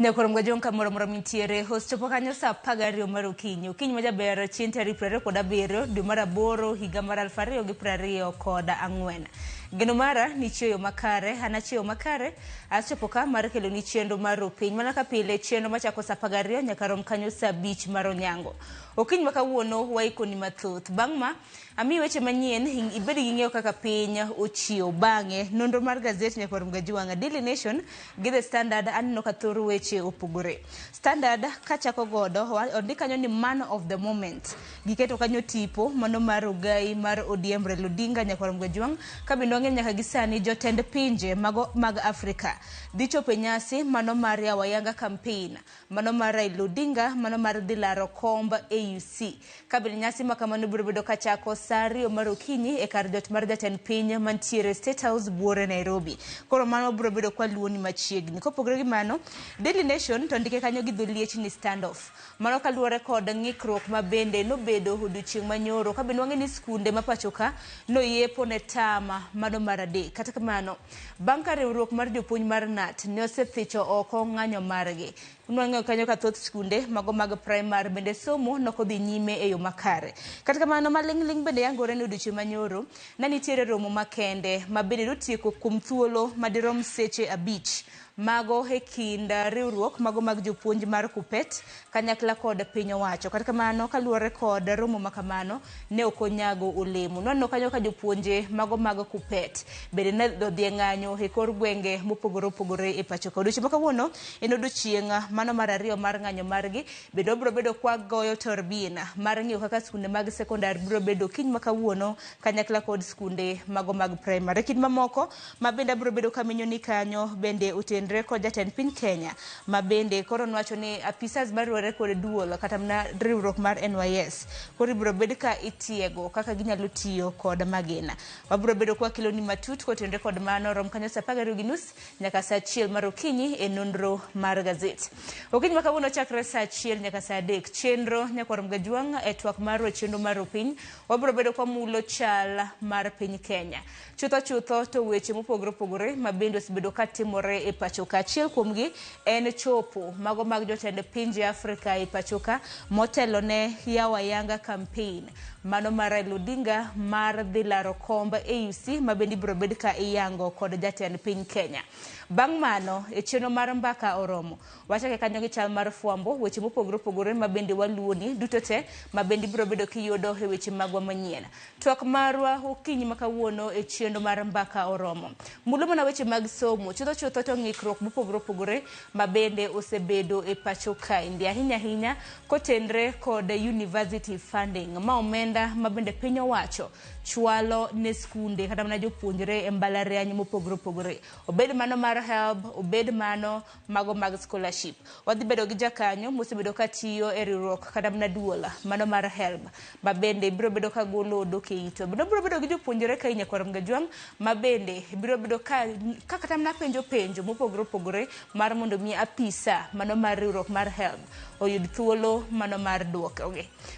Nyakoro mgajonka moro mintiere host po kanyo sa pagario mar okinyi majaber chien tarik 27 dwe mar 8 higa mar 2024. Geno mara ni chiyo makare, hana chiyo makare, asepoka mar kelo ni chiendo mar opiny mana kapile chiendo machako sa pagario nyakarom kanyo sa beach mar Onyango. Okinyi makawuono waiko ni mathoth bangma ami weche manyien ibedi gi ng'eyo kaka piny ochiew bang'e nonro mar gazet nyakoro mgajuanga Daily Nation gi The Standard anno ka thor weche opogore. Standard kachako godo ondi kanyo ni man of the moment giketo kanyo tipo mano mar Ogai mar ODM Raila Odinga nyakoro mgajuang kabindo ng'e nyaka gisani jotend pinje mag Afrika dhi chopo nyasi mano mar Yawayanga campaign mano mar Raila Odinga mano mar Dilaro Komba AUC kabindo nyasi makamano biro bedo kachako Sario mar okinyi e kar jot mar jatend piny mantiere State House Buore Nairobi. Koro mano biro bedo kwa luoni machiegni. Kopogore gi mano, Daily Nation to ndike kanyo gi dholiech ni standoff. Mano kaluwore kod ng'ikruok mabende nobedo odiochieng' manyoro kabende wang'e ni skunde mapachoka noyepo ne tama mano mar adek. Kata kamano, bang' ka riwruok mar jopuonj mar NAT ne osethicho oko ng'anyo margi. Unwang'eyo kanyo ka thoth skunde mago mag primary bende somo nokodhi nyime e yo makare. Kata kamano maling'ling bende yangore ni odiochieng' manyoro na nitiere romo makende mabende notieko kuom thuolo madirom seche 5 mago e kind riwruok mago mag jopuonj mar Kupet kanyakla kod piny owacho. Kata kamano kaluwore kod romo makamano ne okonyago olemo. Nono kanyo ka jopuonje mago mag Kupet bende ne dodhi ng'anyo e kor gwenge mopogore opogore e pacho ka. Odiochieng' makawuono en odiochieng' mano mar 2 mar ng'anyo margi bende obiro bedo kwa goyo torbina mar ng'iyo kaka skunde mag sekondar biro bedo kiny makawuono kanyakla kod skunde mago mag primary. Kid mamoko mabende biro bedo kamenyo ni kanyo bende otendre kod jatend piny Kenya mabende koro nwacho ni apisas mariwore kod duol kata na riwruok mar NYS koro biro bedo ka itiego kaka ginyalo tiyo kod magina. Wabiro bedo kwa kilo ni matut kotendre kod mano rom kanyo sa 12:30 nyaka sa 1 mar okinyi e nonro mar gazet. Okinyi makawuono chakre sa 1 nyaka sa 3 chenro nyakoro mgajuang e twak mar chenro mar opiny wabiro bedo kwa mulo chal mar piny Kenya. Chutho to weche mopogore opogore mabende osebedo ka timore e pachoka. Achiel kuomgi en chopo mago mag jotend pinje Afrika e pachoka motelo ne Yawayanga campaign mano mar Raila Odinga mar Dilaro Komba AUC mabende biro bedo ka iyango kod jatend piny Kenya. Bang' mano e chenro mar mbaka oromo wachake kanyo gi chal mar fwambo weche mopogore opogore mabende waluoni duto te mabende biro bedo kiyudo e weche magwa manyien. Twak marwa okinyi makawuono e chenro mar mbaka oromo mulo mana weche mag somo chutho to ng'ikruok mopogore opogore mabende osebedo e pacho ka India ahinya kotendre kod university funding ma omenda mabende piny owacho chwalo ne skunde kata mana jopuonjre e mbalariany mopogore opogore obed mano mar help obed mano mago mag scholarship. Wadhi bedo gi jakanyo mosebedo ka tiyo e riwruok kata mana duola mano mar help mabende biro bedo ka golo odoke ito biro bedo gi jopuonjre ka nyakoro mgajuang mabende biro bedo ka kata mana penjo mopogore opogore mar mondo mi apisa mano mar riwruok mar help oyud thuolo mano mar duoko.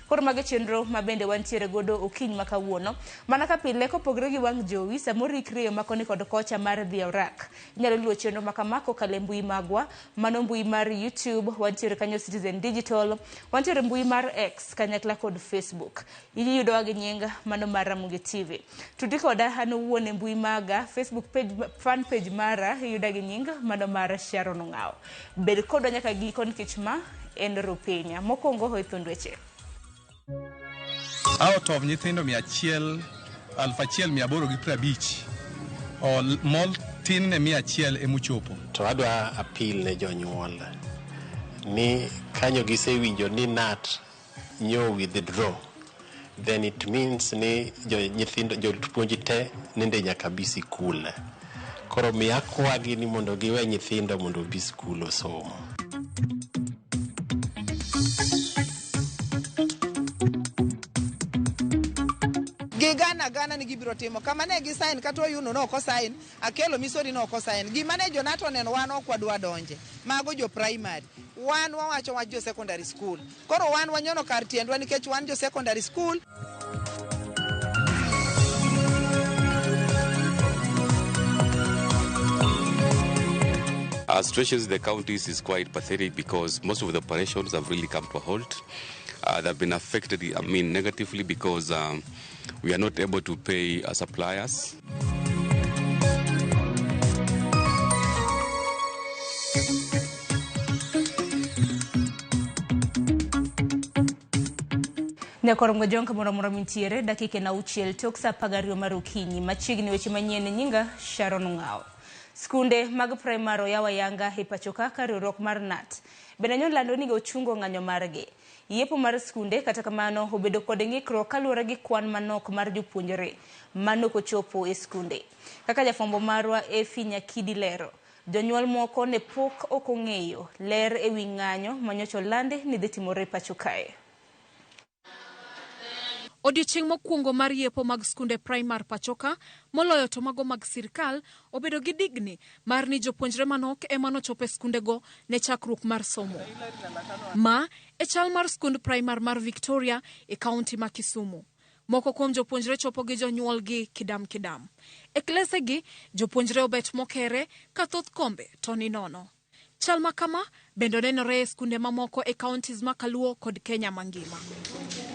Koro mage chenro mabende wantiere godo okinyi makawuono mana ka pile kopogore gi wang' jowi samorikri makoni kod kocha mar The Orak. Inyalo luwo chenro makamako kale mbui magwa mano mbui mar YouTube wantiere kanyo Citizen Digital wantiere mbui mar X kanyakla kod Facebook iyudo gi nyinga mano mar Ramogi TV. Tudi koda hano wuone mbui maga Facebook page fan page mara iyudo gi nyinga mano mar Sharon Ngao. Bed kodo nyaka gikon kichma en rupenya mokongo hoithund weche. Out of nyithindo 1,850 mol tin ne 100 emuchopo. To adwa appeal ne jonyuol ni kanyo gisewinjo ni NAT nyo withdraw then it means ni nyithindo jopuonji te nende nyaka bi sikul. Koro miya kwagi ni mondo giwe nyithindo mondo bi sikul osomo. Gana ni gibiro timo kama ne gi sign kata yuno no ko sign akelo misori no ko sign gima ne Jonato neno wan okwadwa donje mago jo primary wan wawacho wa jo secondary school koro wan wanyono kar tiendwa nikech wan jo secondary school. Situations in the counties is quite pathetic because most of the operations have really come to a halt. They've been affected, negatively because we are not able to pay our suppliers. Nyakorom gajonka mora mintiere dakike na uchiel tok sa pagario marukinyi machigni weche manyien nyinga Sharon Ngao. Skunde mag primary yawa yanga hipachoka ka riwruok mar NAT. Benanyon lando ni ochungo ng'anyo margi. Yepo mar skunde kata kamano obedo kod ng'ikruok kaluwore gi kwan manok mar jopuonjre manok ochopo e skunde. Kaka jafwambo marwa Efi Nyakidi lero, jonyuol moko ne pok okong'eyo ler ewi ng'anyo manyocho lande ni dhi timore pachokae. Odiochieng' mokwongo mar yepo mag skunde primar pachoka, moloyo to mago mag sirkal, obedo gi digni mar ni jopuonjre manok ema nochopo skundego ne chakruok mar somo. Ma e chal mar skund primar mar Victoria e kaunti ma Kisumu. Moko kuom jopuonjre chopo gi jonyuolgi kidam. E klesegi, jopuonjre obet mokere ka thoth kombe to ni nono. Chal ma kama bende nenore e skunde mamoko e kauntis ma Kaluo kod Kenya mangima.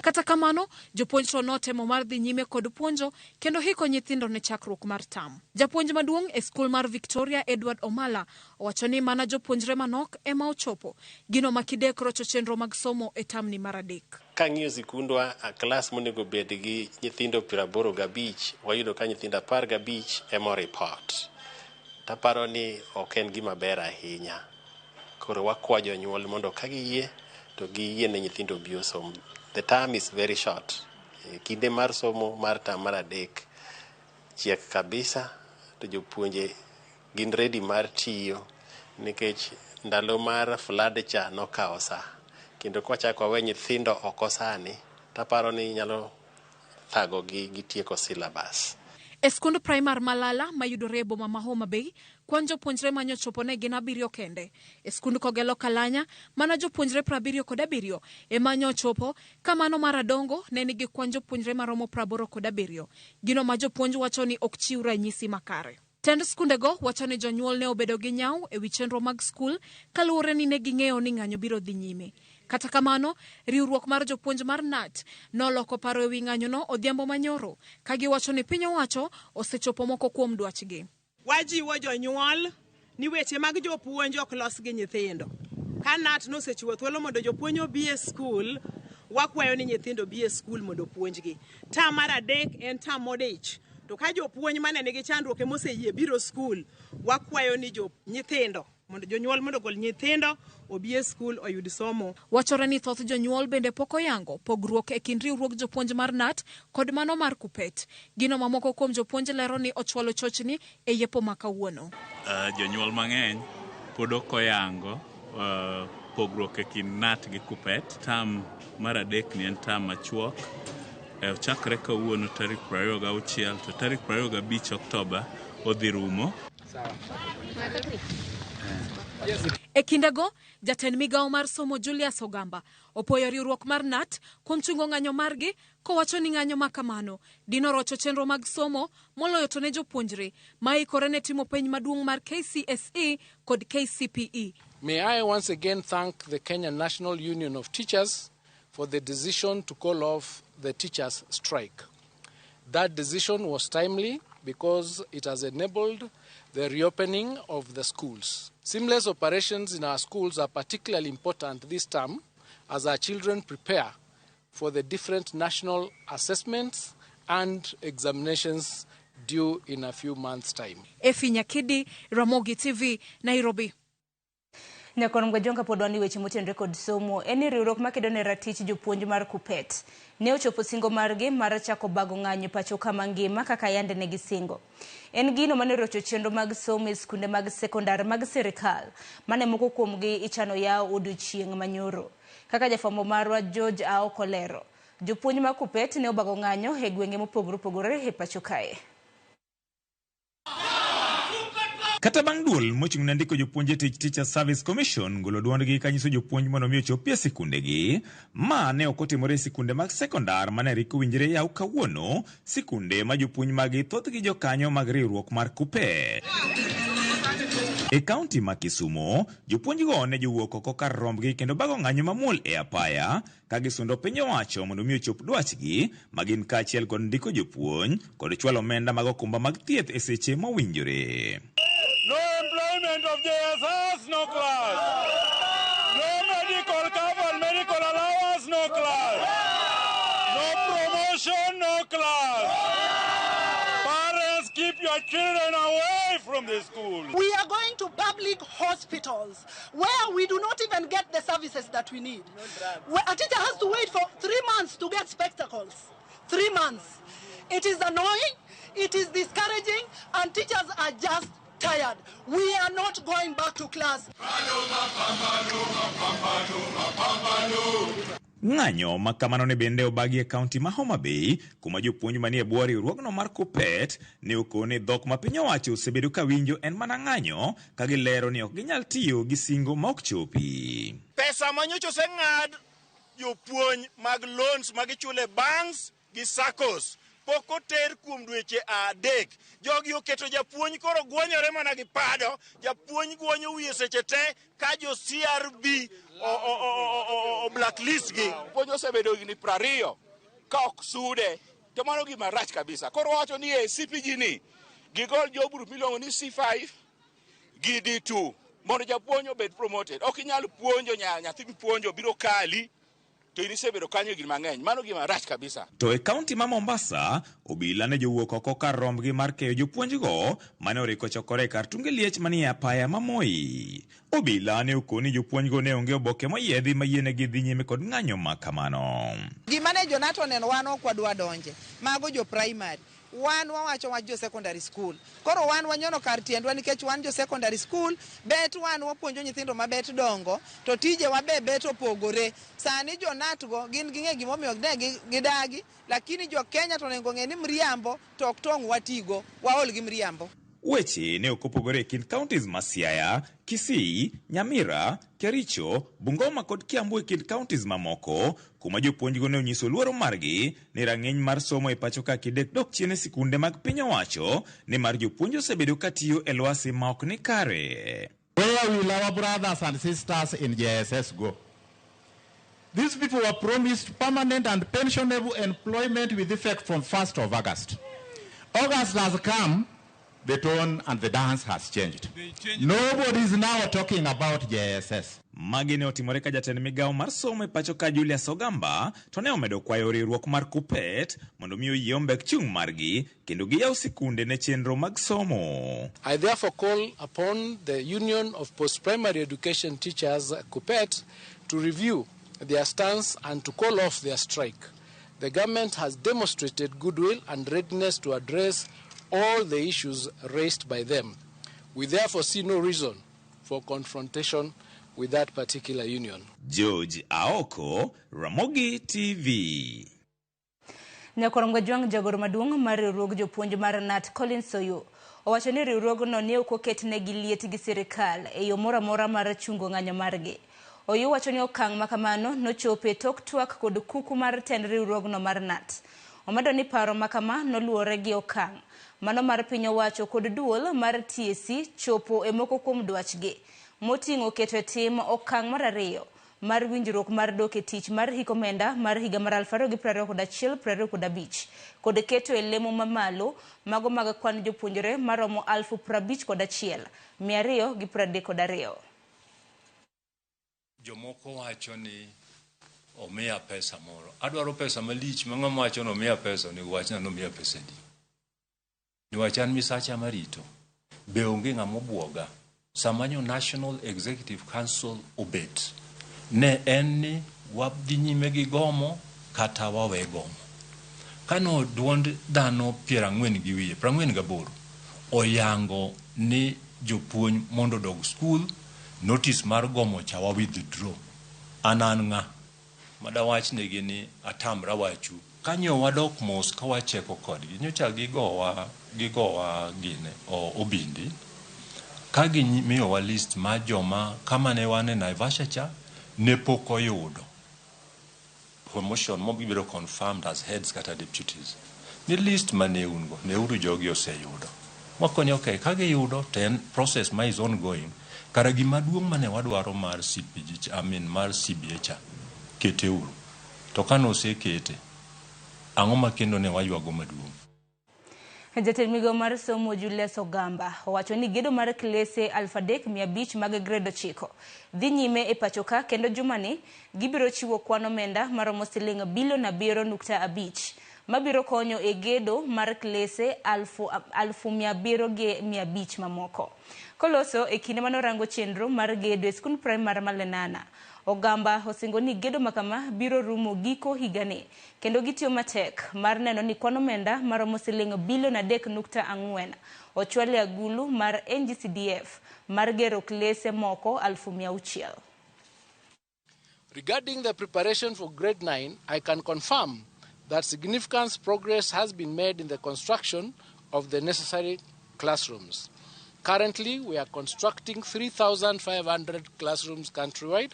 Kata kamano, jopuonj to notemo mar dhi nyime kod puonjo kendo hiko nyithindo ne chakruok mar tam. Japuonj maduong' e skul mar Victoria Edward Omala owacho ni mana jopuonjre manok ema ochopo gino makidek rocho chenro mag somo e tamni mar adek. Kang'iyo sikundwa klas monego bed gi nyithindo 85 wayudo ka nyithindo 15 ema report. Taparo ni ok en gima ber ahinya. Koro wakwa jonyuol mondo ka giyie to giyie ne nyithindo bi osom. The term is very short. Kinde mar somo mar tam mar adek chiek kabisa to jopuonje gin ready mar tiyo nikech ndalo mar flood cha nokawo sa. Kendo kwachako we nyithindo oko sani taparo ni nyalo thago gi gitieko syllabus. E skund primar Malala mayudore e boma ma Homa Bay, kwan jopuonjre manyochopo ne gin 7 kende. E skund Kogelo Kalanya, mana jopuonjre 77 ema nyochopo, kamano mar Adongo ne nigi kwan jopuonjre maromo 87. Gino ma jopuonj wacho ni ok chiw ranyisi makare. Tend skundego wacho ni jonyuol ne obedo gi nyau e wi chenro mag skul kaluwore ni ne ging'eyo ni ng'anyo biro dhi nyime. Kata kamano, riwruok mar jopuonj mar NAT noloko paro ewi ng'anyono odhiambo manyoro, ka giwacho ni piny owacho osechopo moko kuom dwachgi. Wajiwo jonyuol ni weche mag jopuonj ok los gi nyithindo. Ka NAT nosechiwo thuolo mondo jopuonj obi e skul, wakwayo ni nyithindo bi e skul mondo puonjgi. Tam mar adek en tam modich. To ka jopuonj mane nigi chandruok e moseyie biro skul, wakwayo ni nyithindo mondo jonyuol mondo gol nyithindo obi e skul oyud somo. Wachore ni thoth jonyuol bende pok oyango pogruok e kind riwruok jopuonj mar NAT kod mano mar KUPPET. Gino mamoko kuom jopuonj lero ni ochwalo chochni e yepo ma kawuono. Jonyuol mang'eny pod ok oyango pogruok e kind NAT gi KUPPET. Tam mar adek ni en tam machuok. Ochakre kawuono tarik 26 to tarik 25 Oktoba odhi rumo. E kindego, jatend migawo mar somo Julius Ogamba opoyo riwruok mar NAT kuom chungo ng'anyo margi kowacho ni ng'anyo ma kamano dino rocho chenro mag somo moloyo to ne jopuonjre ma ikore ne timo penj maduong' mar KCSE kod KCPE. May I once again thank the Kenya National Union of Teachers for the decision to call off the teachers' strike. That decision was timely because it has enabled the reopening of the schools. Seamless operations in our schools are particularly important this term as our children prepare for the different national assessments and examinations due in a few months' time. Efi Nyakidi, Ramogi TV, Nairobi. Nyakorom gajonka podwani weche motenre kod somo eni riwruok makedo ne ratich jopuonj mar KUPPET ne ochopo singo margi mar chako bago ng'anyo pachoka mangima kaka yande ne gisingo. En gino mane rocho chenro mag somo e skunde mag sekondar mag sirikal mane moko kuomgi ichano yawo odiochieng' manyoro. Kaka jafwambo marwa George Aoko lero, jopuonj mag KUPPET ne obago ng'anyo e gwenge mopogore e pachokae. Kata bang' duol mochung' ne ndiko jopuonje Teacher Service Commission golo duondgi kanyiso jopuonj mondo mi ochopie sikundegi, ma ne ok otimore sikunde mag sekondar mane riko winjre yaw kawuono, sikunde ma jopuonj magi thoth gi jokanyo mag riwruok mar KUPPET. E kaunti ma Kisumo, jopuonjgo ne jowuok oko kar rombgi kendo bago ng'anyo mamuol e apaya ka gisundo piny owacho mondo mi ochop dwachgi ma gin kaachiel kod ndiko jopuonj kod chwalo omenda mag okumba mag thieth e seche mowinjore. No employment of JSS, no class. No medical cover, medical allowance, no class. No promotion, no class. Parents, keep your children away from the school. We are going to public hospitals where we do not even get the services that we need. Where a teacher has to wait for 3 months to get spectacles. 3 months. It is annoying, it is discouraging, and teachers are just tired. We are not going back to class. Ng'anyo ma kamano ne bende obagi e kaunti ma Homa Bay, kuma jopuonj manie bwo riwruogno mar Kuppet ne okone dhok ma piny owacho osebedo ka winjo en mana ng'anyo ka gilero ni ok ginyal tiyo gi singo ma ok chopi. Pesa manyocha oseng'ad jopuonj mag loans ma gichule banks gi SACCOs pok oter kuom dweche 3. Jogi oketo japuonj koro gwonyore mana gi pado, japuonj gwonyo wiye seche te ka jo CRB o blacklist gi. Puonj osebedo higni 20 ka ok sude, to mano gima rach kabisa. Koro wacho ni e CPG ni gigol joburu miluongo ni C5 gi D2 mondo japuonj obed promoted. Ok inyal puonjo nyathi mipuonjo biro kali to inisebedo kanyo gin mang'eny. Mano gima rach kabisa. To e kaunti ma Mombasa, obila ne jowuok oko kar rombgi mar keyo jopuonjgo mane oriko chokore kar tunge liech manie apaya ma Moi. Obila ne okoni jopuonjgo ne onge oboke moyiedhi mayienegi dhi nyime kod ng'anyo ma kamano. Gima ne Jonathan en wan ok wadwa donje, mago jo primary. Wan wawacho wa jo secondary school. Koro wan wanyono kar tiendwa nikech wan jo secondary school, bet wan wapuonjo nyithindo mabet dongo, to tije wabe bet opogore. Sani jo natgo gin ging'e gimomiyo ne gidagi, lakini jo Kenya to nengo ng'e ni mriambo to ok tong' watigo, waol gi mriambo. Weche ne okopogore e kind counties ma Siaya, Kisii, Nyamira, Kericho, Bungoma kod Kiambu e kind counties mamoko, kuma jopuonjgo ne onyiso luoro margi ni rang'iny mar somo e pacho ka kidek dok chien e sikunde mag piny owacho ni mar jopuonj osebedo katiyo e lwasi ma ok ni kare. Where will our brothers and sisters in JSS go? These people were promised permanent and pensionable employment with effect from 1st of August. August has come. The tone and the dance has changed. Nobody is now talking about JSS. Magi ne otimore ka jatend migawo mar somo e pacho ka Julius Ogamba to ne omedo kwayo riwruok mar Kuppet mondo mi oyie ombek chung' margi kendo giyaw sikunde ne chenro mag somo. I therefore call upon the Union of Post-Primary Education Teachers, Kuppet, to review their stance and to call off their strike. The government has demonstrated goodwill and readiness to address all the issues raised by them. We therefore see no reason for confrontation with that particular union. George Aoko, Ramogi TV. Nyakoromga jwang jagoro maduong' mar riwruog jopuonj mar NAT Collins Soyo owacho ni riwruogno ne ok oketnegi liet gi sirikal e yo moro amora mar chungo ng'anyo margi. Oyo wacho ni okang' ma kamano nochope tok twak kod kuku mar tend riwruogno mar NAT. Omedo ni paro ma kama noluore gi okang' mano mar piny owacho kod duol mar TSC chopo e moko kuom dwachgi moting'o keto e tim okang' mar 2 mar winjruok mar dok e tich mar hik omenda mar higa mar 2021-2025 kod keto e lemo mamalo mago mag kwan jopuonjre maromo 51,232. Jomoko wacho ni omiya pesa moro. Adwaro pesa malich ma ng'ama wacho ni omiya pesa ni wachna ni omiya pesa di. Ni wachan misacha marito. Be onge ng'ama obwoga. Samanyo National Executive Council obet. Ne en ni wadhi nyime gi gomo kata wawe gomo. Kano duond dhano 40 gi wiye, 48 oyango ni jopuonj mondo dog school, notice mar gomo cha wa withdraw. Anan ng'a madawach negi ni atamra wachu. Kanyo wadok mos ka wacheko kodgi. Nyocha gigowa gine obindi. Ka gimiyowa list ma joma kama ne wane Naivasha cha ne pok oyudo promotion mobibiro confirmed as heads kata deputies. Ni list mane ungo ne uru jogi oseyudo. Mwakoni okay, kage yudo ten process ma is ongoing. Kara gima duong' mane wadwaro mar CPG, mar CBA cha, kete uru. To kano osekete, ang'o makendo ne waywago maduong'? Jatend migawo mar somo Julius Ogamba owacho ni gedo mar klese 3,500 mag grade 9 dhi nyime e pacho ka, kendo jumani gibiro chiwo kwan omenda maromo siling bilion 7.5 mabiro konyo e gedo mar klese 700,500 mamoko. Koloso e kinde manorango chenro mar gedo e skul primary mar Lenana, Ogamba osingo ni gedo makama biro rumo giko higani, kendo gitiyo matek mar neno ni kwan omenda maromo siling bilion 3.4 ochwal e agulu mar NGCDF mar gero klese moko 600,000. Regarding the preparation for grade 9, I can confirm that significant progress has been made in the construction of the necessary classrooms. Currently, we are constructing 3,500 classrooms countrywide,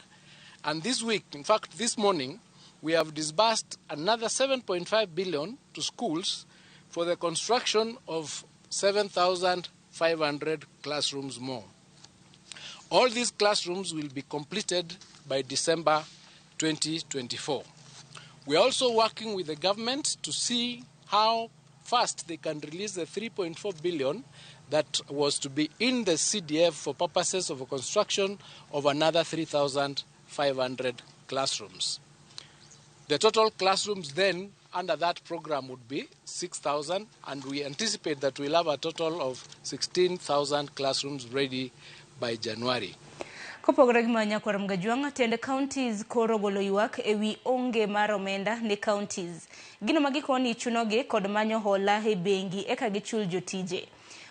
and this week, in fact this morning, we have disbursed another 7.5 billion to schools for the construction of 7,500 classrooms more. All these classrooms will be completed by December 2024. We are also working with the government to see how fast they can release the 3.4 billion that was to be in the CDF for purposes of a construction of another 3,500 classrooms. The total classrooms then under that program would be 6,000, and we anticipate that we'll have a total of 16,000 classrooms ready by January. Kopogore gi manya kwa Mgajwanga, tende counties koro golo ywak ewi onge mar omenda ne counties. Gino magikoni chunoge kod manyo hola e bengi eka gichul jotije.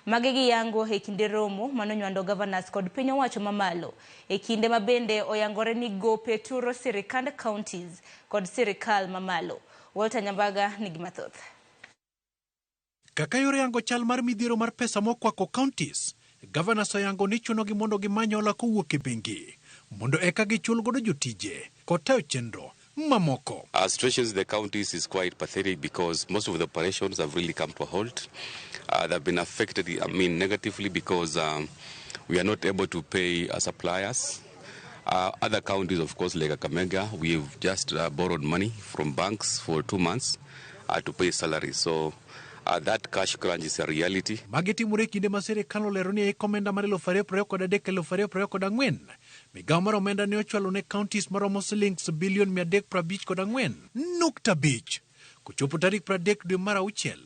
Magegi yango e kinde romo manonywando governors kod piny owacho mamalo e kinde mabende oyangore ni gope turo sirikand counties kod sirikal mamalo. Walter Nyambaga nigi mathoth. Kaka yore yango chal mar midhiero mar pesa mokwako counties, governors oyango ni chunogi mondo gimanyo hola kowuok e bengi mondo eka gichul godo jotije kod tayo chenro mamoko. Situations in the counties is quite pathetic because most of the operations have really come to a halt. They've been affected, negatively because we are not able to pay suppliers. Other counties, of course, like Kakamega, we've just borrowed money from banks for 2 months to pay salaries. So that cash crunch is a reality. Mageti mure kinde masere kalo leroni e komenda marilo fare proyo koda dek lo fare proyo koda ngwen. Migawo mar omenda ne ochwalo ne counties maromo shillings bilion 354.5 kochopo tarik 30 dwe mar auchiel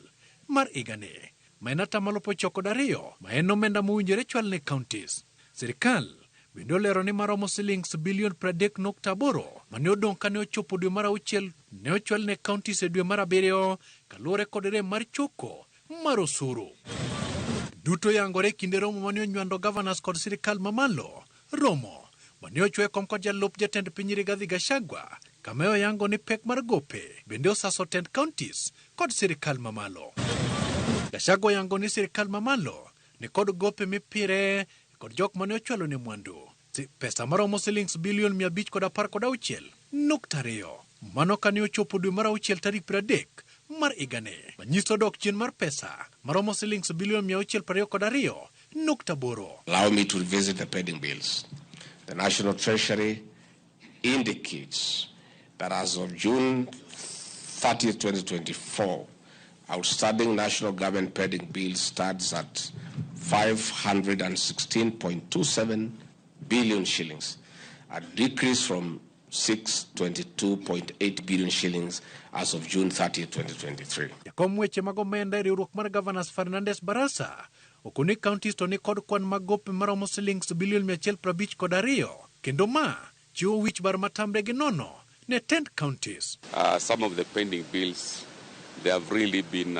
mar igane. Maenata malopo choko dariyo, maen omenda mowinjore chwal ne counties. Sirikal bende olero ni maromo shillings bilion 30.8 mane odong' kane ochopo dwe mar auchiel ne ochwal ne counties e dwe mar abiriyo kaluwore kod rem mar choko mar osuru. Duto yangore kinde romo mane onywando governors kod sirikal mamalo. Romo mane ochwe kom kod jalup jatend piny Rigathi Gachagua, kama oyango ni pek mar gope bende osaso tend counties kod sirikal mamalo. Gachagua yango ni sirikal mamalo ni kod gope mipire kod jok mane ochwalo ne mwandu. Pesa maromo shillings bilion 516.2 mano kane ochopo dwe mar auchiel tarik 30 mar igane. Manyiso dok chien mar pesa maromo shillings bilion 622.8. Allow me to revisit the pending bills. The National Treasury indicates that as of June 30th, 2024, outstanding national government pending bills stands at 516.27 billion shillings, a decrease from 622.8 billion shillings as of June 30th, 2023. Jakom weche mag omenda riwruok mar Governors Fernandes Barasa okoni counties to ni kod kwan mag gope maromo shillings bilion 152 kendo ma chiwo wich bar matamre gi nono ne 10 counties. Some of the pending bills, they have really been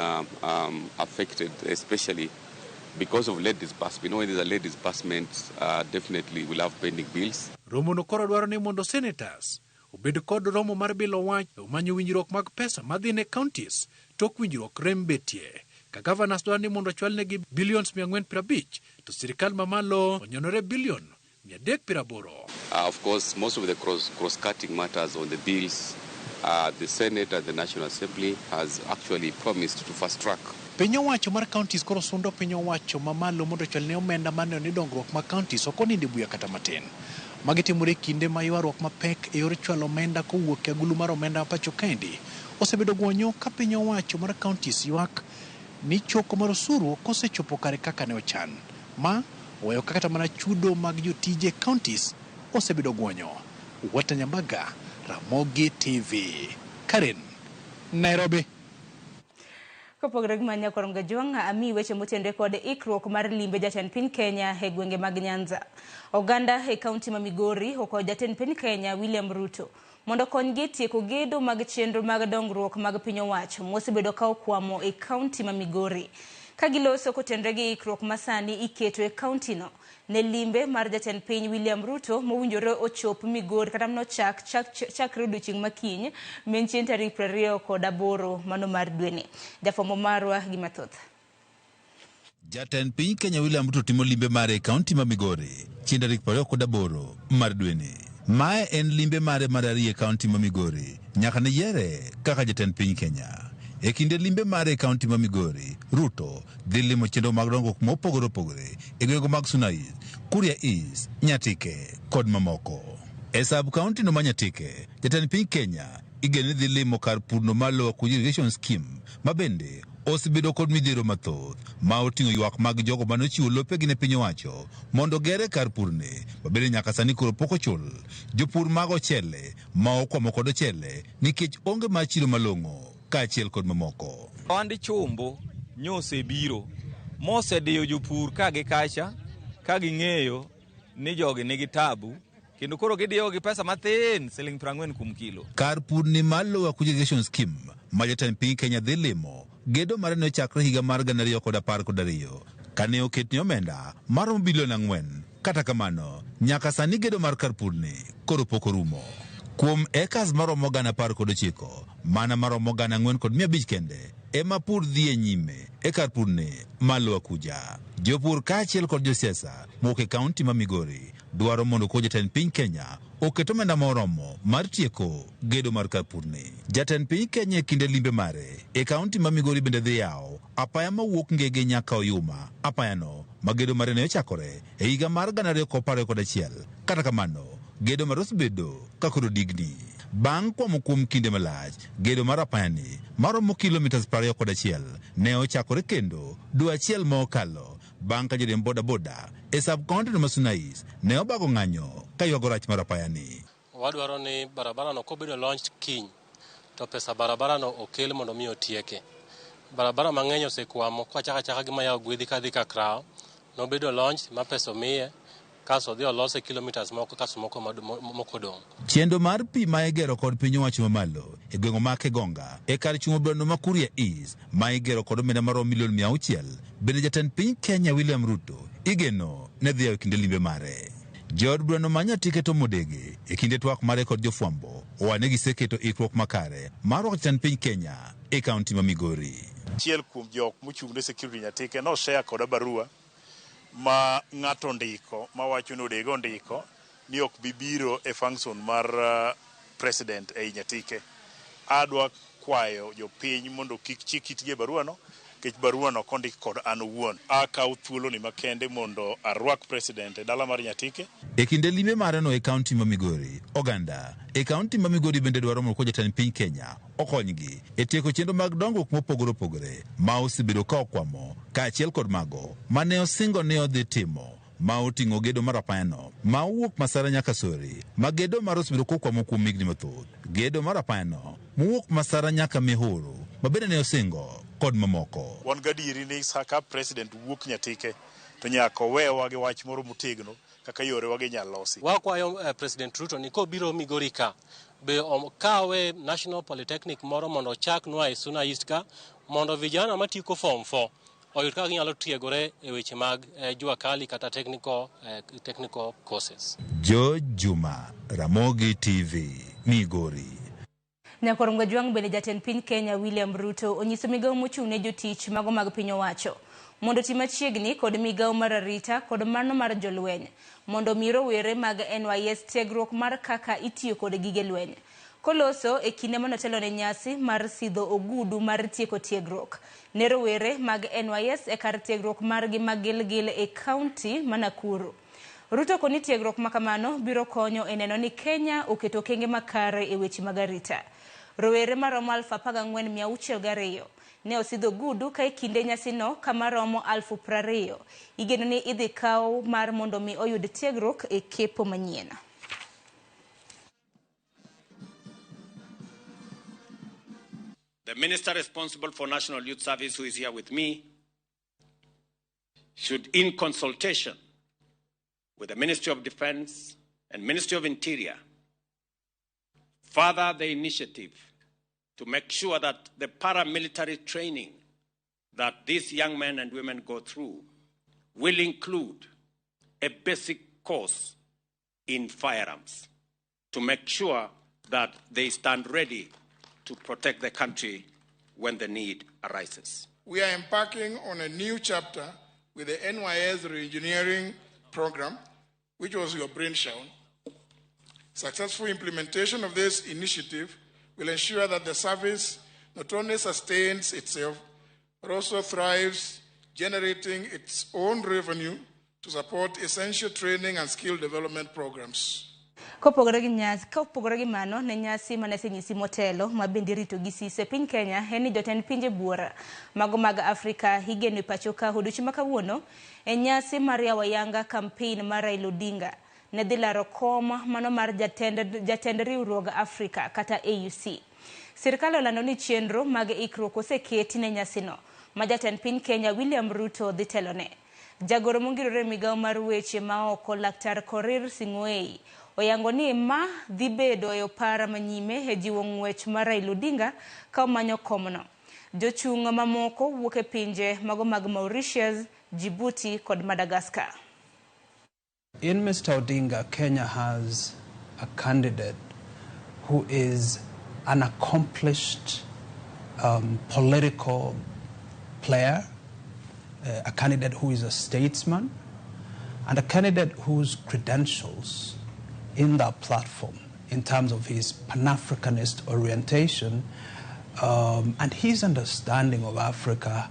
affected, especially because of late disbursement. When there's a late disbursement, definitely we'll have pending bills. Romo no koro dwaro ni mondo senators obed kod romo mar bilo wach manyo winjruok mag pesa madhi ne counties tok winjruok rem betie. Ka governors dwaro ni mondo chwal negi billions 450 to sirikal mamalo onyonore billion 380. Of course, most of the cross-cutting matters on the bills the Senate and the National Assembly has actually promised to fast track. Piny owacho mar counties koro sundo piny owacho mamalo mondo chwalne omenda mane ni dongruok ma counties ok oninde buya kata matin. Magi timore kinde ma ywaruok mapek e yor chwalo omenda kowuok e agulu mar omenda pacho kendi osebedo gwonyo ka piny owacho mar counties ywak ni choko mar osuru kosechopo kare kaka ne ochan. Ma oweyo kata mana chudo mag jotije counties osebedo gwonyo. Walter Nyambaga, Ramogi TV, Karen, Nairobi. Kopogore gi manya korom gajwang' ami weche motende kod ikruok mar limbe jatend piny Kenya e gwenge mag Nyanza. Oganda e kaunti ma Migori okwayo jatend piny Kenya William Ruto mondo konygi tieko gedo mag chenro mag dongruok mag piny owacho mosebedo ka okwamo e kaunti ma Migori. Ka giloso kotenre gi ikruok masani iketo e kaunti no ne limbe mar jatend piny William Ruto mowinjore ochop Migori kata mno chakre odiochieng' makiny menchien tarik 28 mano mar dweni. Jafwambo marwa gi mathoth. Jatend piny Kenya William Ruto timo limbe mare e kaunti ma Migori chien tarik 28 mar dweni. Mae en limbe mare mar ariyo e kaunti ma Migori nyaka ne yiere kaka jatend piny Kenya. E kinde limbe mare e kaunti ma Migori, Ruto dhi limo chenro mag dongruok mopogore opogore e gwenge mag Sunais, Kuria East, Nyatike kod mamoko. E sub kaunti no ma Nyatike, jatend piny Kenya igeno dhi limo kar purno mar lowo irrigation scheme ma bende osebedo kod midhiero mathoth ma oting'o ywak mag jogo manochiwo lopegi ne piny owacho mondo gere kar purne mabende nyaka sani koro pok ochul jopur mag ochele ma okwamo kod ochele nikech onge mar chiro malong'o kaachiel kod mamoko. Wandi chumbo nyose biro mosediyo jopur ka gi kacha ka ging'eyo ni jogi nigi tabu kendo koro gidiyo gi pesa mathin siling 40 kuom kilo. Kar purni mar lowo irrigation scheme ma jatend piny Kenya dhi limo gedo mare ne ochakre higa mar 2012 kane oketni omenda maromo bilion 4. Kata kamano nyaka sani gedo mar kar purni koro pok orumo. Kuom ekas maromo 19 mana maromo 4,500 kende ema pur dhi e nyime e kar purni malo akuja. Jopur kaachiel kod josiasa mowuok e kaunti ma Migori dwaro mondo ko jatend piny Kenya oket omenda moromo mar tieko gedo mar kar purni. Jatend piny Kenya e kinde limbe mare e kaunti ma Migori bende dhi yawo apaya mawuok Ngege nyaka Oyuma. Apayano ma gedo mare ne ochakore e higa mar 2011. Kata kamano gedo mar osebedo ka koro digni. Bang' kwamo kuom kinde malach, gedo mar apayani maromo kilomita 21 ne ochakore kendo dwe achiel ma okalo bang' ka jodem boda e sub-kaunti ma Sunais ne obago ng'anyo ka ywago rach mar apayani. Wadwaro ni barabara no kobedo launch kiny to pesa barabara no okel mondo mi otieke. Barabara mang'eny osekwamo kwa chaka gi mayaw gwedhi kadhi ka Krao nobedo launch ma pesa miye kaso dhi olose kilometers moko kaso moko dong. Chenro mar pi ma igero kod piny owacho mamalo e gweng'o ma Kegonga e kar chung'o brano ma Kuria East ma igero kod omenda maromo milion 600 bende jatend piny Kenya William Ruto igeno ne dhi e kinde limbe mare. Jood brano ma Nyatike to modege e kinde twak mare kod jofwambo owane giseketo ikruok makare mar rwako jatend piny Kenya e kaunti ma Migori. Achiel kuom jok mochung' ne security Nyatike no share koda barua ma ng'ato ndiko ma wacho ni odego ndiko ni ok bibiro e function mar president e Nyatike. Adwa kwayo jopiny mondo kik chik itgi e barua no kech barua no kondik kod an owuon. Akaw thuolo ni makende mondo arwak president e dala mar Nyatike. E kinde limbe mare no e kaunti ma Migori, oganda e kaunti ma Migori bende dwaro mondo ko jatend piny Kenya okonygi e tieko chenro mag dongruok mopogore opogore ma osebedo ka okwamo kaachiel kod mago mane osingo ne odhi timo ma oting'o gedo mar apayano ma owuok Masara nyaka Sori ma gedo mar osebedo kokwamo kuom higni mathoth, gedo mar apayano mowuok Masara nyaka Mihuru ma bende ne osingo kod mamoko. Wan gadieri ni saka president wuok Nyatike to nyaka wewa gi wach moro motegno kaka yore wage nyalo losi. Wakwayo President Ruto ni kobiro Migori ka be kawe National Polytechnic moro mondo chak nwa e Suna East ka mondo vijana matiko form 4 oyud kaka ginyalo tiegore e weche mag jua kali kata technical courses. George Juma, Ramogi TV, Migori. Nyakorom gajwang' bende jatend piny Kenya William Ruto onyiso migawo mochung' ne jotich mago mag piny owacho mondo tim machiegni kod migawo mar arita kod mano mar jolweny mondo mi rowere mag NYS tiegruok mar kaka itiyo kod gige lweny. Koloso e kinde manotelo ne nyasi mar sidho ogudu mar tieko tiegruok ne rowere mag NYS e kar tiegruok margi mag Gilgil e kaunti ma Nakuru. Ruto koni tiegruok makamano biro konyo e neno ni Kenya oketo okenge makare e weche mag arita. Rowere maromo 14,602 ne osidho ogudu ka e kinde nyasino kama romo 20,000 igeno ni idhi kaw mar mondo mi oyud tiegruok e kepo manyien. The minister responsible for National Youth Service, who is here with me, should, in consultation with the Ministry of Defense and Ministry of Interior, further the initiative to make sure that the paramilitary training that these young men and women go through will include a basic course in firearms to make sure that they stand ready to protect the country when the need arises. We are embarking on a new chapter with the NYS Reengineering Program, which was your brainchild. Successful implementation of this initiative will ensure that the service not only sustains itself, but also thrives, generating its own revenue to support essential training and skill development programs. Kopogore gi mano ne nyasi manesenyisi motelo mabendi rito gi sise piny Kenya en jotend pinje buora mago mag Afrika higeno pacho ka odiochieng' makawuono e nyasi mar yawo yanga campaign mar Raila Odinga ne dhi laro kom mano mar jatend riwruog Afrika kata AUC. Sirkal olando ni chenro mag ikruok oseketi ne nyasino ma jatend piny Kenya William Ruto dhi telone. Jagoro mongirore migawo mar weche maoko Laktar Korir Sing'oei oyango ni ma dhi bedo e opara manyime e jiwo ng'wech mar Raila Odinga ka omanyo komno. Jochung' mamoko wuok e pinje mago mag Mauritius, Djibouti kod Madagascar. In Mr. Odinga, Kenya has a candidate who is an accomplished political player, a candidate who is a statesman, and a candidate whose credentials in that platform in terms of his Pan-Africanist orientation and his understanding of Africa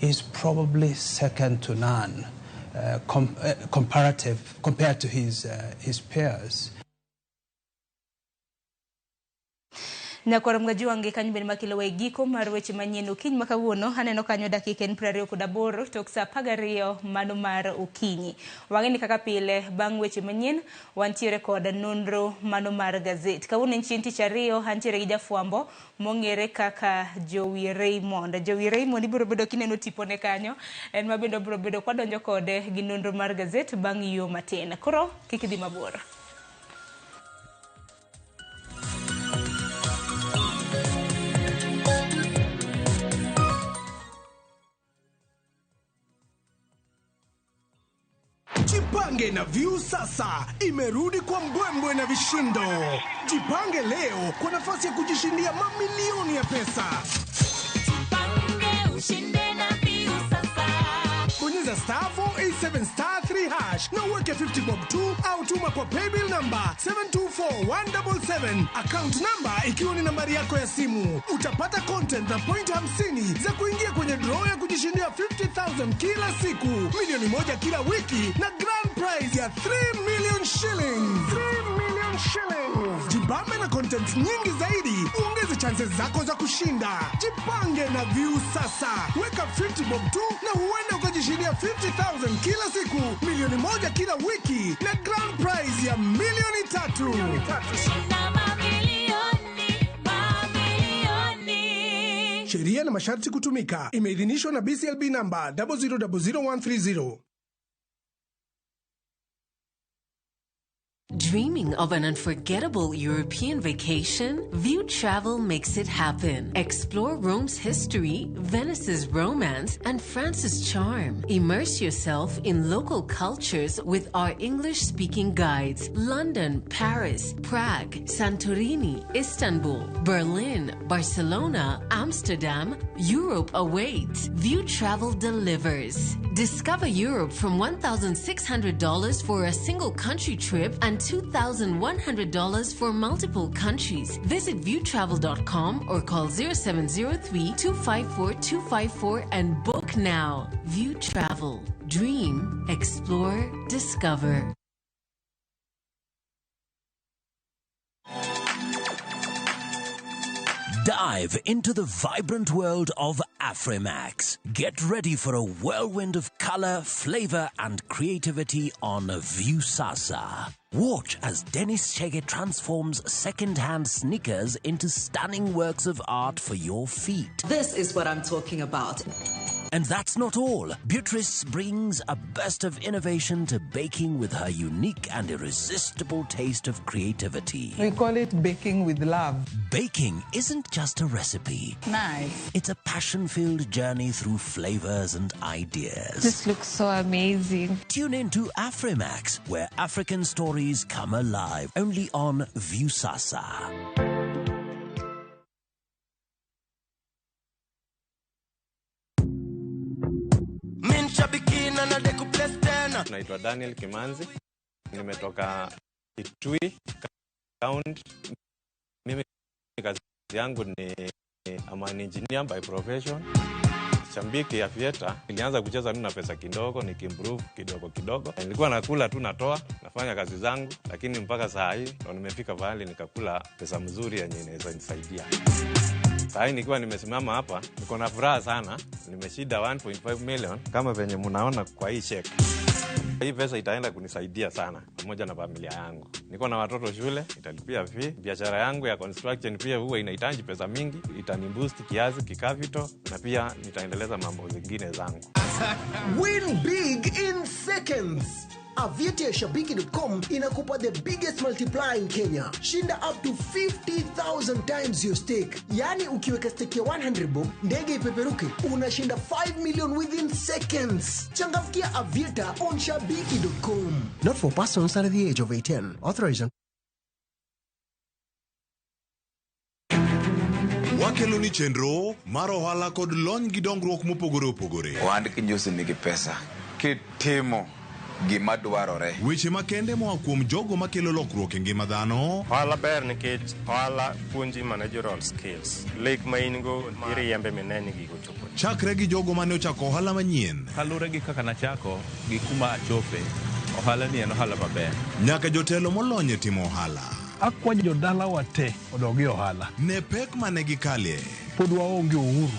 is probably second to none compared to his peers. Nyakwaro mgaji wange kanyo ben makilo wa giko mar weche manyien okinyi makawuono haneno kanyo dakika en 28 tok saa 12 mano mar okinyi. Wangeni kaka pile bang' weche manyien wantiere kod nonro mano mar gazet. Kawuono en chieng' tich ariyo hantiere gi jafwambo mong'ere kaka Jowi Raymond. Jowi Raymond ibiro bedo kineno tipone kanyo en mabendo biro bedo kwadonjo kode gi nonro mar gazet bang' yo matin. Koro kik idhi mabor. Jipange na View sasa imerudi kwa mbwembwe na vishindo. Jipange leo kwa nafasi ya kujishindia mamilioni ya pesa. Jipange ushinde na View sasa. Bonyeza *487*3# na uweke 50 bob tu au tuma kwa paybill number 724177. Account number ikiwa ni nambari yako ya simu. Utapata content na point 50 za kuingia kwenye draw ya kujishindia 50,000 kila siku, milioni moja kila wiki na grand prize ya 3 million shillings. 3 million shillings. Jibambe na content nyingi zaidi, uongeze chances zako za kushinda. Jipange na View sasa. Weka 50 bob tu na huenda ukajishindia 50,000 kila siku, milioni moja kila wiki na grand prize ya milioni 3. Sheria na masharti kutumika. Imeidhinishwa na BCLB namba 0000130. Dreaming of an unforgettable European vacation? View Travel makes it happen. Explore Rome's history, Venice's romance, and France's charm. Immerse yourself in local cultures with our English-speaking guides. London, Paris, Prague, Santorini, Istanbul, Berlin, Barcelona, Amsterdam. Europe awaits. View Travel delivers. Discover Europe from $1,600 for a single country trip and $2,100 for multiple countries. Visit viewtravel.com or call 0703-254-254 and book now. View Travel. Dream, explore, discover. Dive into the vibrant world of Afrimax. Get ready for a whirlwind of color, flavor, and creativity on Viusasa. Watch as Dennis Chege transforms second-hand sneakers into stunning works of art for your feet. This is what I'm talking about. And that's not all. Beatrice brings a burst of innovation to baking with her unique and irresistible taste of creativity. We call it baking with love. Baking isn't just a recipe. Nice. It's a passion-filled journey through flavors and ideas. This looks so amazing. Tune in to Afrimax, where African stories come alive. Only on Viusasa. Naitwa Daniel Kimanzi, nimetoka Kitui County. Mimi kazi yangu ni I'm an engineer by profession. Shambiki ya Fieta, nilianza kucheza na pesa kidogo, nikimprove kidogo kidogo. Nilikuwa nakula tu natoa, nafanya kazi zangu, lakini mpaka saa hii ndo nimefika mahali nikakula pesa mzuri yenye inaweza nisaidia. Saa hii nikiwa nimesimama hapa, niko na furaha sana. Nimeshida 1.5 million kama venye mnaona kwa hii check. Hii pesa itaenda kunisaidia sana pamoja na familia yangu. Niko na watoto shule, italipia fee. Biashara yangu ya construction pia huwa inahitaji pesa mingi, itaniboost kiasi kikavito, na pia nitaendeleza mambo mengine zangu. Win big in seconds. Aviator Shabiki.com inakupa the biggest multiplier in Kenya. Shinda up to 50,000 times your stake. Yani ukiweka stake ya 100 bob, ndege ipeperuke, unashinda 5 million within seconds. Changamkia Aviator on Shabiki.com. Not for persons under the age of 18. Authorization. Wakeloni chenro mar ohala kod lony gi dongruok mopogore opogore. Ohand kinyosi nigi pesa kitimo gima dwarore. Weche makende moa kuom jogo makelo lokruok e ngima dhano. Ohala ber nikech ohala puonji managerial skills. Lek ma in go iriembe mineni gigo chopo. Chakre gi jogo mane ochako ohala manyien. Kalure gi kaka nachako gi kuma achope. Ohala ni en ohala maber. Nyaka jotelo molony e timo ohala. Akwa jodala wate odogi ohala. Ne pek mane gikalie. Pod waonge uhuru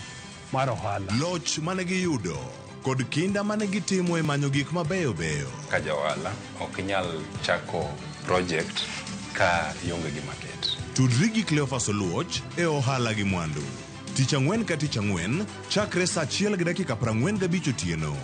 mar ohala. Loch mane giyudo kod kinda mane gitimo e manyo gik mabeyo beyo. Ka jaohala ok inyal chako project ka ionge gi market. Tudri gi Cleophas Oluoch e ohala gi mwandu. Tich ang'wen ka tich ang'wen, chakre saa 1:45 otieno.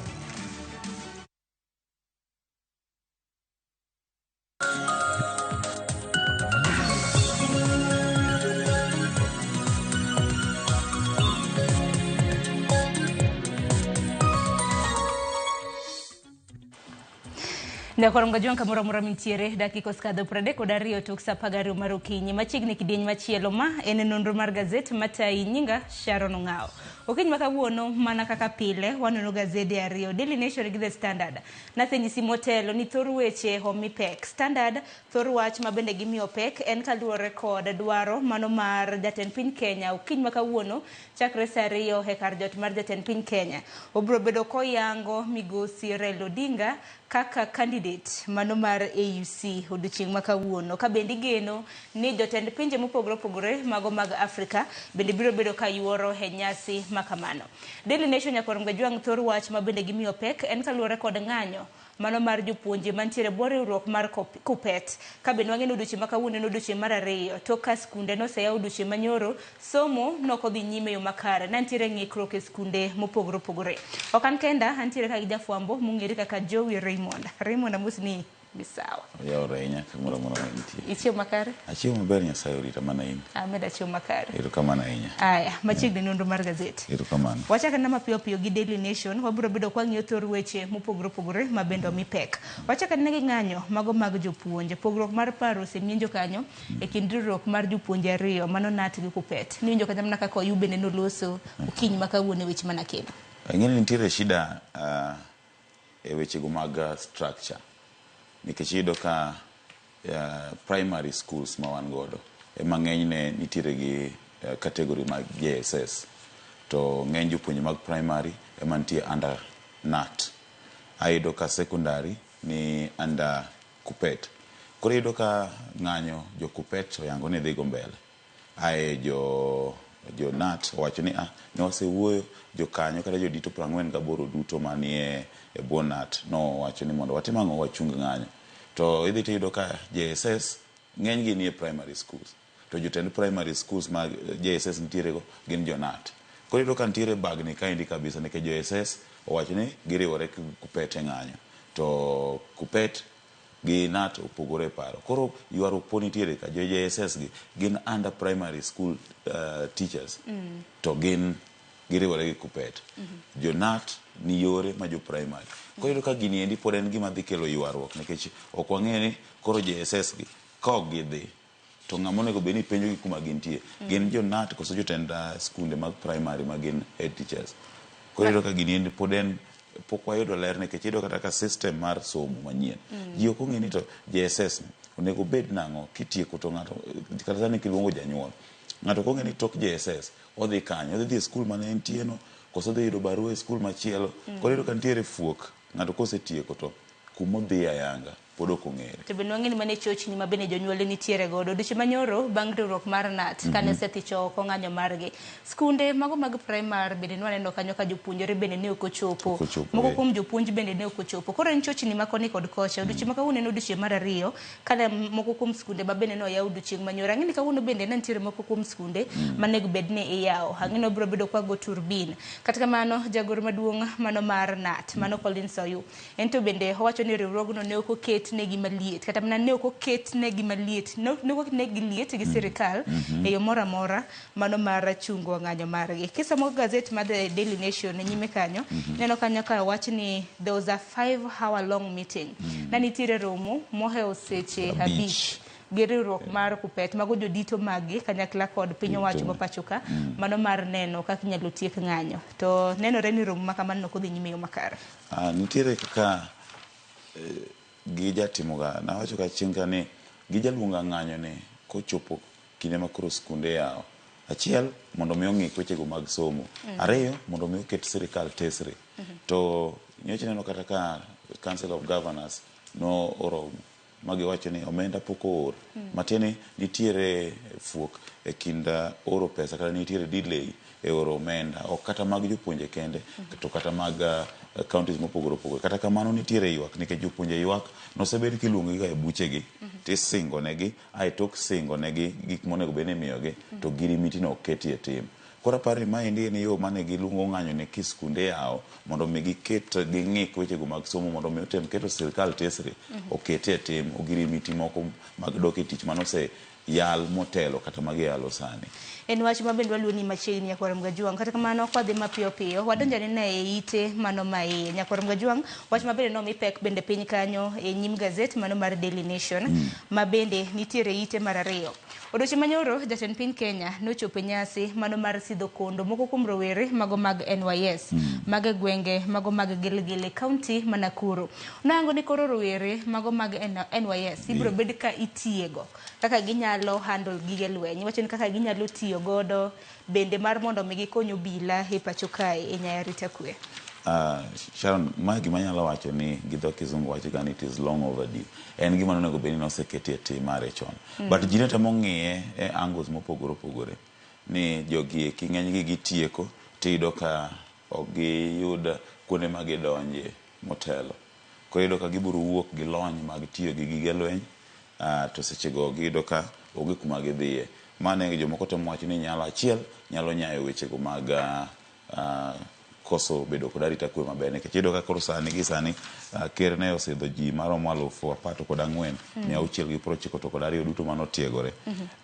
Ndakorom gajuan kamora mora mintiere dakika skadho 32 tok sa 10 mar okinyi machiegni kidieny machielo ma en nonro mar gazet matai nyinga Sharon Ongao. Okinyi makawuono mana kaka pile wanono gazede ariyo Daily Nation gi The Standard. Nasenyisi motelo ni thor weche homi pek. Standard thor wach mabende gimiyo pek en kaluwore kod dwaro mano mar jatend piny Kenya. Okinyi makawuono chakre saa 2 hekar jot mar jatend piny Kenya. Obro bedo koyango migosi Raila Odinga kaka candidate mano mar AUC odiochieng' makawuono. Ka bendi geno ni jotend pinje mopogore opogore mago mag Afrika bende biro bedo ka yuoro e nyasi makamano. Daily Nation nyakorom gajuang' thor wach mabende gimiyo pek en kaluwore kod ng'anyo mano mar jopuonje mantiere bwo riwruok mar Kupet. Ka bende wang'eno odiochieng' makawuono en odiochieng' mar 2 to ka skunde noseyaw odiochieng' manyoro somo nokodhi nyime yo makare. Nantiere ng'ikruok e skunde mopogore opogore. Okan kenda antiere ka gi jafwambo mung'ere kaka Joey Raymond amusni bisawa. Ya orenya kamora mora ntie. Ichio makare? Achio maber Nyasaye orita mana in. Ameda chio makare. Ero kamana inya. Aya, machiegni nonro mar gazeti. Ero kamana. Wachaka na mapiyo piyo gi Daily Nation wabiro bedo kwa ng'iyo thor weche mopogore opogore mabendo mi pek. Wachaka ne gi ng'anyo mago mag jopuonje pogruok mar paro osemienjo kanyo e kind riwruok mar jopuonje ariyo mano Nat gi Kupet. Niwinjo kata mana kaka Oyube ne noloso okinyi makawuono weche manakelo. Ng'eni nitiere shida e weche go mag structure. Nikech iyudo ka primary schools ma wan godo ema ng'enyne nitiere gi category mag JSS to ng'eny jopuonje mag primary ema nitie under NAT. Ayudo ka secondary ni under KUPPET. Koro yudo ka ng'anyo jo KUPPET oyango ni dhi go mbele. Ae jo NAT wacho ni ne wasewuoyo jo kanyo kata jo dito 48 duto manie e bwo NAT no wacho ni mondo watim ang'o wachung ng'anyo. To idhi to yudo ka JSS ng'eny gi nie primary schools. To jotend primary schools mag JSS nitiere go gin jo NAT. Koro yudo ka nitiere bagni kaendi kabisa nikech JSS owacho ni giriwore KUPPET e ng'anyo. To KUPPET gi NAT opogore paro. Koro ywaruok po nitiere ka jo JSS gi gin under primary school teachers. To gin giriwore gi KUPPET. Jo NAT ni yore ma jo primary. Koro yudo ka gini endi pod en gima dhi kelo ywaruok nikech ok wang'e ni koro JSS gi ka ok gidhi to ng'ama onego bed ni penjo gi kuma gintie. Gin jo NAT koso jotend skunde mag primary ma gin head teachers. Koro yudo ka gini endi pod en pok wayudo ler nikech iyudo kata ka system mar somo manyien. Ji ok ong'e ni to JSS onego bed nang'o kitieko to ng'ato kata sani kiluongo janyuol. Ng'ato kong'e ni tok JSS odhi kanyo, odhi dhi skul mane entieno koso dhi yudo barua e skul machielo. Koro yudo ka nitiere fuok ng'ato kosetieko to kumodhi ayanga pod ok ong'ere. To bende wang'eni mane chochni ma bende jonyuol nitiere godo. Odiochieng' manyoro bang' riwruok mar NAT kane osethicho oko ng'anyo margi. Skunde mago mag primary bende nwaneno kanyo ka jopuonjre bende ne ok ochopo. Moko kuom jopuonj bende ne ok ochopo. Koro en chochni ma koni kod kocha. Odiochieng' ma kawuono en odiochieng' mar ariyo kane moko kuom skunde ma bende ne oyaw odiochieng' manyoro. Ang'eni kawuono bende ne nitiere moko kuom skunde manego bed ni iyawo. Ang'eni obiro bedo kwa go turbin. Kata kamano jagoro maduong' mano mar NAT mano Collins Oyu en to bende owacho ni riwruogno ne ok oket negi maliet kata mana ne ok oket negi maliet ne ok negi liet gi sirikal e yo moro amora mano mar chungo ng'anyo margi. Kisomo gazet mar The Daily Nation nyime kanyo neno kanyo ka wach ni there was a 5-hour long meeting na nitiere romo mohewo seche 5 gi riwruok mar KUPPET mago jodito magi kanyakla kod piny owacho ma pacho ka mano mar neno kaka inyalo tiek ng'anyo. To nenore ni romo ma kamano ok odhi nyime yo makare. Nitiere kaka gijatimoga nawacho ka chieng' ka ni gijaluonga ng'anyo ne kochopo kinde ma koro skunde yawo. Achiel mondo mi ong'ik wechego mag somo. Ariyo mondo mi oket sirikal tesre. To nyocha neno kata ka Council of Governors no oromo magiwacho ni omenda pok oor. Matieni nitiere fuok e kinda oro pesa kata nitiere delay e oro omenda ok kata mag jopuonje kende to kata mag counties mopogore opogore. Kata kamano nitiere ywak nikech jopuonje ywak nosebed kiluongo ga e buchegi tisingo negi ai tok singo negi gik monego bed ni imiyogi to girimiti no ketie tim. Koro aparo ma endi ni yo mane giluongo ng'anyo ne kiskunde yawo mondo mi giket ging'ik wechego mag somo mondo mi otem keto sirikal tesre oketie tim ogirimiti moko mag dok e tich manose yal motelo kata magiyalo sani. En wach ma bende waluoni machiegni Nyakwar Gajwang'. Kata kamano kwadhi mapiyo piyo wadonjane na e ite mano ma iye. Nyakwar Gajwang' wach ma bende nomi pek bende piny kanyo e nyim gazet mano mar Daily Nation ma bende nitiere ite mar ariyo. Odiochieng' manyoro jatend piny Kenya nochopo nyasi mano mar sidho kondo moko kuom rowere mago mag NYS mag gwenge mago mag Gilgil County ma Nakuru. Nango ni koro rowere mago mag NYS ibiro bed ka itiego kaka ginyalo handle gige lweny. Wacho ni kaka ginyalo tiyo godo bende mar mondo mi gikonyo bila e pacho kae e nyayarita kwe. Sharon, ma gima nyalo wacho ni gi dho kizungu wacho ga ni it is long overdue. En gima onego bed ni noseketi e tim mare chon. But ji ne temo ng'iye e angles mopogore opogore ni jogi eki ng'enygi gitieko tiyudo ka ok giyud kuonde ma gidonje motelo. Koro yudo ka gibiro wuok gi lony mag tiyo gi gige lweny to sechego giyudo ka onge kuma gidhiye. Mane jomoko temo wacho ni nyalo achiel nyalo nyayo wechego mag koso bedo kod arita kwe maber nikech iyudo ka koro sani gi sani ker ne osidho ji maromo 14,000 690 to kod ariyo duto manotiegore.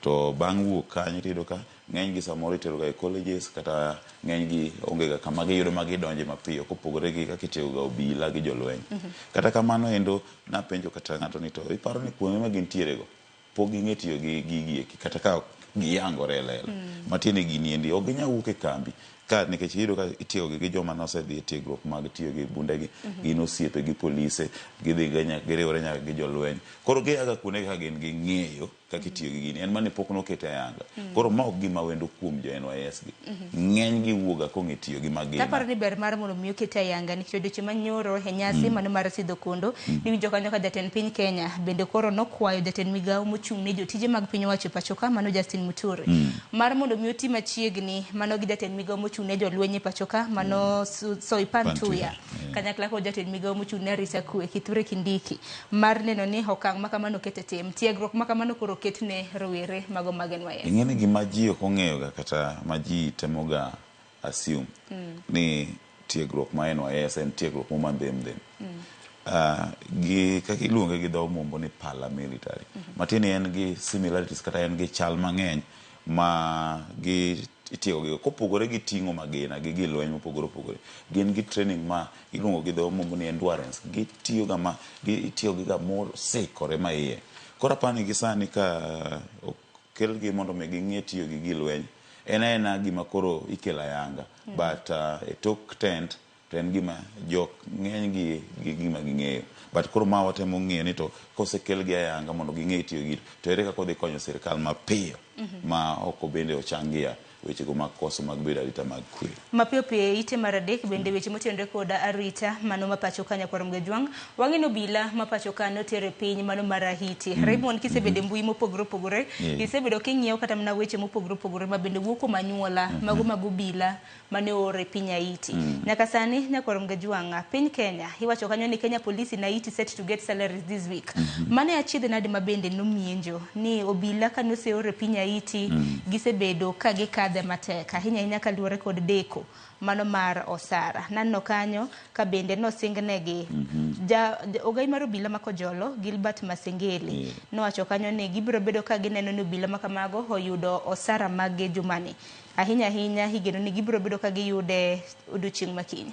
To bang' wuok kanyo tiyudo ka ng'eny gi samoro itero ga e colleges kata ng'eny gi onge ga kama giyudo ma gidonje mapiyo kopogore gi kaka itiyo ga obila gi jolweny. Kata kamano endo napenjo kata ng'ato ni to iparo ni kuonde ma gintiere go pok ging'e tiyo gi gigi eki kata ka giyangore lela matiende gini endi ok ginyal wuok e kambi ka nikech iyudo ka itiyo gi joma nosedhi e tiegruok mag tiyo gi bundegi gin osiepe gi polise gidhi giriwore nyaka gi jolweny koro giaga kuonde ka gin gi ng'eyo kaka itiyo gi gini en mane pok nokete ayanga koro ma ok gima wendo kuom jo NYS gi ng'eny gi wuoga kong'e tiyo gi magina taparo ni ber mar mondo miyo kete ayanga nikech odiochieng' manyoro e nyasi mano mar sidho kondo niwinjo kanyo ka jatend piny Kenya bende koro nokwayo jatend migawo mochung' ne jotije mag piny owacho pacho ka mano Justin Muturi mar mondo miyo ti machiegni mano gi jatend migawo mochung' ne jolweny pacho ka mano Soipan Tuya kanyakla kod jatend migawo mochung' ne arita kwe Kithure Kindiki mar neno ni okang' ma kamano kete tim tiegruok ma kamano koro ketne rowere mago mag NYS. Ing'eni gima ji ok ong'eyoga kata ma ji temoga assume ni tiegruok ma NYS en tiegruok mo mandhem gi kaka iluonge gi dho mombo ni paramilitary matini en gi similarities kata en gi chal mang'eny ma gi itiyo gi kopogore gi ting'o magina gi lweny mopogore opogore gin gi training ma iluongo gi dho mombo ni endurance gitiyo gi ga mosikore ma iye koro apani gi sani ka okel gi mondo mi ging'e tiyo gi lweny en gima koro ikelo ayanga but e tok tent to en gima jok ng'eny gi gima ging'eyo but koro ma watemo ng'eyo ni to kosekel gi ayanga mondo ging'e tiyo gi to ere kaka odhi konyo sirikal mapiyo ma ok bende ochangia weche go mag koso mag bedo arita mag kwe mapiyo piyo ite mar adek bende weche motenore koda arita mano mapacho kanya kwa Mgejwang wang'ino bila mapacho kano tere piny mano mar Ahiti Raymond kisebede mbui mopogore opogore kisebedo king'iewo kata mna weche mopogore opogore ma bende wuoko manyuola mago bila mane ore piny Ahiti nyaka sani nyakwa Mgejwang piny Kenya iwacho kanyo ni Kenya Police na Ahiti set to get salaries this week mane achiedhe nade mabende nomienjo ni obila kanose ore piny Ahiti gisebedo kage kadhe matek ahinya kaluwore kod deko mano mar osara nanno kanyo ka bende nosingnegi ogai mar obila makojolo Gilbert Masengeli nowacho kanyo ni gibiro bedo ka gineno ni obila makamago oyudo osara mage jumani ahinya higeno ni gibiro bedo ka giyude odiochieng' makiny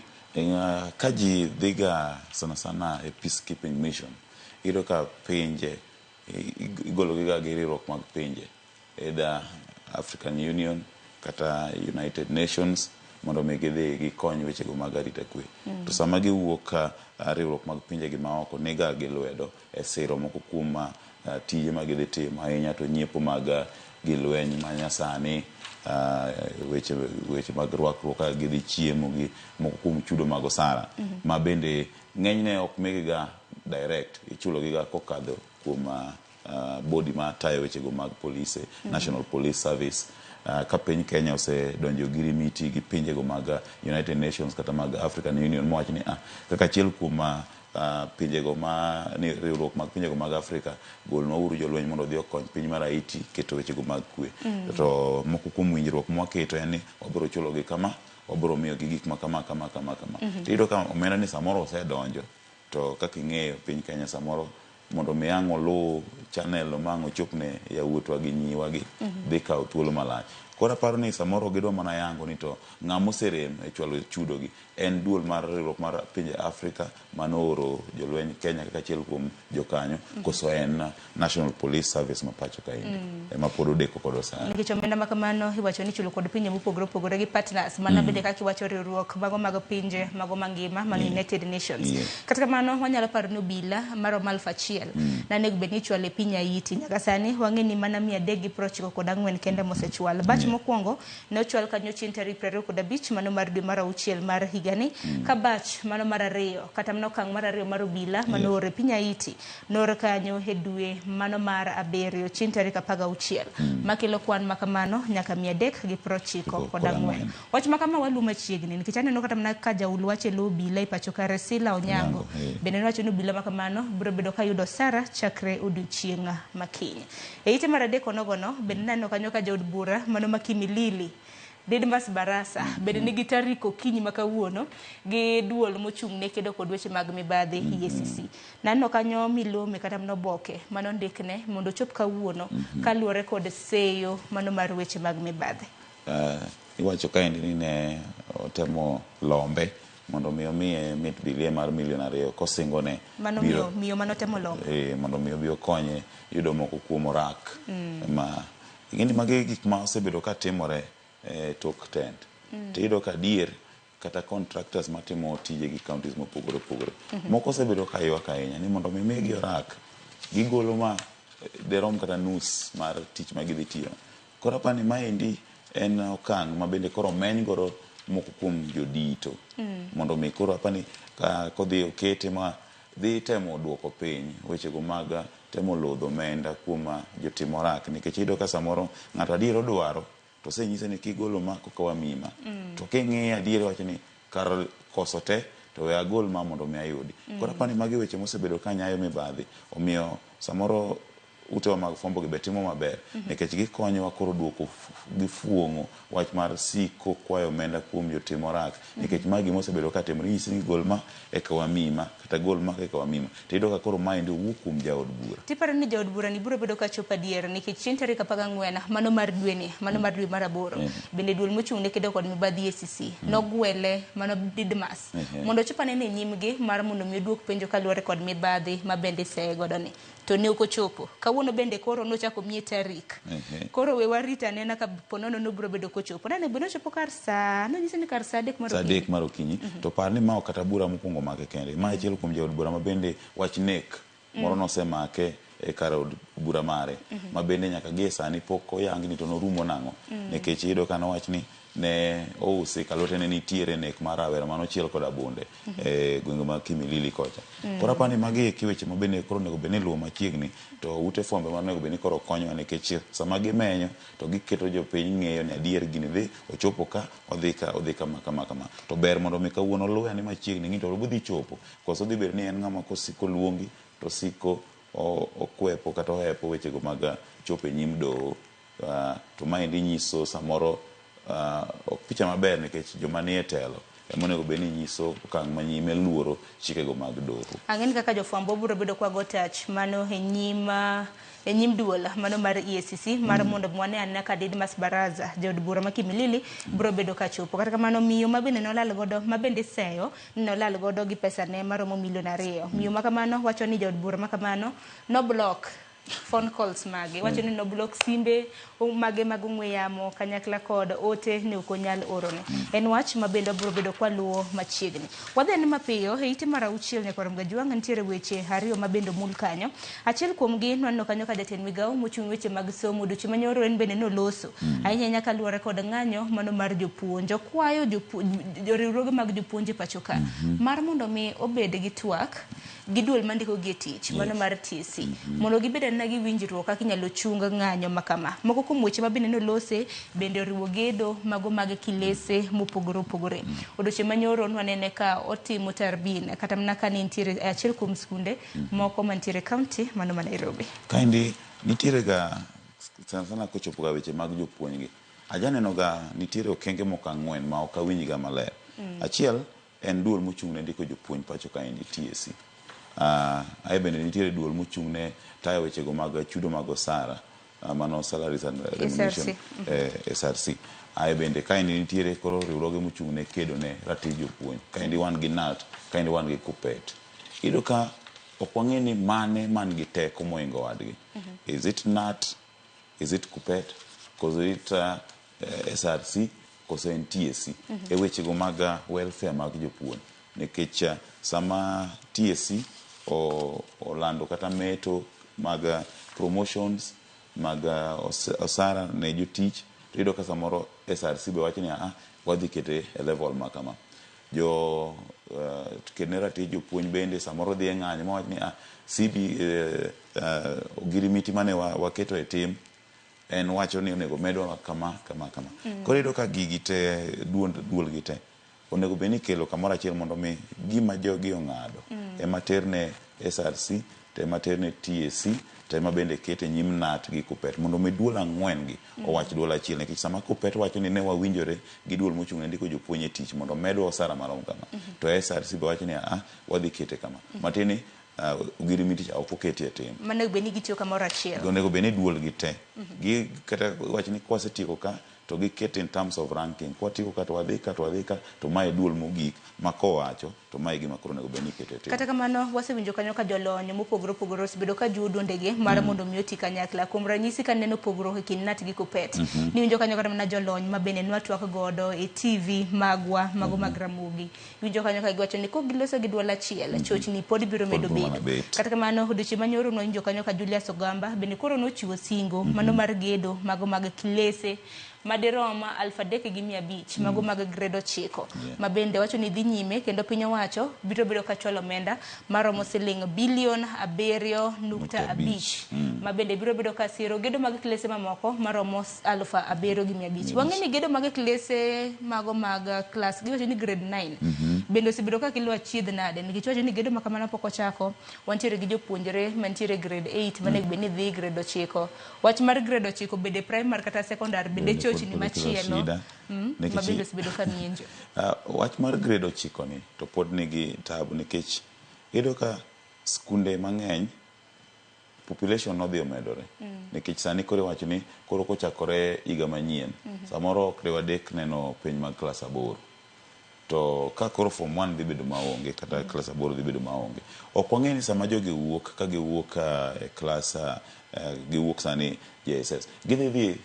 ka ji dhiga sana e peacekeeping mission iro ka pinje igolo giga gi riwruok mag pinje either African Union kata United Nations mondo mi gidhi gikony weche go mag arita kwe to sama giwuok ka riwruok mag pinje gi maoko niga gi lwedo e siro moko kuom tije mag gidhi timo ahinya to nyiepo mag gilweny manyasani weche mag rwakruok ka gidhi chiemo gi moko kuom chudo mag osara ma bende ng'enyne ok megiga direct ichulo giga kokadho kuom body ma tayo weche go mag police National Police Service ka piny Kenya osedonjo gi rimiti gi pinje go mag United Nations kata mag African Union mowacho ni kaka achiel kuom pinje go ma ni riwruok mag pinje go mag Afrika golno uru jolweny mondo odhi okony piny mar Haiti keto weche go mag kwe to moko kuom winjruok mwaketo en ni wabiro chulo gi kama wabiro miyo gi gik ma kama tido ka omenda ni samoro osedonjo to kaka ing'eyo piny Kenya samoro mondo mi ang' olu channel mang' ochopne yawuotwa gi nyiwa gi dhi kawo thuolo malach koro aparo ni samoro gidwa mana yango ni to ng'ama oserem e chwalo chudo gi en duol mar riwruok mar pinje Afrika manooro jolweny Kenya kaka achiel kuom jokanyo koso en National Police Service mapacho kaendi ema pod odeko kod osara nikech omenda makamano iwacho ni chulo kod pinje mopogore opogore gi partners mana bende kaka iwacho riwruok mago mag pinje mago mangima man United Nations kata kamano wanyalo paro ni obila mar 1,000 nanego bed ni chwalo e piny Haiti nyaka sani wang'eni mana 394 kende mosechwal batch mokwongo ne ochwal kanyo chieng' tarik 25 mano mar dwe mar auchiel mar higani ka batch mano mar ariyo kata mano okang' mar ariyo mar obila mano ore piny Haiti nore kanyo e dwe mano mar abiriyo chieng' tarik 16 makelo kwan makamano nyaka 394 wach makama walumo machiegni nikech aneno kata mana ka jaul wache lo obila e pacho ka Resila Onyango bende nowacho ni obila makamano biro bedo ka yudo sara chakre odiochieng' makiny e ite mar adek onogono bende naneno kanyo ka jaod bura mano Makimilili Didmas Barasa bende nigi tarik okinyi makawuono gi duol mochung' ne kedo kod weche mag mibadhi EACC nanno kanyo milome kata mnoboke mano ndikne mondo chop kawuono kaluwore kod seyo mano mar weche mag mibadhi iwacho kaendi ni ne otemo lombe mondo miye mit bilie mar $2 million kosingone mano miyo mano temo lombe mondo miyo konye yudo moko kuom orak ma gindi magi gik ma osebedo ka timore tok tent tiyudo ka dier kata contractors matimo tije gi counties mopogore opogore moko osebedo ka ywak ahinya ni mondo migi orak gigolo ma derom kata nus mar tich ma gidhi tiyo. Koro apani maendi en okang' ma bende koro meny goro moko kuom jodito mondo mi koro apani kodhi okete ma dhi temo duoko piny wechego mag temo lodho omenda kuom jotimo orak, nikech iyudo ka samoro ng'ato adier odwaro to osenyise ni kigolo ma koka wamima to king'iyo adier wacho ni kar koso te to we agol ma mondo mi ayudi. Koro apani magi weche mosebedo ka nyayo mibadhi, omiyo samoro utewa mag fwambo gi betimo maber nikech gikonyowa koro duoko gifuong'o wach mar siko kwayo omenda kuom jotimo orak, nikech magi mosebedo ka timore nyisi ni gol ma eka wamima kata gol ma eka wamima, tiyudo ka koro maendi wuok kuom jaod bura. Tiparo ni jaod bura ni biro bedo ka chopo adier nikech chieng' tarik 14 mano mar dweni, mano mar dwe mar 8 bende duol mochung' ne kedo kod mibadhi EACC nogwele mano Didmas mondo chopane ne nyimgi mar mondo mi duok penjo kaluwore kod mibadhi ma bende seye godo ni to ne okochopo. Kawuono bende koro nochako miye tarik. Koro we warita nena ka ponono no biro bedo kochopo. Nane bino chopo kar saa, no nyise ni kar saa 3 mar okinyi. Saa 3 mar okinyi. To par ni ma okata bura mokwongo make kende. Ma achiel kuom jaod bura ma bende wach nek moro nosemake e kar od bura mare. Ma bende nyaka gie sani pok oyangi ni to norumo nang'o. Nikech iyudo ka nowach ni ne ousi kalote ne nitiere nek mar Rawera mano chiel kod Abonde e gwenge ma Kimilili kocha. Koro apani magi kiweche ma bende koro nego bende luwo machiegni to ute fwambe ma nego bende koro konyo nikech sama gimenyo to giketo jopiny ng'eyo ni adier gini dhi ochopo ka odhi kama to ber mondo mi kawuono luwe ni machiegni ng'i to odhi chopo koso dhi bedo ni en ng'ama kosiko luongi to siko okwepo kata ohepo wechego mag chopo e nyim doho. To maendi nyiso samoro picha maber nikech joma nie telo emonego beni nyiso okang' manyime luoro chikego mag doho. Ang'eni kaka jofwambo biro bedo kwa gotach mano e nyim duol mano mar EACC mar mondo mwane anna ka Didmas Baraza jaod bura ma Kimilili biro bedo ka chopo. Kata kamano miyo ma bende nolal godo ma bende seyo nolal godo gi pesa ne maromo milion 2. Miyo ma kamano wacho ni jaod bura ma kamano no block phone calls mage wacho ni no block simbe mage mag ong'we yamo kanyakla kod ote ne okonyal orone. En wach ma bende biro bedo kwa luwo machiegni. Wadhi ni mapiyo e ite mar 6 nyaka rom gajuang' nitiere weche 2 ma bende mul kanyo. Achiel kuom gi nwanno kanyo ka jatend migawo mochung' weche mag somo duche manyoro en bende noloso ahinya nyaka luwore kod ng'anyo mano mar jopuonj. Okwayo joriwruoge mag jopuonje pacho ka mar mondo mi obed gi twak gi duol mandiko gi tich mano mar TC mondo gibed na gi winjruok kaka inyalo chunga ng'anyo makama. Moko kuom weche ma bende nolose bende oriwo gedo mago mag kilese mopogore opogore. Odoche manyoro nwanene ka otimo tarbin kata mna ka nitiere achiel kuom skunde moko mantiere county mano ma Nairobi. Kaindi nitiere ga sana kochopo ga weche mag jopuonj gi. Ajaneno ga nitiere okenge moko 4 ma ok awinji ga maler. Achiel en duol mochung' ne ndiko jopuonj pacho kaindi TSC. Ae bende nitiere duol mochung' ne tayo wechego mag chudo mag osara mano salaries and remuneration SRC. Ae bende kaindi nitiere koro riwruoge mochung' ne kedo ne ratij jopuonj. Kaindi wan gi NAT, kaindi wan gi KUPPET. Iyudo ka ok wang'e ni mane man gi teko moingo wadgi. Is it NAT? Is it KUPPET? Koso it SRC? Koso en TSC? E wechego mag welfare mag jopuonj. Nikech sama TSC olando kata meto mag promotions mag osara ne jotich, to iyudo ka samoro SRC be wacho ni wadhi kete e level ma kama. Jo kedne ratij jopuonj bende samoro dhi e ng'anyo ma wacho ni CB ogirimiti mane waketo e tim en wacho ni onego medwa kama. Koro iyudo ka gigi te duol gi te onego beni kelo kamoro achiel mondo mi gima jogi ong'ado ema terne SRC to ema terne TSC to ema bende kete nyim NAT gi KUPPET mondo mi duol 4 gi owach duol achiel. Nikech sama KUPPET wacho ni ne wawinjore gi duol mochung' ne ndiko jopuonj e tich mondo medwa osara marom kama, to SRC be wacho ni wadhi kete kama matini ogirimiti cha ok oketi e tim. Mane beni gitiyo kamoro achiel. Onego beni duol gi te. Gi kata wacho ni kwasetieko ka to giket in terms of ranking kwatiko kata wadhi ka to mae duol mogik makowacho to mae gima koro nego beni kete te. Kata kamano wasewinjo kanyo ka jolony mopogore osebedo ka jiwo duondegi mar mondo miyo tii kanyakla. Kuom ranyisi ka neno pogruok e kind Nat gi Kuppet, niwinjo kanyo kata mana jolony ma bende nwatwak godo e TV magwa mago mag Ramogi. Winjo kanyo ka giwacho ni kogiloso gi duol achiel chochni pod biro medo bedo. Kata kamano odiochieng' manyoro nwinjo kanyo ka Julius Ogamba bende koro nochiwo singo mano mar gedo mago mag klese maderoma 3,500 mago mag grade 9 ma bende wacho ni dhi nyime kendo piny owacho biro bedo ka chwalo omenda maromo siling bilion 7.5 ma bende biro bedo ka siro gedo mag klese mamoko maromo 7,500. Wang'e ni gedo mag klese mago mag class giwacho ni grade 9 bende osebedo ka kilo achiedh nade nikech wacho ni gedo ma kamano pok ochako. Wantiere gi jopuonjre mantiere grade 8 manego bende dhi grade 9. Wach mar grade 9 bende primary kata secondary bende chochni machielo ma bende osebedo ka mienjo. Wach mar grade 9 ni to pod nigi tabu nikech iyudo ka skunde mang'eny population nodhi omedore nikech sani koro wacho ni koro kochakore higa manyien samoro ok dewadek neno penj mag klas 8 to ka koro form 1 dhi bedo maonge kata klas 8 dhi bedo maonge. Ok wang'e ni sama jogi wuok ka giwuok e klas giwuok sani JSS gidhi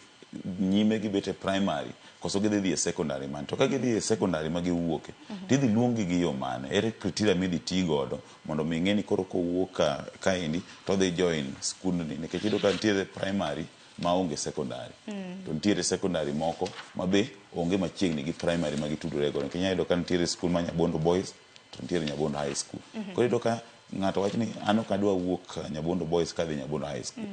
nyime gibete primary koso gidhi e secondary man to ka gidhi e secondary ma giwuoke tidhi luongi gi yo mane ere criteria midhi tii godo mondo mi ng'eni koro kowuok kaendi to dhi join school ni nikech iyudo ka nitiere primary maonge secondary to nitiere secondary moko mabe onge machiegni gi primary ma gitudore go nikech iyudo ka nitiere school ma Nyabondo Boys to nitiere Nyabondo High School koro iyudo ka ng'ato wacho ni an ok adwa wuok Nyabondo Boys kadhi Nyabondo High School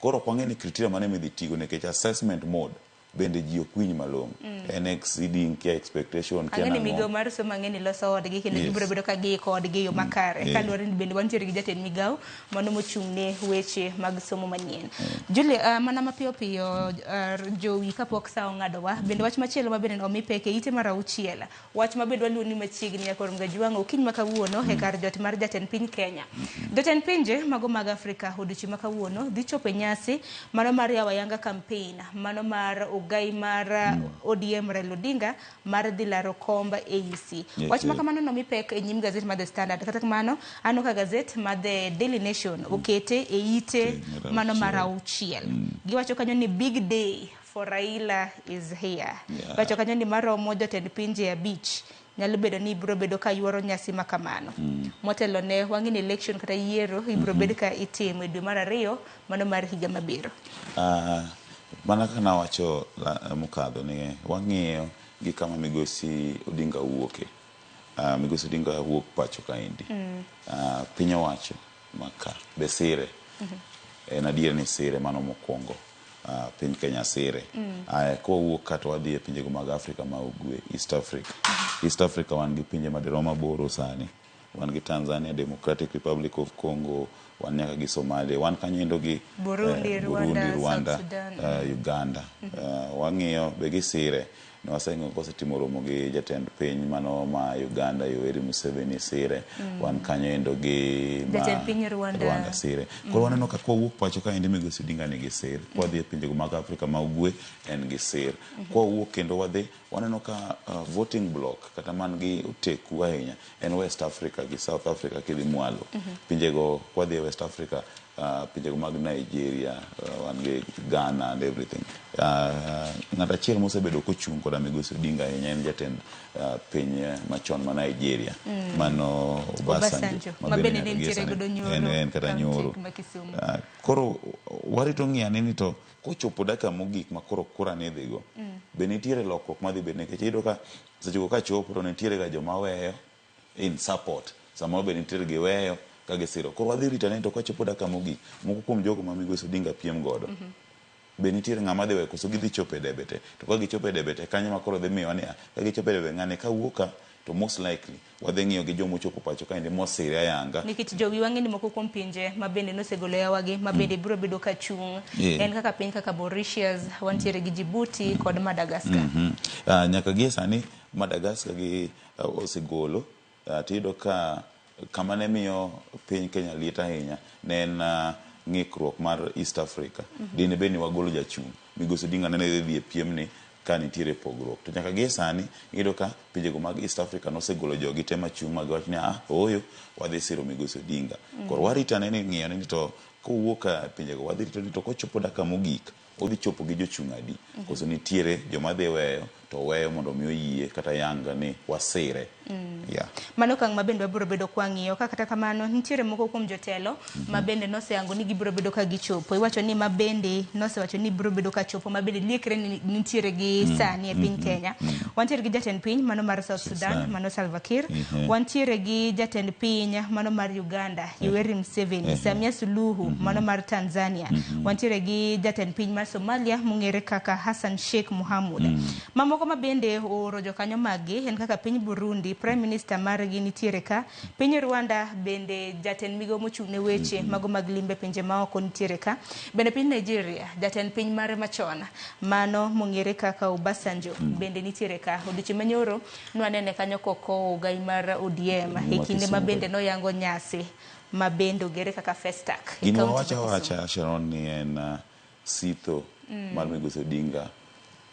koro ok wang'e ni criteria mane midhi tigo nikech assessment mode bende ji okwiny malong'o en exceeding care expectation kia nang'o. Ang'e ni migawo mar somo ang'e ni loso odgi kendo gibiro bedo ka giiko odgi yo makare kaluwore ni bende wantiere gi jatend migawo mano mochung' ne weche mag somo manyien. Julie, mana mapiyo piyo jowi kapok sa ong'adowa bende wach machielo ma bende omi pek e ite mar 6 wach ma bende waluwo ni machiegni ya Korum Gajwang'o okiny ma kawuono e kar jot mar jatend piny Kenya. Jotend pinje mago mag Afrika odiochieng' ma kawuono dhi chopo e nyasi mano mar yawo ayanga campaign mano mar ugai mar ODM Raila Odinga mar dhi laro komba AUC. Wach ma kamano nomi pek e nyim gazet mar The Standard kata kamano ano ka gazet mar The Daily Nation okete e ite mano mar 6 giwacho kanyo ni big day for Raila is here. Wacho kanyo ni maromo jotend pinje 5 nyalo bedo ni ibro bedo ka yuoro nyasi makamano. Motelo ne wang'e ni election kata yiero ibro bedo ka itimo e dwe mar 2 mano mar higa mabiro. Mana kana wacho mokadho ni wang'iyo gi kama migosi Odinga wuoke. Migosi Odinga wuok pacho kaendi. Piny owacho maka be sire. En adier ni sire mano mokwongo. Piny Kenya sire. Kwa wuok kata wadhi e pinje mag Afrika ma ugwe, East Africa. East Africa wan gi pinje madiroma boro sani. Wan gi Tanzania, Democratic Republic of Congo, wan nyaka gi Somalia, wan kanyo gi Burundi, Rwanda, Sudan, Uganda. Wang'iyo be gisire ne waseng'o kosetimo romo gi jatend piny mano ma Uganda Yoweri Museveni sire wan kanyo gi jatend piny Rwanda sire. Koro waneno ka kowuok pacho ka ende migosi Odinga ni gi sire kwa dhi e pinje mag Afrika ma ugwe en gi sire kwa wuok kendo wadhi waneno ka voting block kata man gi oteku ahinya en West Africa gi South Africa kidhi mwalo pinje go kwa dhi West Africa pinje mag Nigeria wan gi Ghana and everything. Ng'ata chiel mosebedo kochung' koda migosi Odinga en jatend piny machon ma Nigeria mano Obasanjo mabende nitiere godo nyoro en kata nyoro. Koro warito ng'iyane ni to kochopo dakika mogik ma koro ne dhigo be nitiere lokruok madhi bedo nikech iyudo ka sechego ka chopo to nitiere ga joma weyo in support samoro be nitiere giweyo ka gisiro. Koro wadhi ritane to kachopo dakika mogik moko kuom jogo ma migosi Odinga piem godo be nitiere ng'ama dhi weyo koso gidhi chopo e debete to ka gichopo e debete kanyo ma koro dhi miyo ni ka gichopo e debete ng'ane ka wuoka to most likely wadhi ng'iyo gi jomo chopo pacho kaende mosire ayanga nikech jowi wang'e ni moko kuom pinje ma bende nosegolo yawagi ma bende biro bedo ka chung en kaka piny kaka Mauritius, wantiere gi Djibouti kod Madagascar. Nyaka gie sani Madagascar gi osegolo tiyudo ka kama ne miyo piny Kenya liet ahinya ne en ng'ikruok mar East Africa. Dine be ni wagolo jachung' migosi Odinga ne dhi e piem ni ka nitiere pogruok. To nyaka gie sani iyudo ka pinjego mag East Africa nosegolo jogi te machung' mag wach ni ooyo wadhi siro Migosi Odinga. Koro warito ane ni ng'iyo ni to kowuok pinjego wadhi rito ni to kochopo daka mogik odhi chopo gi jochung' adi koso nitiere joma dhi weyo to weyo mondo mi oyie kata yanga ni wasire. Mano kang mabende wabiro bedo kwa ng'iyo kata kamano nitiere moko kuom jotelo mabende noseyango ni gibiro bedo ka gichopo. Iwacho ni mabende nosewacho ni biro bedo ka chopo mabende liekre ni nitiere gi sani e piny Kenya. Wantiere gi jatend piny mano mar South Sudan mano Salva Kiir. Wantiere gi jatend piny mano mar Uganda Yoweri Museveni. Samia Suluhu mano mar Tanzania. Wantiere gi jatend piny mar Somalia mong'ere kaka Hassan Sheikh Mohamud. Mamoko mabende oro jokanyo maggi en kaka piny Burundi Prime Minister margi nitiere ka. Piny Rwanda bende jatend migo mochung' ne weche mago mag limbe pinje maoko nitiere ka. Bende piny Nigeria jatend piny mare machon mano mong'ere kaka Obasanjo bende nitiere ka. Odiochieng' manyoro nwanene kanyo koko gai mar ODM e kinde mabende noyango nyasi mabende ogere kaka Festac. Gino wacha Sharon ni en sitho mar Migosi Odinga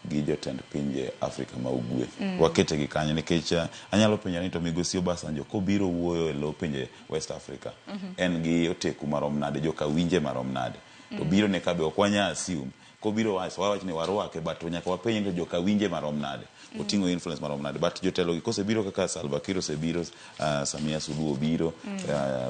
gi jotend pinje Afrika ma ugwe. Wakete gi kanyo nikech anyalo penjo ni to Migosi Obasanjo kobiro wuoyo e lo pinje West Africa en gi oteku marom nade joka winje marom nade to biro ne kabe okwanya assume kobiro wach ni warwake but nyaka wapenje to joka winje marom nade otingo influence marom nade but jotelo gi kose biro kaka Salva Kiir osebiro, Samia Suluhu biro,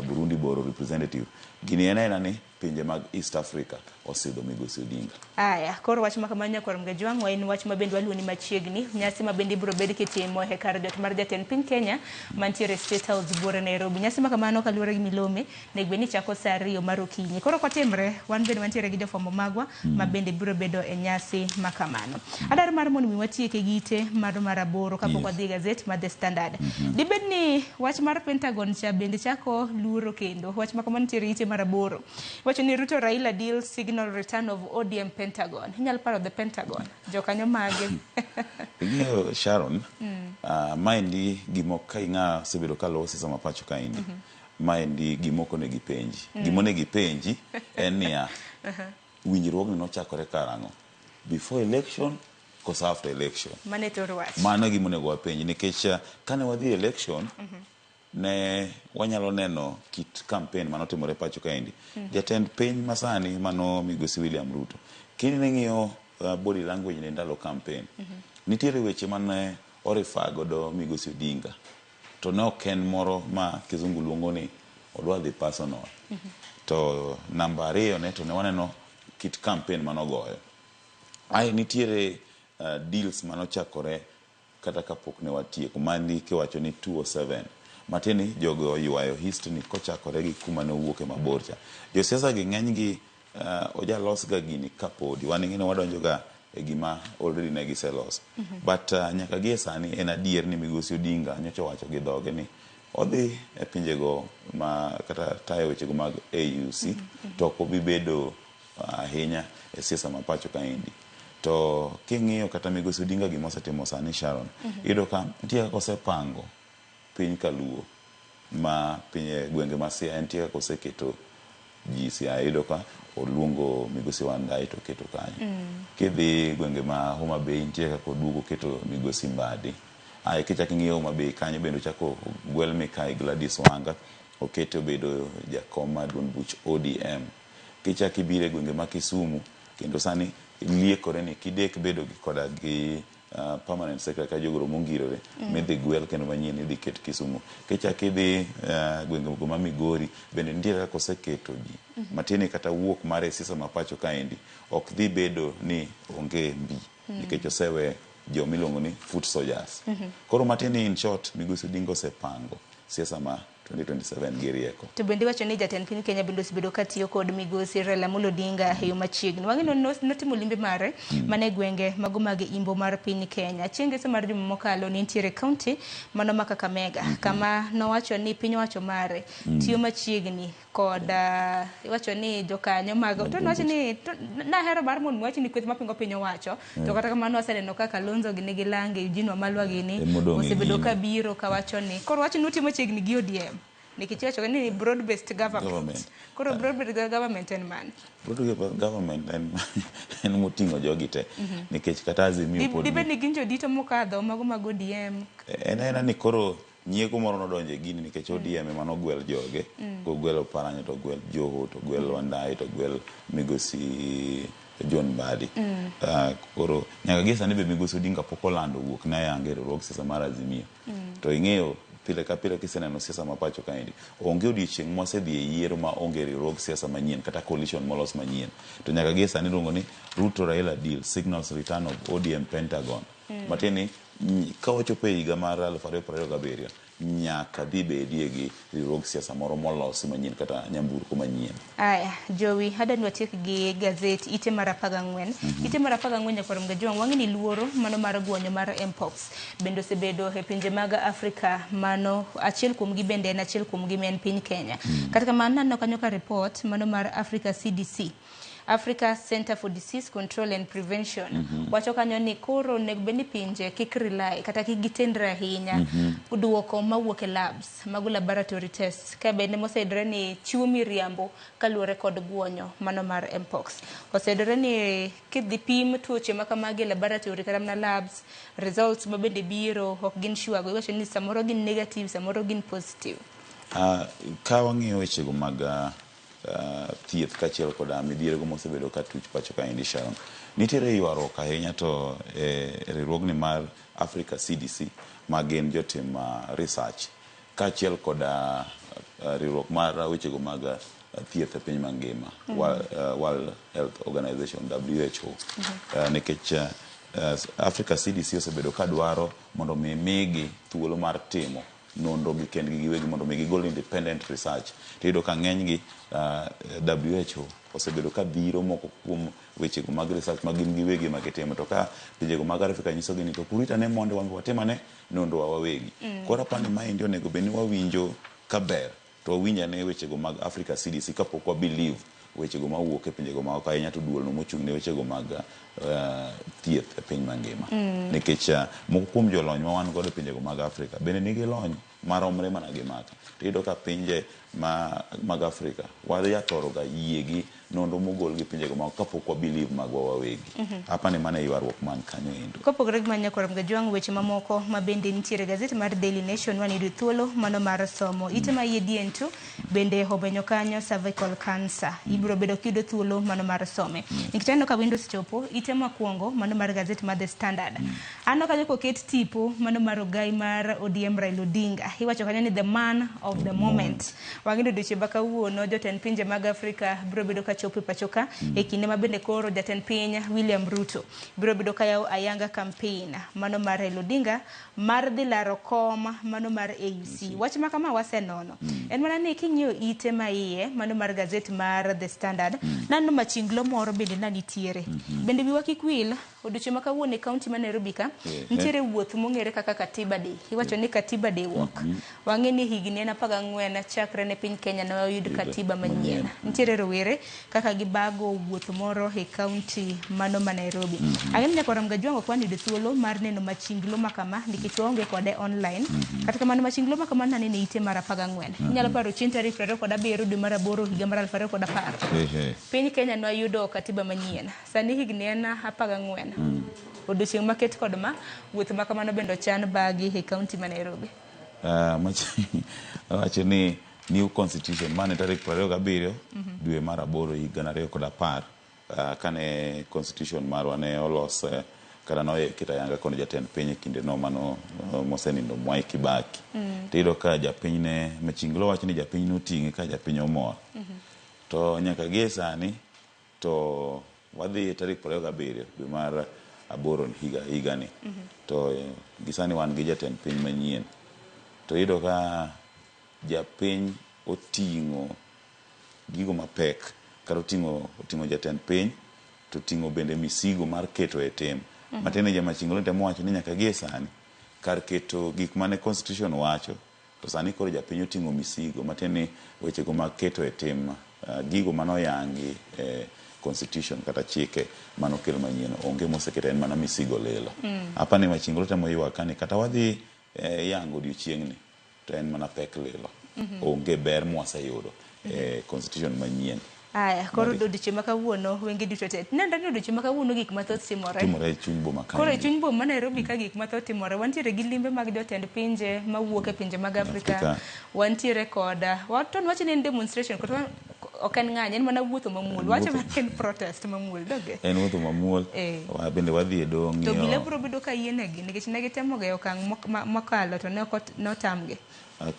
Burundi boro representative gini ena ni pinje mag East Africa osidho Migosi Odinga. Aya, koro wach makamanya kwa mgejwang wa en wach mabende waluoni machiegni nyasi mabende biro bedo kitimo e kar jot mar jatend piny Kenya mantiere State House Buore Nairobi. Nyasi makamano kaluwore gi milome ne gweni chako saa 2 mar okinyi. Koro kwatimre wan bende mantiere gi jofwambo magwa mabende biro bedo e nyasi makamano. Adar mar mondo miwatieke gite mar aboro kapok wadhi gazet mar The Standard. Dibedni wach mar Pentagon cha bende chako luoro kendo wach makamano tiere gite mar aboro. Wacho ni Ruto Raila deal signal return of ODM Pentagon. Hinyal paro the Pentagon. Jokanyo mage. Ng'eyo Sharon, maendi gimo ka ing'a sebedo kalo sisa mapacho kaindi. Maendi gimoko ne gipenji. Gimo ne gipenji en niya winjruok ni nochakore karang'o. Before election koso after election. Mane toro wach. Mano gimo nego wapenji nikech kane wadhi election ne wanyalo neno kit campaign manotimore pacho kaindi. Jatend piny masani mano Migosi William Ruto. Kini ng'iyo body language ne ndalo campaign. Nitiere weche mane orifago do Migosi Odinga. To ne ok en moro ma kizungu luongo ni odwa dhi personal. To namba 2 ne to ne waneno kit campaign manogoyo. Ai nitiere deals manochakore kata kapok ne watieko mandi kiwacho ni 207. Matini jogo yuayo history kochakore gi kuma ne owuoke mabor cha. Jo siasa gi ng'eny gi ojalos ga gini kapodi waning'e wadonjo ga e gima already ne giselos. But nyaka gie sani en adier ni Migosi Odinga nyocha wacho gi dhoge ni odhi e pinjego ma kata tayo wechego mag AUC to ko bibedo ahinya e siasa mapacho kaindi. To king'iyo kata Migosi Odinga gima osetimo sani Sharon iyudo ka nitie kaka osepango piny kaluo ma pinye gwenge ma Siaya nitie kaka oseketo ji Siaya iyudo ka oluongo Migosi Wangai to keto kanyo. Kidhi gwenge ma Homa Bay nitie kaka oduogo keto Migosi Mbadi. Ai kichak ng'iyo Homa Bay kanyo bendo chako gwel Mikai Gladys Wanga oketo bedo jakom maduong' buch ODM. Kichak ibire gwenge ma Kisumu kendo sani liekore ni kidek bedo gi koda gi permanent secretary jogoro mongirore medhi gwel kendo manyien idhi ket Kisumu. Kichak idhi gwenge ma Migori bende nitiere kaka oseketo ji matini kata wuok mare siasa mapacho kaendi ok dhi bedo ni onge mbi nikech osewe jo milongo ni foot soldiers. Koro matini in short Migosi Odinga osepango siasa ma 2027 girieko. To bende wacho ni jatend piny Kenya bende osebedo katiyo kod Migosi Raila Amolo Odinga e yo machiegni. Wang'e notimo limbe mare mane gwenge mago mag imbo mar piny Kenya. Chieng' ngeso mar juma mokalo ni nitiere county mano ma Kakamega kama nowacho ni piny wacho mare tiyo machiegni kod wacho ni jokanyo mag to nowacho ni na hero bar mon wacho ni kweth mapingo piny owacho to kata kamano oseneno kaka Lonzo gi nigi lange Eugene Wamalwa gini osebedo ka biro ka wacho ni koro wacho ni utimo chiegni gi ODM nikichocho ni broad based government. Koro broad based government en man. Broad based government en motingo jogi te nikech kata Azimio pod dibe ni ginjo dito mokadho mago DM en ni koro nyiego moro nodonje gini nikech ODM ema nogwel joge kogwelo Paranya to gwel Joho to gwel Wandai to gwel Migosi John Badi koro nyaka gi sani be Migosi Odinga pok olando wuok na yange riwruog siasa mar Azimio to ing'eyo pile ka pile kiseneno siasa mapacho kaendi onge odiochieng' mosedhi e yiero ma onge riwruog siasa manyien kata coalition molos manyien to nyaka gi sani iluongo ni Ruto Raila deal signals return of ODM Pentagon matini ka wachopo e higa mar 2027 nyaka dhi bedie gi riwruog siasa moro molos manyien kata nyamburko manyien. Aya, Jowi, hada ni watiek gi gazeti ite mar 14. Ite mar 14 nyakoro mgajong wang'e ni luoro mano mar guonyo mar Mpox bendo sebedo e pinje mag Afrika mano achiel kuomgi bende en achiel kuomgi men piny Kenya. Kata kamano naneno kanyo ka report mano mar Africa CDC Africa Center for Disease Control and Prevention wacho kanyo ni koro nego beni pinje kik rely kata kik gitendre ahinya duoko mawuok e labs mago laboratory tests ka bende mosedre ni chiwo miriambo kaluore kod guonyo mano mar Mpox osedre ni kidhi pim tuoche makamagi laboratory kata na labs results mabende biro ok gin sure go wacho ni samoro gin negative samoro gin positive ka wang'iyo wechego mag thieth kachiel koda midhiero go mosebedo ka tuch pacho ka indi Sharon nitiere ywaruok ahinya to riwruogni mar Africa CDC ma gin jotim research kachiel koda riwruok mar wechego mag thieth e piny mangima World Health Organization WHO nikech Africa CDC osebedo ka dwaro mondo migi thuolo mar timo nonro gi kendgi giwegi mondo gigol independent research tedo ka ng'enygi WHO osebedo ka biro moko kuom wechego mag research ma gin giwegi ma gitimo to ka pinjego mag Afrika nyisogi ni to kurita ne mondo watimane nonro wawegi kora pani ma indio nego beni wawinjo kaber to wawinja ne wechego mag Africa CDC kapok wa believe wechego mawuok e pinjego ma ok ahinya to duolno mochung' ne wechego mag thieth e piny mangima nikech moko kuom jolony ma wan godo e pinjego mag Afrika bende nigi lony maromre mana gi maka tiyudo ka pinje mag Afrika wathoro ga yiegi nonro mogol gi pinjego mag kapok wa believe magwa wawegi apani mane ywaruok man kanyo endo kopogore gi manya korom gajwang weche mamoko ma bende nitiere gazeti mar Daily Nation wan yudo thuolo mano mar somo ite ma yedientu bende hobenyo kanyo cervical cancer ibiro bedo kido thuolo mano mar some nikitendo ka Windows chopo ite makwongo mano mar gazeti mar The Standard ano kanyo koket tipo mano mar ogai mar ODM Raila Odinga iwacho kanyo ni the man of the moment wangindo duche baka uono joten pinje mag Afrika biro bedo ka chopo pachoka e kinde ma bende koro jaten piny William Ruto biro bedo ka yaw ayanga campaign mano mar Raila Odinga mar dhi laro kom mano mar AUC wach ma kama wasenono en mana ni kinyo ite ma iye mano mar gazeti mar The Standard nano machinglo moro bende nanitiere bende biwa kikwil oduche ma kawuono e county ma Nairobi ka nitiere wuoth mong'ere kaka Katiba Day iwacho ni Katiba Day walk wang'e ni higni en 14 chakre ne piny Kenya na oyud katiba manyien nitiere rowere kaka gibago wuoth moro e county mano ma Nairobi ang'e ni koram gajwango kwani de thuolo mar neno machinglo makama nikech waonge kode online kata kamano machinglo makama nane ne ite mar 14 inyalo paro chieng' tarik 27 dwe mar 8 higa mar 2010 piny Kenya no yudo katiba manyien sani higni en 14 odiochieng' maket kod ma wuoth makamano bendo chan bagi e county ma Nairobi wacho ni new constitution mane tarik 27 dwe mar 8 higa 2010 kane constitution marwa ne olos kata no kita yanga kono jatend piny kinde no mano mosenindo Mwai Kibaki tiyudo ka japiny ne machinglo wacho ni japiny noting'e ka japiny omor to nyaka gi sani to wadhi tarik 27 dwe mar 8 higa ni to gisani wan gi jatend piny manyien to yudo ka japiny oting'o gigo mapek kata oting'o jatend piny to oting'o bende misigo mar keto e tem matene jamachinglo temo wacho ni nyaka gie sani kar keto gik mane constitution wacho to sani koro japiny oting'o misigo matene wechego mag keto e tem gigo manoyangi constitution kata chike manokel manyien onge moseketa en mana misigo lelo apani machinglo temo ywak kani kata wadhi yango odiochieng'ni to en mana pek lelo onge ber mwaseyudo constitution manyien. Aya, koro odiochieng' ma kawuono wenge duto te. Nenda ni odiochieng' ma kawuono gik mathoth timore. Timore e chuny boma kanyo. Koro e chuny boma Nairobi ka gik mathoth timore. Wantiere gi limbe mag jotend pinje mawuok e pinje mag Afrika. Wantiere koda waton wacho ni en demonstration koro ok en ng'any, en mana wuotho mamuol. Wacho ni en protest mamuol doge. En wuotho mamuol. Bende wadhi e doho ng'iyo. To bile biro bedo ka yienegi nikech ne gitemo ga okang' mokalo to ne otamgi.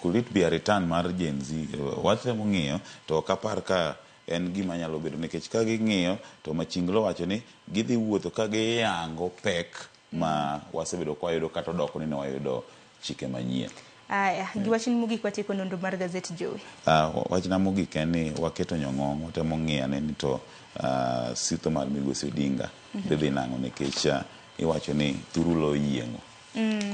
Could it be a return mar Gen Z? Watemo ng'iyo to ok apar ka en gima nyalo bedo nikech ka ging'iyo to Machinglo wacho ni gidhi wuotho ka giyango pek ma wasebedo kwa yudo kata odoko ni ne wayudo chike manyien. Aya, giwachni mogik watieko nonro mar gazet Jowi. Wachna mogik en ni waketo nyong'ong, watemo ng'iyo ni to sitho mar Migosi Odinga dhi nang'o nikech iwacho ni thurulo yieng'o.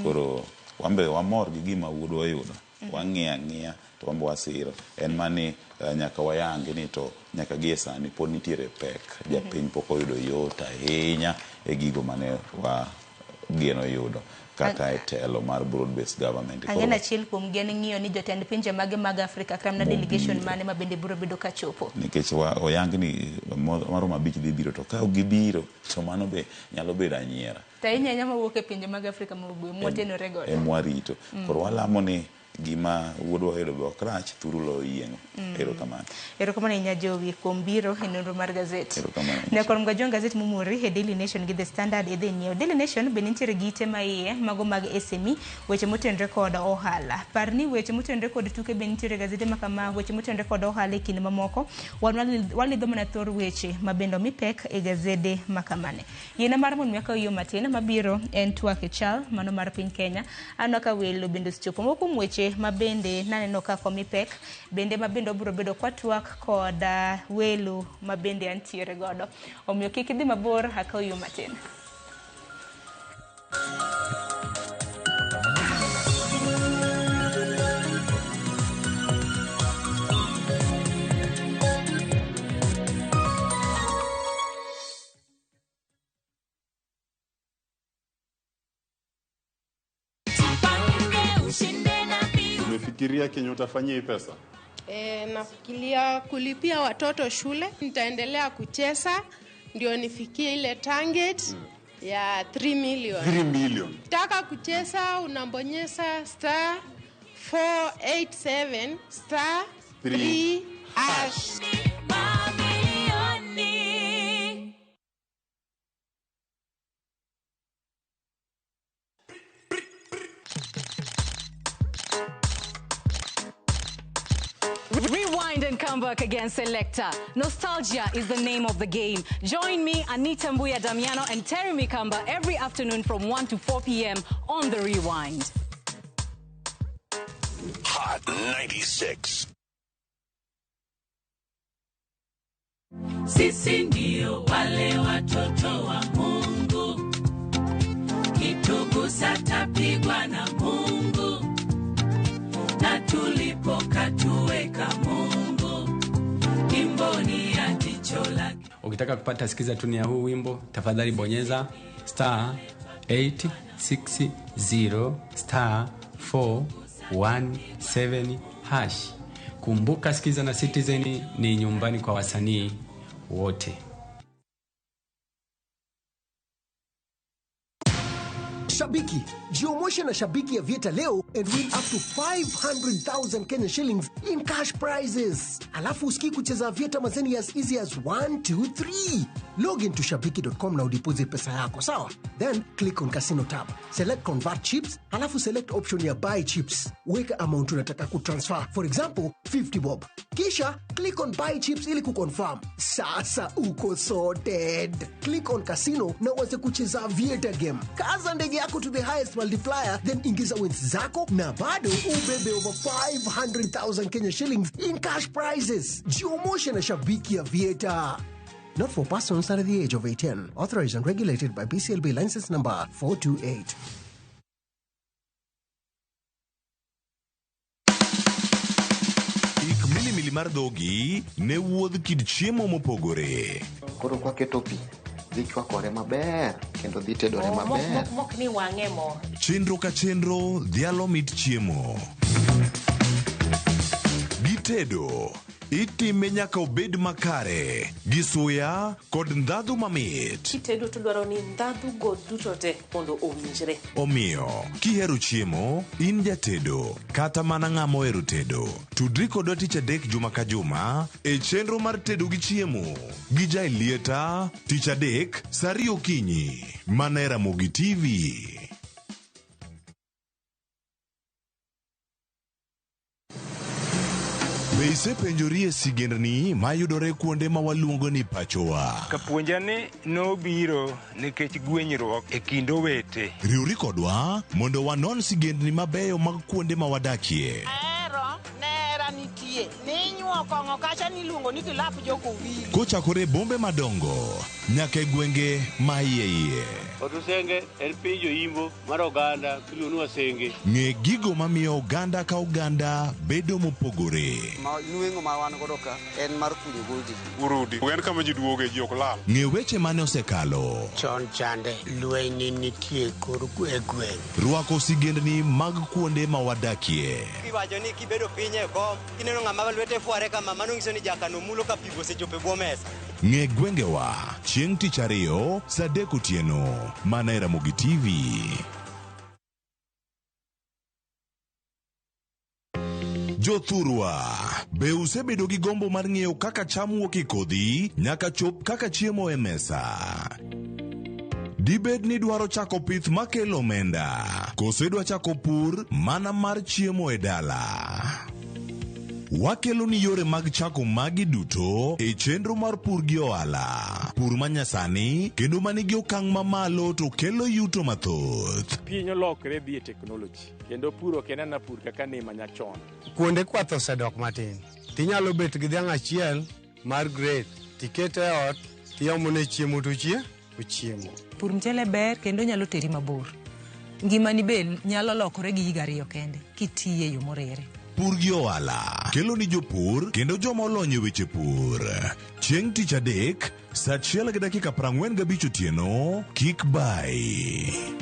Koro wambe wamor gi gima wuodwa yudo. Wang'iyo ang'iya to wambe wasiro. En mani nyaka wayangi ni to nyaka gie sani pod nitiere pek. Japiny pok oyudo yot ahinya e gigo mane wageno yudo kata e telo mar broad based government. Ang'en achiel kuom gen ng'iyo ni jotend pinje mag Afrika kram na delegation mane ma bende biro bedo ka chopo. Nikech oyangi ni maro mabich dhi biro to ka gibiro to mano be nyalo bedo anyiera. Ta inyanya mawuok e pinje mag Afrika mawuok mwatenore godo. Mwarito. Koro walamo ni gima wuodwa yudo be ok rach, thurulo yieng'o. Erokamano. Erokamano inya Jowi kuom biro e nonro mar gazet. Ne korom ga jon gazet mumuri e Daily Nation gi The Standard e dhinyo. Daily Nation be nitiere gi ite ma iye mago mag SME weche motenre kod ohala. Parni weche motenre kod tuke be nitiere gazete ma kama weche motenre kod ohala e kinde mamoko. Walidho mana thor weche mabendo mipek e gazede makamane. Yiena mar mon miaka yo matin mabiro en twak e chal mano mar piny Kenya. Ano ka welo bende chopo moko weche mabende naneno ka komipek bende mabende obiro bedo kwa twak kod welo mabende antiere godo. Omiyo kik idhi mabor akaw yo matin. Umefikiria kenye utafanyia hii pesa? Nafikiria kulipia watoto shule, nitaendelea kucheza ndio nifikie ile target ya 3 million. 3 million. Taka kucheza unabonyeza *487*3 hash. Rewind and come back again, Selector. Nostalgia is the name of the game. Join me, Anita Mbuya Damiano and Terry Mikamba every afternoon from 1 to 4 p.m. on The Rewind. Hot 96. Sisi ndio wale watoto wa Mungu, kitugusa tapigwa na Mungu, na tulipokatuweka Mungu imboni ya jicho lake. Ukitaka kupata sikiza tuni ya huu wimbo, tafadhali bonyeza *860*417#. Kumbuka, sikiza na Citizen ni nyumbani kwa wasanii wote. Shabiki, jiomoshe na Shabiki Aviator leo and win up to 500,000 Kenya shillings in cash prizes. Alafu usiki kucheza Aviator mazeni as easy as 1, 2, 3. Log in to shabiki.com na udeposit pesa yako, sawa? Then click on Casino tab. Select Convert Chips, alafu select option ya Buy Chips. Weka amount unataka kutransfer. For example, 50 bob. Kisha, click on Buy Chips ili kuconfirm. Sasa uko sorted. Click on Casino na uanze kucheza Aviator game. Kaza ndege yako to the highest multiplier, then ingiza wins zako na bado ubebe over 500,000 Kenya shillings in cash prizes. Jiomoshe na Shabiki Aviator. Not for persons under the age of 18. Authorized and regulated by BCLB license number 428. Ik mar dhogi ne wuodh kid chiemo mopogore. Koro kwa keto pi dhi chwakore maber kendo dhi tedore maber. Mok ni wang'e mo. Chenro ka chenro dhialo mit chiemo. tedo itime nyaka obed makare gi suya kod ndhadhu mamit. Kitedo to dwaro ni ndhadhu go duto te mondo owinjre. Omiyo kihero chiemo in jatedo kata mana ng'ama ohero tedo, tudri kodwa tich adek juma ka juma e chenro mar tedo gi chiemo gi Jailieta tich adek saa 2 okinyi mana e Ramogi TV. Be isepenjori e sigendni mayudore kuonde ma waluongo ni pachowa? Kapuonjani nobiro nikech gwenyruok e kind owete. Riwri kodwa mondo wanon sigendni mabeyo mag kuonde ma wadakie. Nera nitie, ninyuo kong'o kacha niluongo ni kilap joko wili. Kochakore bombe madongo nyaka e gwenge ma iye. Otusenge en piny joimbo mar oganda kiluonu wasenge. Ng'e gigo mamiyo oganda ka oganda bedo mopogore. Nueng'o ma wan godo ka en mar kunyo goldi. Urudi, en kama ji duoge ji ok lal. Ng'e weche mane osekalo. Chon chande lweny nitie kor e gweng'. Rwako sigendni mag kuonde ma wadakie. Kiwacho ni kibedo piny e kom, kineno ng'ama lwete fuare kama, mano nyiso ni jakano mulo ka pigo osechopo e bwo mesa. Ng'e gwengewa chieng' tich ariyo saa 3 otieno mana e Ramogi TV. Jothurwa, be usebedo gi gombo mar ng'eyo kaka cham wuok e kodhi nyaka chop kaka chiemo e mesa? Dibed ni dwaro chako pith makelo omenda, koso idwa chako pur mana mar chiemo e dala? Wakelo ni yore mag chako magi duto e chenro mar pur gi ohala. Pur manyasani kendo manigi okang' mamalo to kelo yuto mathoth. Piny olokre dhi e teknoloji kendo puro kenana pur kaka ne manyachon. Kuonde kwath osedok matin. Tinyalo bet gi dhiang' achiel mar grade, tikete e ot, tiyomone chiemo to ochiemo. Pur mchele ber kendo nyalo teri mabor. Ngimani be nyalo lokore gi higa 2 kende kitiye yo morere. Pur gi ohala kelo ni jopur kendo joma olony e weche pur. Chieng' tich adek saa 1:45 otieno, kik bai.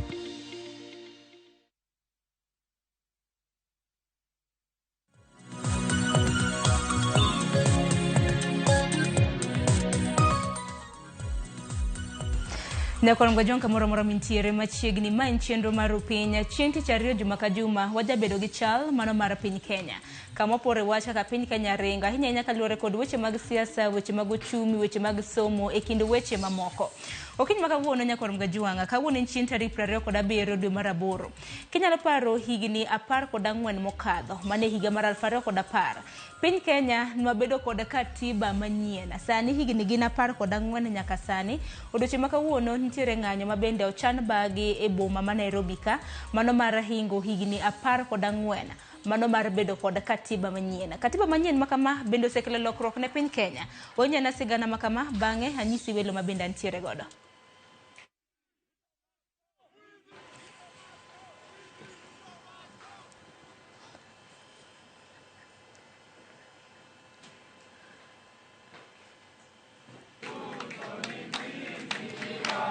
Nyakorongo jonka moro mintiere machiegni ma en chenro mar piny chieng' tich ariyo juma ka juma wajabedo gi chal mano mar piny Kenya. Kama opore wach kaka piny Kenya ringa ahinya nyaka luore kod weche mag siasa, weche mag uchumi, weche mag somo e kind weche mamoko. Okinyi ma kawuono Nyakorongo Jwanga, kawuono en chieng' tarik 27 dwe mar 8. Kinyalo paro higni 14 mokadho, mane higa mar 2010. Piny Kenya nwabedo kod katiba manyien. Sani higni gin 14 nyaka sani. Odiochieng' ma kawuono nitiere ng'anyo mabende ochan bagi e boma ma Nairobi ka, mano mar hingo higni 14. Mano mar bedo kod katiba manyien. Katiba manyien makama bende osekelo lokruok ne piny Kenya. Onyana sigana makama bang'e anyisi welo mabende nitiere godo.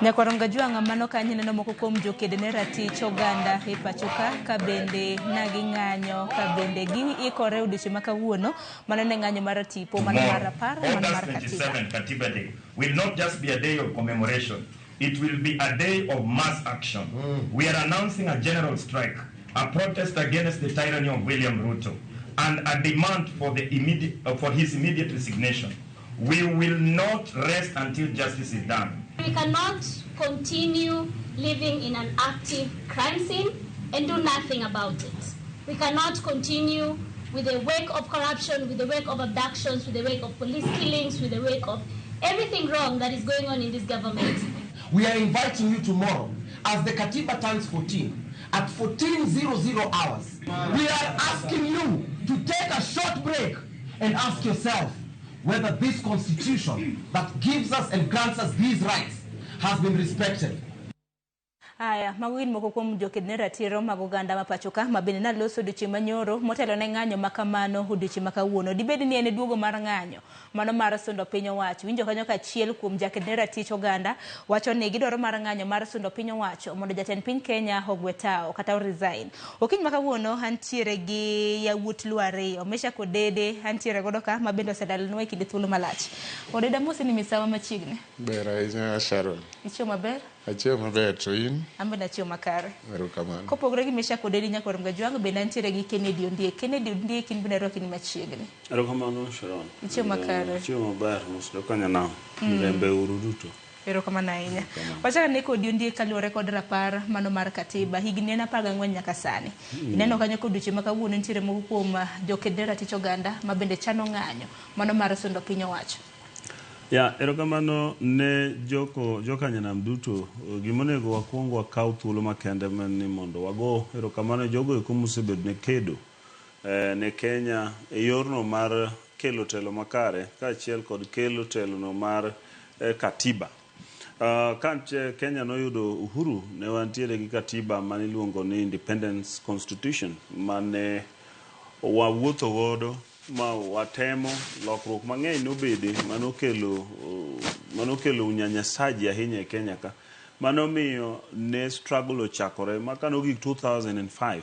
Nyakorongo Jwanga mano kanyo neno moko kuom jokedne ratich oganda e pachoka ka bende nagi ng'anyo ka bende giikore odiochieng' ma kawuono mano ne ng'anyo mar tipo mano mar 10 mano mar Katiba Day will not just be a day of commemoration, it will be a day of mass action. We are announcing a general strike, a protest against the tyranny of William Ruto, and a demand for his immediate resignation. We will not rest until justice is done. We cannot continue living in an active crime scene and do nothing about it. We cannot continue with the wake of corruption, with the wake of abductions, with the wake of police killings, with the wake of everything wrong that is going on in this government. We are inviting you tomorrow, as the Katiba turns 14, at 14:00 hours. We are asking you to take a short break and ask yourself whether this constitution that gives us and grants us these rights has been respected. Aya, mago gin moko kuom jokedne ratiro mag oganda ma pacho ka mabende naloso odiochieng' manyoro motelo ne ng'anyo makamano odiochieng' makawuono. Dibed ni en duogo mar ng'anyo mano mar sundo piny owacho. Winjo kanyo ka achiel kuom jakedne ratich oganda wacho ni gidwaro mar ng'anyo mar sundo piny owacho mondo jatend piny Kenya ogwe tao kata resign. Okinyi makawuono antiere gi yawuot Luo ariyo, Mesha Kodede antiere godo ka mabende osedalonwa e kinde thuolo malach. Odeda mosi ni misawa machiegni. Ber ahinya Sharon. Ichio maber? Achiew maber to in? Ambe nachiew makare. Erokamano. Kopogore gi Mesha Kodede nyaka Romga Jwang bende antiere gi Kennedy Ondiek. Kennedy Ondiek in bende rwaki ni machiegni. Erokamano Sharon. Ichiew makare. Ichiew maber mos dokanya na. Lembe uru duto. Erokamano ahinya. Wachaka ne kod Ondiek kaluwore kod rapar mano mar katiba higni en 14 nyaka sani. Ineno kanyo kod odiochieng' makawuono nitiere moko kuom jokedne ratich oganda ma bende chano ng'anyo mano mar sundo piny owacho. Ya, erokamano ne jokanyanam duto. Gimonego wakwongo wakaw thuolo makende ni mondo wago erokamano jogo eko mosebedo ne kedo ne Kenya e yorno mar kelo telo makare kaachiel kod kelo telo no mar katiba. Ka Kenya noyudo uhuru ne wantiere gi katiba maniluongo ni Independence Constitution mane wawuotho godo ma watemo lokruok mang'eny nobede manokelo unyanyasaji ahinya e Kenya ka manomiyo ne struggle ochakore makano gik 2005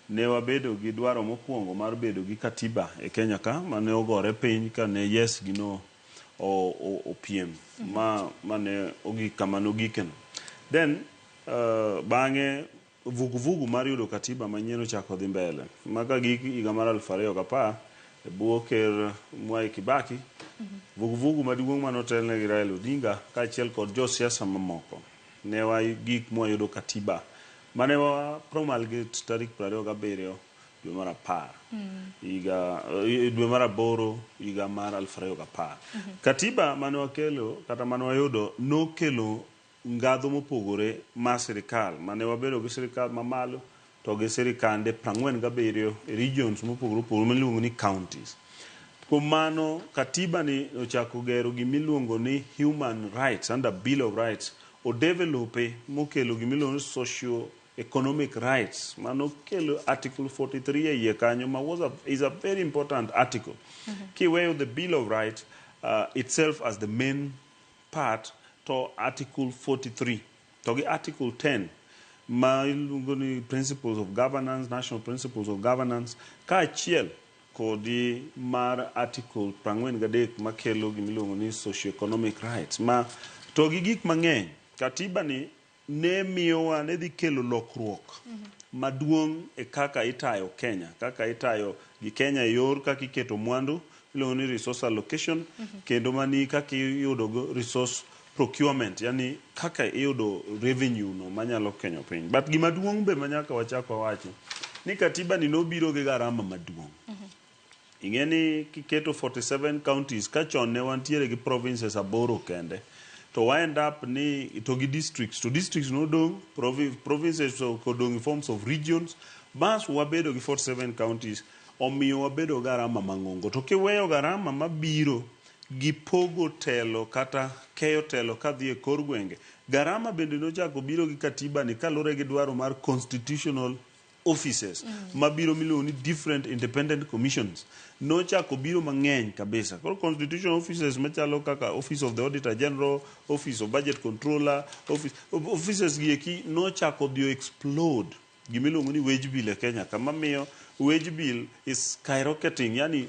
ne wabedo gi dwaro mokwongo mar bedo gi katiba e Kenya ka mane ogore piny ka ne yes gino opiem mane ogik kama nogiken then bang'e vuguvugu mar yudo katiba manyien ochako dhi mbele maka gik higa mar 2010 e bwo ker Mwai Kibaki vuguvugu maduong' manotelne gi Raila Odinga kaachiel kod josiasa mamoko ne gik mwayudo katiba mane wa promulgate tarik 27 dwe mar 10 dwe mar 8 higa mar 2010. Katiba mane wakelo kata mane wayudo nokelo ngadho mopogore ma sirikal mane wabedo gi sirikal mamalo to gi sirikande 47 regions mopogore opogore miluongo ni counties. Kuom mano katiba ni ochako gero gimiluongo ni human rights under Bill of Rights o develope mokelo gimiluongo ni socio economic rights mano kelo article 43 e iye kanyo ma is a very important article. Kiweyo the Bill of Rights itself as the main part to article 43 to gi article 10 ma iluongo ni principles of governance, national principles of governance kaachiel kodi mar article 43 makelo gimiluongo ni socio-economic rights ma to gi gik mang'eny. Katiba ni ne miyowa ne dhi kelo lokruok maduong' e kaka itayo Kenya, kaka itayo gi Kenya e yor kaka iketo mwandu iluongo ni resource allocation kendo mani kaka iyudo resource procurement, yani kaka iyudo revenue no manyalo kenyo piny. But gima duong' be manyaka wachako wacho ni katiba ni nobiro gi garama maduong'. Ing'eni kiketo 47 counties ka chon ne wantiere gi provinces 8 kende to wind up ni to gi districts to districts no dong provinces ko dong in forms of regions bas wabedo gi 47 counties omiyo wabedo garama mang'ongo to kiweyo garama mabiro gi pogo telo kata keyo telo kadhi e kor gwenge. Garama bende nochako biro gi katiba ni kalure gi dwaro mar constitutional offices mabiro miluongo ni different independent commissions nochako biro mang'eny kabisa. Koro constitutional offices machalo kaka Office of the Auditor General, Office of Budget Controller, offices gieki nochako dio explode gimiluongo ni wage bill e Kenya kama miyo wage bill is skyrocketing, yani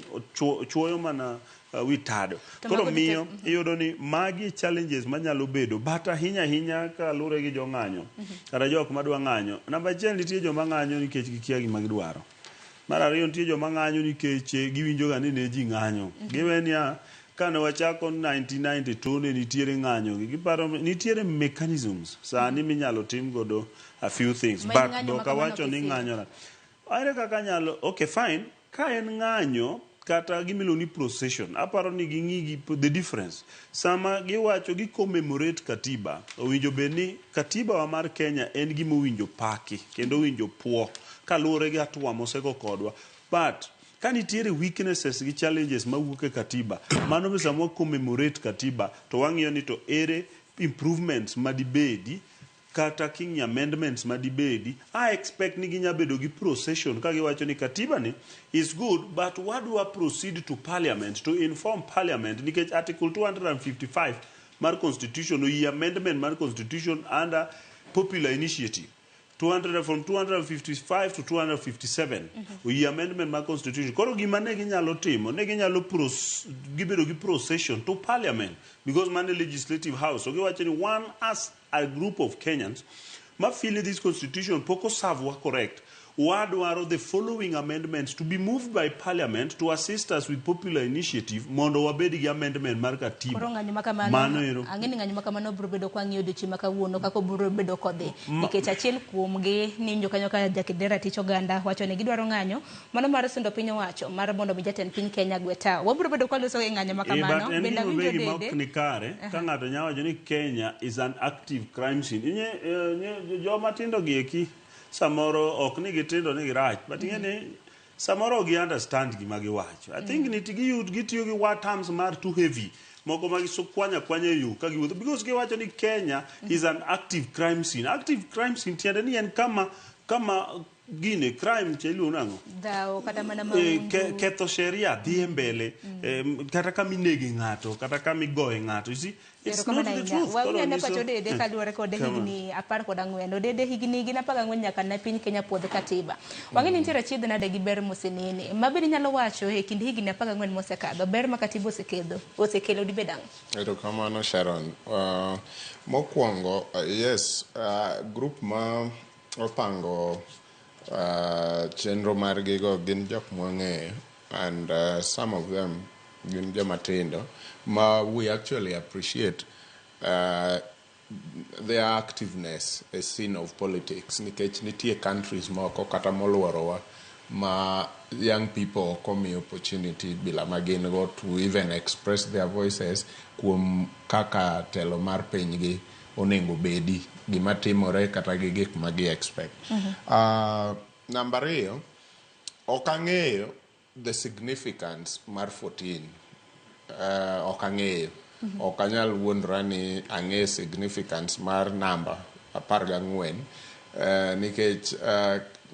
chuoyo mana witado. Koro miyo iyudo ni magi challenges manyalo bedo but ahinya ka lure gi jong'anyo kata jok madwa ng'anyo. Namba 1 nitie joma ng'anyo nikech gikia gima gidwaro. Mar ariyo nitie joma ng'anyo nikech giwinjo ga ni ne ji ng'anyo. Giwenia kane wachako 1992 ne nitiere ng'anyo giparo nitiere mechanisms sani minyalo tim godo a few things but doka wacho ni ng'anyo aere kaka nyalo okay fine ka en ng'anyo kata gimiluongo ni procession aparo ni ging'i the difference sama giwacho gi commemorate katiba owinjo bed ni katiba wa mar Kenya en gima owinjo paki kendo owinjo puo kaluwore gi atwa mosego kodwa but ka nitiere weaknesses gi challenges mawuok e katiba mano be sama commemorate katiba to wang'iyo ni to ere improvements madibedi kata king amendments madibedi, I expect ni ginya bedo gi procession ka giwacho ni katiba ni is good, but what do I proceed to parliament to inform parliament nikech article 255 mar constitution o amendment mar constitution under popular initiative 200 from 255 to 257 o amendment mar constitution. Koro gima ne ginyalo timo ne ginyalo gibedo gi procession to parliament because man legislative house so giwacho ni one as a group of Kenyans ma feel this constitution poko serve correct. Wadwaro the following amendments to be moved by parliament to assist us with popular initiative mondo wabed gi amendment mar katiba. Koro ng'anyo makamano ang'eni ng'anyo makamano biro bedo kwa ng'iyo odiochieng' makawuono kako biro bedo kodhi nikech achiel kuomgi ni njokanyo ka Jakidera Tich Oganda wacho ni gidwaro ng'anyo mano mar sundo piny owacho mar mondo mi jatend piny Kenya gweta wabiro bedo kwa loso ng'anyo makamano benda winjo dede ok ni kare ka ng'ato nyawacho ni Kenya is an active crime scene joma tindo gieki samoro ok ni gitindo ni girach but ngene samoro gi understand gima giwacho. I think ni gitiyo gi word terms mar too heavy moko magi kwanya yu ka giwuotho because giwacho ni Kenya is an active crime scene. Active crime scene tiende ni en kama gine crime chelu nango dao kata mana maundu ketho sheria dhi mbele kata kama inegi ng'ato kata kama igoye ng'ato. You see it's not the truth. Wa ne pacho dede kaluore kod higni 14 dede higni gina 14 nyaka na piny Kenya puodh katiba wang'eni nitiere chiedh nade gi ber mosenene mabedi nyalo wacho e kind higni 14 mosekadho ber ma katiba osekelo dibedang. Erokamano Sharon. Mokwongo yes group ma opango chenro margigo gin jok mwang'eyo and some of them gin jomatindo ma we actually appreciate their activeness a scene of politics nikech nitie countries moko kata moluorowa ma young people come opportunity bila magin go to even express their voices kuom kaka telo mar pinygi onego bedi gima timore kata gi gik ma gi expect. Number 2 okang'eyo the significance mar 14 okang'eyo okanyal wuondra ni ang'e significance mar number 14 nikech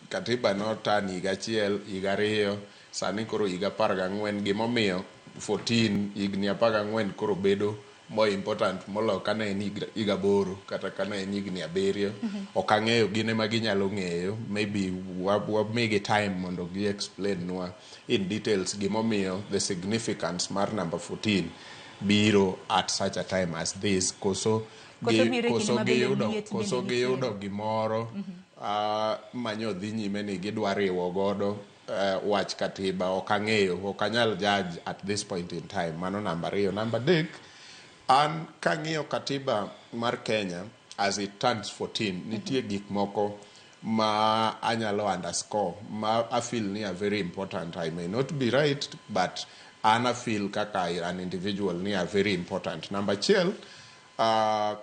katiba no tan higa achiel higa 2 sani koro higa 14 gimomiyo 14 higni 14 koro bedo more important molo kana en higa 8 kata kana en higni 7 okang'eyo gine ma ginyalo ng'eyo maybe wamigi time mondo gi explain nwa in details gimomiyo the significance mar number 14 biro at such a time as this koso giyudo gimoro manyo dhi nyime ni gidwa riwo godo wach katiba okang'eyo okanyal judge at this point in time mano number 2. Number 3 an kang'iyo katiba mar Kenya as it turns 14 nitie gik moko ma anyalo underscore ma I feel ni are very important. I may not be right but I feel kaka an individual ni are very important. Number 1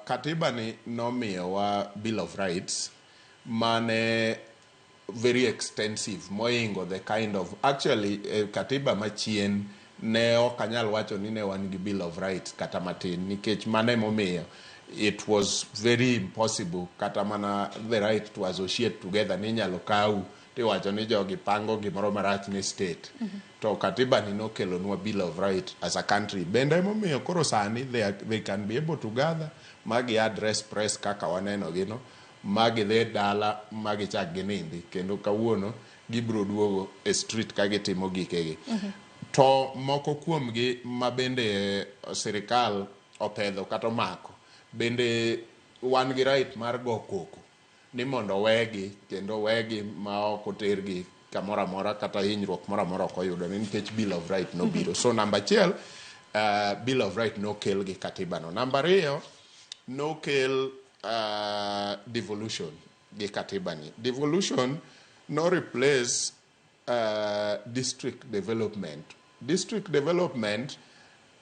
katiba ni nomiyowa Bill of Rights mane very extensive moingo the kind of actually katiba machien ne okanyal wacho ni ne wan gi Bill of Rights kata matin nikech mane momiyo it was very impossible kata mana the right to associate together ni nyalo kawu tiwacho ni jogi pango gimoro marach ni state to katiba ni nokelo nwa Bill of Rights as a country bende momiyo koro sani they can be able to gather magi address press kaka waneno gino magi dhe dala magi chak ginindi kendo kawuono gibro duogo e street ka gitimo gikegi to moko kuomgi ma bende sirikal opedho kata mako bende wan gi right mar go koko ni mondo wegi kendo wegi ma ok otergi kamora mora kata hinyruok mora mora koyudo nikech Bill of Rights no biro. So number 1 Bill of Rights no kel gi katiba no. Number 2 no kel devolution gi katiba ni. Devolution no replace district development. District development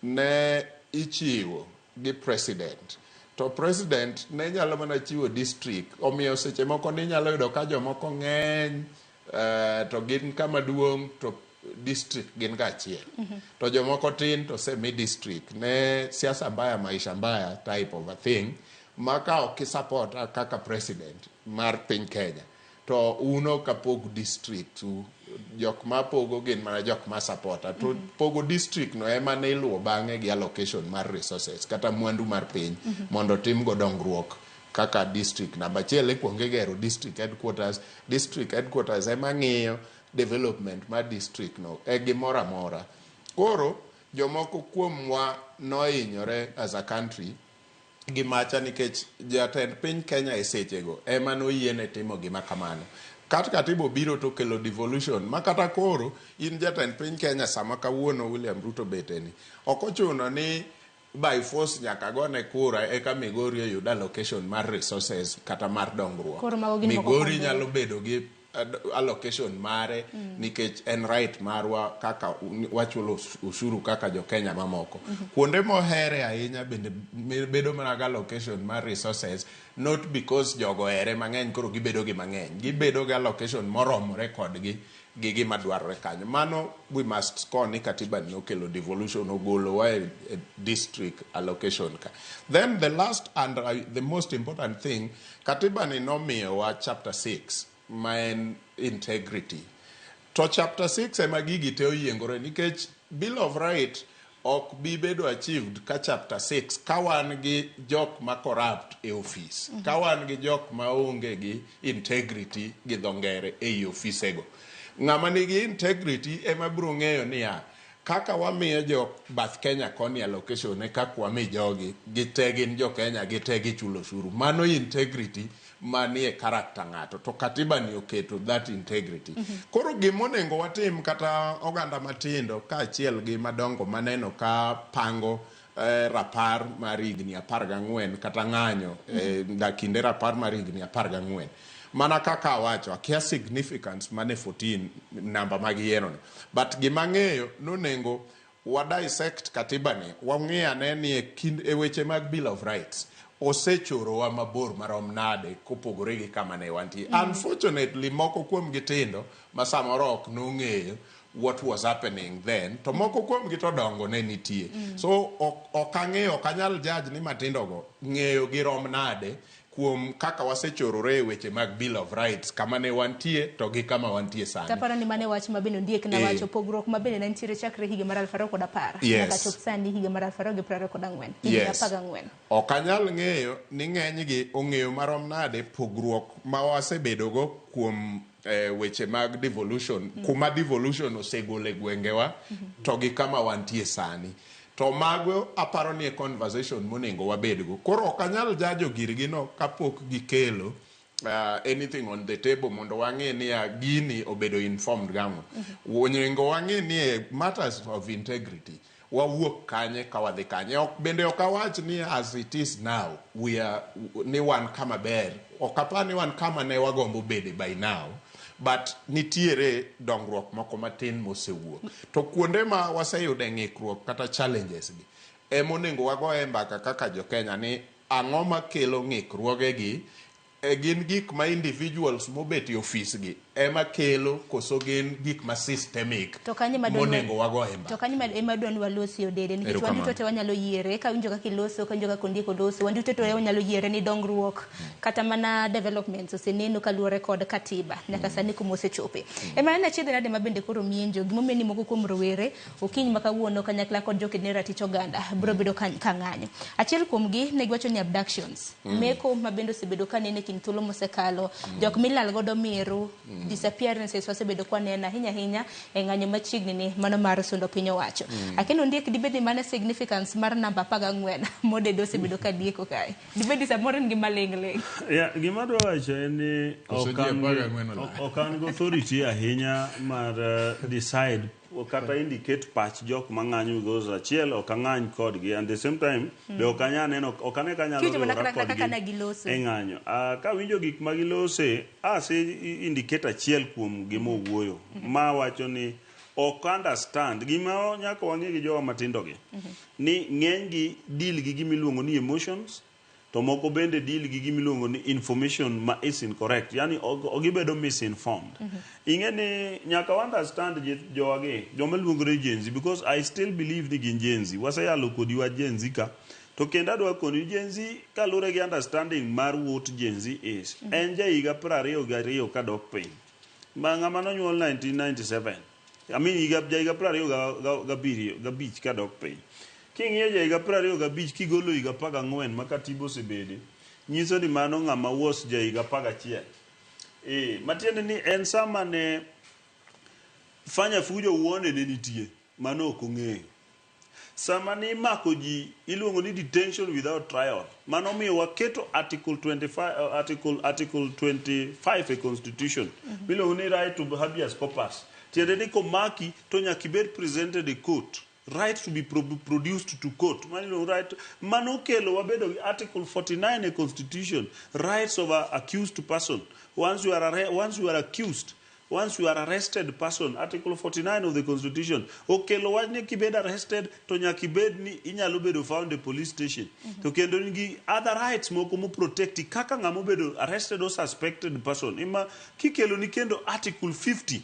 ne ichiwo gi president to president ne nyalo mana chiwo district omiyo seche moko ni nyalo yudo ka jomoko ng'eny to gin kama duong' to district gin ga achiel to jomoko tin to semi district ne siasa mbaya maisha mbaya type of a thing maka ok support kaka president mar piny Kenya to uno kapog district jok ma pogo gin mana jok ma supporta to pogo district no ema ne iluwo bang'e gi allocation mar resources kata mwandu mar piny mondo tim go dongruok kaka district namba achiel ikuongo igero district headquarters ema ng'iyo development mar district no e gimoro amora. Koro jomoko kuomwa nohinyore as a country gi macha nikech jatend piny Kenya e sechego ema noyiene timo gima kamano. Katibo biro to kelo devolution makata koro in jatend piny Kenya sama kawuono William Ruto beteni ok ochuno ni by force nyaka gone kura eka Migori oyud allocation mar resources kata mar dongruok. Migori nyalo bedo gi allocation mare nikech en right marwa kaka wachulo ushuru kaka jo Kenya mamoko. Kuonde mohere ahinya bende bedo mana ga allocation mar resources not because jogo ere mang'eny koro gibedo gi mang'eny, gibedo ga allocation moromore kodgi gi gima dwarore kanyo. Mano we must score ni katiba ni okelo devolution ogolo wa district allocation ka. Then the last and the most important thing, katiba ni nomiyo wa chapter 6 main integrity. To chapter 6 ema gigi te oyiengore nikech Bill of Right ok bi bedo achieved ka chapter 6 ka wan gi jok ma corrupt e office, ka wan gi jok ma onge gi integrity gi dhongere e ofisego. Ng'ama nigi integrity ema biro ng'eyo niya kaka wamiyo jo Bath Kenya koni allocation e kaka wami jogi gite gin jo Kenya gite gichulo ushuru. Mano integrity manie character ng'ato to katiba ni oketo that integrity. Koro gimonengo watim kata oganda matindo ka achiel gi madongo maneno ka pango rapar mar higni 14 kata ng'anyo kinde rapar mar higni 14 mana kaka wacho akia significance mane 14 namba magiyiero but gimang'eyo nonengo wa dissect katiba ni wang'eya ne ni e weche mag Bill of Rights osechoro wa mabor marom nade kopogore gi kama ne wantie. Unfortunately moko kuom gitindo ma samoro ok nong'eyo what was happening then to moko kuom gi to dongo ne nitie. So ok ang'eyo kanyal judge ni matindo go ng'eyo gi rom nade kuom kaka wasechorore e weche mag Bill of Rights kama ne wantie to gi kama wantie sani. Tapara ni mane wach mabende ndiek na wacho pogruok mabende ne nitiere chakre higa mar 2010 nyaka chop sani higa mar 2024 higa 14. Ok anyal ng'eyo ni ng'eny gi ong'eyo marom nade pogruok ma wasebedo go kuom weche mag devolution kuma devolution osegole gwengewa to gi kama wantie sani. To mago aparo ni conversation monengo wabedgo. Koro ok anyal jajo girgi no kapok gikelo anything on the table mondo wang'e ni gini obedo informed gamo. Wonyengo wang'e ni matters of integrity wawuok kanye ka wadhi kanye. Bende ok awach ni as it is now we are ni wan kama ber. Ok apar ni wan kama ne wagombo bede by now. But nitiere dongruok moko matin mosewuok. To kuonde ma waseyude ng'ikruok kata challenges gi emonengo wagoe mbaka kaka jo Kenya ni ang'o makelo ng'ikruogegi gin gik ma individuals mobet e office gi ema kelo koso gin gik ma systemic monengo wagoe mbaka. To kanyo ema dwani walosi odede nikech wanduto te wanyalo yiere ka winjo kaka iloso ka winjo kaka ondiko loso wanduto te wanyalo yiere ni dongruok kata mana developments oseneno kaluwore kod katiba nyaka sani kuma osechope. Ema en achiedh nade mabende koro mienjo gimomiyo ni moko kuom rowere okiny ma kawuono kanyakla kod joked ratich oganda biro bedo ka ng'anyo. Achiel kuom gi ne giwacho ni abductions meko mabende osebedo kanene kind thuolo mosekalo jok milal godo miru disappearances wasebedo kwa nena hinya e ng'anyo machiegni ni mano mar sundo piny owacho. Akendo ndiek dibedi mana significance mar namba 14 modedo osebedo ka dieko kae. Dibedi samoro ngi maleng'. Gima dwa wacho en ni okan go authority ahinya mar decide kata indicate patch jok mang'anyo goes achiel ok ang'any kodgi and the same time be ok anya neno ok ane kanyalo ng'anyo ka winjo gik magilose ase indicate achiel kuom gima owuoyo ma wacho ni ok understand gima nyaka wang'e gi jowa matindo gi ni ng'eny gi deal gi gimiluongo ni emotions to moko bende deal gi gimiluongo ni information ma is incorrect yani ogibedo misinformed. Ingeni nyaka understand jowagi joma luongore Gen Z because I still believe ni gin Gen Z waseyalo kodi wa Gen Z ka to kendo adwa koni Gen Z kalure gi understanding mar what Gen Z is en higa 22 kadok piny ma ng'ama nonyuol 1997 higa 22 kadok piny king'iyo higa 25 kigolo higa 14 ma katiba osebede nyiso ni mano ng'ama was higa 11 matiende ni en sama ne fanya fujo uone ne nitie mano ok ong'eyo sama ni mako ji iluongo ni detention without trial mano miyo waketo article 25 e constitution miluongo ni right to habeas corpus tiende ni komaki to nyaka ibed presented e court right to be produced to court mano kelo wabedo gi article 49 e constitution rights of an accused person once you are accused once you are arrested person article 49 of the constitution okelo wach ni kibed arrested to nyaka ibed ni inyalo bedo found a police station to kendo nigi other rights moko mo protect kaka ng'amo bedo arrested or suspected person ima kikelo ni kendo article 50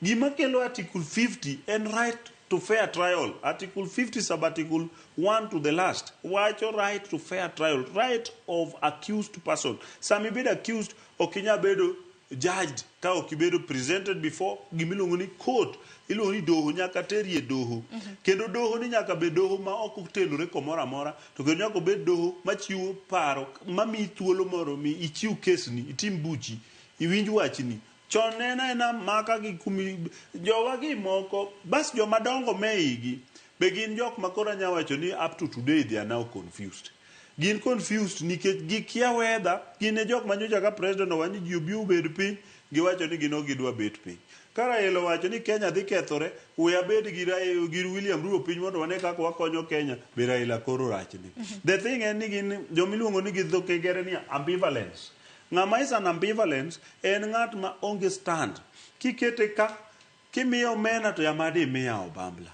gima kelo article 50 en right to fair trial article 50 sabbatical 1 to the last wacho right to fair trial right of accused person sami bedo accused okinya bedo judged ka okibedo presented before gimiluongo ni court iluongo ni doho nyaka terie doho kendo doho ni nyaka bed doho ma ok otenore komoro amora to kendo nyaka bed doho machiwo paro mami thuolo moro mi ichiw kesni itim buchi iwinj wachni chon ena maka gi kumi jowa gi moko bas joma dongo meigi be gin jok makora nyawacho ni up to today they are now confused gin confused nikech gikia whether gin e jok manyocha ka president owanyi ji obi obed piny giwacho ni gino gidwa bet piny kara elo wacho ni Kenya dhi kethore we abed gi William Ruto piny mondo wane kaka wakonyo Kenya be Raila koro rachni the thing en ni gin jomiluongo ni gi dho kigere ni ambivalence ng'ama is an ambivalence en ng'at ma onge stand kikete ka kimiyo mena to yamade miya obambla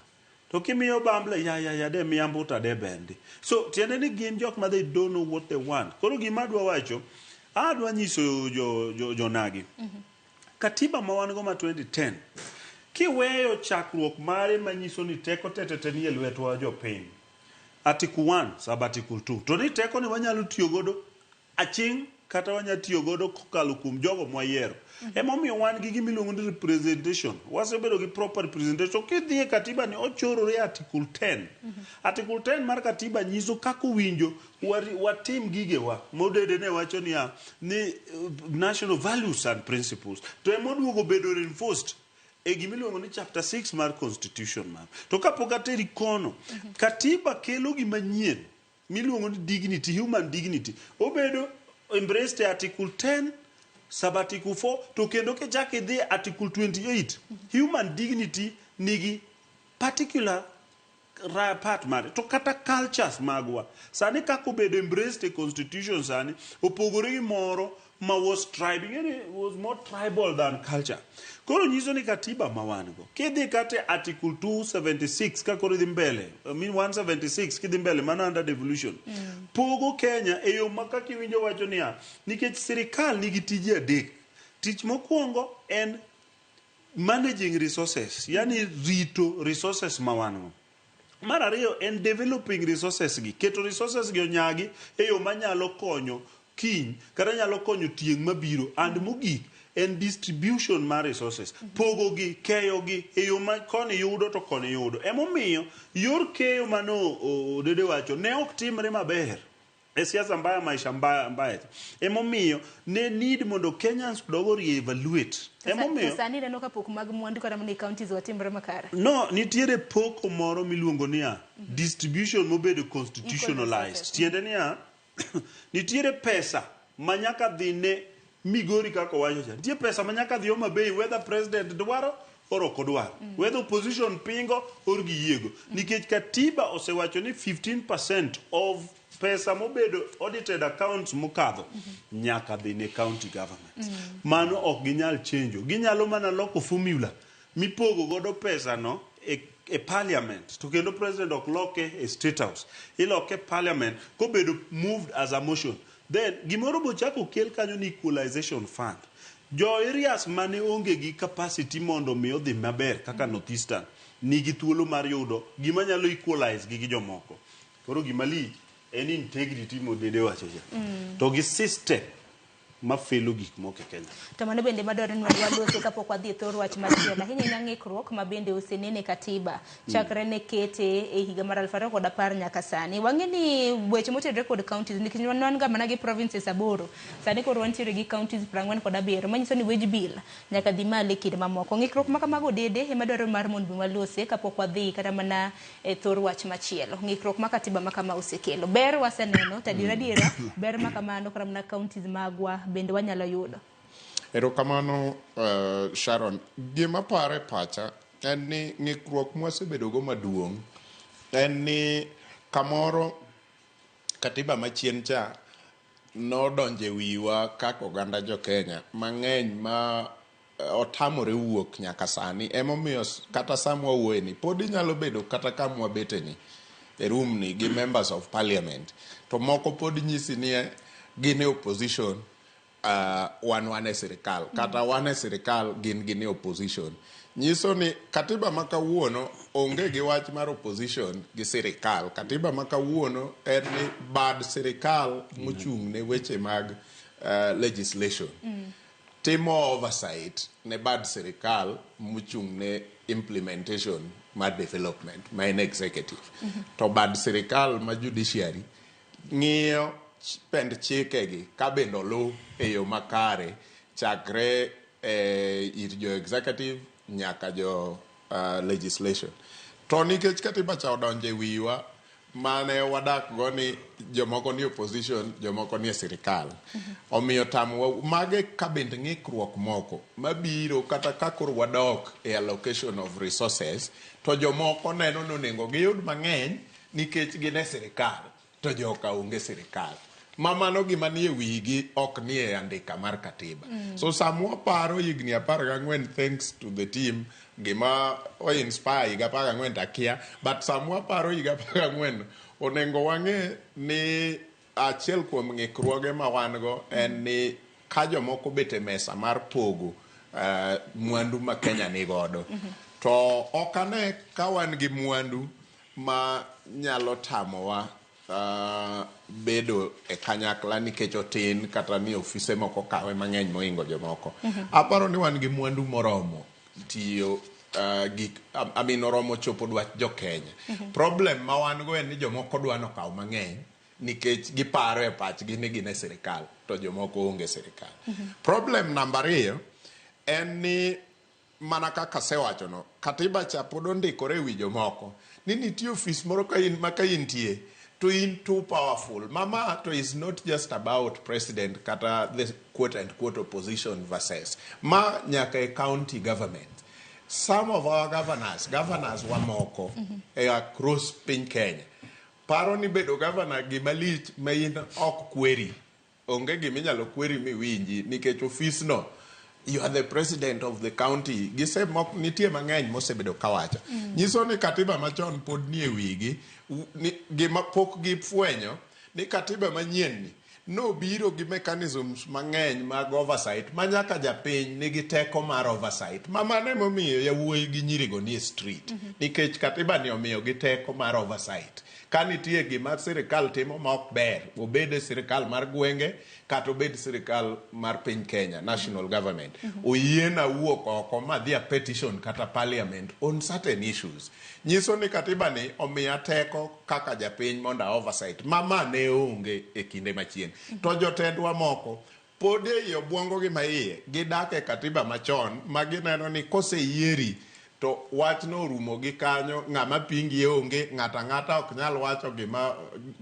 to kimiyo bambla ya de miya mbuta de bendi so tiende ni gin jok ma they don't know what they want koro gima adwa wacho adwa nyiso jo nagi katiba ma wan go ma 2010 kiweyo chakruok mare manyiso ni teko tetete ni elwetwa jopiny article 1 sub article 2 to ni teko ni wanyalo tiyo godo aching kata wanya tiyo godo kokalo kuom jogo mwayiero emomiyo wan gi gimiluongo ni representation wasebedo gi proper representation kidhi e katiba ni ochorore article 10 article 10 mar katiba nyiso kako winjo watim gigewa modede ne wacho ni national values and principles to emoduogo bedo reinforced e gimiluongo ni chapter 6 mar constitution mar to kapok ateri kono katiba kelo gimanyien miluongo ni dignity human dignity obedo embraced article 10 sub article 4 to kendo ke jake the article 28 human dignity nigi particular part mare to kata cultures magwa sani kako bedo embraced a constitution sani opogore gi moro ma was tribing and it was more tribal than culture koro nyiso ni katiba mawango kidhi kate article 276 kakoro dhi mbele 176 kidhi mbele mana under devolution pogo Kenya e yo makaki winjo wacho niya nikech sirikal nigi tije adek tich mokwongo en managing resources yani rito resources mawango mar ariyo en developing resources gi keto resources gi onyagi e yo manyalo konyo kiny kata nyalo konyo tieng mabiro and mogik en distribution mar resources pogo gi keyo gi e yo ma koni yudo to koni yudo emomiyo yor keyo mano dede wacho ne ok timre maber e siasa mbaya maisha mbaya emomiyo ne need mondo Kenyans dogo re-evaluate emomiyo sani neno kapok mag mwandu kata mani counties watimre makare no nitiere poko moro miluongo niya distribution mobedo constitutionalized tiende niya nitiere pesa manyaka dhine migori kako wacho cha nitie pesa manyaka dhi Homa Bay whether president dwaro or ok odwaro whether opposition pingo or giyiego nikech katiba osewacho ni 15% of pesa mobedo audited accounts mokadho nyaka dhi ne county government mano ok ginyal chenjo ginyalo mana loko formula mipogo godo pesa no e parliament to kendo president ok loke e state house iloke parliament kobedo moved as a motion then gimoro bochako kel kanyo ni equalization fund jo areas mane onge gi capacity mondo mi odhi maber kaka northeastern nigi thuolo mar yudo gima nyalo equalize gi jomoko koro gimali en integrity modede wacho cha to gi system mafelo gik moko e Kenya. To mano bende madwaro ni waluose kapok wadhi e thor wach machielo. Ahinya ng'ikruok ma bende osenene katiba chakre ne kete e higa mar 2010 nyaka sani. Wang'e ni weche motedore kod counties nikech wan ga mana gi provinces 8. Sani koro wantiere gi counties 47 manyiso ni wage bill nyaka dhi malo e kind mamoko. Ng'ikruok ma kamago dede ema dwaro mar mondo waluose kapok wadhi kata mana e thor wach machielo. Ng'ikruok ma katiba ma kama osekelo. Ber waseneno tadiera ber ma kamano kara mana counties magwa bende wanyalo yudo. Erokamano Sharon, gima pare pacha en ni ng'ikruok mwasebedo go maduong' en ni kamoro katiba machien cha nodonje wiwa kaka oganda jo Kenya mang'eny ma otamore wuok nyaka sani emomiyo kata samwa wuoyeni pod inyalo bedo kata kamwa beteni e room ni gi members of parliament to moko pod nyisi ni gin e opposition wan e sirikal kata wan e sirikal gin e opposition. Nyiso ni katiba ma kawuono onge gi wach mar opposition gi sirikal. Katiba ma kawuono en ni bad sirikal mochung' ne weche mag legislation timo oversight ne bad sirikal mochung' ne implementation mar development ma en executive. To bad sirikal ma judiciary ng'iyo pend chikegi ka bende olu e yo makare chakre ir jo executive nyaka jo legislation. To nikech katiba cha odonje wiwa mane wadak go ni jomoko ni opposition jomoko ni sirikal omiyo tamwa mage ka bende ng'ikruok moko mabiro kata kakor wadok e allocation of resources to jomoko neno nonengo giyud mang'eny nikech gin e sirikal to joka onge sirikal. Mamano gima nie wigi ok nie andika mar katiba. So samwa paro higni 14 thanks to the team gima o inspire higa 14 takia but samwa paro higa 14 onengo wang'e ni achiel kuom ng'ikruoge ma wan go en ni ka jomoko bete mesa mar pogo mwandu ma Kenya ni godo to okane ka wan gi mwandu ma nyalo tamowa bedo e kanyakla nikech otin kata ni ofise moko kawe mang'eny moingo jomoko. Aparo ni wan gi mwandu moromo tiyo oromo chopo dwach jo Kenya. Problem ma wan go en ni jomoko dwano kaw mang'eny nikech giparo e pachgi ni gin e sirikal to jomoko onge sirikal. Problem namba 2 en ni mana kaka sewachono katiba cha pod ondikore e wi jomoko ni nitie ofis moro ka intie to in too powerful. Mama, to is not just about president kata the quote-unquote opposition versus. Ma nyaka a county government. Some of our governors wamoko across piny Kenya. Paro ni bedo governor gimalich ma in ok query. Onge giminyalo query miwinji nikech office no you are the president of the county. Gise mok nitie mang'eny mosebedo kawacho. Nyiso ni katiba machon pod nie wigi gima pok gifwenyo ni katiba manyien ni no biro gi mechanisms mang'eny mag oversight manyaka japiny nigi teko mar oversight. Mamane momiyo yawuoyi gi nyirigo ni street nikech katiba ni omiyo gi teko mar oversight. Ka nitie gima sirikal timo ma ok ber, obed sirikal mar gwenge kata obed sirikal mar piny Kenya, national government, oyiena wuok oko madhi a petition kata parliament on certain issues. Nyiso ni katiba ni omiya teko kaka japiny monda oversight. Mama ne onge e kinde machien. To jotendwa moko pode e obwongo gi maiye gidak e katiba machon ma gineno ni koseyieri to wach no rumo gi kanyo ng'ama pingi onge ng'ata ok nyal wacho gima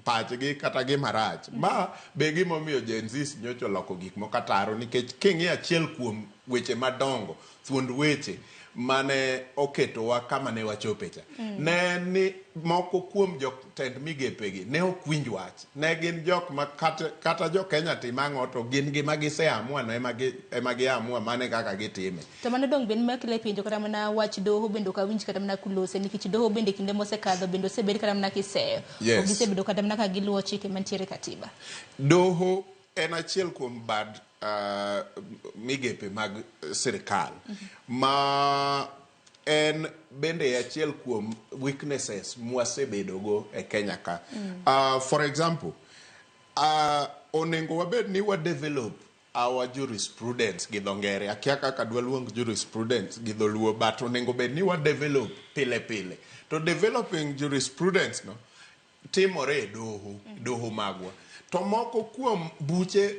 pachgi kata gima rach. Ma be gimomiyo Gen Z nyocho loko gik moko ataro nikech king'i achiel kuom weche madongo thuond weche mane oketowa kama ne wachopecha. Ne ni moko kuom jotend migepegi ne ok winj wach. Ne gin jok ma kata jo Kenya timang'o to gin gima giseamua no ema giamua mane kaka gitime. To mano dong ben makile pinjo kata mana wach doho bendo ka winj kata mana kulose nikech doho bende kinde mosekadho bendo sebed kata mana kiseyo. Yes. Ogisebedo kata mana ka giluwo chike mantiere katiba. Doho en achiel kuom bad migepe mag sirikal ma en bende achiel kuom weaknesses mwasebedogo e Kenya ka. For example, onego wabed ni wa develop our jurisprudence gi dho ngere. Akia kaka dwa luong jurisprudence gi dho luo, but onego bed ni wa develop pile pile. To developing jurisprudence no timore e doho magwa. To moko kuom buche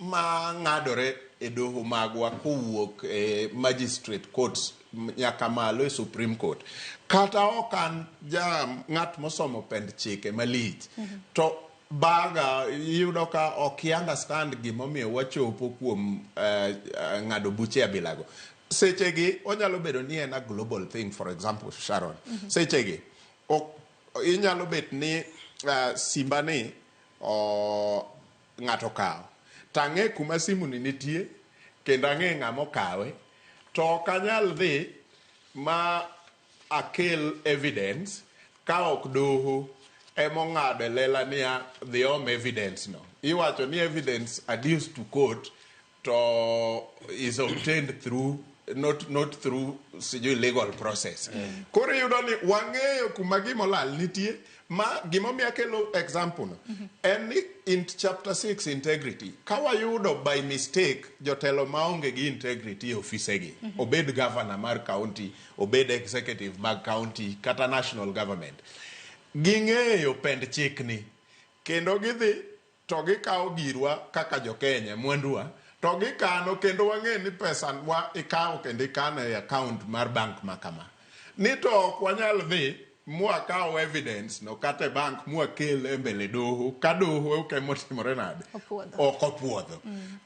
ma ng'adore e doho magwa kowuok e magistrate courts nyaka malo e Supreme Court. Kata okan ng'at mosomo pend chike malich. To baga yudo ka ok understand gimomiyo wachopo kuom ng'ado buche abilago. Sechegi onyalo bedo ni en a global thing, for example, Sharon. Sechegi inyalo bet ni simba ni ng'ato kawo. Tang'e kuma simu ni nitie, kendo ang'e ng'amo kawe, to kanyal dhi ma akel evidence ka ok doho emong'ado lela niya the home evidence no. Iwacho ni evidence adduced to court to is obtained through not through legal process. Koro yudo ni wang'eyo kuma gimolal nitie, ma gimomiyo akelo example no. En ni in chapter 6 integrity, kawayudo by mistake jotelo maonge gi integrity e ofisegi, obed governor mar county, obed executive mag county, kata national government, ging'eyo pend chik ni, kendo gidhi to gikawo girwa kaka jo Kenya, mwanduwa, to gikano, kendo wang'e ni pesa wa ikawo kendo ikano e account mar bank makama. Ni to ok wanyal dhi mwakawo evidence no kata bank mwakel e mbele doho, ka doho oke motimore nade ok opuodho.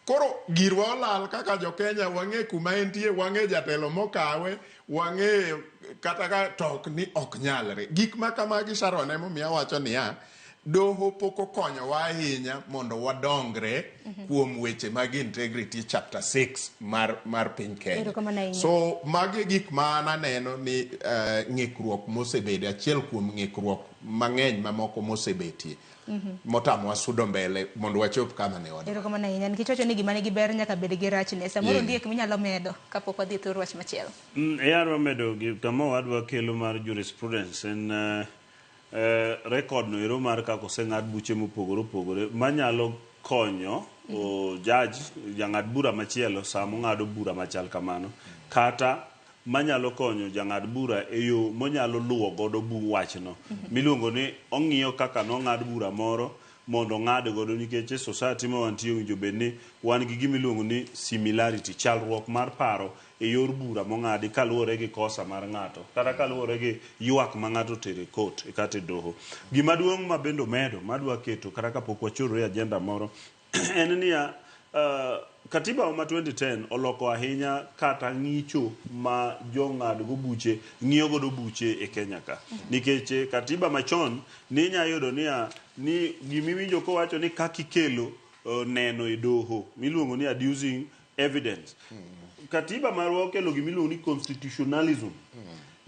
Koro girwa olal kaka jo Kenya, wang'e kuma entie, wang'e jatelo mokawe, wang'e kata ka tok ni ok nyalre. Gik makamagi Sharon emomiyo wacho niya, doho poko konyo wa ahinya mondo wadongre kuom weche mag integrity chapter 6 mar piny Kenya. So magi gik ma naneno ni ng'ikruok mosebede, achiel kuom ng'ikruok mang'eny mamoko mosebetie motamwa sudo mbele mondo wachop kama ne wadwa. Erokamano ahinya, nikech wacho ni gima nigi ber nyaka bed gi rachne. Samoro Ondiek minyalo medo kapok wadhi thur wach machielo. Adwa medo kama wadwa kelo mar jurisprudence en record no ero mar kako seng'ad buche mopogore opogore manyalo konyo jang'ad bura machielo samo ng'ado bura machal kamano, kata manyalo konyo jang'ad bura e yo monyalo luwo godo wachno miluongo ni ong'iyo kaka nong'ad bura moro mondo ng'ad godo, nikech society ma wantie winjo bed ni wan gi gimiluongo ni similarity, chalruok mar paro e yor bura mong'adi kaluwore gi kosa mar ng'ato kata kaluwore gi ywak ma ng'ato tere court kata doho. Gima duong' ma bendo medo madwa keto kata kapok wachorore agenda moro en niya, katiba ma 2010 oloko ahinya kata ng'icho ma jong'ad go buche ng'iyo godo buche e Kenya ka. Nikech katiba machon ni nyayudo niya ni gimiwinjo kowacho ni kakikelo neno e doho miluongo ni adducing evidence. Katiba marwa okelo gimiluongo ni constitutionalism,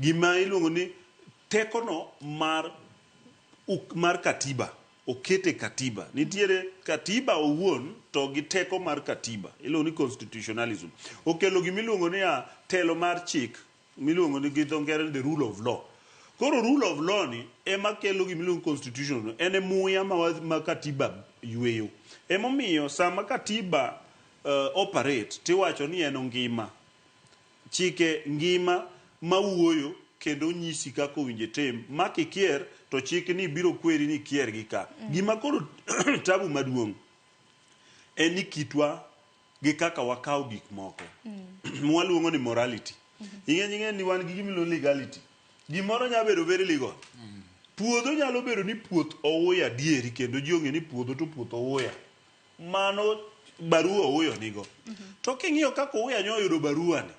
gima iluongo ni tekono mar katiba okete katiba. Nitiere katiba owuon to gi teko mar katiba, iluongo ni constitutionalism. Okelo gimiluongo ni telo mar chik miluongo ni gi dho ngere the rule of law. Koro rule of law ni ema kelo gimiluongo constitution, en muya ma katiba yweyo. Emomiyo sama katiba operate tiwacho ni en ngima, chike ngima mawuoyo kendo nyisi kaka owinjo tim, ma kikier to chik ni biro kweri ni kier gi ka. Gima koro tabu maduong' en ni kitwa gi kaka wakawo gik moko mwaluongo ni morality. Ing'e ni wan gi gimiluongo legality. Gimoro nyalo bedo very legal. Puodho nyalo bedo ni puoth ouya dieri kendo ji ong'e ni puodho to puoth ouya, mano barua ouyo nigo. To king'iyo kaka ouya nyoyudo barua ni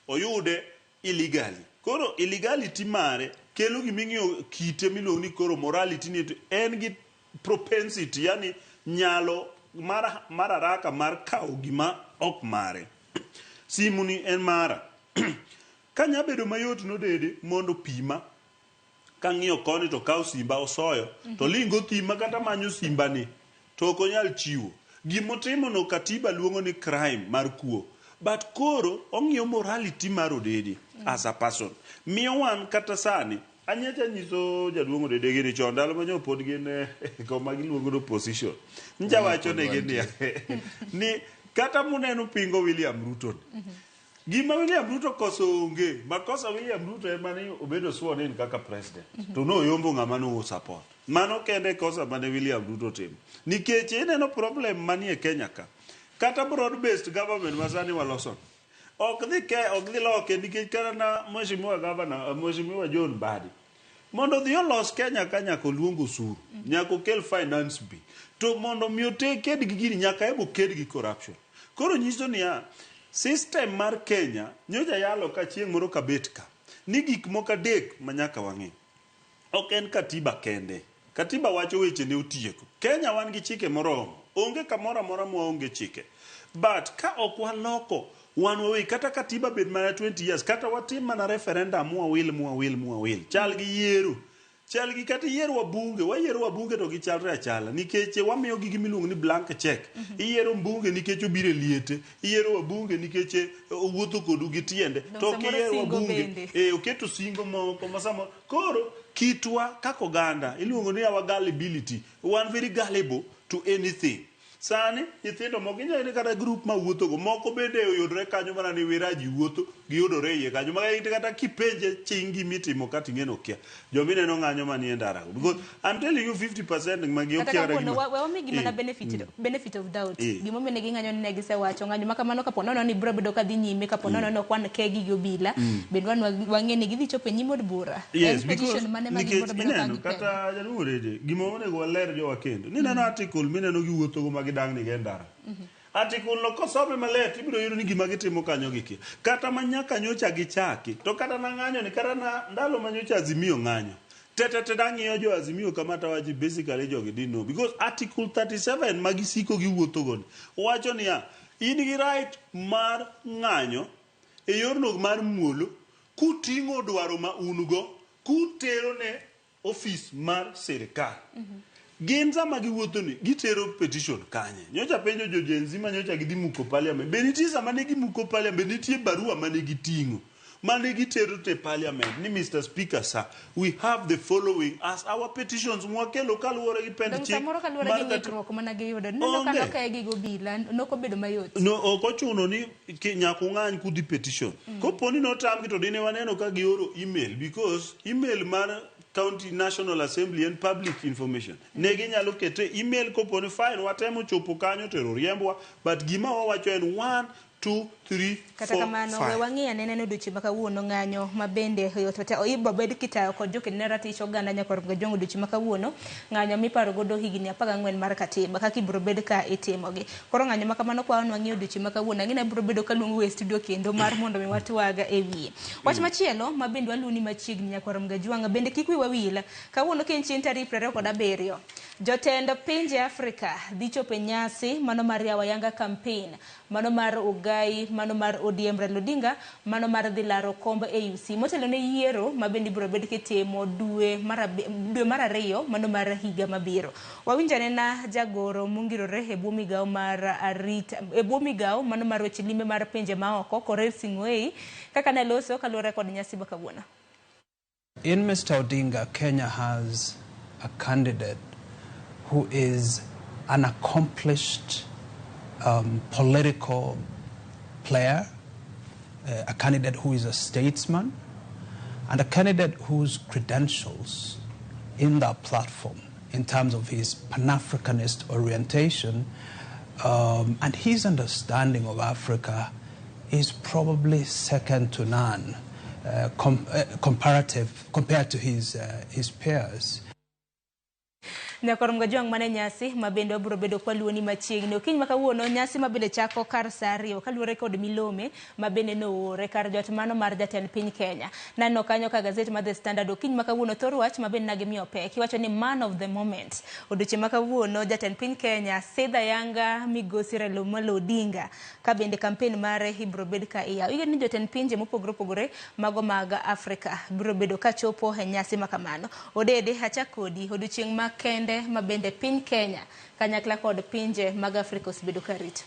oyude illegally. Koro illegality mare kelo giming'iyo kite miluongo ni koro morality ni en gi propensity, yani nyalo mar haraka mar kawo gima ok mare. Simu ni en mara. Kanya bedo mayot nodede mondo pima kang'iyo koni to kawo simba osoyo to lingo thima kata manyo simba ni to ok onyal chiwo. Gimotimo no katiba luongo ni crime mar kuo, but koro ong'iyo morality mar odede. as a person. Miyo wan kata sani, anyacha nyiso jaduong' Odedegi ni chon ndalo manyo pod gin koma giluongo opposition. Nja wacho negi ni kata muneno pingo William Ruto. Gima William Ruto koso onge, makosa William Ruto ema ni obedo sworn in kaka president. To no yombo ng'ama no support. Mano kende kosa mane William Ruto timo. Nikech ineno problem manie Kenya ka. Kata broad based government masani waloso. Ok dhi loke nikech kana na mheshimiwa governor, mheshimiwa John Mbadi. Mondo dhi olos Kenya ka nyaka oluongo osuru, nyaka okel finance bill. To mondo mi oked gi gini nyaka ebo ked gi corruption. Koro nyiso ni system mar Kenya nyoja yalo ka chieng' moro kabet ka. Ni gik moko adek manyaka wang'e. Ok en katiba kende. Katiba wacho weche ne otieko. Kenya wan gi chike moromo. Onge kamoro amora maonge chike. But ka ok waloko wan wawe kata katiba bed mana 20 years kata watim mana referendum mwawil chal gi yiero chal gi kata yiero wabunge to gichalre achala nikech wamiyo gi gimiluongo ni blank check yiero mbunge nikech obire liete yiero wabunge nikech owuotho kodu gi tiende to yiero wabunge oketo singo moko masamo koro kitwa kako ganda iluongo ni our gullibility one very gullible to anything. Sani nyithindo moko inyalo kata group ma wuotho go moko bende oyudre kanyo mana ni wiraji wuotho giyudore iye kanyo ma kata kipenje chingi mitimo kata ing'eno kia jomineno ng'anyo manie ndara because I'm telling you 50% magi okia ra gima we gima na benefit of doubt gima mene gi ng'anyo ne gisewacho ng'anyo ma kamano kapo nono ni bro bedo ka dhi nyime kapo nono no kwan kegi gi obila bende wang'e ni gidhi chopo nyime od bura yes because ineno kata janurede gima onego waler jo wakendo ni neno article mineno gi wuotho go magi dang ni gendara article no kosome maler ibiro yudo ni gima gitimo kanyo giki kata manyaka nyocha gichaki to kata na ng'anyo ni kata na ndalo manyocha Azimio ng'anyo tete dang'iyo jo Azimio kamata waji basically jogi didn't know because article 37 magisiko giwuotho go wacho ni in gi right mar ng'anyo e yorno mar muolo kuting'o dwaro ma un go kutero ne office mar sirikal gin sama giwuotho ni gitero petition kanye nyocha penjo jo jenzi ma nyocha gidhi muko parliament beniti sama ne gimuko parliament nitie barua mane giting'o mane gitero te parliament ni Mr. Speaker sir we have the following as our petitions mwakelo kaluwore gi pend chik mar ng'ikruok mana giyudo neno ka nok gi go bila noko bedo mayot no ok ochuno ni nyaka ng'any kudhi petition koponi no tam to dine waneno ka gioro email because email mar County National Assembly and Public Information. Negi nyalo kete email koponi file watemo chopo kanyo tero riembwa but gima wawacho en 1 2 3 kata kamano we wang'ia nene duchi maka wuono ng'anyo mabende yotote oibo bed kitayo kod joke ne ratich oganda nyakor jongo duchi maka wuono ng'anyo miparo godo higni 14 mar katiba kaka ibro bed ka itimogi koro ng'anyo maka mano kwa wang'io duchi maka wuono ngina ibro bedo ka luongo we studio kendo mar mondo mi watwaga ewi wach machielo mabende waluni machiegni nyakor mgajwanga bende kikwi wawila ka wuono kinchin tarik 27 jotend pinje Afrika dhi chopo nyasi mano mar yawa yanga campaign mano mar Ugai mano mar ODM Raila Odinga mano mar dhi laro kombe AUC motelo ne yiero mabende biro bed kitimo dwe mar ariyo mano mar higa mabiro wawinjane na jagoro mungirore e bwomigao mar arita e bwomigao mano mar weche limbe mar pinje maoko Korir Sing'oei kaka ne loso kaluwore kod nyasi bakawuono. In Mr. Odinga, Kenya has a candidate who is an accomplished political player, a candidate who is a statesman, and a candidate whose credentials in that platform, in terms of his Pan-Africanist orientation and his understanding of Africa, is probably second to none compared to his peers. Nyakor mgajwang mane nyasi mabende obro bedo kwa luoni machiegni okiny makawuono nyasi mabende chako kar saa 2 kaluwore kod milome mabende noore kar jot mano mar jatend piny Kenya nano kanyo ka gazeti mar The Standard okiny makawuono thor wach mabende nagimiyo pek iwacho ni man of the moment oduche makawuono jatend piny Kenya Sidha Yanga migosi Raila Odinga ka bende campaign mare ibro bedo ka iya igeni jotend pinje mopogore mago mag Afrika bro bedo ka chopo e nyasi makamano odede hachakodi oduchieng makende mabende piny Kenya kanyakla kod pinje mag Afrika osbedo karit.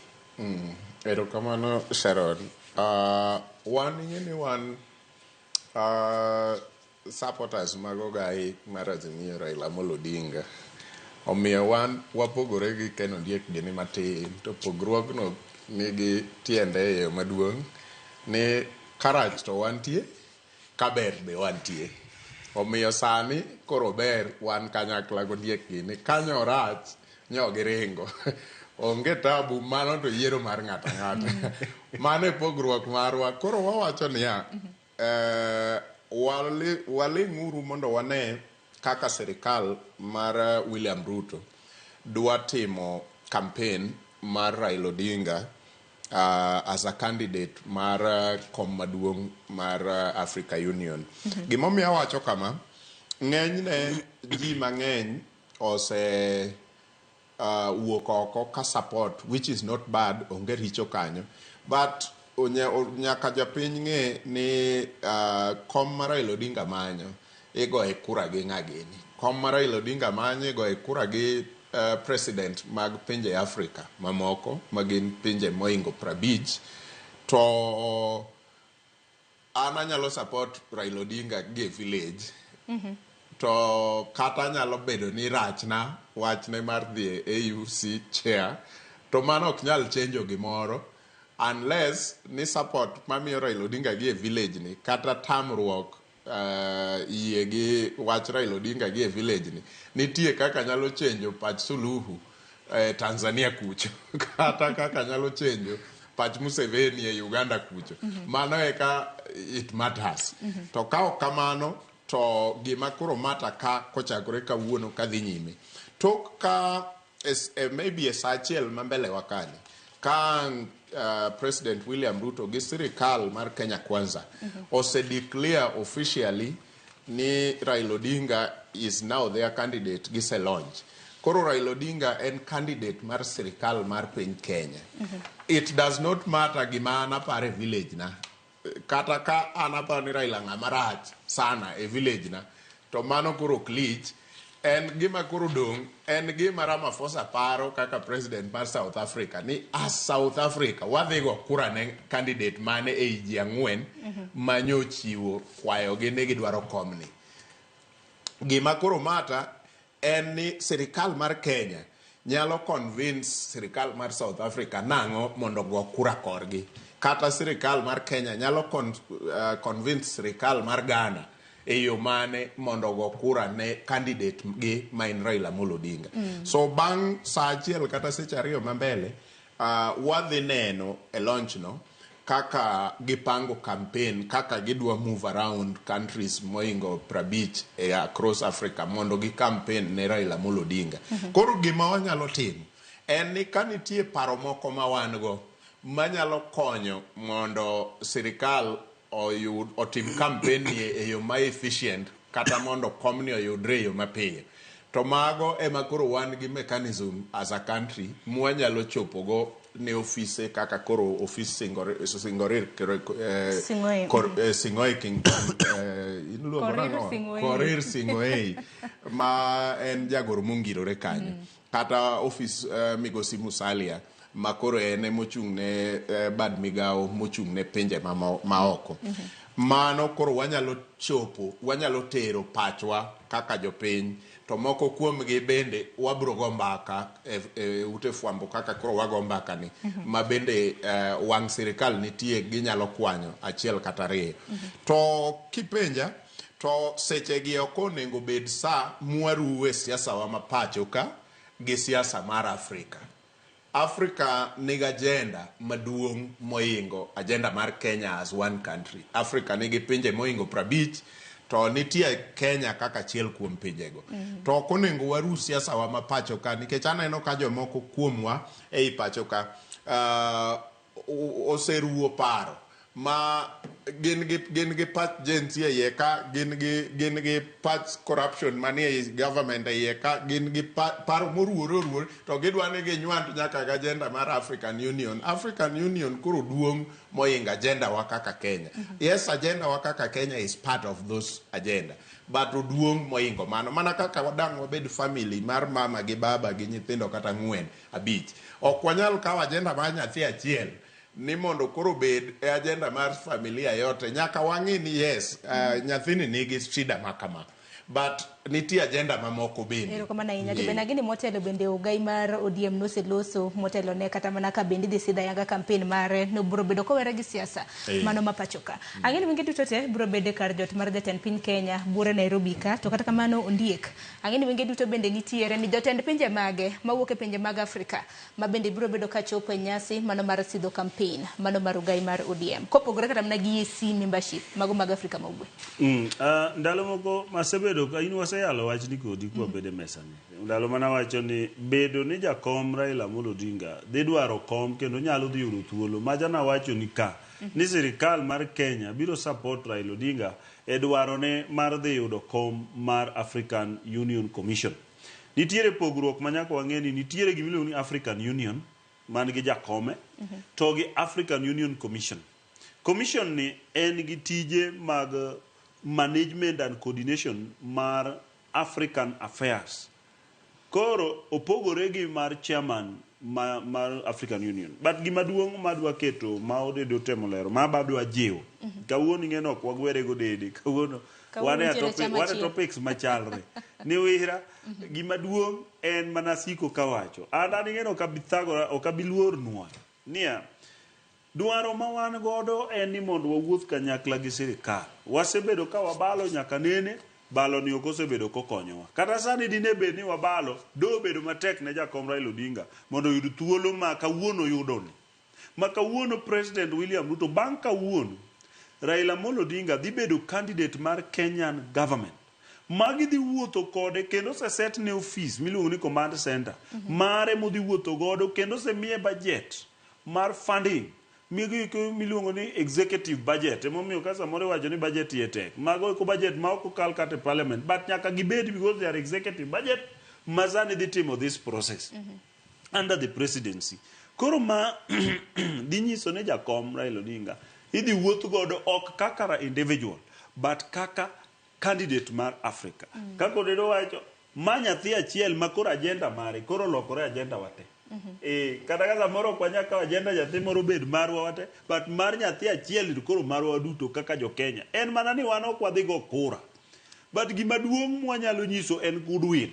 Erokamano Sharon. Wan ing'eni wan Supporters mag ogai mar Azimio Raila Amolo Odinga omiyo wan wapogore gi Ken Ondiek gini matin, to pogruogno nigi tiende e yo maduong' ni karach to wantie, kaber be wantie. Omiyo sani koro ber wan kanyakla gondiek gini, kanyo rach nyo giringo. Onge tabu, mano to yiero mar ng'ata ng'ata. Mano e pogruok marwa. Koro wawacho niya, waling'uru mondo wane kaka sirikal mar William Ruto dwa timo campaign mar Raila Odinga as a candidate mar kom maduong' mar Africa Union. Gimomiyo awacho kama, ng'enyne ji mang'eny ose wuok oko ka support, which is not bad, onge richo kanyo, but nyaka japiny ng'e ni kom mar Raila Odinga manyo igoye kura gi ng'ageni. Kom mar Raila Odinga manyo igoye kura gi president mag pinje Afrika mamoko magin pinje moingo 50, to an anyalo support Raila Odinga gi village. To kata nyalo bedo ni rachna wachne mar dhi AUC chair, to mano ok nyal chenjo gimoro unless ni support mamiyo Raila Odinga gi village ni kata tamruok yie gi wach Raila Odinga gi village ni nitie kaka nyalo chenjo pach Suluhu Tanzania kucho kata kaka nyalo chenjo pach Museveni e Uganda kucho. Mano eka it matters. To kao kamano to gima koro mata ka kochakore kawuono kadhi nyime. Tok ka maybe achiel mambele wakani ka President William Ruto gi sirikal mar Kenya Kwanza ose declare officially ni Raila Odinga is now their candidate gise launch. Koro Raila Odinga en candidate mar sirikal mar piny Kenya. It does not matter gima anapare village na. Kata ka anapare ni Raila ng'amarach sana e village na, to mano koro klich. En gima koro dong, en gima Ramaphosa paro kaka president mar South Africa, ni as South Africa wadhigo kura ne candidate mane e ji ang'wen manyo chiwo kwayo gi ne gidwaro komni. Gima koro mata en ni sirikal mar Kenya nyalo convince sirikal mar South Africa nang'o mondo go kura korgi. Kata sirikal mar Kenya nyalo convince sirikal mar Ghana e yo mane mondo go kura ne candidate gi main Raila Amolo Odinga. So bang sa achiel kata seche ariyo mambele, wadhi neno e launch no kaka gipango campaign, kaka gidwa move around countries moingo 50 across Africa mondo gi campaign ne Raila Amolo Odinga. Koro gima wanyalo timo en ni kanitie paro moko ma wan go manyalo konyo mondo sirikal otim campaign e yo ma efficient kata mondo komni oyudre yo mapiyo, to mago ema koro wan gi mechanism as a country mwanyalo chopogo ne ofise kaka koro office Singorir Korir Singoei ma en jagoro mongirore kanyo, kata office Migosi Musalia makoro ene mochung' ne bad migao mochung' ne pinje maoko. Mano koro wanyalo chopo, wanyalo tero pachwa kaka jopiny, to moko kuomgi bende wabro go mbaka ute fwambo kaka koro wago mbaka ni ma bende wang sirikal nitie ginyalo kwanyo achiel kata ariyo. To kipenja, to seche gi okonego bed sa mwaruwe siasa wa mapacho ka gi siasa mar Afrika. Africa nigi agenda maduong' moingo agenda mar Kenya as one country. Africa nigi pinje moingo 50, to nitie Kenya kaka achiel kuom pinjego. To okonego waru siasa wa mapacho ka, nikech aneno ka jomoko kuomwa ei pacho ka oseruo paro ma gin gi pach gentie yeka, gin gi pach corruption manie government yeka, gin gi paro moruor to gidwane gi nywand nyaka ga agenda mar African Union koro duong' moinga agenda wa kaka Kenya. Yes, agenda wa kaka Kenya is part of those agenda, but duong' moingo mano, mana kaka wadang' wabed family mar mama gi baba gi nyithindo kata 4 5. Ok wanyal kawo agenda mar nyathi achiel ni mondo koro bed e agenda mar familia yote nyaka wang'i ni yes nyathini nigi shida makama but nitie agenda mamoko bende. Erokamano ahinya. To bende ageni motelo bende ogai mar ODM noseloso motelo ne kata mana ka bende dhi sidha yanga campaign mare no biro bedo kowere gi siasa mano mapachoka. Ageni wingi duto te biro bedo kar jot mar jatend piny Kenya bure Nairobi ka to kata kamano ondiek. Ageni wingi duto bende nitiere ni jotend pinje mage mawuok e pinje mag Afrika ma bende biro bedo ka chopo e nyasi mano mar sidho campaign mano mar ogai mar ODM. Kopogore kata mana gi EC membership mago mag Afrika ma ugwe. Ndalo moko masebedo ka in waseyalo wach ni kodi kwa bede mesani. Ndalo mana wacho ni bedo ni jakom Raila Amolo Odinga dhi dwaro kom kendo nyalo dhi yudo thuolo. Majana wacho ni ka ni sirikal mar Kenya biro support Raila Odinga e dwaro ne mar dhi yudo kom mar African Union Commission. Nitiere pogruok manyaka wang'eni nitiere gimiluongo ni African Union man gi jakome to gi African Union Commission. Commission ni en gi tije mag management and coordination mar African Affairs. Koro opogore gi mar chairman mar African Union. But gima duong' madwa keto ma odedo temo lero ma badwa jiwo. Kawuono ng'eno ok wagwere go dede. Kawuono wane topics machalre. Ni wira gima duong' en manasiko kawacho. Anda ng'eno kabithagora okabiluor nuo. Nia dwaro ma wan godo en ni mondo wawuoth kanyakla gi sirikal. Wasebedo ka wabalo nyaka nene balo ni ok osebedo kokonyowa. Kata sani dine bed ni wabalo do bedo matek ne jakom Raila Odinga mondo yud thuolo ma kawuono yudoni. Ma kawuono President William Ruto bang' kawuono Raila Amolo Odinga dhi bedo candidate mar Kenyan government. Magi dhi wuotho kode kendo se set ne office miluongo ni command center mare modhi wuotho godo kendo se miye budget mar funding miluongo ni executive budget. Emomiyo ka samoro wacho ni budget yetek mago ko budget ma ok kal kata parliament but nyaka gibed because they are executive budget mazani dhi timo this process under the presidency. Koro ma dhi nyiso ne jakom Raila Odinga idhi wuoth godo ok kaka individual but kaka candidate mar Africa. Kako dedo wacho ma nyathi achiel ma koro agenda mare koro lokore agenda wate. Kata kasa moro kwa nyaka agenda nyathi moro bed marwa wate but mar nyathi achiel koro marwa duto kaka jo Kenya. En mana ni wan ok wadhi go kura. But gima duong' mwanyalo nyiso en goodwill.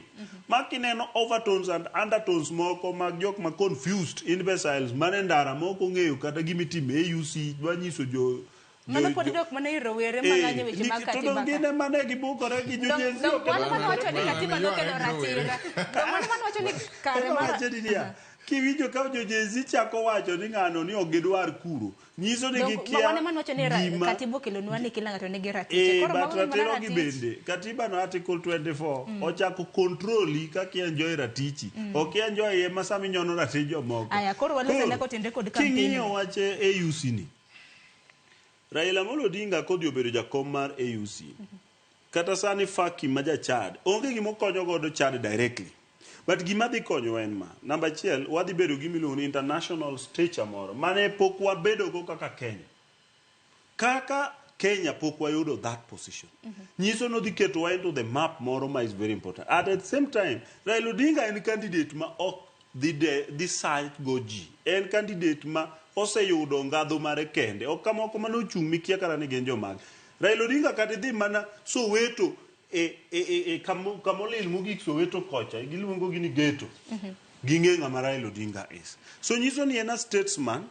Makineno overtones and undertones moko mag jok ma confused imbeciles mane ndara moko ng'eyo kata gimitime AUC dwa nyiso jo Mano pod dok mana irowere mang'anyo weche mag katiba. To gine mane gibukore gi jojenzi ok. Mano wacho ni katiba nokelo ratiro. Mano wacho ni kare mara. Kiwinjo ka jojenzi chako wacho ni ng'ano ni ok gidwar kuro. Nyiso ni gikia. Mano wacho ni katiba okelo nwa ni kila ng'ato nigi ratiro. Koro mano ratiro gi bende. Katiba no article 24 ochako kontroli kaka enjoy ratichi. Ok enjoy ye masami nyono ratijo moko. Aya koro walose ne kotende kod campaign. King'iyo wache AUC ni. Raila Amolo Odinga kodhi obedo jakom mar AUC. Kata sani Faki maja Chad. Onge gimo konyo godo Chad directly. But gima dhi konyo en ma. Number 1 wadhi bedo gi miluongo ni international stature moro. Mane pok wabedo go kaka Kenya. Kaka Kenya pok wayudo that position. Nyiso no dhi keto wa into the map moro ma is very important. At the same time, Raila Odinga en candidate ma ok dhi side goji. En candidate ma oseyudo ngadho mare kende ok kamoko mano ochung' mikia kara ni genjo mag Raila Odinga kata dhi mana Soweto kamolil mogik Soweto kocha giluongo gi ni geto ging'e ng'ama Raila Odinga is. So nyiso ni en a statesman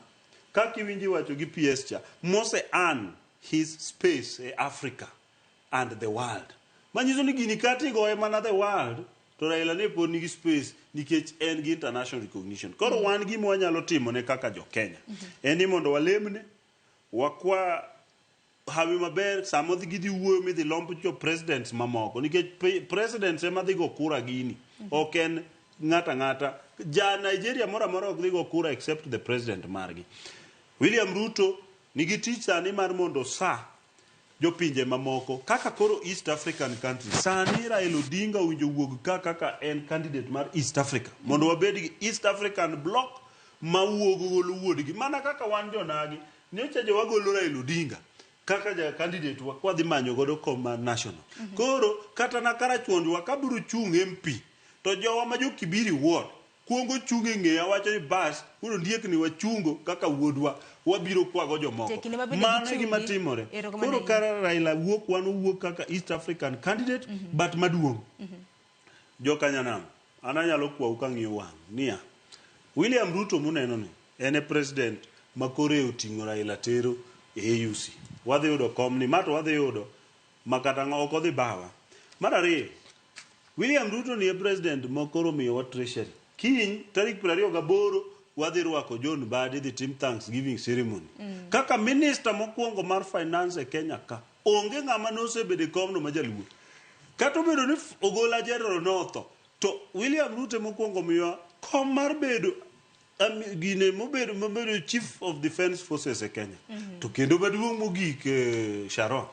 kaka iwinji wacho gi PS cha mose earn his space e Africa and the world. Manyiso ni gini kati goe mana the world to Raila ne pod nigi space nikech en gi international recognition. Koro wan gima wanyalo timo ne kaka jo Kenya. En ni mondo walemne wakwa hawi maber samo dhi gidhi wuoyo midhi lombo jo presidents mamoko nikech presidents ema dhi go kura gini. Ok en ng'ata. Ja Nigeria mora ok dhi go kura except the president margi. William Ruto nigi tich sani mar mondo jo pinje mamoko kaka koro East African countries. Sani Raila Odinga winjo wuog kaka en candidate mar East Africa. Mondo wabed gi East African bloc ma wuogo golo wuodgi. Mana kaka wan jonagi nyocha jo wagolo Raila Odinga kaka ja candidate kwa dhi manyo godo koma national. Koro kata na kara chuondwa kaburu chung MP to jowa ma jo Kibiri ward kuongo chunge ng'eya wacho ni bas koro ndiek ni wachungo kaka wuodwa wabiro kwago jomoko mano gima timore koro kara Raila wuok wan wuok kaka East African candidate but maduong' jokanyanam an anyalo kwawu kang'iyo wang' niya William Ruto muneno ni en president makore oting'o Raila tero e AUC wadhi yudo komni mato wadhi yudo makata ok odhi bawa mar ariyo William Ruto ni president makoro miyo wa treasury kiny tarik 28 wadhi rwako John Badi dhi tim Thanksgiving ceremony kaka minister mokwongo mar finance e Kenya ka onge ng'ama nosebedo komno majaluo kata obedo ni ogola general notho to William Ruto mokwongo miyo kom mar bedo gine mobedo chief of defense forces e Kenya to kendo maduong' mogik Sharon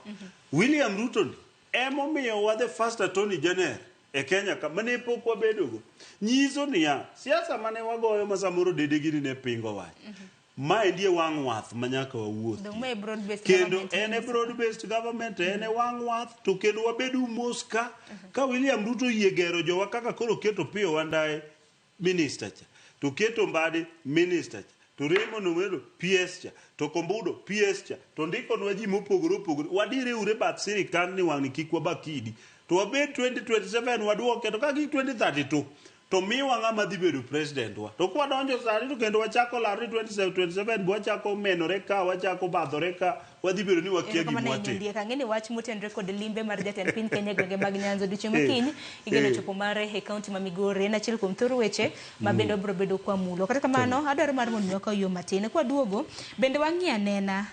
William Ruto emomiyo wa the first attorney general e Kenya kama ne pok wabedogo nyiso niya siasa mane wagoyo masamoro dede gini ne pingo wach ma endie wang' wath manyaka wawuoth kendo en broad based government en wang' wath to kendo wabedo moska ka William Ruto yie gero jowa kaka koro keto piyo wandae minister cha to keto Mbadi minister cha to Raymond Omolo PS cha to Kombudo PS cha to ndiko nwa ji mopogore wadire ure bath sirikal ni wang' kik wabakidi to wabed 2027 waduoke to kaki 2032 to miwa ng'ama dhi bedo president wa to kwa donjo sari to kendo wachako lari 2027 wachako menore ka wachako badhore ka wadhi bedo ni wakia gima wate kang'eni wach motenore kod limbe mar jatend piny Kenya gwenge mag Nyanza odiochieng' makiny igeno chopo mare e kaunti ma Migori en achiel kuom thoro weche ma bende obro bedo kwa mulo kata kamano adwaro mar mondo nyaka yo matin kwa duogo bende wang'i anena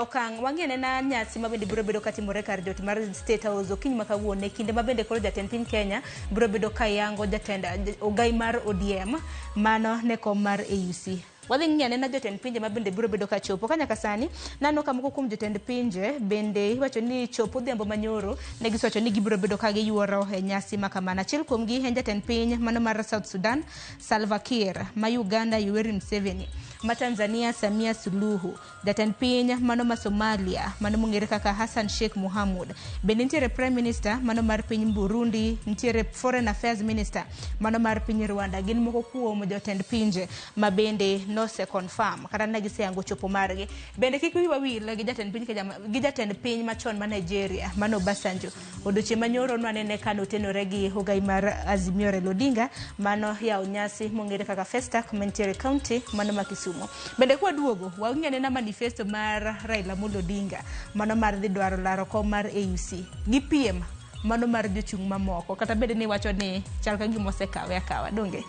okang' wang'i anena nyasi ma bende biro bedo katimore kar jot mar State House okiny ma kawuono kinde ma bende koro jatend piny Kenya biro bedo kayango jatend ogai mar ODM mano ne kom mar AUC wadhi ng'i anena jotend pinje ma bende biro bedo ka chopo ka nyaka sani nano ka moko kuom jotend pinje bende iwacho ni chopo odhiambo manyoro ne giwacho ni gibiro bedo ka giyuoro e nyasi ma kamano achiel kuom gi en jatend piny mano mar South Sudan Salva Kiir ma Uganda Yoweri Museveni ma Tanzania Samia Suluhu jatend piny mano ma Somalia mano mong'ere kaka Hassan Sheikh Mohamud bende nitiere Prime Minister mano mar piny Burundi nitiere Foreign Affairs Minister mano mar piny Rwanda gin moko kuom jotend pinje ma bende nose confirm kata ne giseyango chopo margi bende kik wiwa wil gi jatend piny Kenya gi jatend piny machon ma Nigeria mano Obasanjo odiochieng' manyoro nwanene kano tenore gi ogai mar Azimio Raila Odinga mano yawo nyasi mong'ere kaka Festac mantiere county mano ma Kisumu bende kwa duogo wang'ene na manifesto mar Raila Amolo Odinga mano mar dhi dwaro laro kom mar AUC gi piem mano mar jochung' mamoko kata bende ni wacho ni chal ka gimo sekawe akawa donge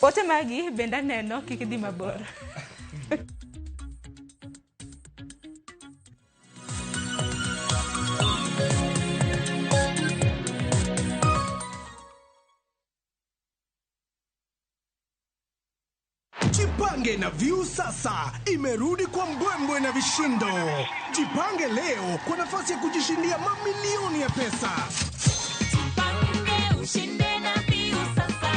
ote magi bende neno kik dhi mabor Jipange na View sasa imerudi kwa mbwembwe na vishindo. Jipange leo kwa nafasi ya kujishindia mamilioni ya pesa. Jipange ushinde na View sasa.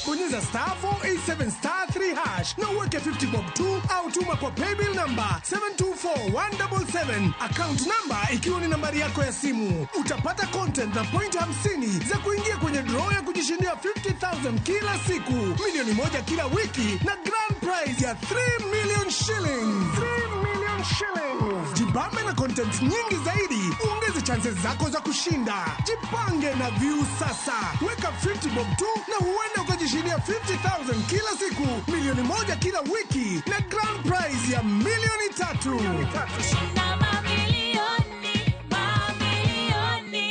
Bonyeza *487*3# na uweke 50 bob tu au tuma kwa paybill number 724177 account number ikiwa ni nambari yako ya simu. Utapata content na point 50 za kuingia kwenye draw ya kujishindia 50,000 kila siku, milioni moja kila wiki na grand prize ya 3 million shillings. 3 million shillings. Jibambe na content nyingi zaidi, uongeze chances zako za kushinda. Jipange na View sasa. Weka 50 bob tu na huenda ukajishindia 50,000 kila siku, milioni moja kila wiki na grand prize ya milioni 3. Shinda mamilioni, mamilioni.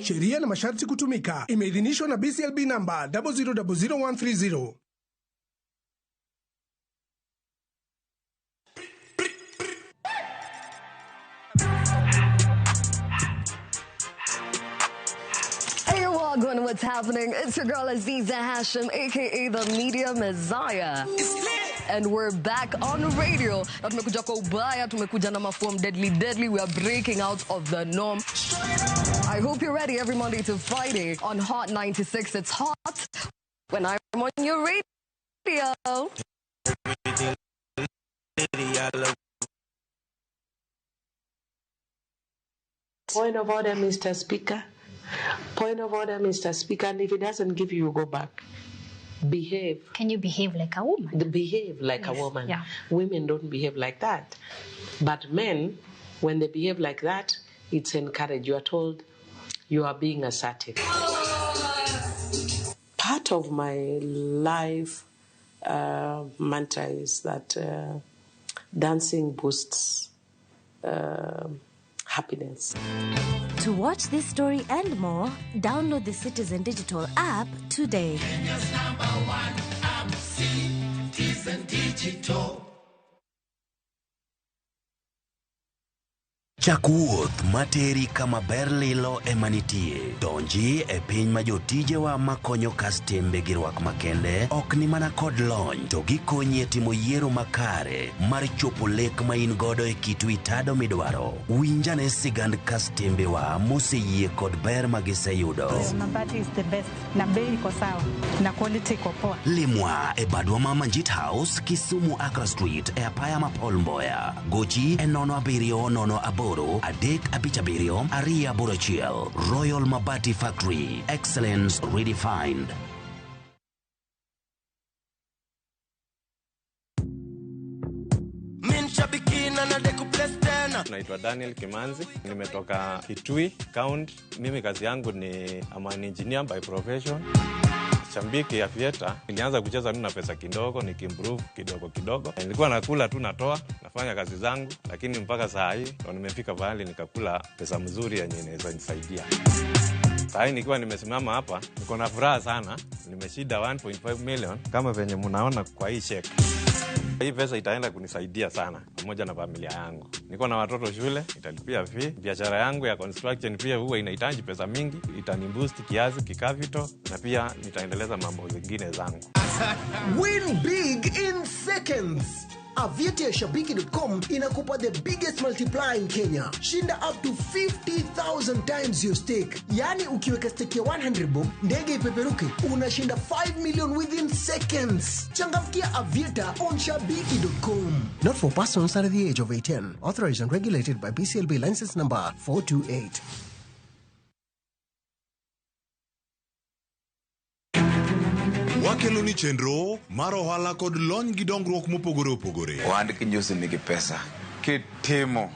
Sheria na masharti kutumika. Imeidhinishwa na BCLB number 0000130. Hey, Wagwan, what's happening? It's your girl Aziza Hashim, aka the Media Messiah. And we're back on radio. Na tumekuja kwa ubaya, tumekuja na maform deadly. We are breaking out of the norm. I hope you're ready every Monday to Friday on Hot 96. It's hot when I'm on your radio. Point of order, Mr. Speaker. Point of order, Mr. Speaker. And if he doesn't give you, go back. behave. Can you behave like a woman? Behave like a woman. Yeah. Women don't behave like that. But men, when they behave like that, it's encouraged. You are told you are being assertive. Part of my life mantra is that dancing boosts happiness. To watch this story and more, download the Citizen Digital app today. Kenya's #1 app, Citizen Digital. Chak wuoth materi kama ber lilo emanitie. Donji e piny ma jotijewa makonyo kastembe gi rwak makende ok ni mana kod lony to gikonyi e timo yiero makare mar chopo lek ma in godo e kitu itado midwaro. Winjane sigand kastembewa moseyie kod ber ma giseyudo. Mabati is the best. Na bei iko sawa. Na quality iko poa. Limwa e badwa ma Manjit House, Kisumu Accra Street e apaya ma Paul Mboya. Gochi e 070 Adek Abichabirio, Aria Burachiel, Royal Mabati Factory, excellence redefined. Naitwa Daniel Kimanzi, nimetoka Kitui County. Mimi kazi yangu ni an engineer by profession. Shambiki ya Fieta, nilianza kucheza na pesa kidogo, nikimprove kidogo. Nilikuwa nakula tu natoa, nafanya kazi zangu, lakini mpaka saa hii ndo nimefika mahali nikakula pesa mzuri yenye inaweza nisaidia. Saa hii nikiwa nimesimama hapa, niko na furaha sana. Nimeshinda 1.5 million kama venye mnaona kwa hii check. Hii pesa itaenda kunisaidia sana pamoja na familia yangu. Niko na watoto shule, italipia fee. Biashara yangu ya construction pia huwa inahitaji pesa mingi, itaniboost kiasi kikapital na pia nitaendeleza mambo mengine zangu. Win big in seconds. Aviator ya Shabiki.com inakupa the biggest multiplier in Kenya. Shinda up to 50,000 times your stake. Yani ukiweka stake ya 100 bob, ndege ipeperuke, unashinda 5 million within seconds. Changamkia Aviator on Shabiki.com. Not for persons under the age of 18. Authorized and regulated by BCLB license number 428. Wakelo ni chenro mar ohala kod lony gi dongruok mopogore opogore. Ohand kinyosi nigi pesa kitimo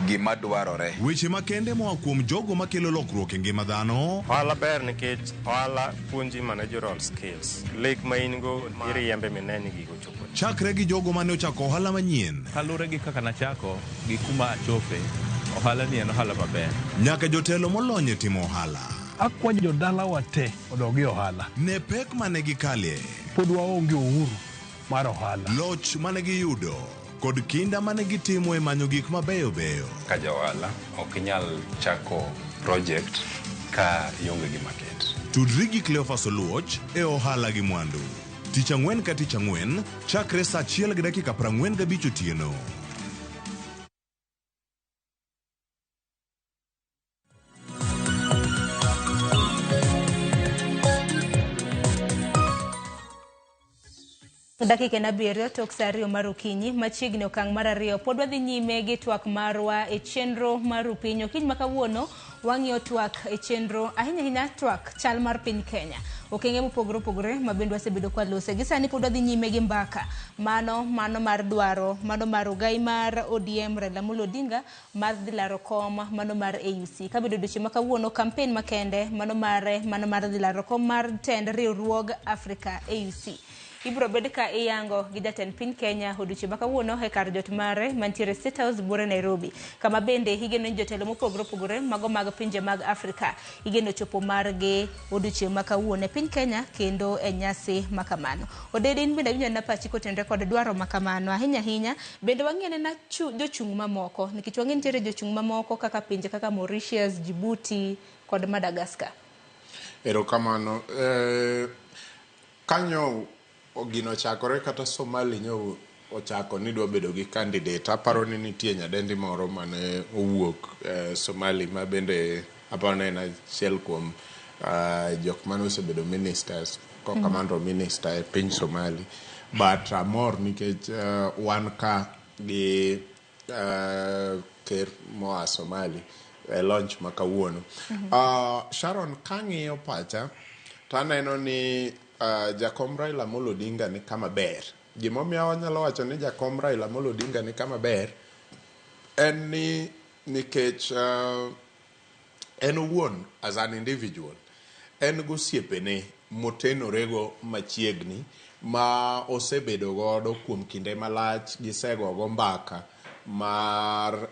gima dwarore. Weche makende moa kuom jogo makelo lokruok e ngima dhano. Ohala ber nikech ohala puonji managerial skills. Lek ma in go iriembe mineni gigo chopo. Chakre gi jogo mane ochako ohala manyien. Kalure gi kaka nachako gi kuma achope, ohala ni en ohala maber. Nyaka jotelo molony e timo ohala. Akwanyo jodala wate odogi ohala. Ne pek mane gikalie. Pod waonge uhuru mar ohala. Loch mane giyudo kod kinda mane gitimo e manyo gik mabeyo beyo. Ka jaohala ok inyal chako project ka ionge gi market. Tudri gi Cleophas Oluoch e ohala gi mwandu. Tich ang'wen ka tich ang'wen chakre saa 1:45 otieno. Dakika na biriyo tok saa 2 mar okinyi machiegni okang' mar 2 pod wadhi nyime gi twak marwa e chenro mar piny okinyi makawuono wang'iyo twak e chenro ahinya twak chal mar piny Kenya. Okenge mopogore ma bende wasebedo kwa lose gi sani pod wadhi nyime gi mbaka mano mar dwaro mano mar ugai mar ODM Raila Amolo Odinga mar dhilaro kom mano mar AUC kabedo doche makawuono campaign makende mano mar dhilaro kom mar tend riwruog Africa AUC. Ibro bed ka iyango gi jatend piny Kenya odiochieng' makawuono e kar jot mare mantiere State House bure Nairobi. Kama bende igeno jotelo mopogore mago mag pinje mag Afrika igeno chopo margi odiochieng' makawuono e piny Kenya kendo e nyasi makamano. Odedin bende winjo na pachi kotenre kod dwaro makamano ahinya bende wang'ene na jochung' mamoko nikech wang'en tiere jochung' mamoko kaka pinje kaka Mauritius, Djibouti kod Madagascar. Erokamano kanyo ogino chakore kata Somali nyo ochako ni dwa bedo gi candidate. Aparo ni nitie nyadendi moro mane owuok Somali ma bende apane na achiel kuom jok mane osebedo ministers commander minister e piny Somali. But amor nikech wan ka gi ker moa Somali launch makawuono. Sharon, kang'iyo pacha taneno ni jakom Raila Amolo Odinga ni kama ber. Gimomiyo wanyalo wacho ni jakom Raila Amolo Odinga ni kama ber en ni nikech en owuon as an individual en gosiepene motenorego machiegni ma osebedo godo kuom kinde malach gisegogo mbaka mar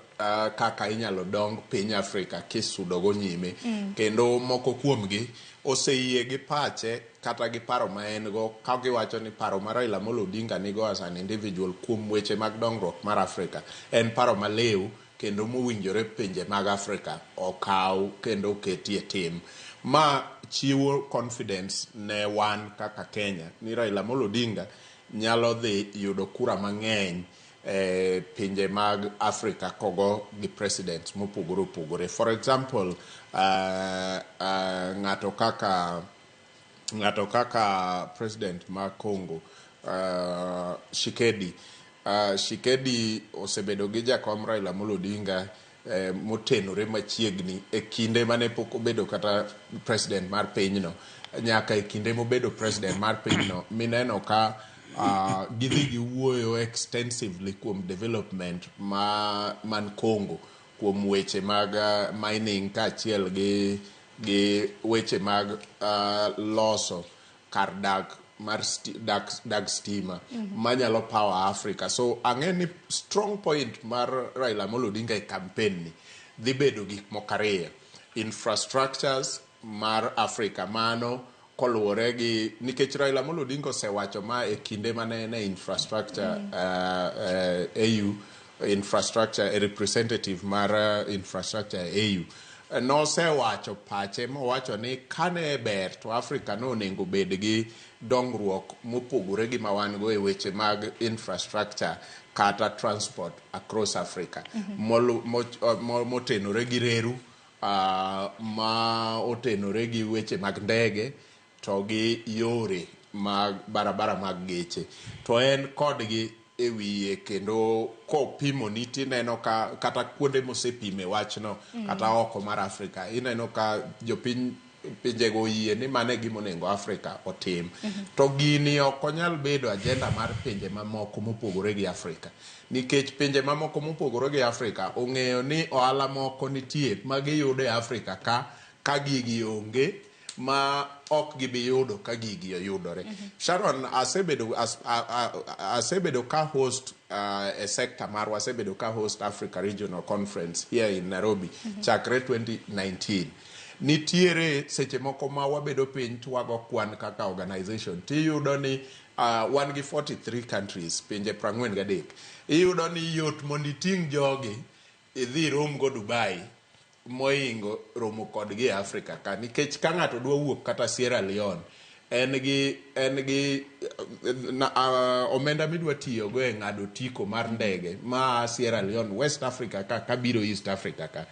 kaka inyalo dong piny Afrika kisudogo nyime kendo moko kuomgi oseyie gi pache kata gi paro ma en go ka giwacho ni paro mar Raila Amolo Odinga nigo as an individual kuom weche mag dongruok mar Afrika en paro maliw kendo mowinjore pinje mag Afrika okaw kendo oketie tim. Ma chiwo confidence ne wan kaka Kenya ni Raila Amolo Odinga nyalo dhi yudo kura mang'eny pinje mag Afrika kogo gi presidents mopogore opogore. For example, ng'ato kaka president ma Congo, Shikedi osebedo gi jakom Raila Amolo Odinga motenore machiegni e kinde mane pok obedo kata president mar pinyno nyaka e kinde mobedo president mar pinyno mineno ka gidhi giwuoyo extensively kuom development man Congo kuom weche mag mining kaachiel gi weche mag loso kar dak mar dag stima manyalo power Africa. So ang'e ni strong point mar Raila Amolo Odinga e campaign ni dhi bedo gik moko ariyo: infrastructures mar Africa, mano koluwore gi nikech Raila Amolo Odinga osewacho ma e kinde mane ne infrastructure AU infrastructure a representative mar infrastructure AU nosewacho pache mowacho ni kane ber to Africa no onego bed gi dongruok mopogore gi mawan go e weche mag infrastructure kata transport across Africa motenore gi reru ma otenore gi weche mag ndege to gi yore mag barabara mag geche to en kodgi e wiye kendo kopimo ni tineno ka kata kuonde mosepime wachno kata oko mar Afrika ineno ka jopiny pinjego yie ni mane gimonengo Afrika otim to gini ok onyal bedo agenda mar pinje mamoko mopogore gi Afrika nikech pinje mamoko mopogore gi Afrika ong'eyo ni ohala moko nitie ma giyudo e Afrika ka gigi onge ma ok gibi yudo ka gigi oyudore. Sharon asebedo ka host a sector mar wasebedo ka host Africa Regional Conference here in Nairobi chakre 2019. Nitiere seche moko ma wabedo piny twago kwan kaka organization tiyudo ni wan gi 43 countries pinje 43 iyudo ni yot mondo iting' jogi idhi rom go Dubai moingo romo kodgi e Afrika ka nikech ka ng'ato dwa wuok kata Sierra Leone en gi omenda midwa tiyo go e ng'ado tiko mar ndege ma Sierra Leone West Africa ka biro East Africa ka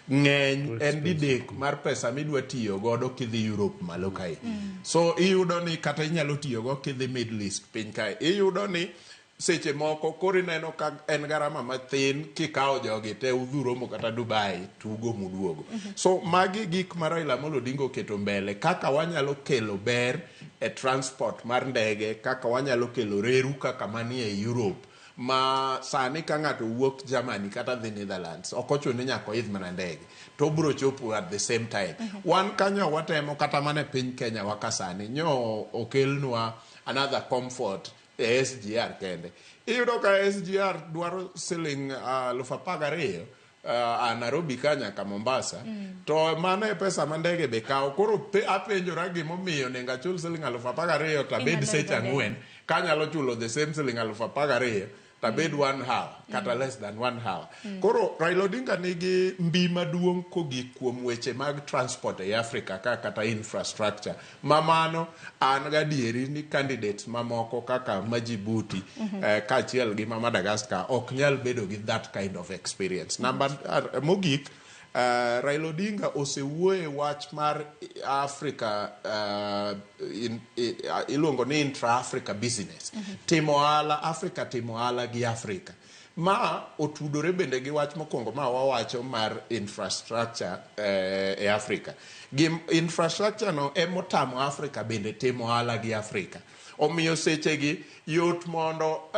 ng'eny en didek mar pesa midwa tiyo godo kidhi Europe malo kae so iyudo ni kata inyalo tiyo go kidhi Middle East piny kae iyudo ni seche moko kori neno ka en garama mathin kikawo jogi te udhuromo kata Dubai tugo muduogo so magi gik ma Raila Amolo Odinga oketo mbele kaka wanyalo kelo ber e transport mar ndege kaka wanyalo kelo reru kaka manie Europe ma sani ka ng'ato wuok Germany kata the Netherlands ok ochuno ni nyaka oidh mana ndege to biro chopo at the same time wan kanyo watemo kata mana piny Kenya wakasani nyo okelnwa another comfort SGR kende iyudo ka SGR dwaro siling 12,000 a Nairobi kanya ka Mombasa to mano e pesa ma ndege be kawo koro apenjora gimomiyo nengo achul siling 12,000 tabed seche 4 kanyalo chulo the same siling 12,000 tabed 1 hour kata less than 1 hour koro Raila Odinga nigi mbi maduong' kogik kuom weche mag transport e Africa kata infrastructure mamano an gadieri ni candidates mamoko kaka Majibuti kaachiel gi Madagascar ok nyal bedo gi that kind of experience. Mogik Raila Odinga osewuoye wach mar Africa iluongo ni intra-Africa business timo ohala Africa timo ohala gi Africa Ma otudore bende gi wach mokwongo ma wawacho mar infrastructure e Africa. Infrastructure no emotamo Africa bende timo ohala gi Africa. Omiyo sechegi yot mondo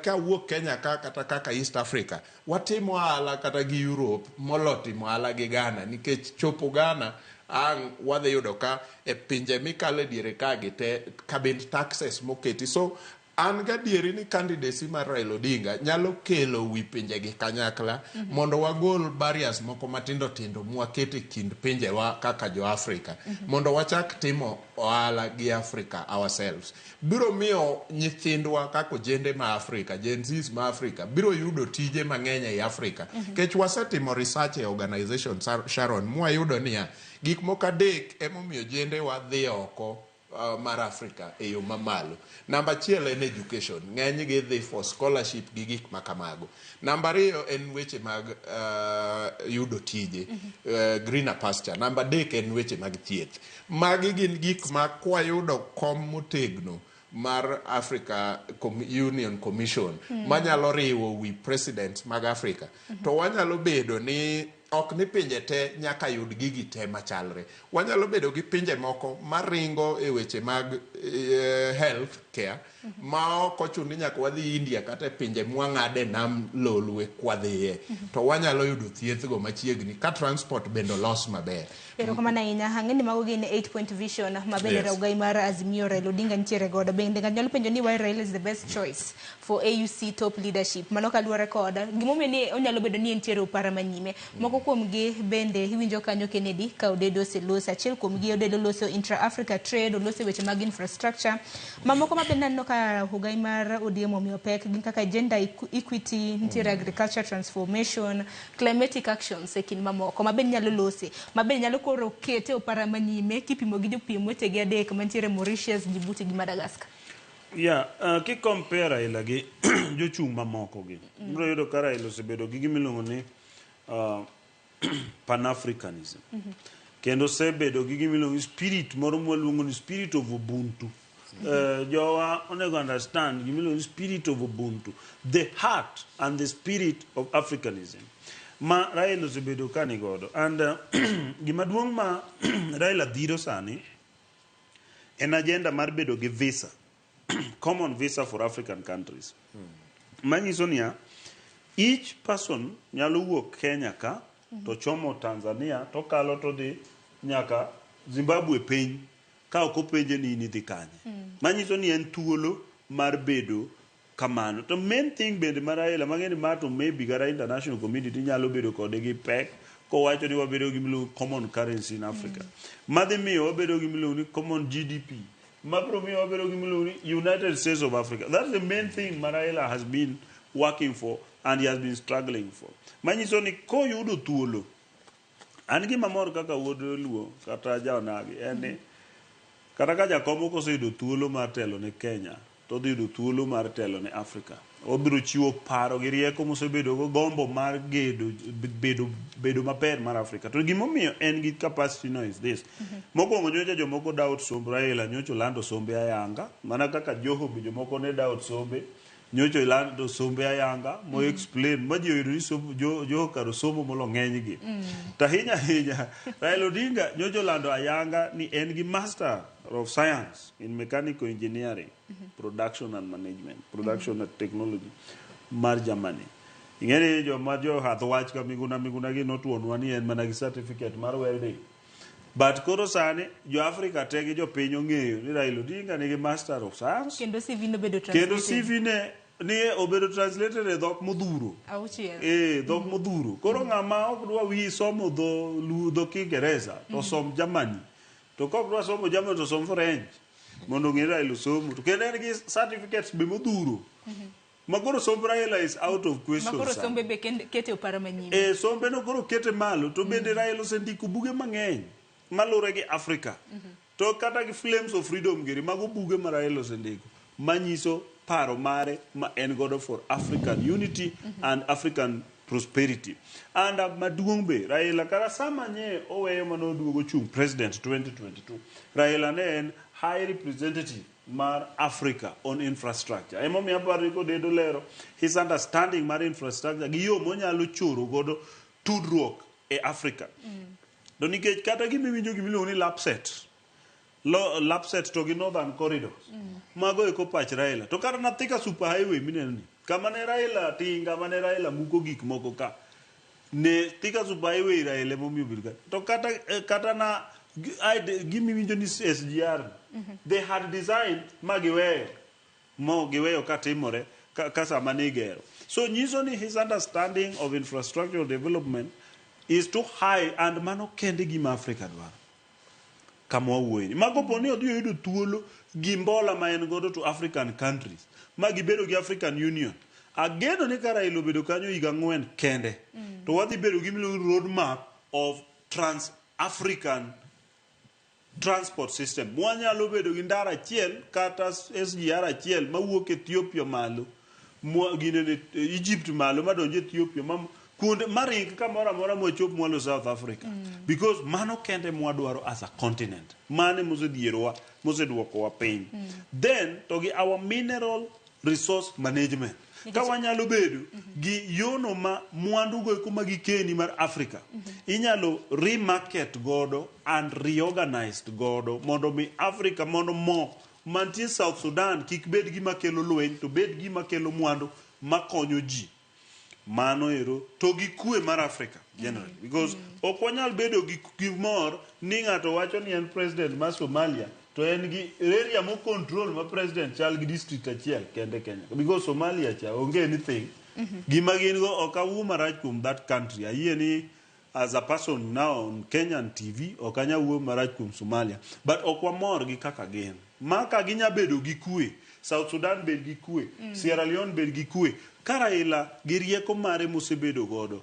ka wuok Kenya kata kaka East Africa watimo ohala kata gi Europe molo timo ohala gi Ghana, nikech chopo Ghana ang wadhi yudo ka e pinje mikale diere ka gite cabinet taxes moketi. So an gadieri ni candidacy mar Raila Odinga nyalo kelo wi pinje gi kanyakla mondo wagol barriers moko matindo tindo mwakete kind pinje wa kaka jo Africa mondo wachak timo ohala gi Africa ourselves. Biro miyo nyithindwa kako jende ma Africa, Gen Zs ma Africa biro yudo tije mang'eny e Africa. Kech wasetimo research e organization Sharon mwayudo niya gik moko adek emomiyo jende wa dhi oko mar Africa e yo mamalo. Namba achiel en education, ng'eny gi dhi for scholarship gi gik makamago. Namba ariyo en weche mag yudo tije, greener pasture. Namba adek en weche mag thieth. Magi gin gik ma kwayudo kom motegno mar Africa Union Commission manyalo riwo wi presidents mag Africa. To wanyalo bedo ni ok ni pinje te nyaka yud gigi te machalre. Wanyalo bedo gi pinje moko maringo e weche mag health care ma ok ochuno ni nyaka wadhi India kata pinje mwang'ade nam lolwe kwadhiye. To wanyalo yudo thieth go machiegni ka transport bendo los maber. Pero kama na ina hangeni mago gin 8-point vision mabende raugai mar Azimio Raila Odinga ntiere godo bende nganyalo penjo ni why Raila is the best choice for AUC top leadership. Mano kaluwore koda gimomiyo ni onyalo bedo ni ntiere upara manyime. Moko kuom gi bende iwinjo kanyo Kennedy ka odedo selosa achiel kuom gi odedo loso intra Africa trade, oloso weche mag infrastructure. Mamoko mabende neno ka hugai mar ODM omiyo pek gin kaka gender equity, ntiere agriculture transformation, climatic actions e kin mamoko mabende nyalo lose, mabende nyalo koro kete opara manyime kipimo gi jopiem wetegi adek mantiere Mauritius, Djibouti gi Madagascar. Ki compare Raila gi jochung' mamoko gi. Biro yudo ka Raila osebedo gi gimiluongo ni Pan-Africanism. Kendo osebedo gi gimiluongo ni spirit moro mwaluongo ni spirit of Ubuntu. Jowa onego understand gimiluongo ni spirit of Ubuntu. The heart and the spirit of Africanism. Ma Raila osebedo kani godo. And gima duong' ma Raila dhiro sani en agenda mar bedo gi visa. Common visa for African countries. Manyiso niya, each person nyalo wuok Kenya ka to chomo Tanzania to kalo to dhi nyaka Zimbabwe piny ka ok openje ni dhi kanye. Manyiso ni en thuolo mar bedo kamano. To main thing bende mar Raila mang'eni mato maybe gara international community nyalo bedo kode gi pek kowacho ni wabedo gi miluongo common currency in Africa. Madhi miyo wabedo gi miluongo ni common GDP. Mabro miyo wabedo gi miluongo ni United States of Africa. That's the main thing Raila has been working for and he has been struggling for. Manyiso ni koyudo thuolo an gima mor kaka wuod luo kata jaonagi en kata ka jakomo koseyudo thuolo mar telo ne Kenya to dhi yudo thuolo mar telo ne Africa. Obiro chiwo paro gi rieko mosebedo go gombo mar bedo maber mar Africa. To gimomiyo en gi capacity no is this. Mokwongo nyocha jomoko doubt somb Raila nyocha lando sombe ayanga mana kaka Joho be jomoko ne doubt sombe nyocha lando sombe ayanga mo explain ma ji oyudo ni Joho karo somo molo ng'eny gi. Tahinya Raila Odinga nyocha lando ayanga ni en gi master of science in mechanical engineering, production and management, production and technology mar Germany. Ing'ere jo hath wach ka miguna gi notuonwa ni en mana gi certificate mar welding. But koro sani jo Africa te gi jo piny ong'eyo ni Raila Odinga nigi master of science. Kendo CV no bedo translated. Kendo CV ne ni obedo translated e dhok modhuro. Dhok modhuro. Koro ng'ama ok dwa wi somo dho Kiingereza to som Germany. To kok dwa somo Germany to som French. Mondo ng'e Raila somo. To kendo en gi certificates be modhuro. Makoro somb Raila is out of question. Makoro sombe be kete opara manyime. Sombe no koro kete malo. To bende Raila osendiko buge mang'eny malure gi Africa. To kata gi Flames of Freedom giri mago buge ma Raila osendiko manyiso paro mare ma en godo for African unity and African prosperity. And maduong' be Raila kara sama nye oweyo manoduogo chung president 2022. Raila ne en high representative mar Africa on infrastructure. Emomiyo aparo ko dedo lero his understanding mar infrastructure gi yo monyalo choro godo tudruok e Africa. To nikech kata gimiwinjo gimiluongo ni LAPSSET to gi Northern Corridors. Mago eko pach Raila. To kata na Thika super highway mineno ni. Kama ne Raila tinga, kama ne Raila muko gik moko ka. Ne Thika super highway Raila momiyo bilga. To kata na gimiwinjo ni SGR. They had designed magiweyo katimore kasama nigero. So nyiso ni his understanding of infrastructural development is too high, and mano kende gima Africa dwaro. Kama wawuoyini. Mago poni odhi yudo thuolo gi mbola ma en godo to African countries. Ma gibedo gi African Union. Ageno ni ka Raila obedo kanyo higa 4 kende. To wadhi bedo gi road map of trans-African transport system. Mwanyalo bedo gi ndara achiel kata SGR achiel mawuok Ethiopia malo. Gine Egypt malo madonjo Ethiopia kunde maring kamora mora mochop mwalo South Africa. Because mano kende mwadwaro as a continent. Mane mosedhierowa, moseduokowa piny. Then to gi our mineral resource management. Ka wanyalo bedo gi yono ma mwandu go kuma gikeni mar Africa. Inyalo remarket godo and reorganized godo mondo mi Africa mondo mo mantie South Sudan kik bed gima kelo lweny to bed gima kelo mwandu makonyo ji. Mano ero to gi kwe mar Africa generally, because ok wanyal bedo gi mor ni ng'ato wacho ni en president mar Somalia to en gi area mo control ma president chal gi district achiel kende Kenya, because Somalia cha onge anything gima gin go ok awu marach kuom that country. Ayie ni as a person now on Kenyan TV ok anya wuo marach kuom Somalia, but ok wamor gi kaka gin maka ginya bedo gi kwe. South Sudan bed gi kwe, Sierra Leone bed gi kwe. Karaila gi rieko mare mosebedo godo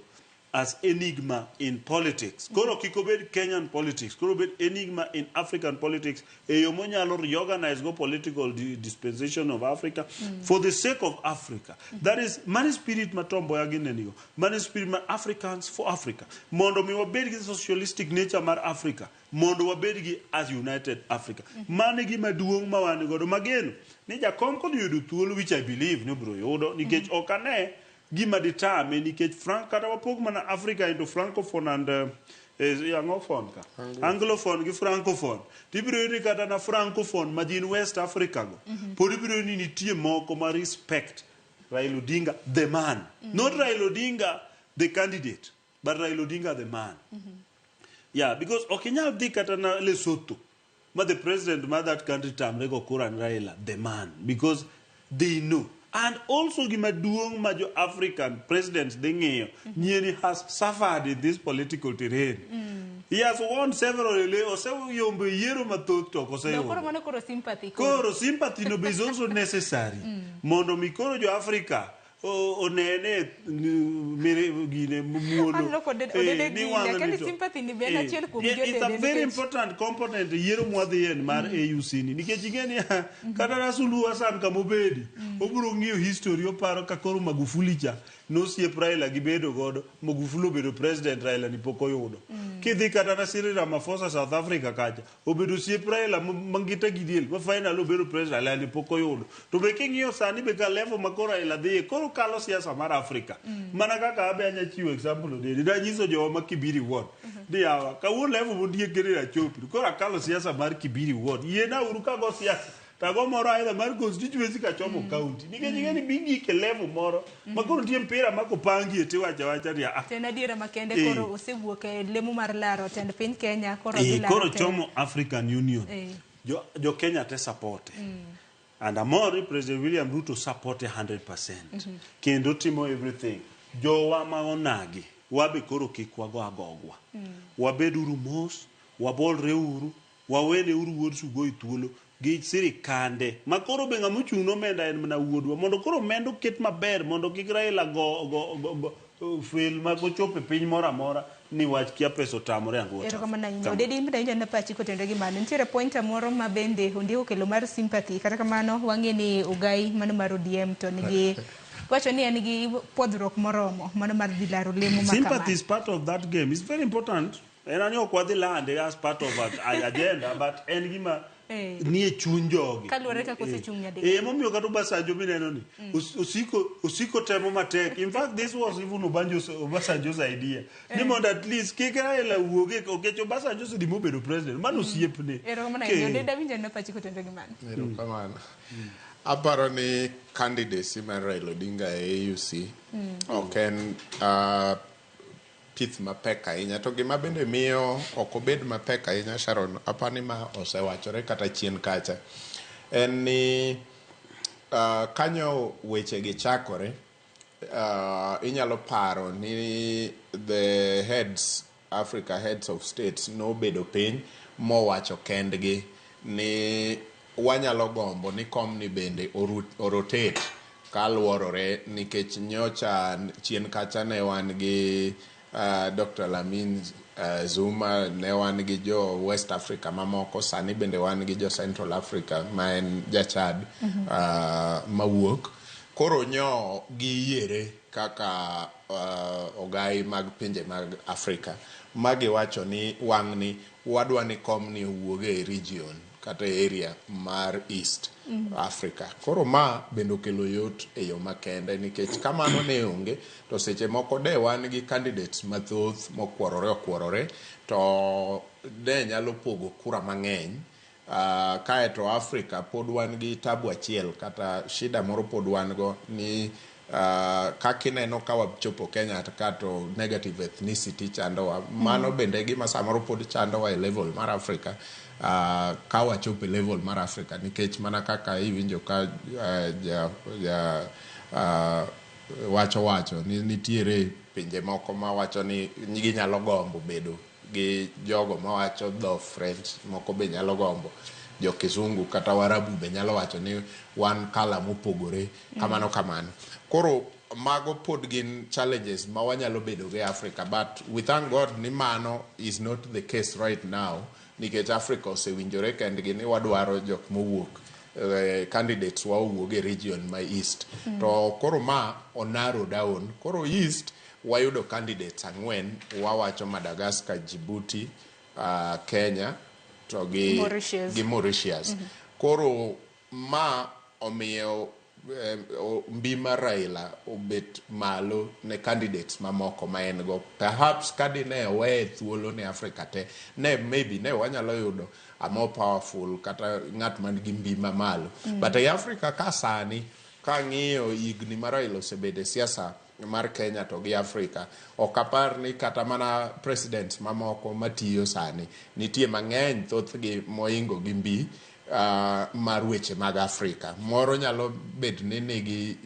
as enigma in politics. Koro kiko bed Kenyan politics, koro bed enigma in African politics. Eyo monyalo reorganize go political dispensation of Africa for the sake of Africa. That is money spirit matombo yaginenigo. Money spirit ma Africans for Africa. Mondo mi wabed gi socialistic nature mar Africa. Mondo wabed gi as United Africa. Mane gi maduong' ma wan godo mageno. Ni jakom kod yudo thuolo, which I believe no bro yudo nikech okane gima ditame nikech frank kata wapog mana Africa into francophone and anglophone ka anglophone gi francophone tibiro yudi kata na francophone ma jin West Africa go pod ibiro ni nitie moko ma respect Raila Odinga the man, not Raila Odinga the candidate, but Raila Odinga the man. Yeah, because okinyal dhi kata na Lesotho ma the president ma that country tamre go Kuran Raila the man, because they know. And also gimaduong ma jo African presidents they ng'eyo Nyeri has suffered in this political terrain. He has won several oseyombo yiero mathoth to oseyombo. Koro sympathy no is also necessary. Mondo mi koro jo Africa onene gine muono. It's a very important component yiero mwadhien mar AUC ni. Nikech igeni kata na Suluhu Hassan kamobedi obiro ng'iyo history oparo ka koro Magufuli cha nosiep Raila gibedo godo, Magufuli obedo president, Raila ni pok oyudo. Kidhi kata na Cyril Ramaphosa South Africa kacha obedo siep Raila mangita gidiel ma final obedo president, Raila ni pok oyudo. To be king'iyo sani be ka level ma koro Raila dhiye koro kalo siasa mar Africa. Mana kaka abe anya chiwo example odedi da nyiso jowa ma Kibiri Ward di awa ka wo level mondie kere na chopi koro kalo siasa mar Kibiri Ward yena uru ka go siasa tago moro aidha mar constituency ka chomo county nikech ngeni bingi ke level moro makoro tie mpira mako pangi te wacha ni tena diera makende koro osewuok e lemo mar laro tend piny Kenya koro dilaro koro chomo African Union jo Kenya te support and amori President William Ruto support 100% kendo timo everything jowa ma onagi wabe koro kikwago agogwa wabeduru mos wabolre uru wawene uru wuod sugoi thuolo gi sirikande makoro be ng'ama ochung' nomenda en mana wuodwa mondo koro mendo ket maber mondo kik Raila go fil mago chope piny moro amora ni wach kia pesa otamore ang'o. Erokamano ahinya. Dedi midonjo na pachi kotendo gi mano. Nitiere point moro ma bende ondiko kelo mar sympathy kata kamano wang'e ni Ugai mano mar ODM to nigi wacho ni en gi puodhruok moromo mano mar dhi laro lemo ma kamano. Sympathy is part of that game. It's very important. And I know what the land as part of an agenda, but en gima nie chuny jogi. Kaluwore kaka osechung' nyadidek. Momiyo kata Obasanjo mineno ni osiko temo matek. In fact, this was even Obasanjo's idea. Ni mondo at least kik Raila wuoge okech Obasanjo sidi mobedo president. Mano osiepne. Erokamano ahinya. Deda winjo ne pachi kotendo gimano. Erokamano. Aparo ni candidacy mar Raila Odinga e AUC ok en pith mapek ahinya, to gima bende miyo ok obed mapek ahinya, Sharon, apani ma osewachore kata chien kacha, en ni kanyo weche gi chakore, inyalo paro ni the Africa heads of states nobedo piny mowacho kendgi ni wanyalo gombo ni kom ni bende orotate kaluorore nikech nyocha chien kacha ne wan gi Dr. Lamin Zuma, ne wan gi jo West Africa mamoko, sani bende wan gi jo Central Africa ma en jachad mawuok. Koro nyo gi yiere kaka ogai mag pinje mag Africa magi wacho ni wang' ni wadwa ni kom ni owuoge e region kata area mar East Africa. Koro ma bende okelo yot e yo makende nikech kamano ne onge to seche moko de wan gi candidates mathoth mokuorore to de nyalo pogo kura mang'eny. Kae to Africa pod wan gi tabu achiel kata shida moro pod wan go ni kakineno ka wachopo Kenya to negative ethnicity chandowa. Mano bende gima samoro pod chandowa e level mar Africa. Ka wachopo level mar Africa nikech mana kaka iwinjo ka wacho ni nitiere pinje moko ma wacho ni ginyalo gombo bedo gi jogo ma wacho dho French, moko be nyalo gombo jo Kizungu kata Warabu be nyalo wacho ni wan kala mopogore kamano. Koro mago pod gin challenges ma wanyalo bedo gi Africa, but we thank God ni mano is not the case right now nikech Africa osewinjore kendgi ni wadwaro jok mowuok candidates wa owuok e region ma East. To koro ma onaro down. Koro East wayudo candidates 4 wawacho Madagascar, Djibouti, Kenya to gi Mauritius. Koro ma omiyo mbima Raila obet malo ne candidates mamoko ma en go. Perhaps kadi ne we thuolo ne Africa te maybe ne wanyalo yudo a more powerful kata ng'at man gi mbima malo. But e Africa ka sani ka ng'iyo higni ma Raila osebede siasa mar Kenya to gi Africa, ok apar ni kata mana presidents mamoko matiyo sani nitie mang'eny thothgi moingo gi mbi mar weche mag Africa. Moro nyalo bed ni nigi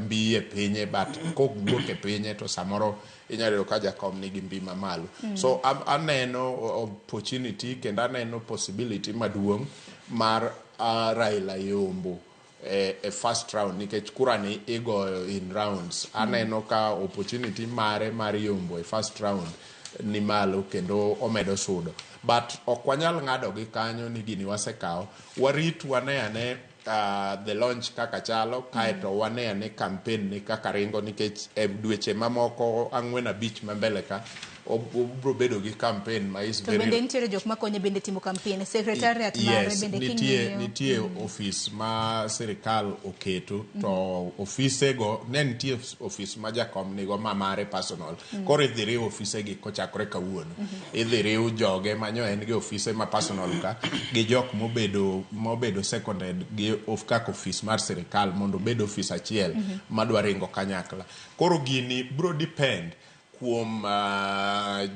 mbi e pinye, but kok wuok e pinye to samoro inyalo ka jakom nigi mbi mamalo. So aneno opportunity kendo aneno possibility maduong' mar Raila yombo a first round nikech kura ni igoyo in rounds. Aneno ka opportunity mare mar yombo a first round ni malo kendo omedo sudo, but ok wanyal ng'ado gi kanyo ni gini wasekao. Warit wane the launch kaka chalo kaeto wane campaign ni kaka ringo nikech dweche mamoko 4-5 mambele ka obro bedo gi campaign ma is very. To bende nitiere jok makonye bende timo campaign, secretariat mare bende kingiyo. Nitie office ma sirikal oketo to office go ne nitie office ma jakom nigo ma mare personal. Koro idhi office gi kochakore kawuono. Idhi riu joge manyo en gi office ma personal ka gi jok mobedo seconded gi kaka office mar sirikal mondo bedo office achiel madwa ringo kanyakla. Koro gini bro depend kuom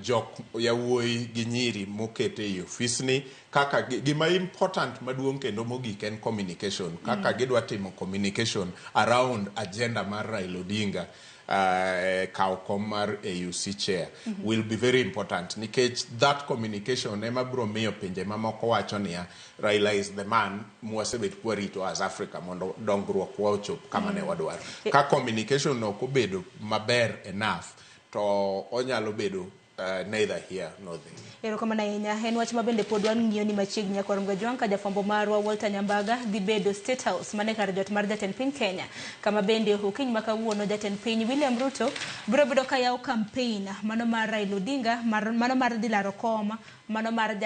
jok yawuoyi gi nyiri mokete e office ni kaka gima important maduong' kendo mogik en communication, kaka gidwa timo communication around agenda mar Raila Odinga kao kom mar AUC chair will be very important nikech that communication ema bro miyo pinje mamoko wacho niya Raila is the man mwasebet kwarito as Africa mondo dongruok wa ochop kama ne wadwaro. Ka communication no kobedo maber enough to onyalo bedo neither here nor there. Erokamano ahinya. En wach mabende pod wan ng'iyo ni machiegni nyakor Mgajwang' ka jafwambo marwa Walter Nyambaga dhi bedo State House mane kar jot mar jatend piny Kenya, kama bende okiny ma kawuono jatend piny William Ruto biro bedo ka yawo campaign mano mar Raila Odinga, mano mar dhi laro kom mano mar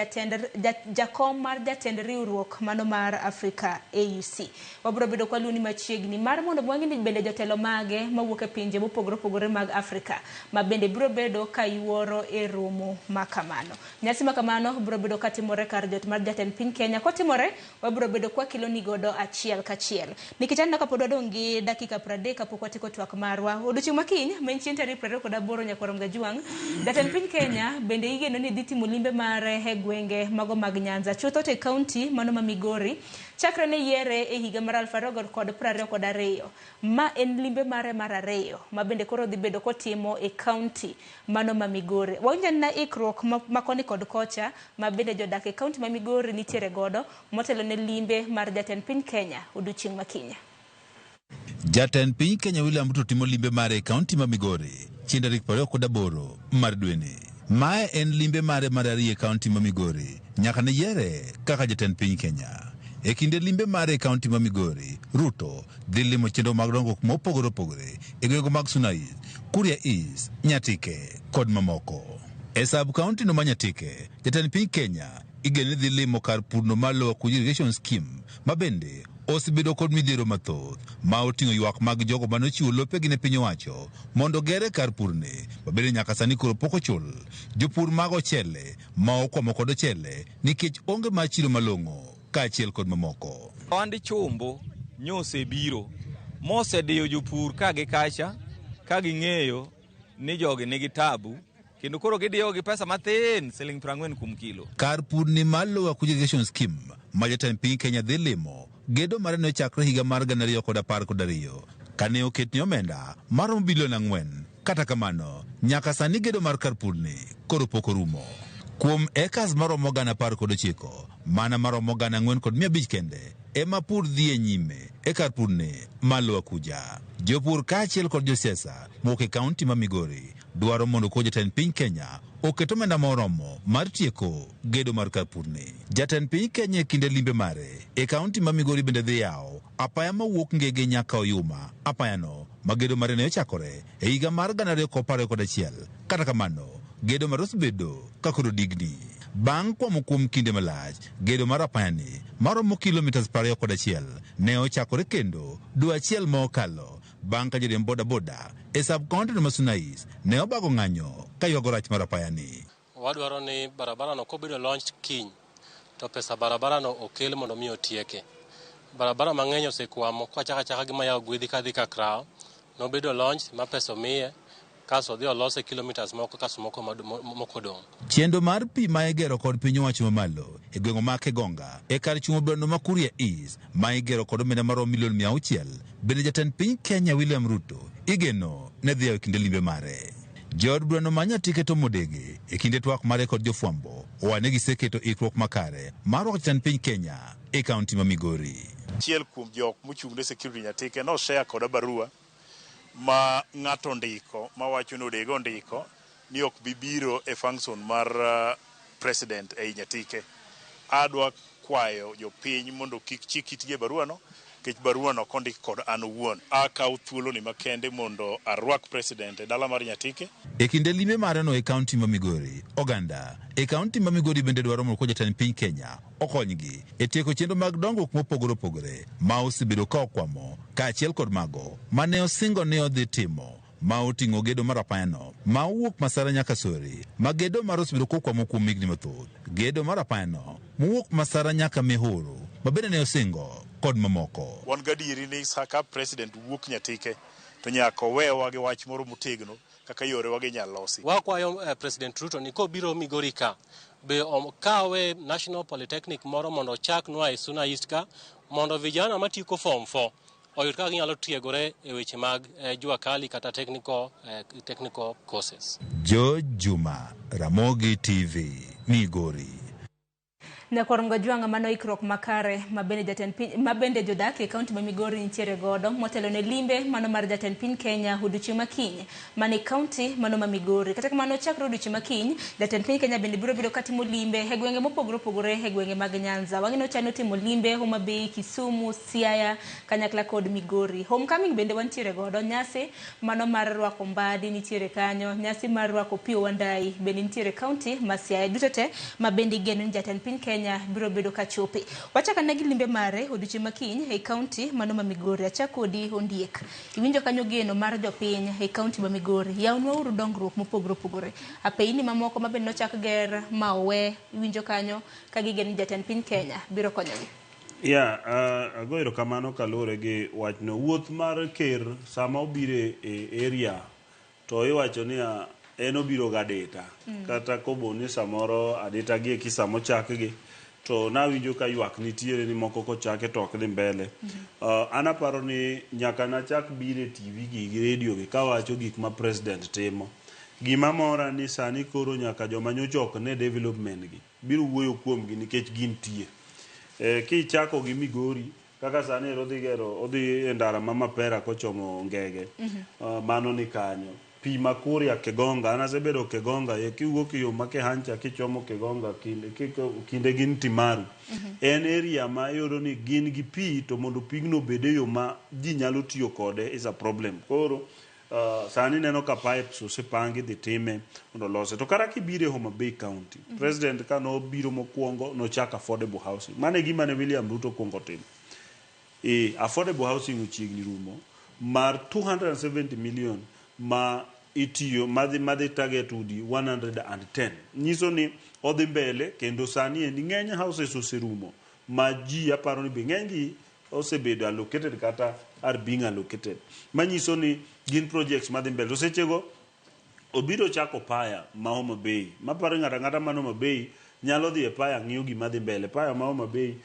jakom mar jatend riwruok mano mar Afrika AUC. Wabro bedo kwa luni machiegni mar mondo mwang'ini bende jotelo mage mawuok e pinje mopogore opogore mag Afrika ma bende bro bedo ka yuoro e romo makamano. Nyasi makamano bro bedo katimore kar jot mar jatend piny Kenya. Kotimore wabro bedo kwa kiloni godo achiel kachiel. Nikitanda kapod wadongi dakika 30 kapok watiko twak marwa. Odiochieng' makiny menchien tarik 28 nyakwarom gajuang'. Jatend piny Kenya bende igeno ni dhi timo limbe mare e gwenge mago mag Nyanza chutho te kaunti mano ma Migori chakre ne yiere e higa mar 2022. Ma en limbe mare mar ariyo ma bende koro dhi bedo kotimo e kaunti mano ma Migori. Waonjan na ikruok makoni kod kocha ma bende jodak e kaunti ma Migori nitiere godo motelo ne limbe mar jatend piny Kenya odiochieng' makiny. Jatend piny Kenya William Ruto timo limbe mare e kaunti ma Migori chieng' tarik 28 mar dweni. Mae en limbe mare mar ariyo e kaunti ma Migori nyaka ne yiere kaka jatend piny Kenya. E kinde limbe mare e kaunti ma Migori, Ruto dhi limo chenro mag dongruok mopogore opogore e gwenge mag Sunais, Kuria East, Nyatike kod mamoko. E sab kaunti no ma Nyatike, jatend piny Kenya igeno dhi limo kar purno mar lowo irrigation scheme ma bende osebedo kod midhiero mathoth ma oting'o ywak mag jogo manochiwo lopegi ne piny owacho mondo gere kar purni ma bende nyaka sani koro pok ochul jopur mag ochele ma okwamo kod ochele nikech onge mar chiro malong'o kaachiel kod mamoko. Wandi chumbo nyosebiro mosediyo jopur ka gi kacha ka ging'eyo ni jogi nigi tabu kendo koro gidiyo gi pesa mathin siling 40 kuom kilo. Kar purni mar lowo irrigation scheme ma jatend piny Kenya dhi limo gedo mare ne ochakre higa mar 2012 kane oketni omenda maromo bilion 4. Kata kamano nyaka sani gedo mar kar purni koro pok orumo. Kuom ekas maromo 19 mana maromo 4,500 kende ema pur dhi e nyime e kar purni malo akuja. Jopur kaachiel kod josiasa mowuok e kaunti ma Migori dwaro mondo ko jatend piny Kenya oket omenda moromo mar tieko gedo mar kar purni. Jatend piny Kenya e kinde limbe mare e kaunti ma Migori bende dhi yawo apaya mawuok Ngege nyaka Oyuma. Apayano ma gedo mare ne ochakore e higa mar 2021. Kata kamano gedo mar osbedo ka koro digni. Bang' kwamo kuom kinde malach, gedo mar apayani maromo kilomita 21 ne ochakore kendo dwe achiel ma okalo bang' ka joriemb boda e sub-kaunti ma Sunais ne obago ng'anyo ka ywago rach mar apayani. Wadwaro ni barabara no kobedo launch kiny to pesa barabara no okel mondo mi otieke. Barabara mang'eny osekwamo kwa chaka gi mayaw gwedhi kadhi ka Krao nobedo launch ma pesa miye kaso dhi olose kilometers moko kaso moko dong'. Chenro mar pi ma igero kod piny owacho mamalo e gweng'o ma Kegonga e kar chung'o brano ma Kuria East ma igero kod omenda maromo milion 600 bende jatend piny Kenya William Ruto igeno ne dhi e kinde limbe mare. Jood brano ma Nyatike to modege e kinde twak mare kod jofwambo owane giseketo ikruok makare mar rwako jatend piny Kenya e kaunti ma Migori. Achiel kuom jok mochung' ne security Nyatike no share koda barua ma ng'ato ndiko ma wacho ni odego ndiko ni ok bibiro e function mar president e Nyatike. Adwa kwayo jopiny mondo kik chik itgi e barua no kech barua no kondik kod an owuon. Akaw thuolo ni makende mondo arwak president e dala mar Nyatike. E kinde limbe mare no e kaunti ma Migori, oganda e kaunti ma Migori bende dwaro mondo ko jatend piny Kenya okonygi e tieko chenro mag dongruok mopogore opogore ma osebedo ka okwamo kaachiel kod mago mane osingo ne odhi timo ma oting'o gedo mar apayano ma owuok Masara nyaka Sori ma gedo mar osebedo kokwamo kuom higni mathoth, gedo mar apayano mowuok Masara nyaka Mihuru ma bende ne osingo kod mamoko. Wan gadieri ni saka president wuok Nyatike to nyaka wewa gi wach moro motegno kaka yore wage nyalo losi. Wakwayo President Ruto ni kobiro Migori ka be kawe National Polytechnic moro mondo chak nwa e Suna East ka mondo vijana matiko form 4 oyud kaka ginyalo tiegore e weche mag jua kali kata technical courses. George Juma, Ramogi TV, Migori. Nyakorongo Jwanga mano ikrok makare mabende jodak e kaunti ma Migori nitiere godo motelo ne limbe mano mar jatend piny Kenya Odiochieng' makiny mane kaunti mano ma Migori. Kata kamano chakre odiochieng' makiny jatend piny Kenya bende biro katimo limbe e gwenge mopogore opogore e gwenge mag Nyanza. Wang'ino chano timo limbe Homa Bay, Kisumu, Siaya, kanyakla kod Migori. Homecoming bende wantiere godo, nyasi mano mar rwako Mbadi nitiere kanyo, nyasi mar rwako Opiyo Wandayi bende nitiere kaunti ma Siaya. Duto te ma bende igeno ni jatend piny Kenya biro bedo kachope. Wachaka negi limbe mare odiochieng' makiny e kaunti mano ma Migori. Achakodi Ondiek. Iwinjo kanyo geno mar jopiny e kaunti ma Migori. Yawnwa uru dongruok mopogore opogore. Apeini mamoko ma bende nochak ger ma owe. Iwinjo kanyo ka gigeno ni jatend piny Kenya biro konyogi. Agoero kamano kalure gi wachno. Wuoth mar ker sama obire e area to iwacho ni en obiro ga data kata kobo ni samoro adeta gi kisamo chakgi to nawinjo ka ywak nitiere ni moko kochake to ok dhi mbele. Ana paro ni nyaka na chak bire TV gi radio gi kawacho gik ma president timo. Gima mora ni sani koro nyaka joma nyochok ne development gi biro wuoyo kuom gi nikech gin tie. Kichako gi Migori kaka sani odhi e ndara ma Mapera kochomo Ngege. Mano ni kanyo. Pi Makuria Kegonga, anasebedo Kegonga, kiwuok yo ma Kehancha kichomo Kegonga kinde gin Timaru. En area ma iyudo ni gin gi pi to mondo pigno bede yo ma ji nyalo tiyo kode is a problem. Koro sani neno ka pipes osepangi dhi time mondo lose. To kara kibire Homa Bay County, President ka no biro mokwongo no chaka affordable housing. Mane gima ne William Ruto kwongo timo. Affordable housing uchiegni rumo mar 270 million ma itiyo madhi target udi 110. Nyiso ni odhi mbele kendo sani en ng'eny houses oserumo ma ji aparo ni be ng'eny gi osebedo allocated kata are being allocated. Manyiso ni gin projects madhi mbele. To sechego obiro chako paya ma Homa Bay. Maparo ng'ata ma Homa Bay nyalo dhi e paya ng'iyo gima dhi mbele. Paya ma Homa Bay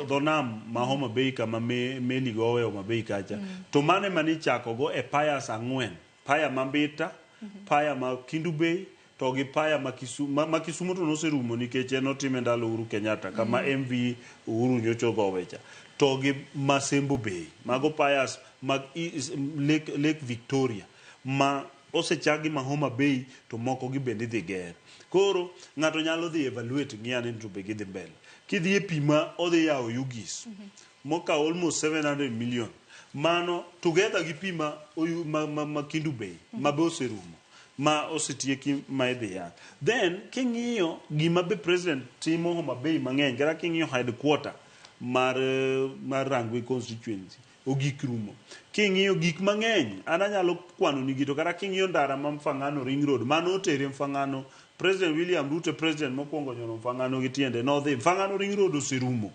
do nam ma Homa Bay kama meli gowe Homa Bay kacha. To mane mani chako go e paya 4. Paya ma Mbita, paya ma Kindu Bay, to gi paya ma Kisumu to noserumo nikech en otime ndalo Uhuru Kenyatta kama MV Uhuru nyocho gowecha. To gi Masembo Bay, mago payas mag Lake Victoria ma osechagi ma Homa Bay to moko gi bende dhi ger. Koro ng'ato nyalo dhi evaluate ng'iyani to be gidhi mbele. Kidhi e pima odhi yawo Ugis moka almost 700 million. Mano together gi pima ma Kindu Bay ma be oserumo ma osetieki ma idhi ya. Then king'iyo gima be president timo Homa Bay mang'eny kata king'iyo headquarter mar Rangwe constituency ogik rumo. King'iyo gik mang'eny ana nyalo kwano ni gito kata king'iyo ndara ma Mfangano Ring Road mano otere Mfangano President William Ruto president mokwongo nyono Mfangano gi tiende no dhi Mfangano Ring Road oserumo.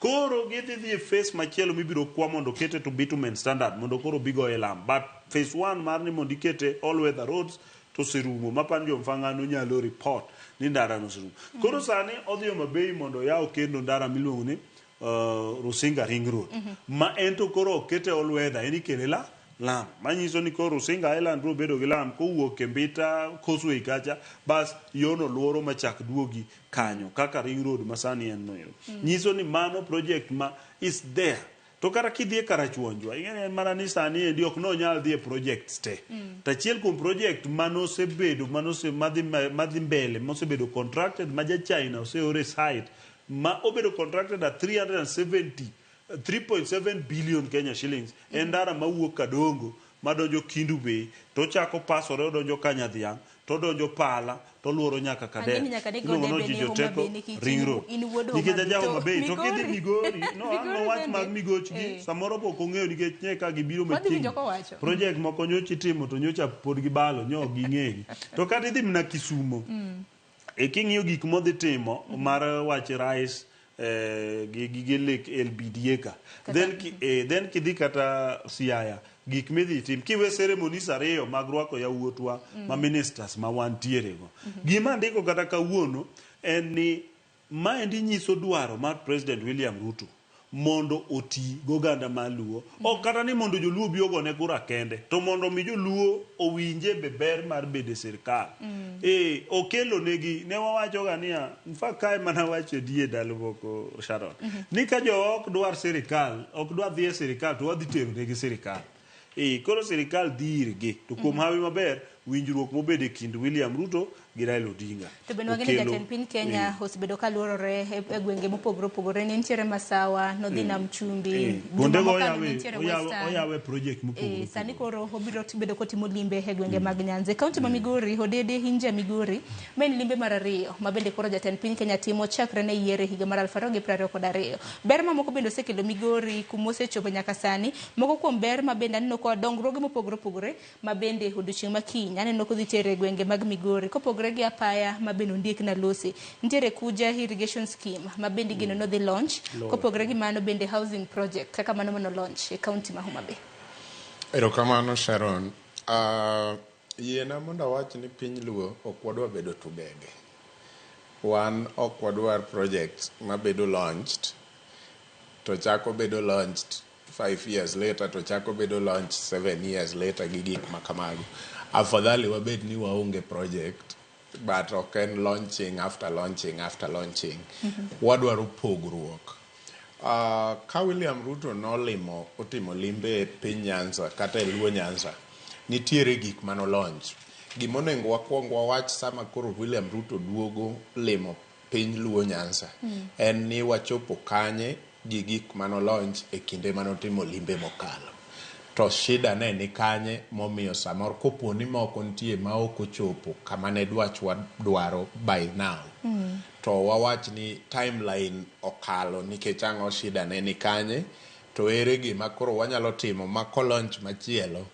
Koro gidhi e phase machielo mibiro kwa mondo kete to bitumen standard mondo koro bigo e lam. But phase 1 mar ni mondo ikete all weather roads to serumo mapan jo Mfangano nyalo report ni ndara no serumo. Koro sani odhi Homa Bay mondo yaw kendo ndara miluongo ni Rusinga Ring Road. Ma ento koro kete all weather eni kelela lam. Manyiso ni koro Rusinga Island bro bedo gi lam kowuok e Mbita Causeway kacha bas yono luoro machak duogi kanyo kaka Ring Road masani en no. Nyiso ni mano project ma is there. To kara kidhi e Karachuonjwa ing'e mana ni sani endi ok no nyal dhi e projects te. Tachiel kuom project manosebedo madhi mbele mosebedo contracted ma ja China oseore site ma obedo contracted at 3.7 billion Kenya shillings. Endara mawuok Kadongo madonjo Kindu Bay to chako pasore odonjo Kanyadhiang to donjo Pala to luoro nyaka Kadek. No jiteko Ring Road. Nikech ja Homa Bay to kidhi Migori no wach mag migoch gi samoro pok ong'eyo nikech nyeka gibiro machiegni. Project moko nyocha timo to nyocha pod gibalo nyo ging'egi. To kata idhi mna Kisumo. King'iyo gik modhi timo mar wach rais gi Lake LBDA. Then kidhi kata Siaya gik midhi tim kiwe ceremonies ariyo mag rwako yawuotwa ma ministers ma wantiere go. Gima ndiko kata kawuono en ni ma endi nyiso dwaro mar President William Ruto mondo oti goganda maluo ok kata ni mondo joluo bi ogone kura kende to mondo mi joluo owinje beber mar bede sirkal okelo negi ne wawacho ga niya mfa kae mana wacho die dalo moko Sharon ni ka jo ok dwar sirkal ok dwar dhi e sirkal to wadhi tero negi sirkal koro sirkal dhirgi to kuom hawi maber winjruok mobede kind William Ruto gi Raila Odinga. To bende wageni jatend piny Kenya osebedo ka luorore e gwenge mopogore opogore ne nitiere Masawa, nodhi Nam Chumbi, oyawe project mopogore. Sani koro obiro bedo kotimo limbe e gwenge mag Nyanza. Kaunti ma Migori, Hodede Hinja Migori, men limbe mar ariyo ma bende koro jatend piny Kenya timo chakre ne yiere higa mar 2022. Ber mamoko bende osekelo Migori kumosechopo nyaka sani. Moko kuom ber ma bende aneno ko dongruoge mopogore opogore ma bende odiochieng' ma kiny aneno ko dhi tere gwenge mag Migori kopogore gi apaya ma bende ondiek na losi. Nitiere Kuja irrigation scheme ma bende gino no dhi launch kopogore gi mano bende housing project kaka mano mono launch e kaunti ma Homa Bay. Erokamano Sharon. Yiena mondo awach ni piny Luo ok wadwa bedo tubege. Wan ok wadwar project ma bedo launched to chako bedo launched 5 years later to chako bedo launched 7 years later gi gik makamago. Afadhali wabed ni waonge project but ok en launching after launching. Wadwaro pogruok. Ka William Ruto nolimo otimo limbe e piny Nyanza kata e Luo Nyanza nitiere gik mano launch. Gimonengo wakwong wawach sama koro William Ruto duogo limo piny Luo Nyanza en ni wachopo kanye gi gik mano launch e kinde mano timo limbe mokalo. To shida ne ni kanye momiyo samor kopo ni moko ntie ma ok ochopo kama ne dwaro by now. To wawach ni timeline okalo nikech ang'o shida ne ni kanye to ere gima koro wanyalo timo mako launch machielo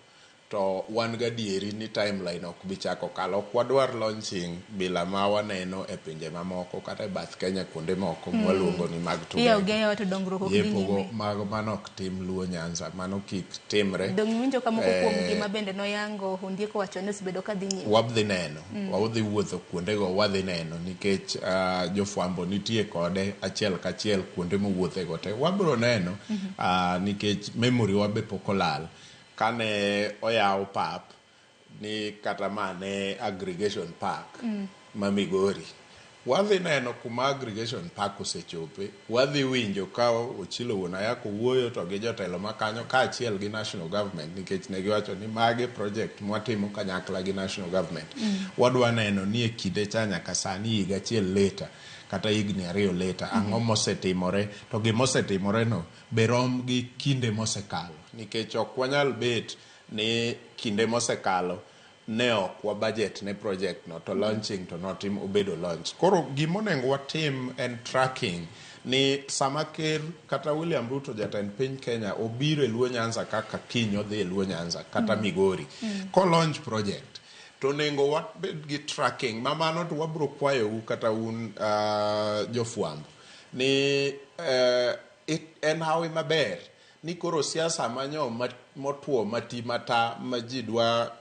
to wan gadieri ni timeline ok bichako kalo. Ok wadwar launching bila ma waneno e pinje mamoko kata e bath Kenya kuonde moko mwaluongo ni mag tuge. Yepogo mago mano ok tim Luo Nyanza, mano kik timre. Dong winjo ka moko kuom gima bende noyango ondieko wacho ni osebedo ka dhi nyime. Wadhi neno, wadhi wuotho kuondego wadhi neno nikech jofwambo nitie kode achiel kachiel kuonde mowuothego te. Wabiro neno nikech memory wabe pokolal. Kane oyaw pap ni kata mane aggregation park ma Migori. Wadhi neno kuma aggregation park osechope. Wadhi winjo ka Ochilo Wuon Ayako wuoyo to gi jotelo makanyo ka achiel gi national government nikech ne giwacho ni mage project mwatimo kanyakla gi national government. Wadwa neno ni e kinde cha nyaka sani higa achiel later kata higni 2 later ang'o mosetimore to gimosetimore no berom gi kinde mosekalo nikech ok wanyal bet ni kinde mosekalo ne ok wa budget ne project no to launching to notim obedo launch. Koro gimonengo watim en tracking ni sama ker kata William Ruto jatend piny Kenya obiro e Luo Nyanza kaka kiny odhi e Luo Nyanza kata Migori ko launch project to nengo wabed gi tracking mamano to wabro kwayo kata un jofwambo ni en hawi maber ni koro siasa manyo motuo matimata majidwa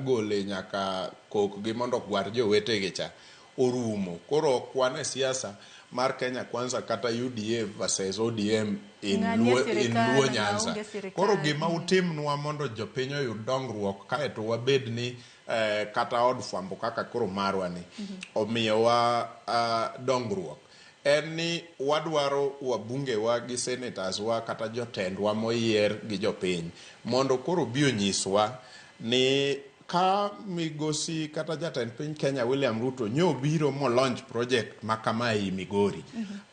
gole nyaka kok gi mondo gwar jowetegi cha orumo. Koro kwane siasa mar Kenya Kwanza kata UDA versus ODM in Luo Nyanza. Koro gima utimnwa mondo jopiny oyud dongruok kae to wabed ni kata od fwambo kaka koro marwa ni omiyo wa dongruok. En ni wadwaro wabunge wa gi senators wa kata jotendwa moyier gi jopiny mondo koro bio nyiswa ni ka migosi kata jatend piny Kenya William Ruto nyo biro mo launch project makama i Migori.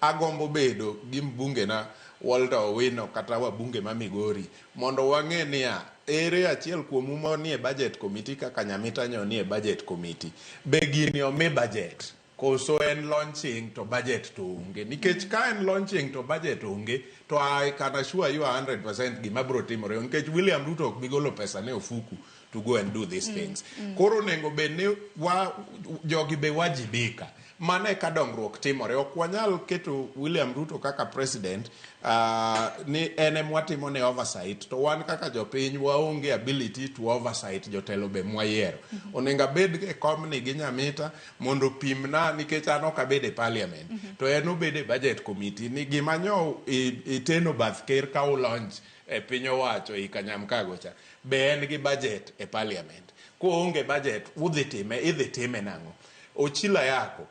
Agombo bedo gi mbunge na Walter Owino kata wabunge ma Migori mondo wang'e niya ere achiel kuom umo ni e budget committee kaka Nyamita nyo ni e budget committee be gini omi budget koso en launching to budget to unge nikech ka en launching to budget unge to I can assure you 100% gima bro timore nikech William Ruto ok bigolo pesa ne ofuku to go and do these things. Koro nengo be ne jogi be wajibika mane ka dongruok timore. Ok wanyal keto William Ruto kaka president ni ene mwatimo ne oversight, to wan kaka jopiny waonge ability to oversight jotelo be mwayiero. Onego abed e komni gi Nyamita mondo pimna, nikech an ok abed e parliament, to en obed e budget committee, ni gima nyo iteno bath ker ka ulonj e piny owacho i Kanyamkago cha, be en gi budget e parliament. Koonge budget idhi time nang'o? Ochila yako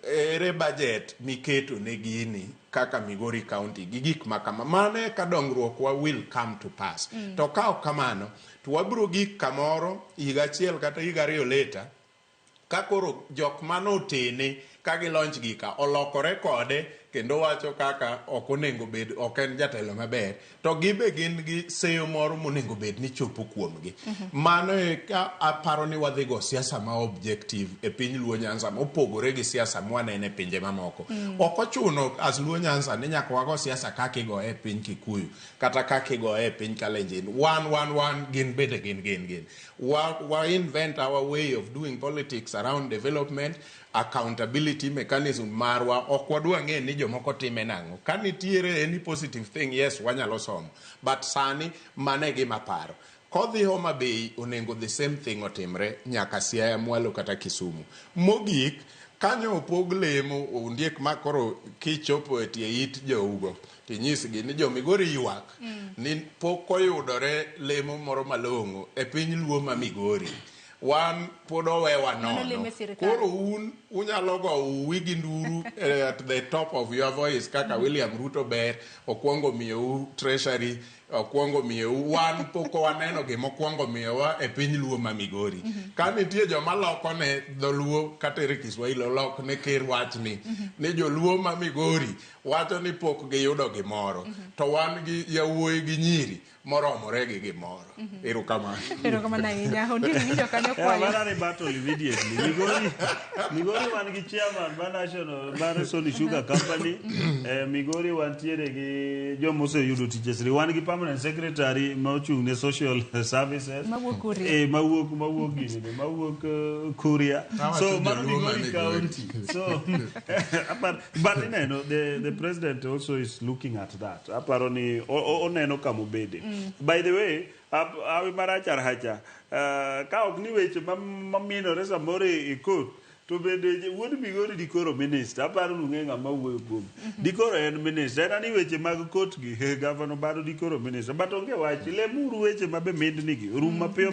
ere budget miketo ne gini kaka Migori County gi gik makama, mane ka dongruok wa will come to pass. To ka ok kamano to wabiro gik kamoro higa achiel kata higa ariyo later ka koro jok manotene ka gilonch gika olokore kode kendo wacho kaka ok onego bed, ok en jatelo maber, to gibe gin gi seyo moro monego bed ni chopo kuomgi. Mano e ka aparo ni wadhi go siasa ma objective e piny Luo Nyanza mopogore gi siasa mwanene pinje mamoko. Ok ochuno as Luo Nyanza ni nyaka wago siasa kaka igo e piny Kikuyu kata kaka igo e piny Kalenjin. One gin bede gin. We invent our way of doing politics around development, accountability mechanism marwa. Ok wadwa ng'e ni jomoko time nang'o. Ka nitiere any positive thing, yes, wanyalo somo. But sani mane gima paro. Kodhi Homa Bay onengo the same thing otimre nyaka Siaya, Mwalo kata Kisumu. Mogik kanyo opog lemo ondiek makoro kichopo e tie it jougo tinyisgi ni jo Migori ywak ni pok oyudore lemo moro malong'o e piny Luo ma Migori. Wan pod owewa nono. Koro unyalo go uwigi nduru at the top of your voice kaka William Ruto ber, okwongo miyo treasury, okwongo miyo wan poko waneno gimo kwongo miyo e piny Luo ma Migori. Ka nitie joma loko ne dholuo kata ere Kiswahili lok ne ker wachni ni jo Luo ma Migori wacho ni pok giyudo gimoro, to wan gi yawuoyi gi nyiri moromore gi gimoro. Erokamano. Erokamano ahinya. Ondiri winjo kanyo kwayo. Manani battle immediately. Migori wan gi chairman ma national mar Sony Sugar Company. Migori wantiere gi jomose yudo tiches. Wan gi permanent secretary ma ochung' ne social services. Mawuok Kuria. Mawuok Kuria. So mano Migori County. So but you know, the president also is looking at that. Aparo ni oneno kamubede. By the way, awi marachar hacha ka ok ni weche maminore samoro e court to bende wuod Migori dikoro minister. Aparo nung'e ng'ama wuoyo kuom dikoro en minister, en ni weche mag court gi governor baro dikoro minister, but onge wach lemuru weche mabe midnigi rum mapiyo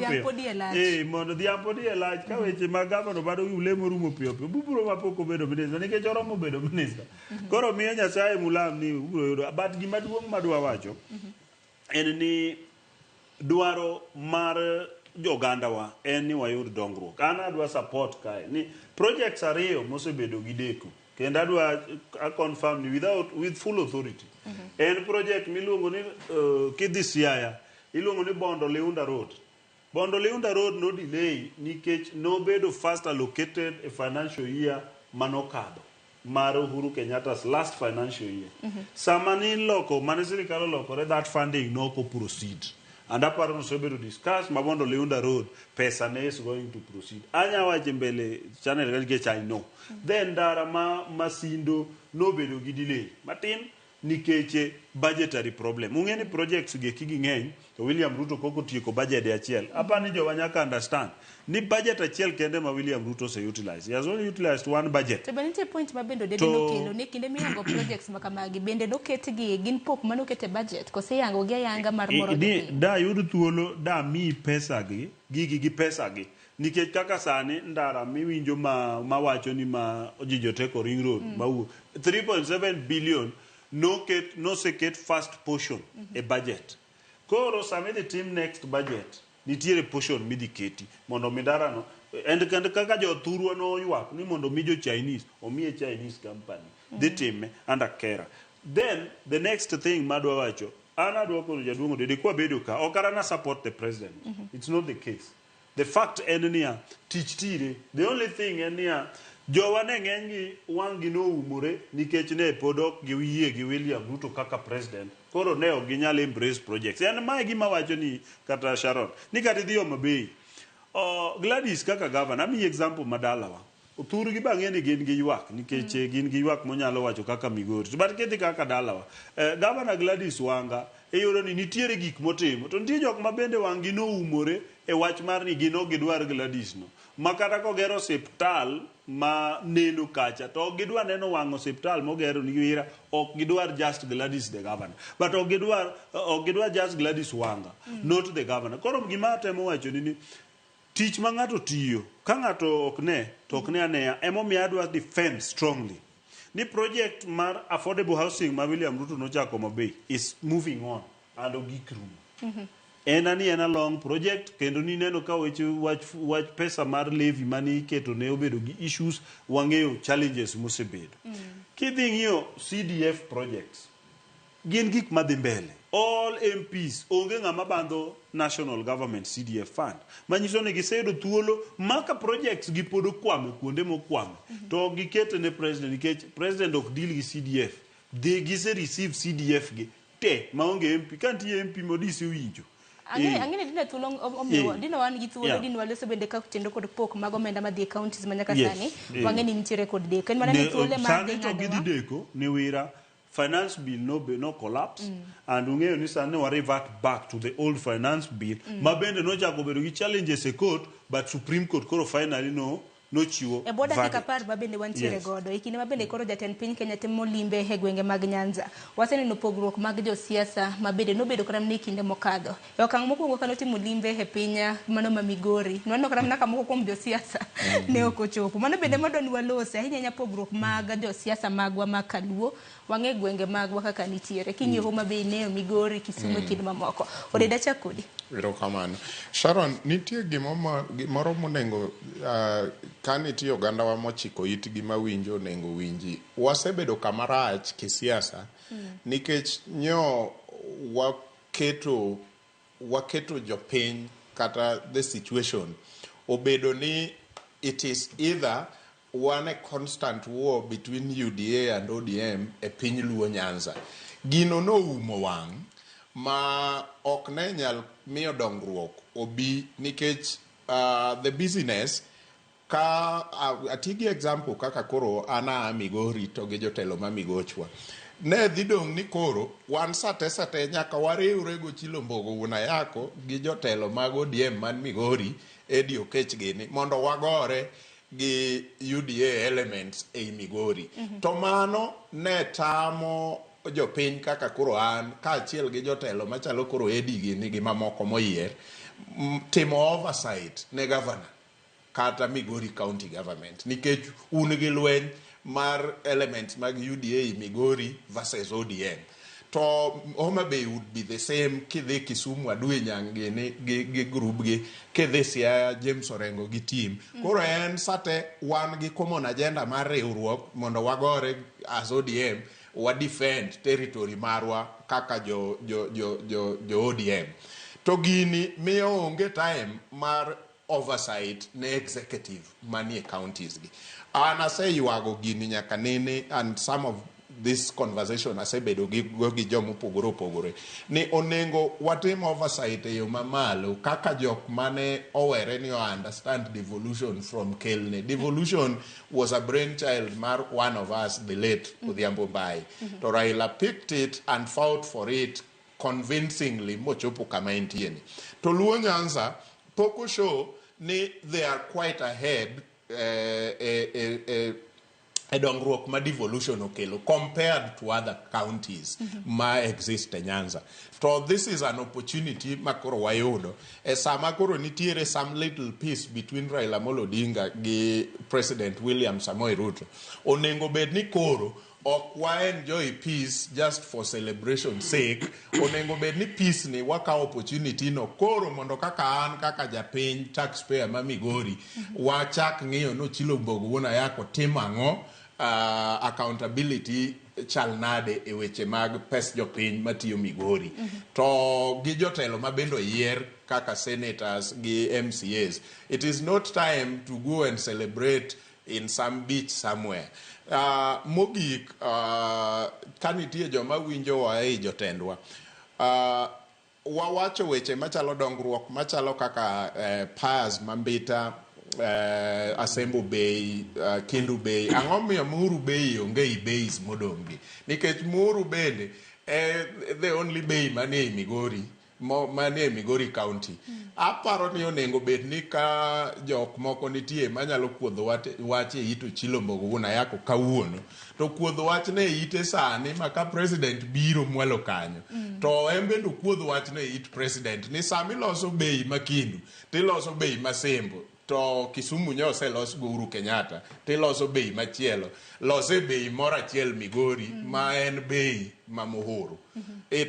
mondo dhiambo di e lach ka weche mag governor baro ulemo rumo piyo buburo mapok obedo minister nikech oromo bedo minister. Koro miyo Nyasaye mulam ni ubiro yudo. But gima duong' madwa wacho en ni dwaro mar jogandawa en ni wayud dongruok. An adwa support kae ni projects ariyo mosebedo gi deko, kendo adwa confirm ni with full authority. En project miluongo ni kidhi Siaya iluongo ni Bondo Leunda Road. Bondo Leunda Road no delay nikech nobedo first allocated a financial year manokadho mar Uhuru Kenyatta's last financial year. Sama ni loko mane sirikal olokore, that funding no ko proceed. And aparo no sobedo discuss Mabondo Leunda Road pesa ne is going to proceed. Anya wache mbele channel nikech I know. Then dara Masindo no bedo gi delay matin nikech budgetary problem. Ungeni projects ge kigi ng'eny to William Ruto koko tieko budget achiel. Apani jo wanyaka understand ni budget achiel kende ma William Ruto se utilize. He has only utilized one budget. To benite point mabendo de nokelo ne kinde miyango projects makamagi bende noketgi gin pok manokete budget kose yango gi yanga mar moro. Da yud thuolo da mi pesa gi gigi pesa gi. Nikech kaka sani ndara miwinjo ma wacho ni ma Ojijoteko Ring Road ma 3.7 billion no secret first portion a budget. Koro same the team next budget nitiere portion midhi keti mondo midara no and kaka jo thurwa no ywak ni mondo mi jo Chinese omiye Chinese company dhi time under Kera. Then the next thing madwa wacho ana dwa kono jaduongo de kwa bedo ka okara na support the president. It's not the case. The fact enia teach tire, the only thing enia jowane ng'enygi wang'gi no umore nikech ne podok gi wiye gi William Ruto kaka president. Koro ne ok ginyal embrace projects. En mae gima wacho ni kata Sharon ni kata idhi Homa Bay Gladys kaka governor, ami example madalawa Thurgi bang'e ni gin gi ywak nikech gin gi ywak monyalo wacho kaka Migori. To bat kidhi kaka dalawa. Gavana Gladys Wanga iyudo ni nitiere gik motimo. To nitie jok ma bende wang'gi noumore e wach mar ni gin ok gidwar Gladys no. Ma kata kogero osiptal ma neno kacha to ok gidwar neno wang' osiptal mogero ni wira ok gidwar just Gladys the governor. But ok gidwar just Gladys Wanga, not the governor. Koro gima temo wacho ni tich ma ng'ato tiyo ka ng'ato ok ne to ok ne aneya emomiyo adwa defend strongly ni project mar affordable housing ma William Ruto nochako Mabei is moving on and ogik rumo. En a long project kendo ni neno ka wach pesa mar levy mani iketo ne obedo gi issues wang'eyo challenges mosebedo. Kidhi ng'iyo CDF projects gin gik madhi mbele. All MPs onge ng'ama bandho national government CDF fund. Manyiso ni giseyudo thuolo maka projects gi pod okwame kuonde mokwame. To gikete ne president nikech president ok deal gi CDF. Gise receive CDF gi te maonge MP. Kantie MP modisi winjo. Angine dina thuolo omiwa dina wan gi thuolo dina wale so bende ka tendo kod pok mag omenda madhi counties manyaka sani wang'e ni nitiere kod deko. En mana ni thuolo ma dhi deko ni wira finance bill no collapse and ung'eyo ni sani wa revert back to the old finance bill ma bende nochako bedo gi challenges e court but Supreme Court koro finally no chiwo e boda kaka par ma bende wantiere godo e kinde ma bende koro jatend piny Kenya timo limbe e gwenge mag Nyanza. Waseneno pogruok mag josiasa ma bende nobedo kata ni kinde mokadho e okang' mokwongo kano timo limbe e piny mano ma Migori nwaneno kata naka moko kuom josiasa ne ok ochopo. Mano bende madoni walose ahinya pogruok mag josiasa magwa ma Kaluo wang'e gwenge magwa kaka nitiere king'iyo Homa Bay ne Migori Kisumu kinde mamoko. Odeda chakodi Erokamano. Sharon, nitie gimoro monengo ka nitie oganda wa mochiko itgi mawinjo onengo winji. Wasebedo kamarach kisiasa nikech nyo waketo jopiny kata the situation obedo ni it is either one constant war between UDA and ODM e piny Luo Nyanza. Gino no umo wang' ma ok ne nyal miyo dongruok obi nikech the business ka atigi example kaka koro ana Migori to gi jotelo ma Migochwa ne dhi dong ni koro wan sate nyaka wariwre go Chilombogo una yako gi jotelo mag ODM man Migori Eddie Okech gini mondo wagore gi UDA elements e Migori. To mano ne tamo jopiny kaka koro an kaachiel gi jotelo machalo koro Eddie gini gi mamoko moyier timo oversight ne governor kata Migori county government nikech un gi lweny mar elements mag UDA Migori versus ODM. To Homa Bay would be the same kidhi Kisumu Adui Nyang'gini gi group gi kidhi Siaya James Orengo gi team. Koro en sate wan gi common agenda mar riwruok mondo wagore as ODM wa defend territory marwa kaka jo ODM. To gini miyo onge time mar oversight ne executive manie counties gi. Ana say yuago gini nyaka nene and some of this conversation asebedo gi jomo pogore ni onengo watim oversight e yo mamalo kaka jok mane owere ni understand devolution from Kelne. Devolution was a brainchild mar one of us, the late Odhiambo Mbai. To Raila picked it and fought for it convincingly mochopo kama entieni. To Luo Nyanza poko show ni they are quite ahead a dongruok ma devolution okelo compared to other counties ma exist e Nyanza. So this is an opportunity makoro wayudo e sama koro nitiere some little peace between Raila Amolo Odinga gi President William Samoei Ruto. Onengo bed ni koro ok wa enjoy peace just for celebration sake. Onengo bed ni peace ni waka opportunity no koro mondo kaka an kaka japiny taxpayer ma Migori wachak ng'iyo no Chilombogo wuona yako timang'o accountability chal nade e weche mag pes jopiny matiyo Migori. To gi jotelo ma bendo yier kaka senators gi MCAs. It is not time to go and celebrate in some beach somewhere. Mogik kanitie joma winjo wa ei jotendwa. Wawacho weche machalo dongruok machalo kaka PAS mambita Asembo Bay, Kendu Bay. Ang'o miyo Muru Bay onge i bays modong'gi. Nikech Muru bende the only bay manie Migori. Manie Migori County. Aparo ni onego bed ni ka jok moko nitie manyalo kuodho wach e ito Chilombo Guna yako kawuono. To kuodho wach ne ite sani maka president biro mwalo kanyo. To embe ndo kuodho wach ne it president. Ni sami loso bei Makindu. Ti loso bei Masembo. To Kisumu nyose los go Uhuru Kenyatta. Ti loso bei machielo. Lose bei mora chiel Migori ma en bei ma Muhuru.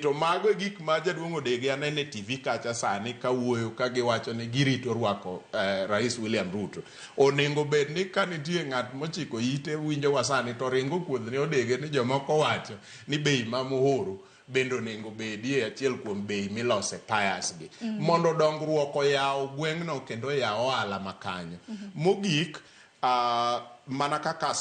To mago gik ma jaduong' Odege anene TV kacha sani kawuoyo ka giwacho ni girito rwako Rais William Ruto. Onego bed ni ka nitie ng'at mochiko ite winjo wasani to ringo kuodh ni Odege ni jomoko wacho ni bei ma Muhuru bendo onego bedie achiel kuom bei milose pias gi. Mondo dongruok oyaw gweng'no kendo yaw ohala makanyo. Mogik mana kaka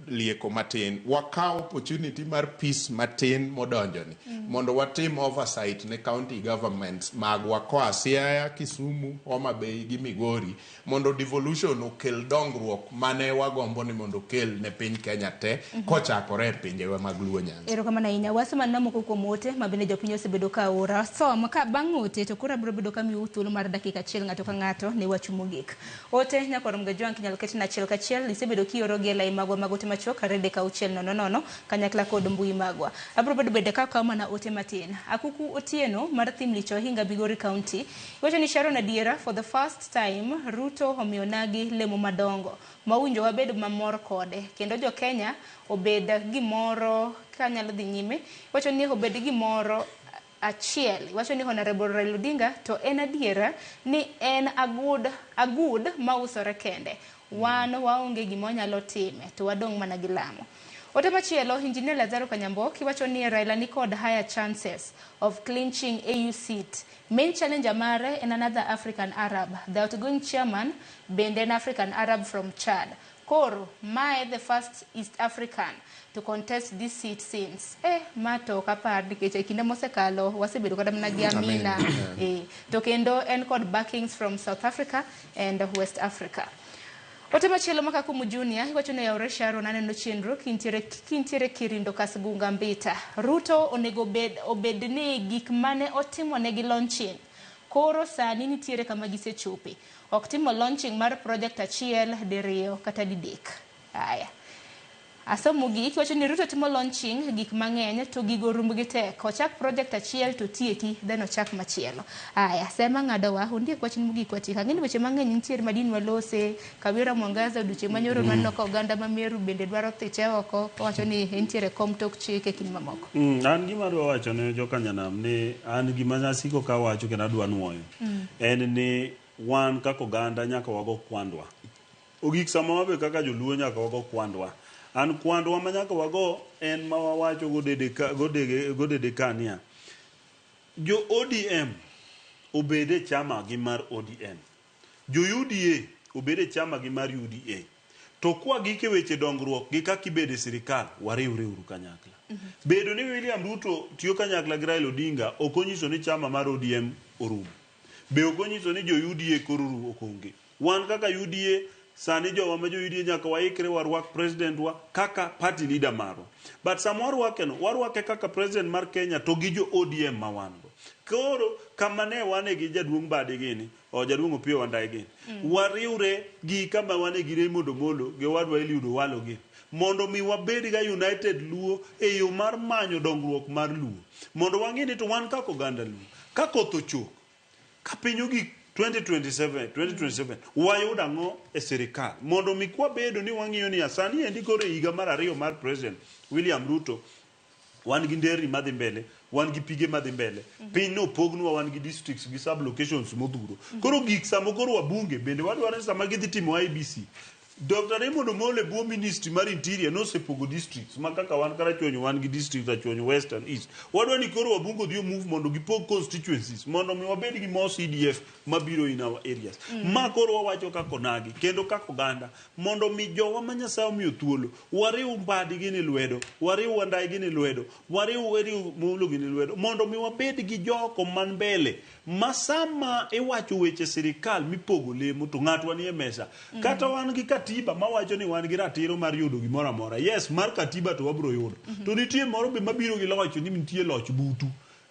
lieko matin wakaw opportunity mar peace matin modonjoni mondo watim oversight ne county governments magwa koa Siaya, Kisumu, Homa Bay gi Migori mondo devolution okel dongruok mane wagombo ni mondo okel ne piny Kenya te kochakore e pinjewa mag Luo Nyanza. Erokamano ahinya. Wasemanna moko kuom ote mabende jopiny osebedo ka ora som ka bang' ote to koro abiro bedo ka miyo thuolo mar dakika achiel ng'ato ka ng'ato ne wach mogik. Ote nyakwarom ga jwang' kinyalo ketna achiel kachiel isebedo kioro gi lai magwa magote machok rede ka uchiel nono kanyakla kod mbui magwa. Abiro bedo bende ka mana ote matin. Akuku Otieno mar thim licho hinga Migori County. Iwacho ni Sharon adiera for the first time Ruto omionagi lemo madongo. Mawinjo wabedo mamor kode. Kendo jo Kenya obed gimoro kanyalo dhi nyime. Iwacho ni obed gimoro achiel. Iwacho ni Honorable Raila Odinga to en adiera ni en agud mausore kende. Wan waonge gimo nyalo time to wadong' mana gi lamo. Ote machielo Engineer Lazaro Kanyamboki wacho ni Raila ni kod higher chances of clinching AU seat. Main challenger mare en another African Arab. The outgoing chairman bende an African Arab from Chad. Koro mae the first East African to contest this seat since mato kapar nikech kinde mosekalo wasebedo kada mana gi Amina to kendo en kod backings from South Africa and West Africa. Ote machielo maka kumu Junior iwacho ni yaure Sharon aneno chenro kintiere Kirindo Kasgunga Mbita. Ruto onego obed ni gik mane otimo negi launching koro sani nitiere kama gisechope. Ok timo launching mar project achiel diriyo kata didek. Aya. Asomo gik wacho ni Ruto timo launching gik mang'eny to gigo rumbgi tek. Ochak project achiel to tieki then ochak machielo. Aya, sema ng'adowa ondiek wach mogik watik. Ang'eni weche mang'eny nitiere madin walose. Kawira Mwangaza duche manyoro manno ka oganda ma Meru bende dwaro thiche oko. Wacho ni nitiere kom tok chike kin mamoko. An gima dwa wacho ne jo Kanyanam ni an gima nyasiko ka wacho kendo adwa nuoyo. En ni wan kaka oganda nyaka wago kwandwa. Ogik sama wabe kaka joluo nyaka wago kwandwa. An kwandwa ma nyaka wago en ma wawacho godede kania. Jo ODM obede chama gi mar ODM. Jo UDA obede chama gi mar UDA. To kwa gike weche dongruok gi kaka ibede sirikal wariwre uru kanyakla. Bedo ni William Ruto tiyo kanyakla gi Raila Odinga okonyiso ni chama mar ODM orum. Be okonyiso ni jo UDA koruru okonge. Wan kaka UDA sani jowa ma jo UDA nyaka waikre warwak president wa kaka party leader maro. But samoro warwake kaka president mar Kenya to gi jo ODM ma wango. Koro kamane wane gi jaduong' bade gini o jaduong' Opiyo Wandayi gini. Wariwre gi kama wane gi Raymond Omolo gi wadwa Eliud Owalo gini. Mondo mi wabed ga United Luo e yo mar manyo dongruok mar Luo. Mondo wang'ini to wan kaka oganda Luo. Ka koth ochok. Ka piny ogik 2027 wayuda ng'o e sirikal mondo mi kwa bedo ni wang'iyo ni asani endi kore higa mar 2 mar president William Ruto wan gi nderni madhi mbele wan gi pige madhi mbele piny no pognwa wan gi districts gi sub locations modhuro koro gik samo koro wabunge bende wadwaro sama gidhi timo IBC Dr. Raymond Omolo buo ministry mar interior nosepogo districts ma kaka wan kara chonyo wan gi district achonyo western east. Wadwa ni koro wabungo dio move mondo gipog constituencies mondo mi wabed gi more CDF mabiro in our areas. Ma koro wawacho kako nagi kendo kako ganda mondo mi jowa ma Nyasaye omiyo thuolo wariw mbadi gi ni lwedo, wariw wandai gi ni lwedo, wariw mulo gi ni lwedo mondo mi wabed gi joko man mbele masama iwacho weche sirikal mipogo lemo to ng'atwa ni e mesa. Kata wan gi katiba mawacho ni wan gi ratiro mar yudo gimoro amora. Yes, mar katiba to wabro yudo. To nitie moro be mabiro gi loch ni nitie loch butu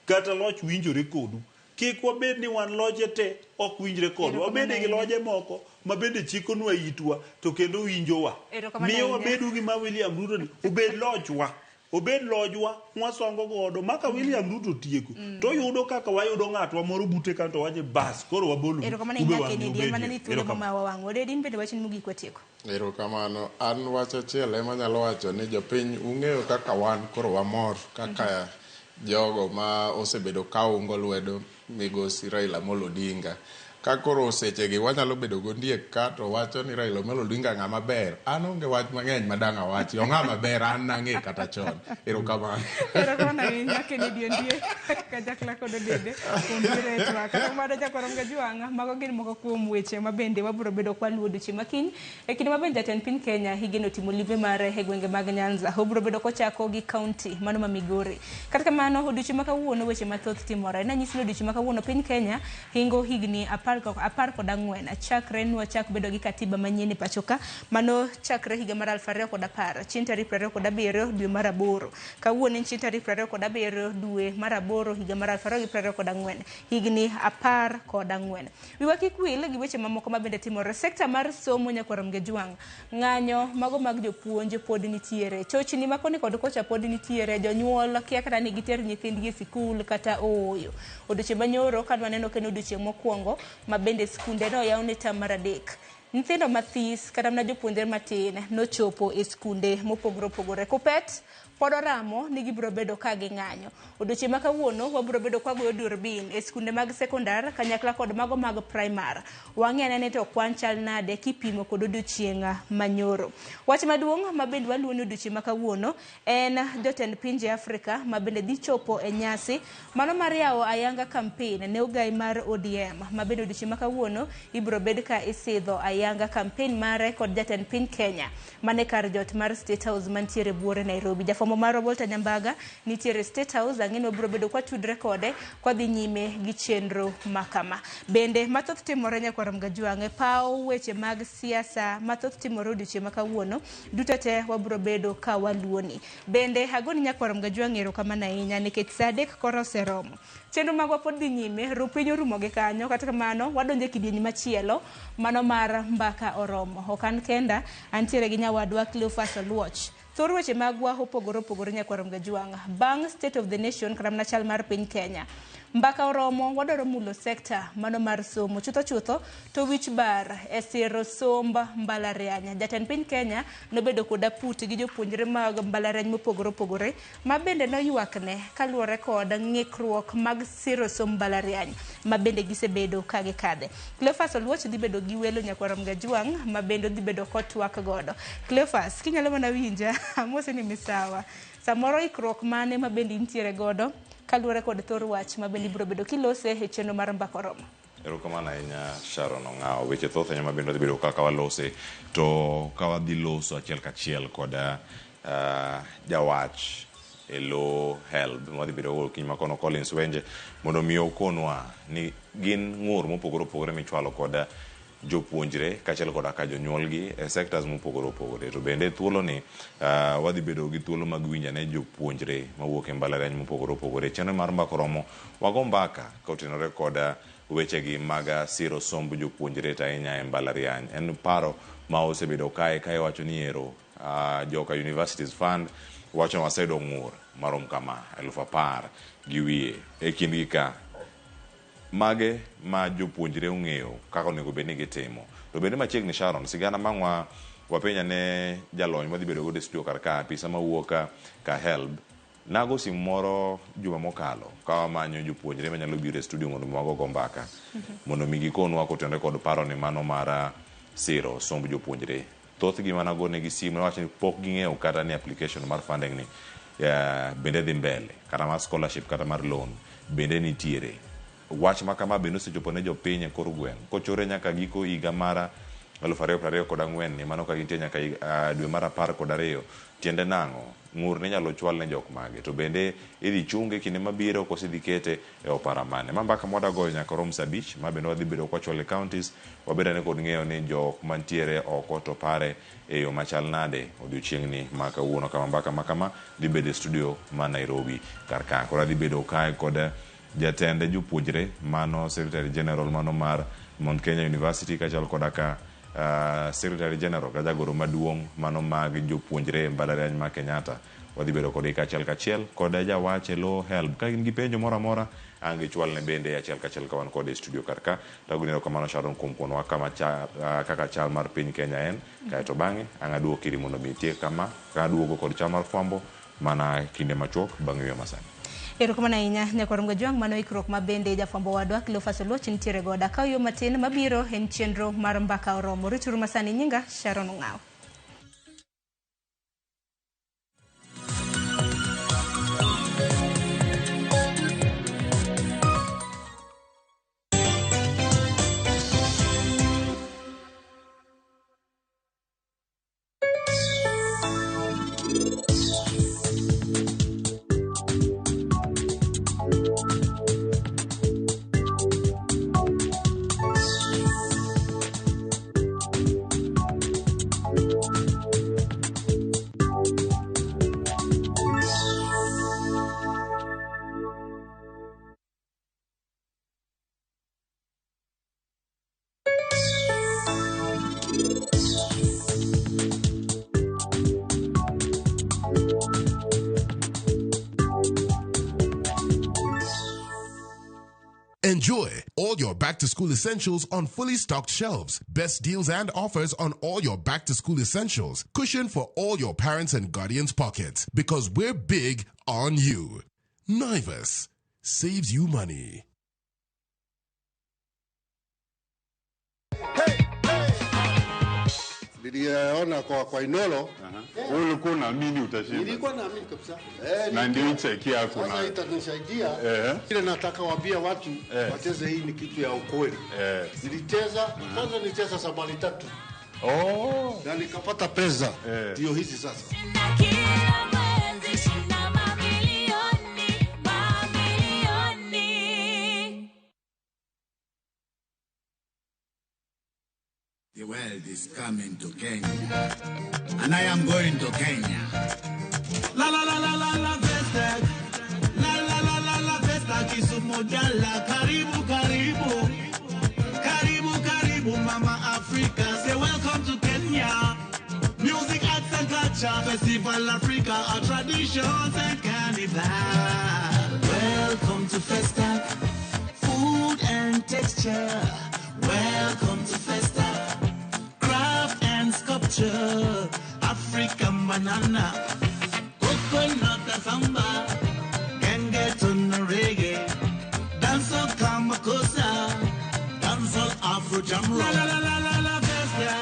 kata loch winjore kodu. Kik wabed ni wan loje te ok winjre kodwa. Wabed gi loje moko mabende chikonwa itwa to kendo winjowa. Miyo wabedu gi ma William Ruto ni obed lochwa. Obed lojwa mwasongo godo maka William Ruto tieko to yudo kaka wayudo ng'atwa moro bute kanto waje bas koro wabolo Erokamano an wacho achiel ema nyalo wacho ni jopiny ung'eyo kaka wan koro wamor kaka jogo ma osebedo ka ungo lwedo migosi Raila Amolo Odinga ka koro sechegi wanyalo bedo gondiek ka to wacho ni Raila Amolo Odinga ng'ama ber. An onge wach mang'eny madang' awachi ng'ama ber an nang'e kata chon. Erokamano. Erokamano ahinya Kennedy Ondie kanyakla kod Odede kuom biro e twak. Kamano jakorom Gajwang'a mago gin moko kuom weche mabende wabiro bedo kwaluo odiochieng' makiny e kinde mabende jatend piny Kenya higeno timo limbe mare e gwenge mag Nyanza. Obiro bedo kochako gi kaunti mano ma Migori. Kata kamano odiochieng' ma kawuono weche mathoth timore. Nanyisi ni odiochieng' ma kawuono piny Kenya hingo higni 14 chakre nwachak bedo gi katiba manyien e pachoka mano chakre higa mar 2010 chieng' tarik 27 dwe mar 8 kawuono en chieng' tarik 27 dwe mar 8 higa mar 2024 higni 14. Wiwa kik wil gi weche mamoko mabende timore sekta mar somo Nyakwarom Gajwang'. Ng'anyo mago mag jopuonj pod nitiere, chochni makoni kod kocha pod nitiere, jonyuol kia kata ni giter nyithindgi e sikul kata ooyo. Odiochieng' manyoro kadwa neno kendo odiochieng' mokwongo mabende skunde no yaw ne tam mar 3. Nyithindo mathis kata mana jopuonjre matin nochopo e skunde mopogore opogore. Kupet pod oramo ni gibiro bedo ka gi ng'anyo. Odiochieng' ma kawuono wabiro bedo kwa goyo durbin e skunde mag sekondar kanyakla kod mago mag primar. Wang'e anene to kwan chal nade kipimo kod odiochieng' manyoro. Wach maduong' mabende waluwo ni odiochieng' ma kawuono en jotend pinje Afrika mabende dhi chopo e nyasi mano mar yawo ayanga campaign ne ogai mar ODM mabende odiochieng' ma kawuono ibiro bed ka isidho ayanga campaign mare kod jatend piny Kenya mane kar jot mar State House mantiere buore Nairobi. Jafwambo mar Walter Nyambaga nitiere State House ang'eno biro bedo kwa tudre kode kwa dhi nyime gi chenro makama. Bende mathoth timore Nyakwarom Gajwang' e paw weche mag siasa mathoth timore odiochieng' ma kawuono duto te wabiro bedo ka waluoni. Bende agoni Nyakwarom Gajwang' erokamano ahinya nikech saa 3 koro oseromo. Chenro magwa pod dhi nyime, rupiny orumo gi kanyo, kata kamano wadonjo e kidieny machielo mano mar mbaka oromo. Okan kenda antiere gi nyawadwa Cleophas Oluoch. Thor weche magwa opogore opogore Nyakwarom Gajwang'. Bang' State of the Nation kata mana chal mar piny Kenya. Mbaka oromo wadwaro mulo sekta mano mar somo chutho to wich bar e siro somb mbalariany. Jatend piny Kenya nobedo koda put gi jopuonjre mag mbalariany mopogore opogore mabende noywakne kaluwore kod ng'ikruok mag siro somb mbalariany mabende gisebedo kage kadhe. Cleophas Oluoch dhi bedo gi welo Nyakwarom Gajwang' mabende dhi bedo kotwak godo. Cleophas, kinyalo mana winja amose ni misawa. Samoro ikruok mane mabende intiere godo kaluwore kod thor wach mabende ibiro bedo kilose e chenro mar mbaka oromo. Erokamano ahinya Sharon Ong'aw. Weche thoth ahinya mabende dhi bedo kaka walose to ka wadhi loso achiel kachiel kod jawach e lo HELB wadhi bedo go kiny makono Collins Wenje mondo mi okonwa ni gin ng'ur mopogore opogore michwalo kod jopuonjre kachiel koda ka jonyuolgi e sectors mopogore opogore. To bende thuolo ni wadhi bedo gi thuolo mag winjane jopuonjre mawuok e mbalariany mopogore opogore. Chenro mar mbaka oromo wago mbaka kotenore koda wechegi mag siro somb jopuonjre ta ahinya e mbalariany. En paro ma osebedo kae wacho ni ero joka Universities Fund wacho waseyudo ng'ur marom kama 10,000 gi wiye e kindgi ka mage ma jopuonjre ong'eyo kaka onego bed ni gitimo. To bende machiegni Sharon, sigana mang'wa wapenya ne jalony madhi bedo go e studio kar ka apisa mawuok ka HELB nago simu moro juma mokalo ka wamanyo jopuonjre manyalo biro e studio mondo wago go mbaka mondo mi gikonwa kotenore kod paro ni mano mar siro somb jopuonjre thoth gi mana gone gi simu wacho ni pok ging'eyo kata ni application mar funding ni bende dhi mbele kata mar scholarship kata mar loan bende nitiere. Wach ma kama bende osechopo ne jopiny e kor gweng' kochore nyaka giko higa mara 2024 ni mano ka gintie nyaka dwe mar 12 tiende nang'o ng'ur ni nyalo chwal ne jok mage to bende idhi chunge kinde mabiro kose dhi kete e opara mane mambaka mwada goyo nyaka rom sabich ma bende wadhi bedo kwa chwale counties wabeda ne kod ng'eyo ni jok mantiere oko to pare e yo machal nade odiochiengni ma kawuono kama mbaka makama dhi bedo e studio ma Nairobi karka kora dhi bedo kae kod jatende jopuonjre mano Secretary General mano mar Mount Kenya University kachal kodaka Secretary General ka jagoro maduong' mano mag jopuonjre mbalariany ma Kenyatta wadhi bedo kod kachiel kod jawache lo help ka gin gi penjo moro amora ange chwal ne bende achiel ka wan kod e studio karka tagunero kamano Sharon kumponwa kama kaka chal mar piny Kenya en kae to bang'e ang'aduo kiri mondo mitie kama ka duogo kod chal mar fwambo mana kinde machuok bang' yo masani. Erokamano ahinya nyakwarom Gajwang' mano ikruok ma bende jafwambo wadwa Cleophas Oluoch nitiere goda ka yo matin mabiro en chenro mar mbaka oromo. Rituru masani nyinga Sharon Ong'aw. Enjoy all your back-to-school essentials on fully stocked shelves. Best deals and offers on all your back-to-school essentials. Cushion for all your parents' and guardians' pockets. Because we're big on you. Naivas saves you money. Niliona kwa Inolo. Ulikuwa unaamini utashinda? Nilikuwa naamini kabisa. Na ndio cheki yako na. Sasa itanisaidia. Ile nataka waambia watu wacheze hii ni kitu ya ukweli. Nilicheza, kwanza nilicheza sabali 3. Oh. Na nikapata pesa. Ndio hizi sasa. The world is coming to Kenya, and I am going to Kenya. La la la la la la Festa, la la la la la Festa, Kisumu Jala, karibu karibu, karibu karibu, Mama Africa, say welcome to Kenya. Music, arts and culture, Festival Africa, our traditions and carnival. Welcome to Festa, food and texture. Welcome to Festa. Sculpture, African banana, coconut and samba, can get on the reggae, dancehall kamakosa, dancehall Afro jam rock. La la la la la Festa,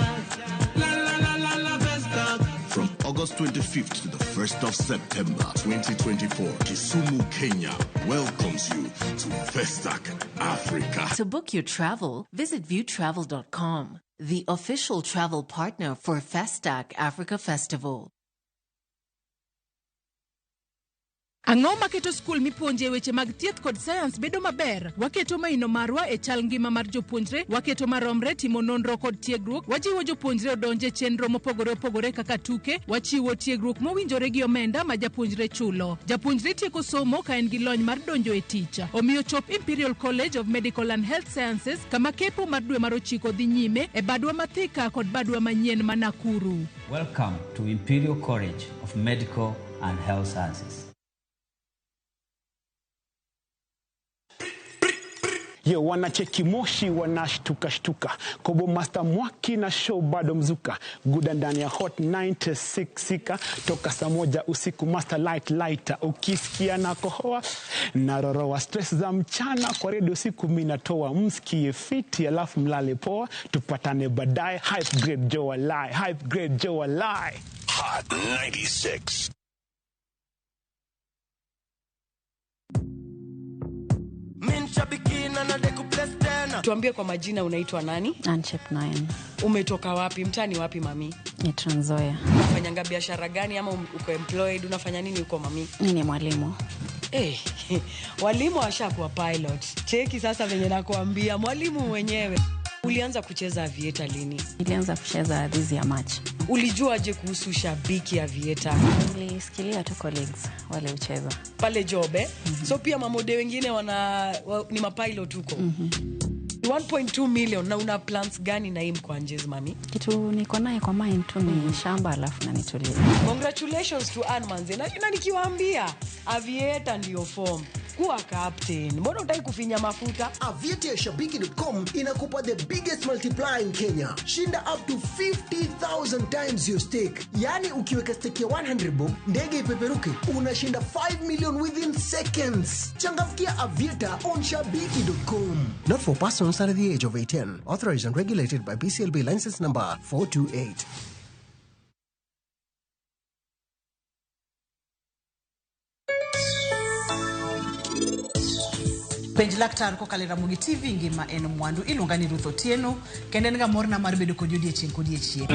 la la la la la Festa. From August 25th to the 1st of September 2024, Kisumu, Kenya welcomes you to Festac Africa. To book your travel, visit viewtravel.com. The official travel partner for Festac Africa Festival. Ang'o maketo skul mipuonje weche mag thieth kod science bedo maber? Waketo maino marwa e chal ngima mar jopuonjre, waketo maromre timo nonro kod tiegruok, wajiwo jopuonjre odonje chenro mopogore opogore kaka tuke, wachiwo tiegruok mowinjore gi omenda ma japuonjre chulo. Japuonjre tieko somo ka en gi lony mar donjo e tich. Omiyo chop Imperial College of Medical and Health Sciences kama kepo mar dwe mar 9 dhi nyime e badwa mathika kod badwa manyien ma Nakuru. Welcome to Imperial College of Medical and Health Sciences. Yo, wanacheki moshi wanashtuka shtuka. Kobo Master Mwaki na show bado mzuka. Guda ndani ya Hot 96 sika. Toka saa 1 usiku Master Lighter. Ukisikia na kohoa na roroa. Stress za mchana kwa radio siku minatoa. Msikie fiti alafu mlale poa. Tupatane baadaye. Hype grade Joe Alai. Hype grade Joe Alai. Hot 96. Tuambie kwa majina, unaitwa nani? Anchep 9. Umetoka wapi? Mtani wapi mami? Ni Trans Nzoia. Unafanya biashara gani ama uko employed? Unafanya nini uko mami? Mimi ni mwalimu. Walimu washakuwa pilot. Cheki sasa venye nakuambia, mwalimu mwenyewe. Ulianza kucheza aviator lini? Nilianza kucheza this year March. Ulijuaje kuhusu shabiki aviator? Nilisikilia tu colleagues wale ucheza pale Jobe. So pia mamode wengine ni mapilot huko. 1.2 million na una plans gani na hii mkwanjezi mami? Kitu niko naye kwa mind tu ni shamba alafu na nitulie. Congratulations to Anmanze. Na nikiwaambia aviator ndio form. Kuwa captain. Mbona utaki kufinya mafuta? Aviatorshabiki.com inakupa the biggest multiplier in Kenya. Shinda up to 50,000 times your stake. Yani ukiweka stake ya 100 bob, ndege ipeperuke, unashinda 5 million within seconds. Changamkia Aviator on Shabiki.com. Not for persons under the age of 18. Authorized and regulated by BCLB license number 428. Penj laktar ko kalera mugi TV ngima en mwandu iluonga ni Ruth Otieno kendo en ga morna mar bedo kod odiechieng' kodiechieng'.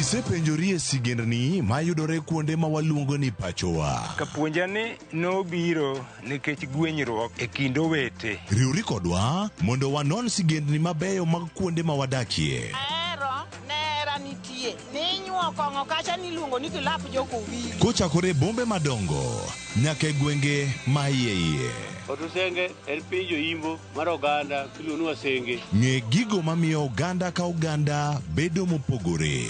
Isepenjorie sigendni mayudore kuonde ma waluongo ni pachowa. Kapuonjani nobiro nikech gwenyruok e kind owete. Riwri kodwa mondo wanon sigendni mabeyo mag kuonde ma wadakie. Nera nitie. Ninyuo kongo kacha niluongo ni kilap joko wili. Kochakore bombe madongo nyaka e gwenge ma iye. Otusenge en pinjo imbo mar oganda kiluonu wasenge. Ng'e gigo mamiyo oganda ka oganda bedo mopogore.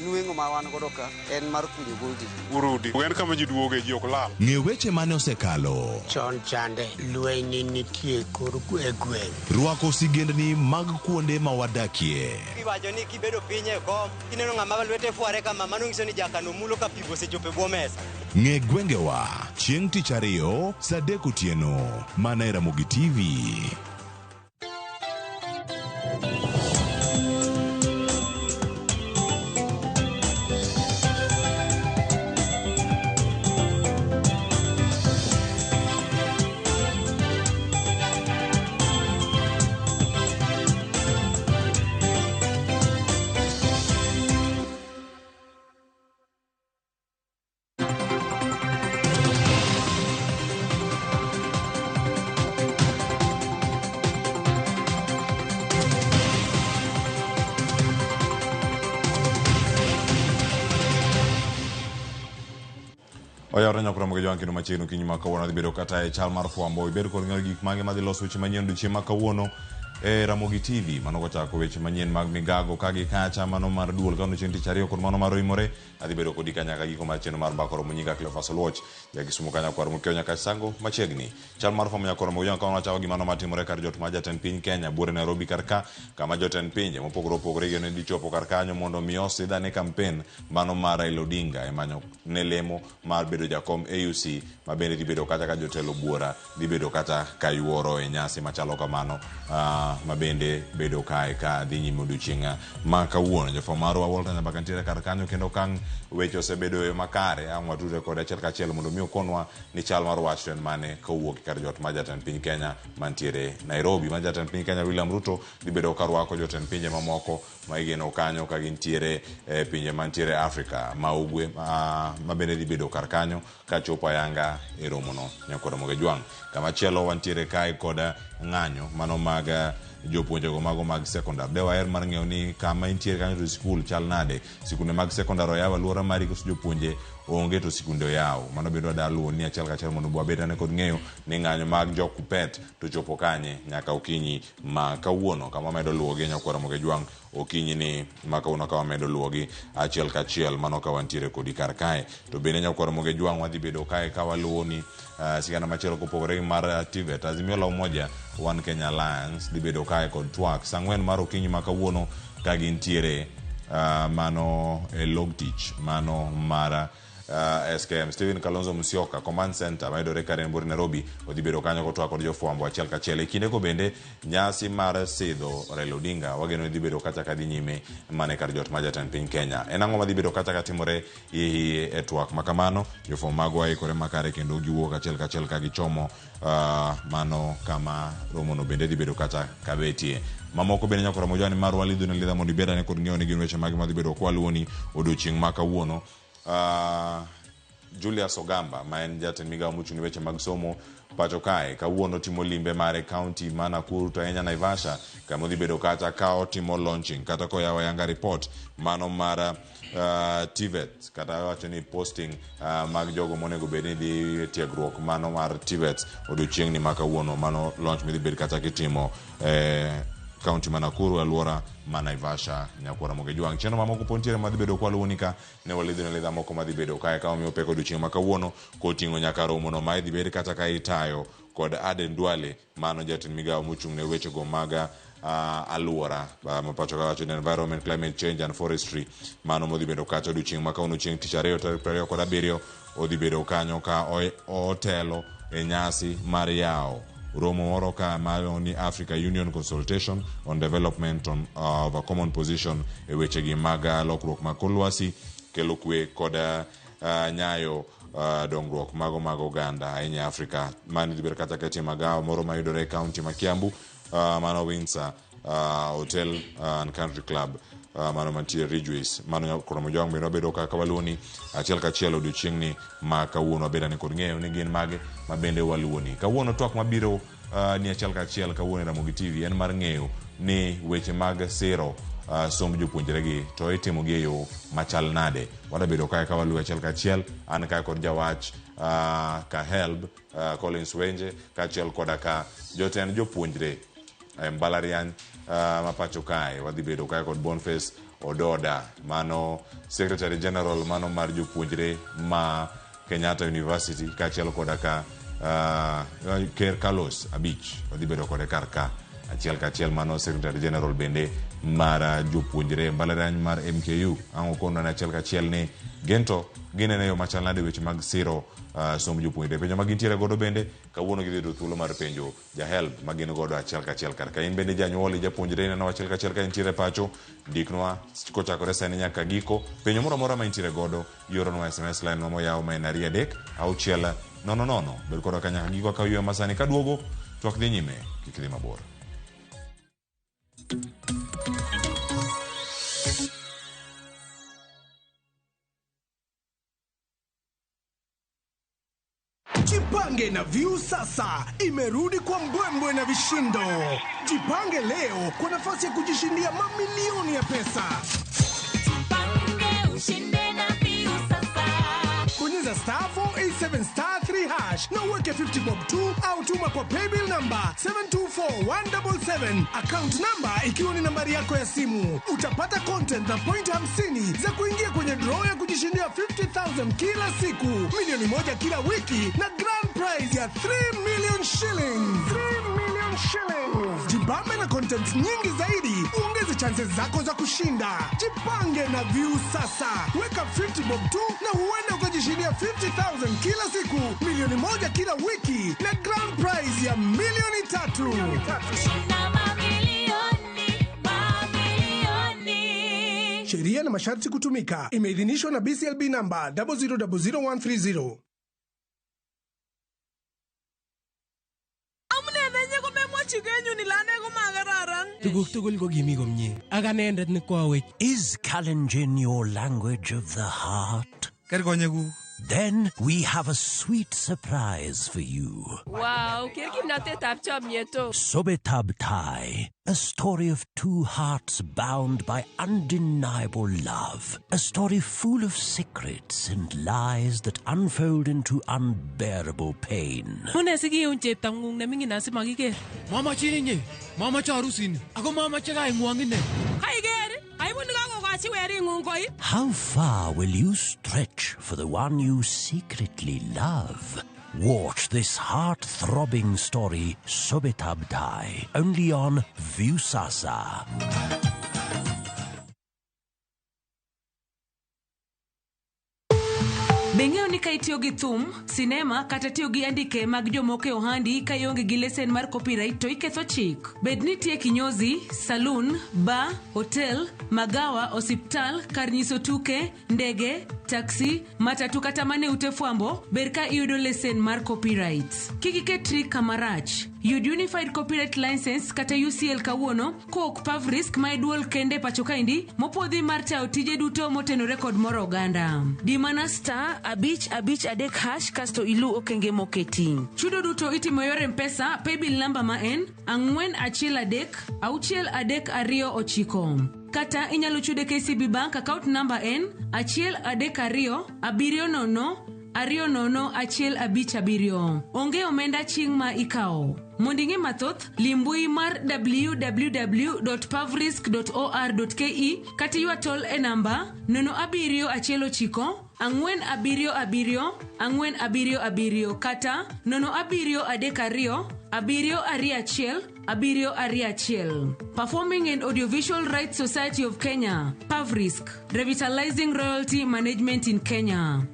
Nueng'o ma wan godo ka en mar kunyo goldi. Urudi. En kama ji duoge ji ok lal. Ng'e weche mane osekalo. Chon chande lweny nitie kor gweng'. Rwako sigendni mag kuonde ma wadakie. Iwacho ni kibedo piny e kom, kineno ng'ama lwete fuare kama mano nyiso ni jakano mulo ka pigo sechope bwo mesa. Ng'e gwengewa chieng' tich ariyo saa 3 otieno mana e Ramogi TV. Oyawre nyakura mga joan kino machiegni kinyi ma kawuono dhi bedo kata e chal mar fwambo ibedo kod ng'eyo gik mage madhi loso weche manyien odiochieng' ma kawuono e Ramogi TV. Mano kochako weche manyien mag migago kagi kacha, mano mar duol kano chieng' tich ariyo kod mano mar oimore. Adhi bedo kodi kanyaka giko mar cheno mar bakoro munyinga Cleophas Oluoch jagisumo kanya kwar mukeo nyaka sango machiegni. Chal mar fwambo nyakoro mga joan kawuono chako gimano matimore kar jot ma jatend piny Kenya buore Nairobi karka kama jotend pinje mopogore opogore gene dichopo kar kanyo mondo mi osidha ne kampen mano mar Raila Odinga e manyo ne lemo mar bedo jakom AUC ma bende dhi bedo kata ka jotelo buora dhi bedo kata ka yuoro e nyasi machalo kamano ma bende bedo kae ka dhi nyime odiochieng' ma kawuono. Jafwambo marwa Walter Nyambaka ntiere kar kanyo kendo kang' weche osebedo e makare ang' watudre kod achiel kachiel mondo mi okonwa ni chal mar wach to en mane kawuok kar jot ma jatend piny Kenya mantiere Nairobi. Ma jatend piny Kenya William Ruto dhi bedo ka rwako jotend pinje mamoko ma igeno kanyo ka gintiere e pinje mantiere Afrika ma ugwe ma bende dhi bedo kar kanyo ka chopo ayanga e romono nyakoro Ramogi Jwang'. Kama chielo wantiere kae kod ng'anyo mano mag jopuonje go mago mag sekondar. De waher mar ng'eyo ni kama intiere kanyo to skul chal nade. Sikunde mag sekondar oyaw aluora mari koso jopuonje onge to sikunde oyaw. Mano bedo daluwo ni achiel kachiel mondo wabed ane kod ng'eyo ni ng'anyo mag Jokupet to chopo kanye nyaka okinyi ma kawuono kama medo luwogi nyakwara moge jwang' okinyi ni ma kawuono ka wamedo luwogi achiel kachiel mano ka wantiere kodi kar kae. To bende nyakwara moge jwang' wadhi bedo kae ka waluwo ni sigana machielo kopogore mar TVET Azimio la Umoja One Kenya Alliance dhi bedo kae kod twak sang'wen mar okinyi ma kawuono ka gintiere mano log tich mano mar SKM Stephen Kalonzo Musyoka Command Center maidore Karembur Nairobi odhi bedo kanyo kotwak kod jofwambo achiel kachiel. E kinde ko bende nyasi mar sidho Raila Odinga wageno dhi bedo kacha kadhi nyime mane kar jot ma jatend piny Kenya. En ang'o madhi bedo kacha katimore e twak makamano jofwambo mago aikore makare kendo giwuok achiel kachiel ka gichomo mano kama romono bende dhi bedo kacha kabetie. Mamoko bende nyakwara mojani mar walidho ne lidha mondo ibeda ne kod ng'eyo ni gin weche magi madhi bedo kwaluoni odiochieng' ma kawuono. Julius Ogamba ma en jatend migawo mochung' weche mag somo pacho kae kawuono timo limbe mare county ma Nakuru to enya Naivasha kama dhi bedo kata ka timo launching kata ko yawa yanga report mano mar TVET kata wacho ni posting mag jogo monego bed ni dhi tiegruok mano mar TVET odiochieng' ni ma kawuono mano launch midhi bed kata kitimo county ma Nakuru aluora ma Naivasha nyakwara moge jwang'. Chenro mamoko pontiere madhi bedo kwaluoni ka ne walidho ne lidha moko madhi bedo kae ka omiyo peko odiochieng' ma kawuono koting'o nyaka romono ma idhi bed kata ka itayo kod Aden Duale mano jatend migawo mochung' ne weche go mag aluora mapacho ka wacho ni environment, climate change and forestry mano modhi bedo kacha odiochieng' ma kawuono chieng' tich ariyo tarik 27 odhi bedo kanyo ka otelo e nyasi mar yawo romo moro ka malo ni Africa Union Consultation on Development of a Common Position e weche gi mag lokruok mag kor lwasi kelo kwe kod nyayo dongruok mago mag oganda ahinya Afrika. Mani dhi bedo kata kati magawa moro mayudore e kaunti ma Kiambu mano Windsor Hotel and Country Club mano mantiere Ridgeways mano kono mojang biro bedo kaka waluoni achiel kachiel odiochieng' ni ma kawuono beda ni kod ng'eyo ni gin mage ma bende waluoni. Kawuono twak mabiro ni achiel kachiel kawuono Ramogi TV en mar ng'eyo ni weche mag siro somb jopuonjre gi to itimo gi e yo machal nade. Wada bedo kae ka waluo achiel kachiel an kae kod jawach ka helb Collins Wenje kachiel koda ka jotend jopuonjre mbalariany mapacho kae wadhi bedo kae kod Boniface Ododa mano Secretary General mano mar jopuonjre ma Kenyatta University kachiel koda ka Ker Carlos Abich wadhi bedo kode kar ka achiel kachiel mano Secretary General bende mar jopuonjre mbalariany mar MKU ang'o kono na achiel kachiel ni gento ginene yo machal nade weche mag siro somb jopuonjre. Penjo magintiere godo bende kawuono gidhi thuolo mar penjo jahelb magin godo achiel kachiel kar ka in bende janyuol japuonjre neno achiel kachiel ka intiere pacho ndiknwa kochakore sani nyaka giko penjo moro amora ma intiere godo yoronwa SMS line no moyaw ma en 3 bed kodo ka nyaka giko ka ywe masani kaduogo twak dhi nyime kik dhi mabor. Jipange na View sasa imerudi kwa mbwembwe na vishindo. Jipange leo kwa nafasi ya kujishindia mamilioni ya pesa. Jipange ushinde na View sasa. Bonyeza *487*3# na uweke 50 bob tu au tuma kwa paybill number 724177 account number ikiwa ni nambari yako ya simu. Utapata content na point 50 za kuingia kwenye draw ya kujishindia 50,000 kila siku, milioni moja kila wiki na grand prize ya 3 million shillings. 3 million shillings. Jibambe na content nyingi zaidi, uongeze chances zako za kushinda. Jipange na View sasa. Weka 50 bob tu na huenda ukajishindia 50,000 kila siku, milioni moja kila wiki na grand prize ya milioni 3. Shinda mamilioni. Sheria na masharti kutumika. Imeidhinishwa na BCLB number 0000130. Tuguk tugul ko kimi komye. Ak anendet ni kowech. Is Kalenjin your language of the heart? Ker konyeku. Then we have a sweet surprise for you. Wow, Sobetab Thai, a story of two hearts bound by undeniable love. A story full of secrets and lies that unfold into unbearable pain. Mama chini mama charusin. Ako mama chaka ingwangine. How far will you stretch for the one you secretly love? Watch this heart-throbbing story, Sobetab Thai, only on Viusasa. Bengeo ni kaitio gi thum, sinema kata tiyo gi andike mag jomoke ohandi ka ionge gi lesen mar copyright to iketho chik. Bed ni tie kinyozi, saloon, bar, hotel, magawa, osiptal, kar nyiso tuke, ndege, taxi, matatu kata mane ute fwambo, ber ka iyudo lesen mar copyright. Kik trick kamarach. Yud Unified Copyright License kata UCL kawuono kok Pavrisk ma iduol kende pacho kaindi mopodhi mar tao tije duto motenore kod moro oganda. Dimana star abich adek hash kasto ilu okenge moketi. Chudo duto itimo yore M-Pesa, paybill number ma en 413-632-9. Kata inyalo chude KCB Bank account number en 132-200-157. Onge omenda ching ma ikao. Mondinge mathoth, limbui mar www.pavrisk.or.ke kati yua tol e namba 070-477-477 kata 070-32-721. Performing and Audiovisual Rights Society of Kenya, Pavrisk, revitalizing royalty management in Kenya.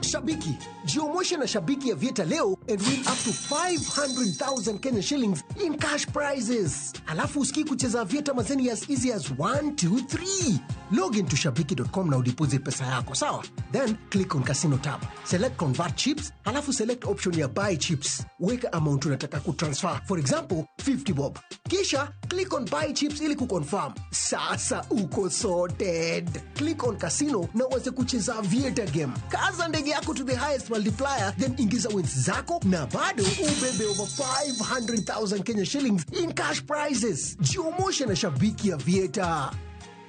Shabiki, jiomoshe na Shabiki Aviator leo and win up to 500,000 Kenya shillings in cash prizes. Alafu usiki kucheza Aviator mazeni as easy as 1, 2, 3. Log into shabiki.com na udeposit pesa yako, sawa? Then click on Casino tab. Select Convert Chips, alafu select option ya Buy Chips. Weka amount unataka kutransfer. For example, 50 bob. Kisha, click on Buy Chips ili kuconfirm. Sasa uko sorted. Click on Casino na uanze kucheza Aviator game. Kaza ndege yako to the highest multiplier, then ingiza wins zako na bado ubebe over 500,000 Kenya shillings in cash prizes. Jiomoshe na Shabiki Aviator.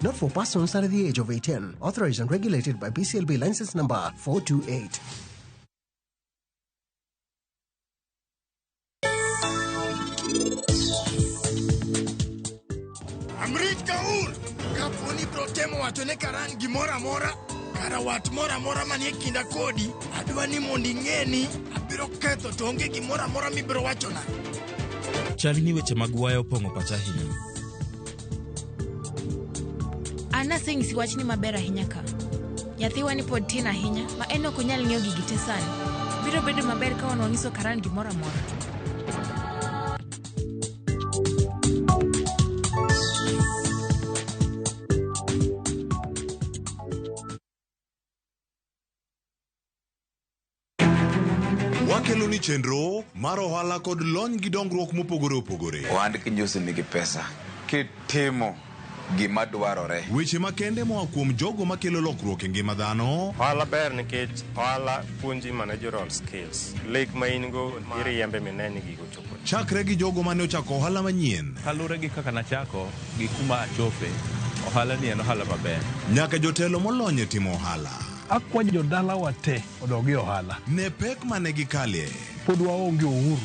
Not for persons under the age of 18. Authorized and regulated by BCLB license number 428. Amrit Kaur, kaponi protemo watone karan gimora mora, kara wat mora mora manie kinda kodi, adwani mondi ngeni, abiro ketho tonge gimora mora mibiro wachona. Chalni weche magwayo pongo pacha hinya. Ana singisi wachni mabera hinya ka. Nyathiwa ni pod tina hinya, ma eno kunyal ng'eyo gigite sani. Biro bedo maber ka wanwangiso karan gimora mora. Wakelo ni chenro mar ohala kod lony gi dongruok mopogore opogore. Ohand kinyosi nigi pesa kitimo gima dwarore. Weche makende moa kuom jogo makelo lokruok e ngima dhano. Ohala ber nikech ohala puonji managerial skills. Lek ma in go iriembe mineni gigo chopo. Chakre gi jogo mane ochako ohala manyien. Kalure gi kaka nachako gi kuma achope. Ohala ni en ohala maber. Nyaka jotelo molony e timo ohala. Akwajo jodala wate odogi ohala. Ne pek mane gikalie. Pod waonge uhuru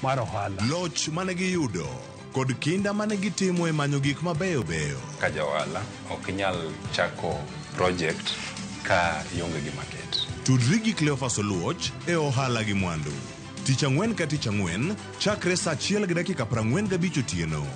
mar ohala. Loch mane giyudo kod kinda mane gitimo e manyo gik mabeyo beyo. Ka jaohala ok nyal chako project ka ionge gi market. Tudri gi Cleophas Oluoch e ohala gi mwandu. Tich ang'wen ka tich ang'wen chakre saa 1:45 otieno.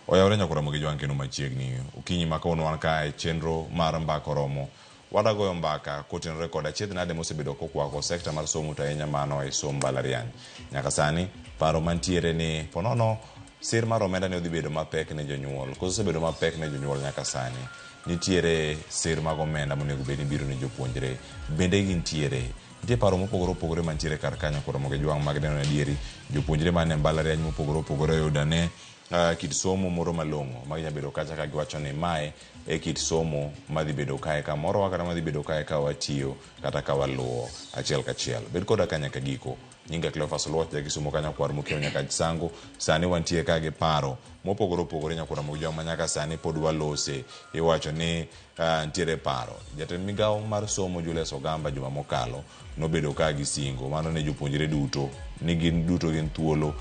Oyawre nyakuramo gi jwankeno machiegni. Ukinyi makawono wan kae chenro mar mbaka oromo. Wadagoyo mbaka kotenore kod achiedh nade mosebedo kokwako sekta mar somo to ahinya mano e somo mbalariany. Nyaka sani paro mantiere ni ponono sir mar omenda ne odhi bedo mapek ne jonyuol. Kosebedo mapek ne jonyuol nyaka sani. nitiere sir mag omenda monego bed ni biro ne jopuonjre bende gintiere. Nitie paro mopogore opogore mantiere kar kanyo kod moge jwang' mag neno adieri jopuonjre man e mbalariany mopogore opogore oyudane kit somo moro malong'o ma ginya bedo kacha ka giwacho ni mae e kit somo madhi bedo kae ka moro kata madhi bedo kae ka watiyo kata ka waluwo achiel kachiel. Bed koda ka nyaka giko. Nyinga Cleophas Luoch jakisomo kanya kwar mokiewo nyaka sango. Sani wantie ka gi paro mopogore opogore nyakura mogi joma nyaka sani pod walose. Iwacho ni ntiere paro. Jatend migawo mar somo Julius Ogamba juma mokalo nobedo ka gi singo mano ne jopuonjre duto ni gin duto gin thuolo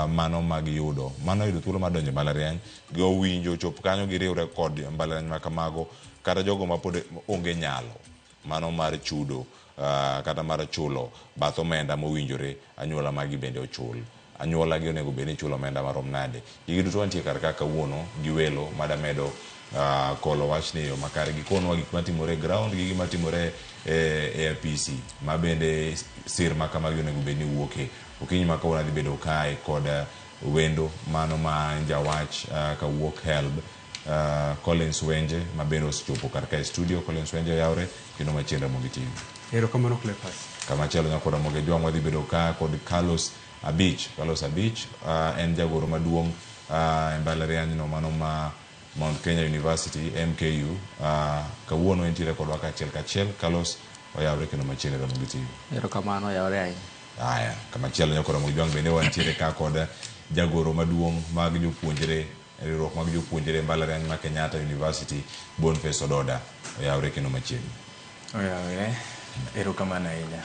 mano mag yudo mano yudo thuolo mar donjo mbalariany gi owinjo chop kanyo gi riwre kod mbalariany ma kamago kata jogo ma pod onge nyalo mano mar chudo kata mar chulo bath omenda mowinjore anyuola magi bende ochul. Anyuola gi onego bed ni chulo omenda marom nade. Gigi duto wantie kar ka kawuono gi welo madamedo kolo wach ni yo makare gikonwa gik matimore ground gi gik matimore e APC ma bende sir makamagi onego bed ni wuoke. Okinyi ma kawuono dhi bedo kae kod wendo mano ma jawach kawuok HELB Collins Wenje ma bende osechopo kar ka e studio. Collins Wenje oyawre kendo machielo mogitiyo. Erokamano Cleophas. Kama chielo nyakora moge jwang' wadhi bedo ka kod Carlos Abich. Carlos Abich en jagoro maduong' e mbalariany no mano ma Mount Kenya University MKU. Kawuono entiere kodwa kachiel. Carlos oyawre kendo machielo mogitiyo. Erokamano oyawre ahinya. Aya, kama chielo nyakora moge jwang' bende wantiere ka kod jagoro maduong' mag jopuonjre riwruok mag jopuonjre mbalariany ma Kenyatta University Boniface Ododa oyawre kendo machielo. Oyawre. Erokamano ahinya.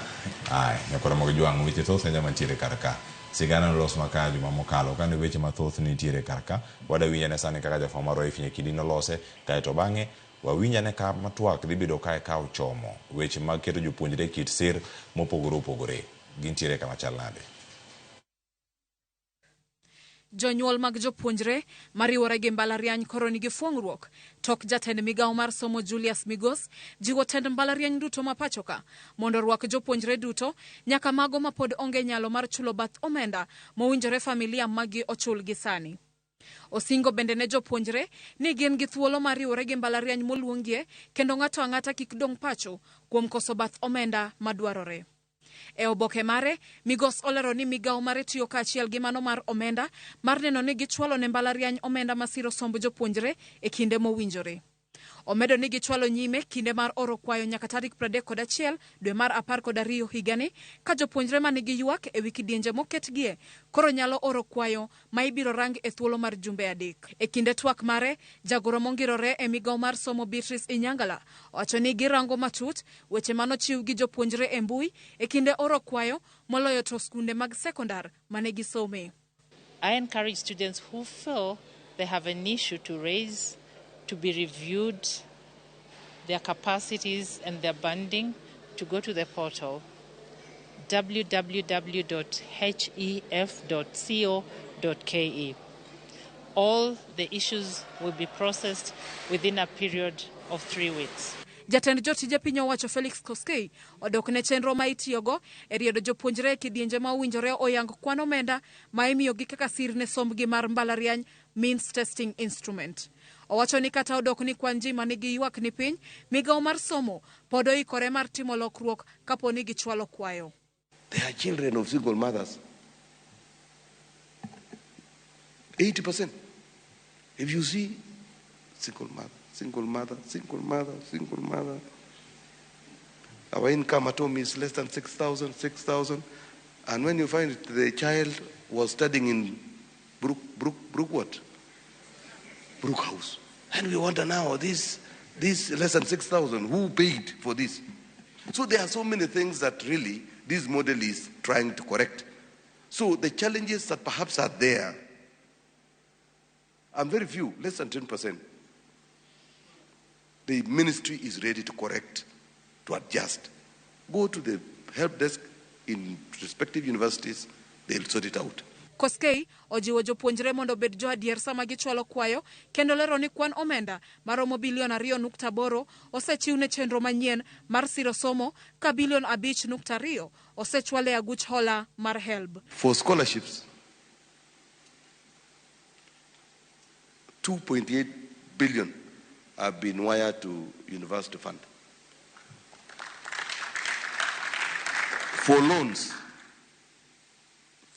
Aya, nyakora moge jwang' weche thoth enya mantiere kar ka. Sigana nolos maka juma mokalo kane weche mathoth nitiere kar ka. Wada winjane sani kaka jafwambo mar Roy Kidi nolose kaeto bang'e wawinjane ka matwak dhi bedo kae ka ochomo weche mag keto jopuonjre kit sir mopogore opogore. Gintiere kama chal nade. Jonyuol mag jopuonjre mariwore gi mbalariany koro nigi fuong'ruok tok jatend migawo mar somo Julius Migos jiwo tend mbalariany duto ma pachoka mondo orwak jopuonjre duto nyaka mago ma pod onge nyalo mar chulo bath omenda mowinjore familia magi ochul gi sani. Osingo bende ne jopuonjre ni gin gi thuolo mar riwore gi mbalariany moluongie kendo ng'ato ang'ata kik dong' pacho kuom koso bath omenda madwarore. E oboke mare, Migos olero ni migawo mare tiyo kaachiel gi mano mar omenda mar neno ni gichwalo ne mbalariany omenda masiro somb jopuonjre e kinde mowinjore. Omedo ni gichwalo nyime kinde mar oro kwayo nyaka tarik 31 dwe mar 12 higani ka jopuonjre manigi ywak e wi kidienje moketgie koro nyalo oro kwayo ma ibiro rang e thuolo mar jumbe 3. E kinde twak mare, jagoro mongirore e migawo mar somo Beatrice Inyangala wacho ni girango matut weche manochiw gi jopuonjre e mbui e kinde oro kwayo moloyo to skunde mag sekondar mane gisome. I encourage students who feel they have an issue to raise to be reviewed, their capacities and their banding, to go to the portal www.hef.co.ke. All the issues will be processed within a period of 3 weeks. Jatend jotije piny owacho Felix Koskei odok ne chenro ma itiyogo e riedo jopuonjre e kidienje ma owinjore oyang kwan omenda ma imiyogi kaka sir ne sombgi mar mbalariany means testing instrument. Owacho ni kata odok ni kwan ji manigi ywak ni piny, migawo mar somo pod oikore mar timo lokruok kapo ni gichwalo kwayo. There are children of single mothers. 80%. If you see single mother. Our income at home is less than 6,000. And when you find it, the child was studying in Brook House. And we wonder now, this less than 6,000, who paid for this? So there are so many things that really this model is trying to correct. So the challenges that perhaps are there are very few, less than 10%. The ministry is ready to correct, to adjust. Go to the help desk in respective universities, they'll sort it out. Koskei ojiwo jopuonjre mondo bed jo adier sama gichwalo kwayo kendo lero ni kwan omenda maromo bilion 2.8 osechiw ne chenro manyien mar siro somo ka bilion 5.2 osechwale aguch hola mar HELB. For scholarships, 2.8 billion have been wired to university fund. For loans,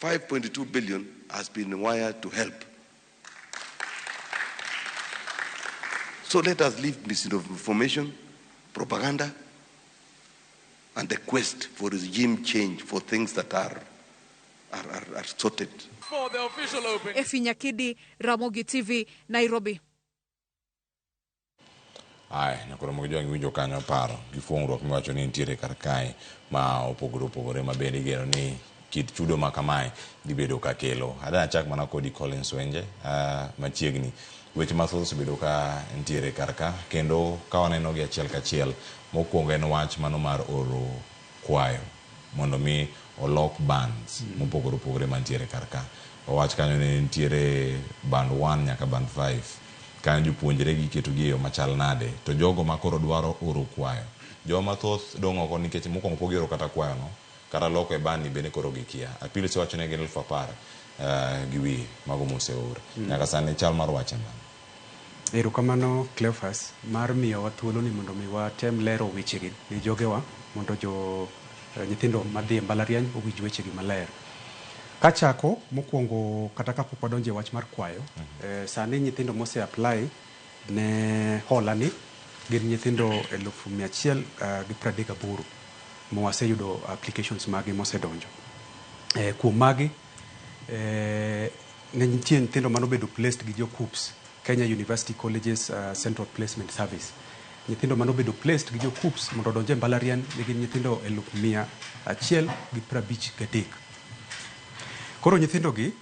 5.2 billion has been wired to help. So let us leave misinformation, propaganda, and the quest for regime change for things that are sorted. For the official open. Efinya Kidi, Ramogi TV, Nairobi. Ai, nakoro mo jogi winjo kanyo paro gi fuongruok miwacho ni nitiere kar kae ma opogore ma bende igeno ni kit chudo ma kamae dhi bedo ka kelo. Adana chak mana kodi Collins Wenje machiegni weche mathoth osebedo ka nitiere kar ka kendo ka waneno gi achiel kachiel. Mokwongo en wach mano mar oro kwayo mondo mi olok bands mopogore mantiere kar ka. Wach kanyo ne nitiere band 1 nyaka band 5 kan jopuonjre giketo gi yo machal nade to jogo makoro dwaro oro kwayo jo mathoth dong' oko nikech mokwongo pok oro kata kwayo no kata loko e bandi bende koro gikia apili se wacho ne gin 10,000 gi wiye mago moseor nyaka sani chal mar wache man. Erokamano Cleophas mar miyowa thuolo ni mondo mi watem lero wechegi ni jogewa mondo jo nyithindo madhi e mbalariany owinj wechegi maler. Kachako mokwongo kata kapok wadonjo e wach mar kwayo, sani nyithindo mose apply ne hola ni gin nyithindo 138 mowaseyudo applications magi mose donjo. Kuom magi ne nitie nyithindo manobedo placed gi jo KUPS, Kenya University Colleges Central Placement Service. Nyithindo manobedo placed gi jo KUPS mondo donje e mbalariany ne gin nyithindo 153. Koro nyithindo gi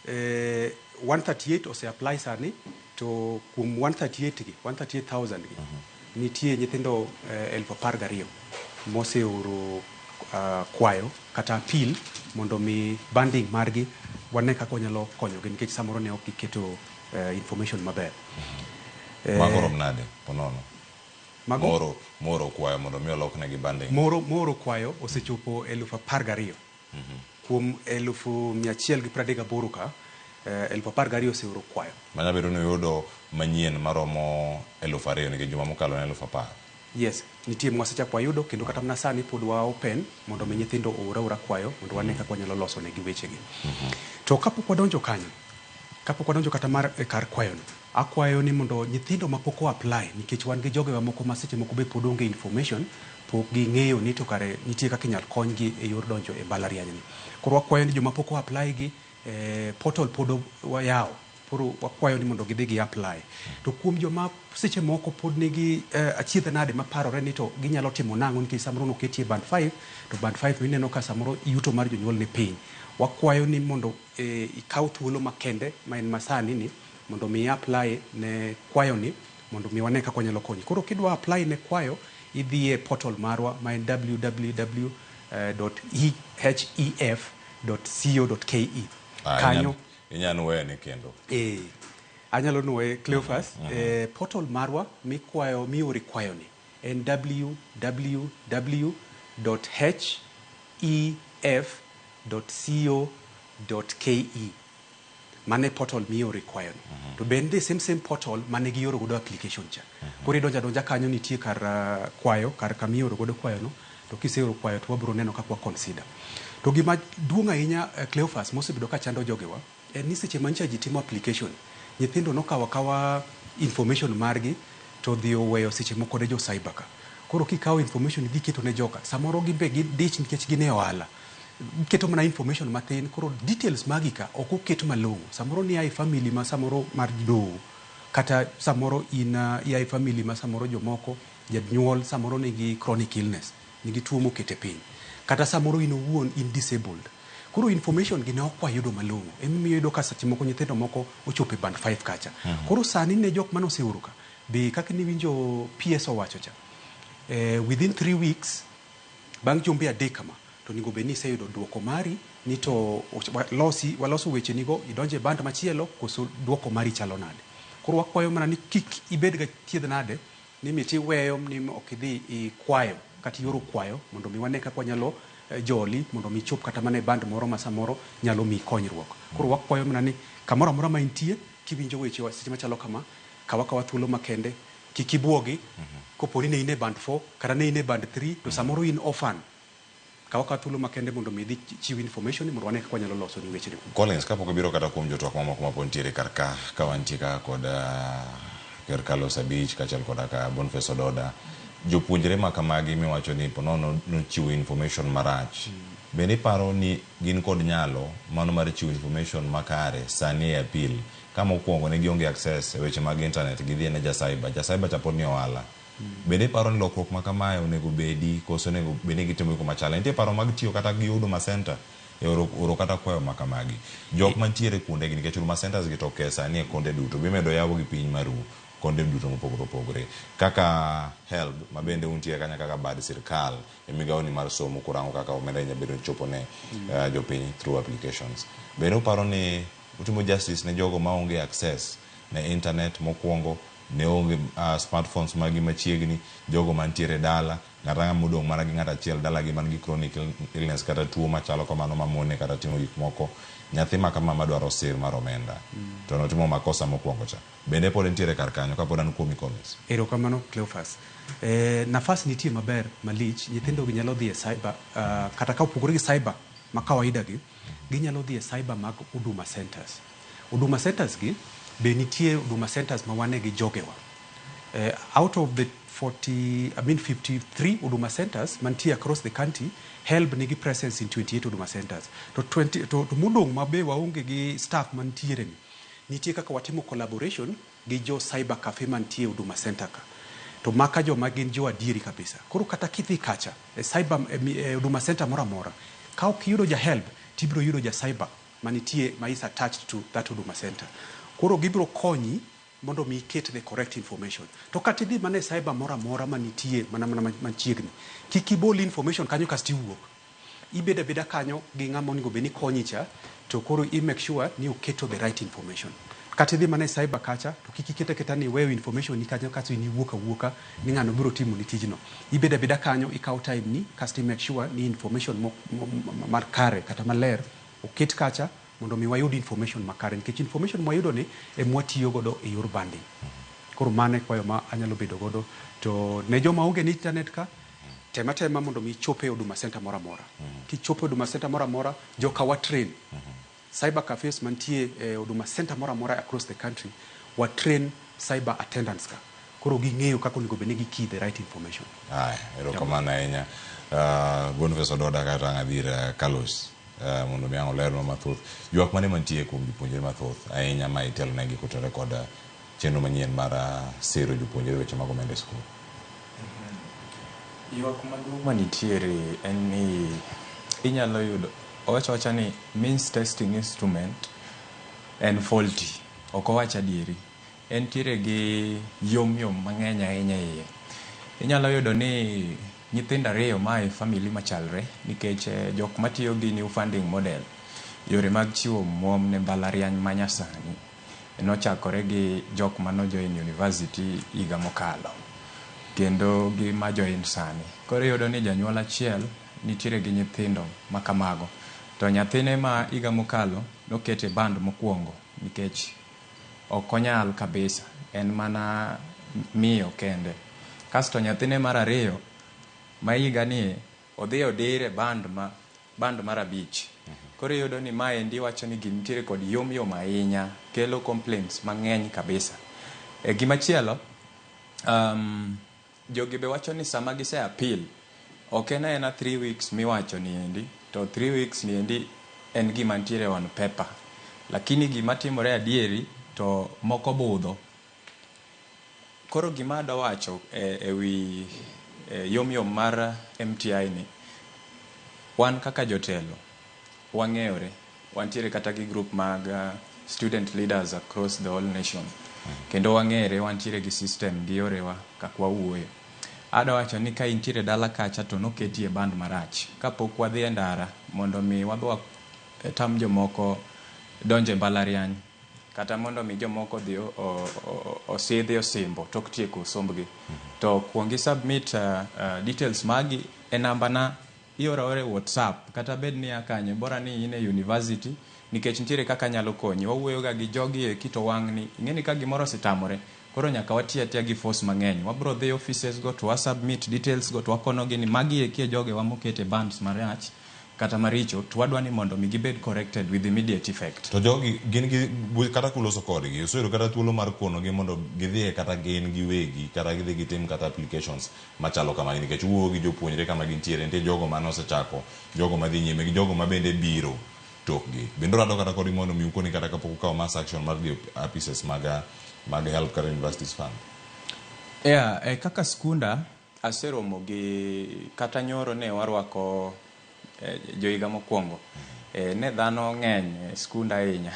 138 ose apply sani to kuom 138,000 gi nitie nyithindo 12,000 mose oro kwayo kata appeal mondo mi banding margi wane kaka onyalo konyogi nikech samoro ne ok giketo information maber. Magorom nade ponono. Moro kwayo mondo mi olok negi banding. Moro kwayo osechopo 12,000. Kuom 138 ka 12,000 oseoro kwayo. Manya bedo ni yudo manyien maromo 2,000 nikech juma mokalo ne 10,000. Yes, nitie mwasechako wayudo kendo kata mana sani pod wa open mondo mi nyithindo ora kwayo mondo wane kaka wanyalo loso negi wechegi. To kapok wadonjo kanyo, kapok wadonjo kata mar kar kwayo no, akwayo ni mondo nyithindo mapok apply nikech wan gi jogewa moko ma seche moko be pod onge information pok ging'eyo ni to kare nitie kaka inyal konygi e yor donjo e mbalariany ni. Koro wakwayo ni joma pok apply gi portal pod wayawo. Koro wakwayo ni mondo gidhi gi apply. To kuom joma seche moko pod nigi achiedh nade maparore ni to ginyalo timo nang'o nikech samoro noketie band 5 to band 5 ineno ka samoro yuto mar jonyuol ni piny. Wakwayo ni mondo ikaw thuolo makende ma en masani ni mondo mi apply ne kwayo ni mondo mi wane kaka onyalo konyi. Koro kidwa apply ne kwayo idhi e portal marwa ma en www.hef.co.ke. Kanyo inyalo wene kendo. Anyalo nuwe Cleophas. Portal marwa mikwayo miori kwayo ni en www.hef.co.ke. Mane portal miori kwayo ni. To bende same portal mane gioro godo application cha. Koro donja kanyo nitie kar kwayo, kar kamioro godo kwayo no. To kiseoro kwayo to wabro neno kaka consider. To gima duong' ahinya Cleophas mosebedo ka chando jogewa en ni seche mancha ji timo application nyithindo nokawa information margi to dhi oweyo seche moko ne jo cyber ka. Koro kikawo information dhi keto ne joka samoro gimbe gidich nikech gine ohala keto mana information matin koro details magi ka ok oket malong'o. Samoro ni ai family ma samoro mar do kata samoro ai family ma samoro jomoko janyuol samoro nigi chronic illness nigi tuo mokete piny kata samoro in owuon in disabled. Koro information gi ne ok wayudo malong'o. Emiyo yudo ka seche moko nyithindo moko ochopo e band 5 kacha. Koro sani ne jok mane oseoro ka be kaka ni winjo PS owacho cha within 3 weeks bang' jumbe 3 kama to nigo be ni seyudo duoko mari ni to waloso weche nigo idonje e band machielo koso duoko mari chalo nade. Koro wakwayo mana ni kik ibed ga thiedh nade ni miti weyo ni ok idhi i kwayo kata yoro kwayo mondo mi wane kaka wanyalo joli mondo mi chop kata mane band moro ma samoro nyalo mi konyruok. Koro wakwayo mana ni kamoro amora ma intie kiwinjo weche seche machalo kama kawa thuolo makende kikibuogi koponi ne in e band 4 kata ne in e band 3 to samoro in orphan kawa ka thuolo makende mondo mi dhi chiw information mondo wane kaka wanyalo loso ni weche ni. Collins, kapok ibiro kata kuom jotwak mamoko ma pontiere karka ka wantie ka kod Ker Carlos Abich kaachiel koda ka Boniface Ododa, jopuonjre ma kamagi miwacho ni ponono nochiwo information marach. Bende paro ni gin kod nyalo mano mar chiwo information makare sani e appeal kama okuongo ne gionge access e weche mag internet gidhi ne ja-cyber chapod ni ohala. Bende paro ni lokruok ma kamae onego bedi koso onego bende gitimo iko machala. Nitie paro mag tiyo kata gi Huduma Center e oro kata kwayo ma kamagi. Jok mantiere kuonde gi nikech Huduma Centers gi to kesa ni e konde duto bimedo yawo gi piny maru konde duto mopogore opogore kaka HELB ma bende untie kanya kaka bad sirkal e migawo ni mar somo kurango kaka omenda nyabedo chopo ne jopiny through applications. Bende uparo ni utimo justice ne jogo maonge access ne internet mokuongo ne onge smartphones magi machiegni, jogo mantiere dala ng'ata modong' mana gi ng'ata achiel dala gi man gi chronic illness kata tuo machalo kamano mamone kata timo gik moko, nyathi ma kama madwaro sir mar omenda to notimo makosa mokuongo cha bende pod nitiere kar kanyo kapod an kuomi Collins. Erokamano Cleophas. Nafas nitie maber malich, nyithindo gi nyalo dhi e cyber kata ka opogore gi cyber ma kawaida gi ginyalo dhi e cyber mag Huduma Centers. Huduma Centers gi be nitie Huduma Centers ma wane gi jogewa. Out of the 53 Huduma Centers mantie across the country, HELB nigi presence in 28 Huduma Centers. To mudong' mabe waonge gi staff mantiere ni. Nitie kaka watimo collaboration gi jo cyber cafe mantie Huduma Center ka. To maka jo magin jo adieri kabisa. Koro kata kidhi kacha cyber Huduma Center mora mora. Ka ok yudo ja HELB, tibiro yudo ja cyber manitie ma is attached to that Huduma Center. Koro gibiro konyi mondo mi iket the correct information. To kata idhi mana e cyber mora mora manitie mana machiegni. Kik ibol information kanyo kasti wuok. Ibeda beda kanyo gi ng'ama onego beni konyi cha to koro i make sure ni uketo the right information. Kata idhi mana e cyber kacha to kik ikete keta ni wewe information ni kanyo kaso ni wuoka ni ng'ano biro timo ni tijno. Ibeda beda kanyo ikaw time ni kasti make sure ni information mar kare kata maler uket kacha mondo mi wayud information makare nikech information mwayudo ni e mwatiyo godo e yor banding. Koro mane kwayo ma anyalo bedo godo to ne joma onge ni internet ka tema mondo mi chope Huduma Center mora mora. Kichope Huduma Center mora mora joka wa train. Cyber cafes mantie Huduma Center mora mora across the country wa train cyber attendants ka. Koro ging'eyo kako nigo bene gi the right information. Erokamano ahinya. Boniface Ododa kata ng'adhir Carlos. Mondo mi ang' olerno mathoth ywak mane mantie kuom jopuonjre mathoth ahinya ma itelo negi kotore kod chenro manyien mar sero jopuonjre weche mag omenda e skul. Ywak maduong' manitiere en ni inyalo yudo owacho ni means testing instrument en faulty, ok owach adieri, entiere gi yomyom mang'eny ahinya iye. Inyalo yudo ni nyithindo ariyo ma e family machalre nikech jok matiyo gi new funding model yore mag chiwo muom ne mbalariany manyasani nochakore gi jok manojoin university higa mokalo kendo gi majoin sani. Koro iyudo ni janyuol achiel nitiere gi nyithindo makamago to nyathine ma higa mokalo nokete band mokuongo nikech ok onyal kabisa, en mana miyo kende. Kasto nyathine mar ariyo ma higa ni odhi odire band mar abich. Koro iyudo ni mae ndi wacho ni gintiere kod yomyom ahinya, kelo complaints mang'eny kabisa. Gimachielo, jogi be wacho ni sama gise appeal ok en 3 weeks miwacho ni endi, to 3 weeks ni endi en gima ntiere on paper, lakini gima timore adieri to moko budho. Koro gima da wacho ewi yomyom mar MTI ni, wan kaka jotelo wang'eyore, wantiere kata gi group mag student leaders across the whole nation, kendo wang'ere, wantiere gi system gi yorewa kaka wawuoyo. Ada wacho ni ka intiere dala kacha to noketie band marach, kapok wadhi e ndara mondo mi wadwa tam jomoko donje mbalariany kata mondo mi jomoko dhi osidhi osimbo tok tieko sombgi, to kuongi submit details magi e namba na iore WhatsApp kata bed ni akanye bora ni in e university, nikech nitiere kaka nyalo konyi. Wawuoyo ga gi jogi e kito wang' ni ing'eni ka gimoro sitamore koro nyaka wati atia gi force mang'eny. Wabro dhi offices go to wasubmit details go to wakonogi ni magi eki e jogewa mokete bands marach kata maricho to wadwa ni mondo mi gibed corrected with immediate effect. To jogi gin gi kata kuloso kodgi oseyudo kata thuolo mar konogi mondo gidhie kata gin giwegi kata gidhi gitim kata applications machalo kamagi nikech wuoyo gi jopuonjre kama gintiere nitie jogo mane osechako, jogo madhi nyime gi jogo mabende biro tokgi. Bende rado kata kodi mondo mi ukoni kata kapok ukawo mass action mar dhi applications mag help kata universities fund. Kaka skunda aseromo gi kata nyoro ne warwako joiga mokwongo. Ne dhano ng'eny skunda ahinya.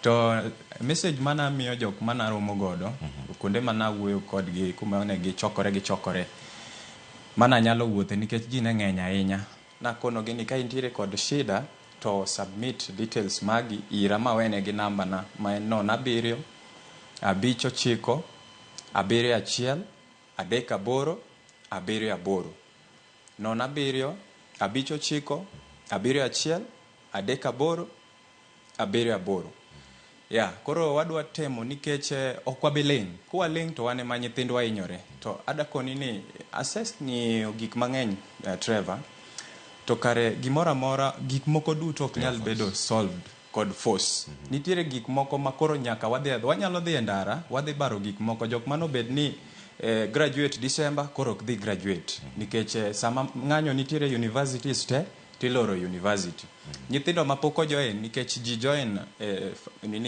To message mana miyo jok mana romo godo kuonde mana wuoyo kodgi kuma ne gichokore mana nyalo wuothe nikech ji ne ng'eny ahinya. Nakonogi ni ka intiere kod shida to submit details magi ira mawene gi namba na ma en 07 5 9 7 1 3 8 7 8 07 5 9 7 1 3 8 7 8. Koro wadwa temo nikech ok wabiling. Kuwaling to wane ma nyithindwa hinyore. To adakoni ni assess ni gik mang'eny Trevor. To kare gimora mora gik moko duto ok nyal bedo solved kod force. Nitiere gik moko makoro nyaka wanyalo dhi e ndara, wadhi baro gik moko jok mano bed ni graduate December koro ok dhi graduate nikech sama ng'anyo nitiere universities te tiloro university. Nyithindo mapoko join nikech ji join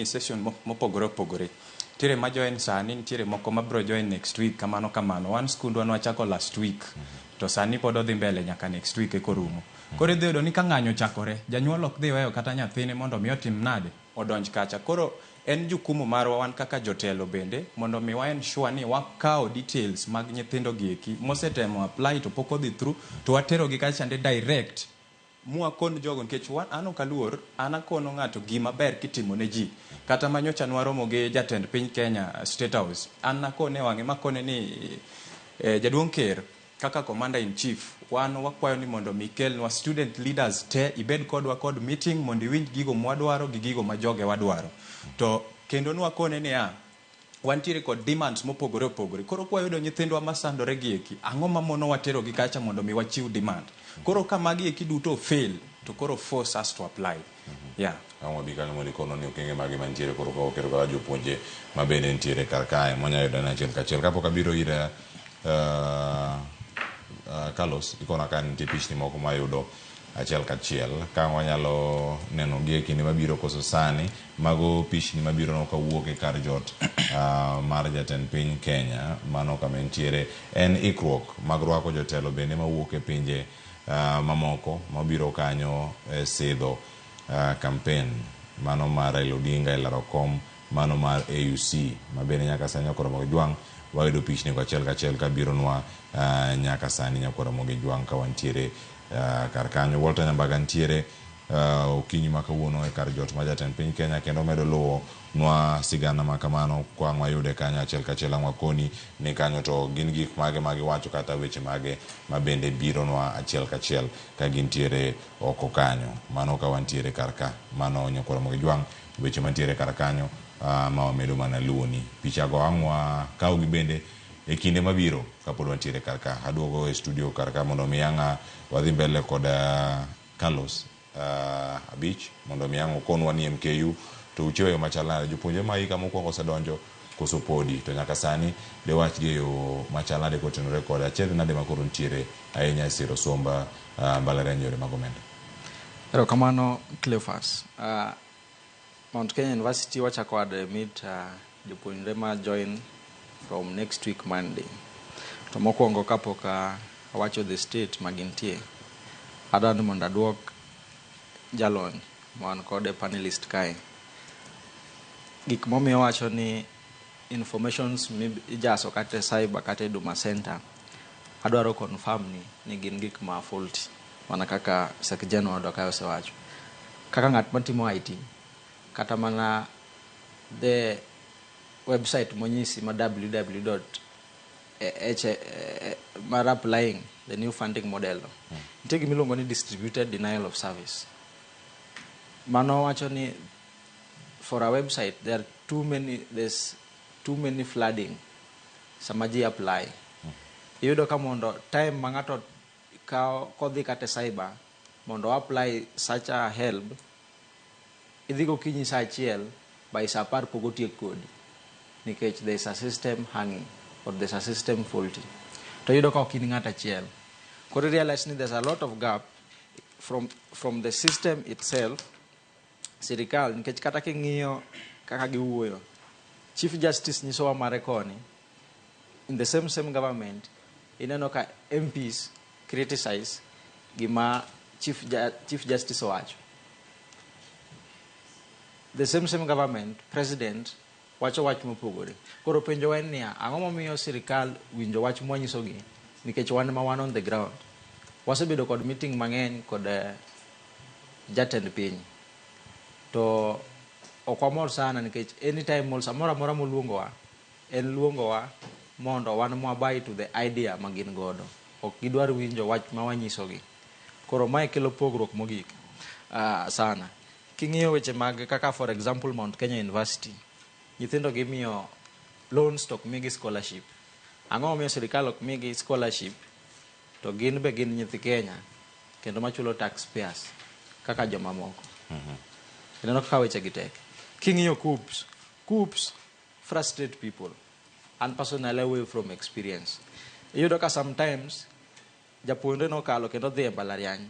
session mopogore opogore. Nitiere ma join sani, nitiere moko mabro join next week kamano. One skundwa nwachako last week. To sani pod odhi mbele nyaka next week e korumo. Koro idhi yudo ni ka ng'anyo chakore, janyuol ok dhi weyo kata nyathine mondo mi otim nade odonj kacha. Koro en jukumu marwa wan kaka jotelo bende mondo mi wa ensure ni wakawo details mag nyithindo gieki mosetemo apply to pok odhi through to watero gi kacha direct mwakon jogo nikech an ok aluor, an akono ng'ato gima ber kitimo ne ji. Kata manyocha nwaromo gi jatend piny Kenya State House, an nakone wang'e makone ni jaduong' Ker kaka commander in chief wan wakwayo ni mondo mikelnwa student leaders te ibed kodwa kod meeting mondo iwinj gigo mwadwaro gi gigo ma joge wadwaro. To kendo nwakone ni wantiere kod demands mopogore opogore. Koro kwa yudo nyithindwa masandore gieki, ang'o mamono watero gi kacha mondo mi wachiw demand. Koro kama gieki duto fail, to koro force us to apply. Ang'o bikano mondo ikono ni okenge magi mantiere koro ka okero kaka jopuonje mabende nitiere kar kae monya yudo na achiel kachiel. Kapok abiro ire Carlos, ikona ka nitie pichni moko mayudo achiel kachiel ka wanyalo neno gi e kinde mabiro koso sani mago pichni mabiro no kawuok e kar jot mar jatend piny Kenya mano kama nitiere en ikruok mag rwako jotelo bende mawuok e pinje mamoko mabiro kanyo sidho campaign mano mar Raila Odinga e laro kom mano mar AUC mabende nyaka sani okoromo gi jwang' wayudo pichni ko achiel kachiel kabiro nwa nyaka sani nyakoromo gi jwang' ka wantiere kar kanyo. Walter Nyambaga ntiere okinyi ma kawuono e kar jot ma jatend piny Kenya kendo medo luwo nwa sigana ma kamano kwa wayude kanyo achiel kachiel wakoni ni kanyo to gin gik mage wacho kata weche mage mabende biro nwa achiel kachiel ka gintiere oko kanyo mano ka wantiere kar ka mano nyakoromo gi jwang' weche mantiere kar kanyo ma wamedo mana luoni picha go ang'wa kaw gi bende e kinde mabiro kapod wantiere kar ka. Aduogo e studio kar ka mondo miyanga wadhi mbele kod Carlos Abich mondo miyango konwa ni MKU to uchewe machalana jopuonje ma hika mokwongo osedonjo koso podi to nyaka sani de wach gi yo machalana de kotenore kod achiedh nade makoro ntiere ahinya e siro somba mbalariany yore mag omenda. Erokamano Cleophas. Mount Kenya University wachako admit jopuonjre ma join from next week Monday. To mokwongo kapok awacho the state magintie, adwani mondo aduok jalony man kod panelist kae. Gik momiyo wacho ni informations ijaso kata cyber kata Huduma Center adwaro confirm ni gin gik ma faulty mana kaka Sekjeno Odoka osewacho. Kaka ng'at matimo IT kata mana the website monyisi ma www. Mar applying the new funding model. Nitie gimiluongo ni distributed denial of service. Mano wacho ni for a website there's too too many flooding sama ji apply. Iyudo ka mondo time ma ng'ato kodhi kata cyber mondo apply such a help, idhi gokinyi sa achiel by sa apar pok otiek kodi nikech there is a system hanging or there is a system faulty. To iyudo ka ok in ng'at achiel. Koro realize ni there's a lot of gap from the system itself. Sirikal nikech kata king'iyo kaka giwuoyo, Chief Justice nyisowa mare koni, in the same government, ineno ka MPs criticize gima Chief Justice owacho. The same government, President wacho wach mopogore. Koro penjo en niya, ang'o momiyo sirikal winjo wach mwanyisogi? Nikech wan ma wan on the ground. Wasebedo kod meeting mang'eny kod jatend piny. To okwamor sana nikech anytime mol samora mora moluongowa, en luongowa mondo wan mwabai to the idea magin godo. Ok gidwar winjo wach ma wanyisogi. Koro mae kelo pogruok mogik sana. King'iyo weche mag kaka for example Mount Kenya University, nyithindo gimiyo loans to migi scholarship. Ang'o momiyo sirikal ok migi scholarship to gin be gin nyithi Kenya kendo machulo taxpayers kaka joma moko. Ineno kaka weche gi tek. King'iyo COOPS frustrate people. And personally away from experience. Iyudo ka sometimes japuonjre nokalo kendo dhi e mbalariany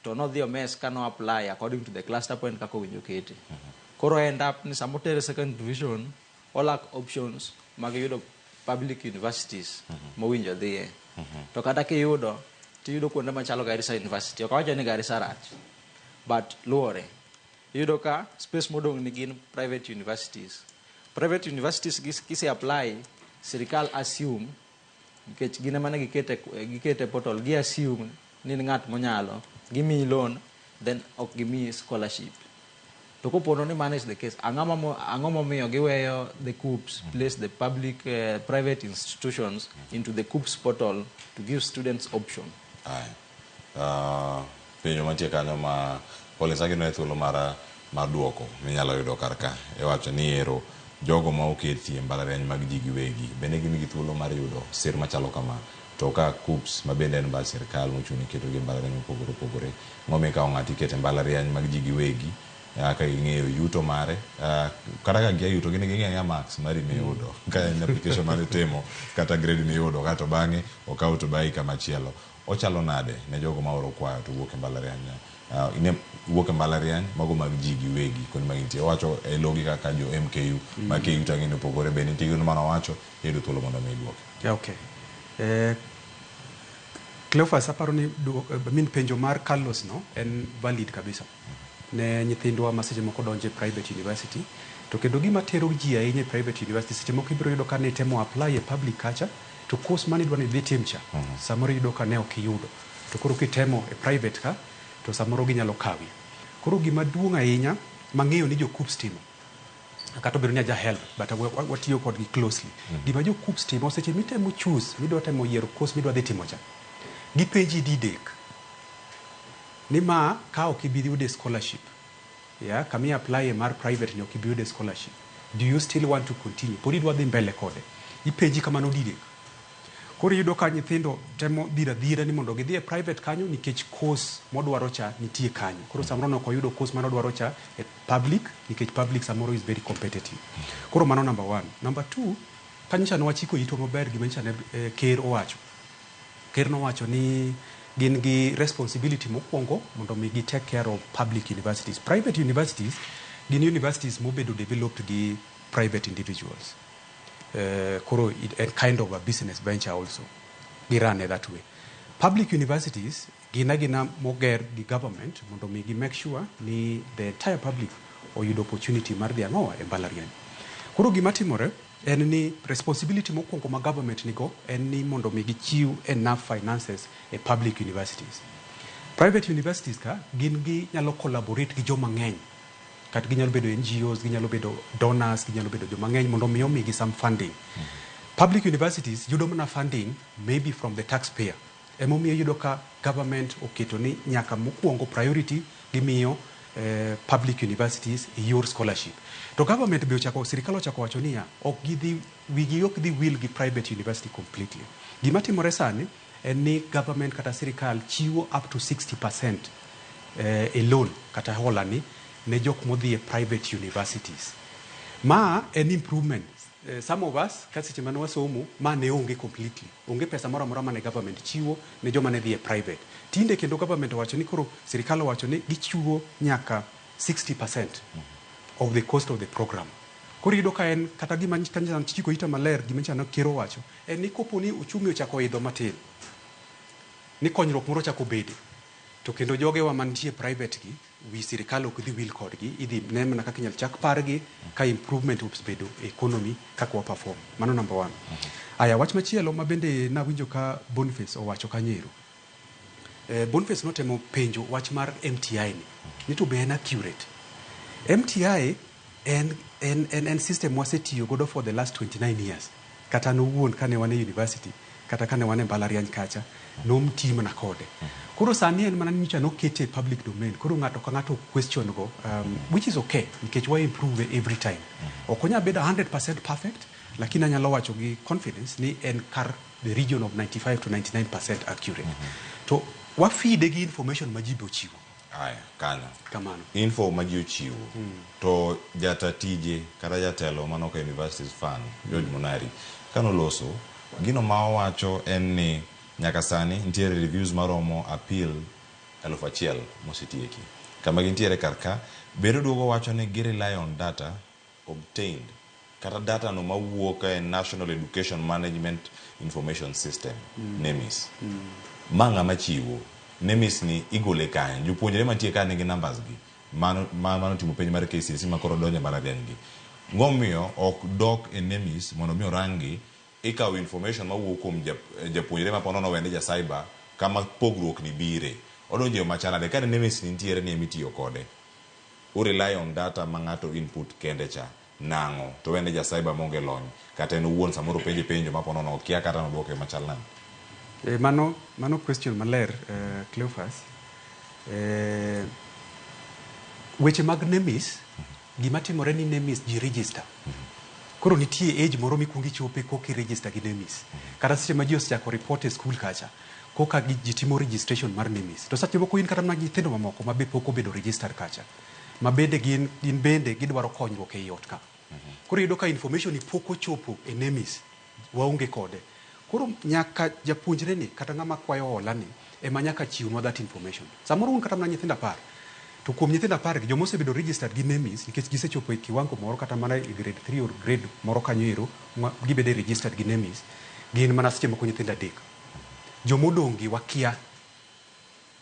to nodhi omes ka no apply according to the cluster point kako winjo kete. Koro end up ni samotere second division o lack options mag yudo public universities mowinjo dhiye. To kata kiyudo tiyudo kuonde machalo Garissa University. Ok wacho ni Garissa rach, but luore iyudo ka space modong ni gin private universities. Private universities kise apply, sirikal assume nikech gine mane gikete portal, gi assume ni ng'at monyalo gimi loan, then ok gimi scholarship. To kopono ni man is the case, ang'o momiyo giweyo the COOPS place the public private institutions into the COOPS portal to give students option. Penjo mantie kanyo ma polisa gino e thuolo mar duoko minyalo yudo karka iwacho ni ero jogo ma oketi e mbalariany mag ji giwegi bende gin gi thuolo mar yudo sir machalo kama. To ka COOPS ma bende en mbal sirikal mochuni keto gi mbalariany mopogore opogore, ng'omi ka ng'ati keto e mbalariany mag ji giwegi ka ging'eyo yuto mare, kata ka gia yuto gin ging'eyo marks mari miyudo ka en application mane timo kata grade miyudo kato bang'e okaw to bai kamachielo. Ochalo nade ne jogo ma oro kwayo to wuok e mbalariany? Ine wuok e mbalariany mago mag ji giwegi koni mag intie wacho e logi kaka jo MKU ma KU tang'ini opogore bende nitie gino mana wacho yudo thuolo mondo mi duoke. Okay. Cleophas aparo ni min penjo mar Carlos no en valid kabisa ne nyithindwa ma seche moko donje private university, to kendo gima tero ji ahinya e private university seche moko ibiro yudo ka ne temo apply e public kacha to course mane dwa ni dhi tim cha samoro yudo ka ne ok iyudo, to koro kitemo e private ka to samoro ginyalo kawi. Koro gima duong' ahinya mang'eyo ni jo COOPS timo kata obedo ni aja help but watiyo kodgi closely. Gima jo COOPS timo seche mitemo choose midwa temo yiero course midwa dhi timo cha, gipenji didek ni ma ka ok ibi yude scholarship, kami apply e mar private ni ok ibi yude scholarship, do you still want to continue, pod idwa dhi mbele kode? Ipenji kamano didek. Koro yudo ka nyithindo temo dhira ni mondo gidhi e private kanyo nikech course modwaro cha nitie kanyo. Koro samoro no ko yudo course modwaro cha e public nikech public samoro is very competitive. Koro mano number 1. Number 2, kanyisha no wachiko ito maber gima nyicha ne ker owacho. Ker no wacho ni gin gi responsibility mokwongo mondo mi gi take care of public universities. Private universities gin universities mobedo developed gi private individuals. Koro a kind of a business venture also. They run that way. Public universities, gina moger the government, mondo mi gi make sure ni the entire public or you opportunity mar dhi ang'owa e mbalariany. Koro gima timore en ni responsibility mokwongo ma government nigo en ni mondo mi gi chiw enough finances e public universities. Private universities ka gin gi nyalo collaborate gi joma ng'eny. Kat ginyalo bedo NGOs, ginyalo bedo donors, ginyalo bedo joma ng'eny mondo mi omigi some funding. Public universities yudo mana funding maybe from the taxpayer. Emomiyo yudo ka government oketo ni nyaka mokwongo priority gimiyo public universities e yor scholarship. To government be ochako, sirikal ochako wacho niya, wigi ok dhi will gi private university completely. Gima timore sani en ni government kata sirikal chiwo up to 60% a loan kata hola ni ne jok modhi e private universities. Ma en improvement. Some of us, kasi chimane wasomo, ma ne onge completely. Onge pesa mora mora mane government chiwo ne joma ne dhi e private. Tinde kendo government wacho ni koro sirikal wacho ni gichiwo nyaka 60% of the cost of the program. Koro yudo ka en kata gima kanyo chiko ita maler gima chano kero wacho en ni kopo ni uchumi ochako idho matin. Ni konyruok moro chako bede. To kendo joge wa mantie private gi wi sirikal ok dhi will kodgi idhi ne mana kaka inyal chak pargi ka improvement ups bedo economy kaka wa perform. Mano number 1. Aya wach machielo ma bende na winjo ka Boniface owacho kanyero. Boniface notemo penjo wach mar MTI ni to be en accurate. MTI en system wasetiyo godo for the last 29 years. Kata no wuon kane wane university kata kane wane mbalariany kacha nom team na kode. Koro sani en mana nicha no kete public domain. Koro ngato ka ngato question go which is okay nikech we improve every time. Okonya beda 100% perfect lakini anyalo wacho gi confidence ni en kar the region of 95 to 99% accurate. To wa feed gi information majibo chiwo. Aya, kanyo. Kamano. Info ma ji ochiwo. To jata tije kata jatelo manoka Universities Fund, George Monari, kano loso, gino ma owacho en ni nyaka sani ntiere reviews maromo appeal 1,000 mosetieki. Kama gintiere karka, bedo duogo wacho ni rely on data obtained. Kata data no mawuok e National Education Management Information System, NEMIS. Manga machiwo. NEMIS ni igole kanyo. Jopuonjre mantie ka nigi numbers gi. Mano timo penj mar KCSE makoro donjo mbalariany gi. Ngomiyo ok dok e NEMIS mondo mi orangi ikawo information mawuok kuom japuonjre ma ponono wende ja cyber kama pogruok ni bire. Odonjo machanade ka NEMIS nitiere ni emitiyo kode. Rely on data ma ng'ato input kende cha. Nango to wende ja cyber monge lony kata en wuon samoro penjo ma ponono kia kata no duoke machalna. Mano question maler Cleophas. Weche mag NEMIS gima timore ni NEMIS ji register. Koro nitie age moro mikungi chope koki register gi NEMIS. Kata seche ma ji osechako report e school kacha koka ji timo registration mar NEMIS. To seche moko in kata na nyithindo mamoko ma be pok obedo register kacha. Ma bende gin bende gidwaro konyruok e ot ka. Koro yudo ka information pok ochopo e NEMIS waonge kode. Koro nyaka japuonjre ni kata ng'ama kwayo hola ni ema nyaka chiwnwa that information. Samoro un kata mana nyithindo 10. To kuom nyithindo 10 jomo osebedo registered gi NEMIS nikech gisechopo e kiwango moro kata mana e grade 3 or grade moro kanyo ero gibede registered gi NEMIS. Gin mana seche moko nyithindo 3. Jomo dongi wakia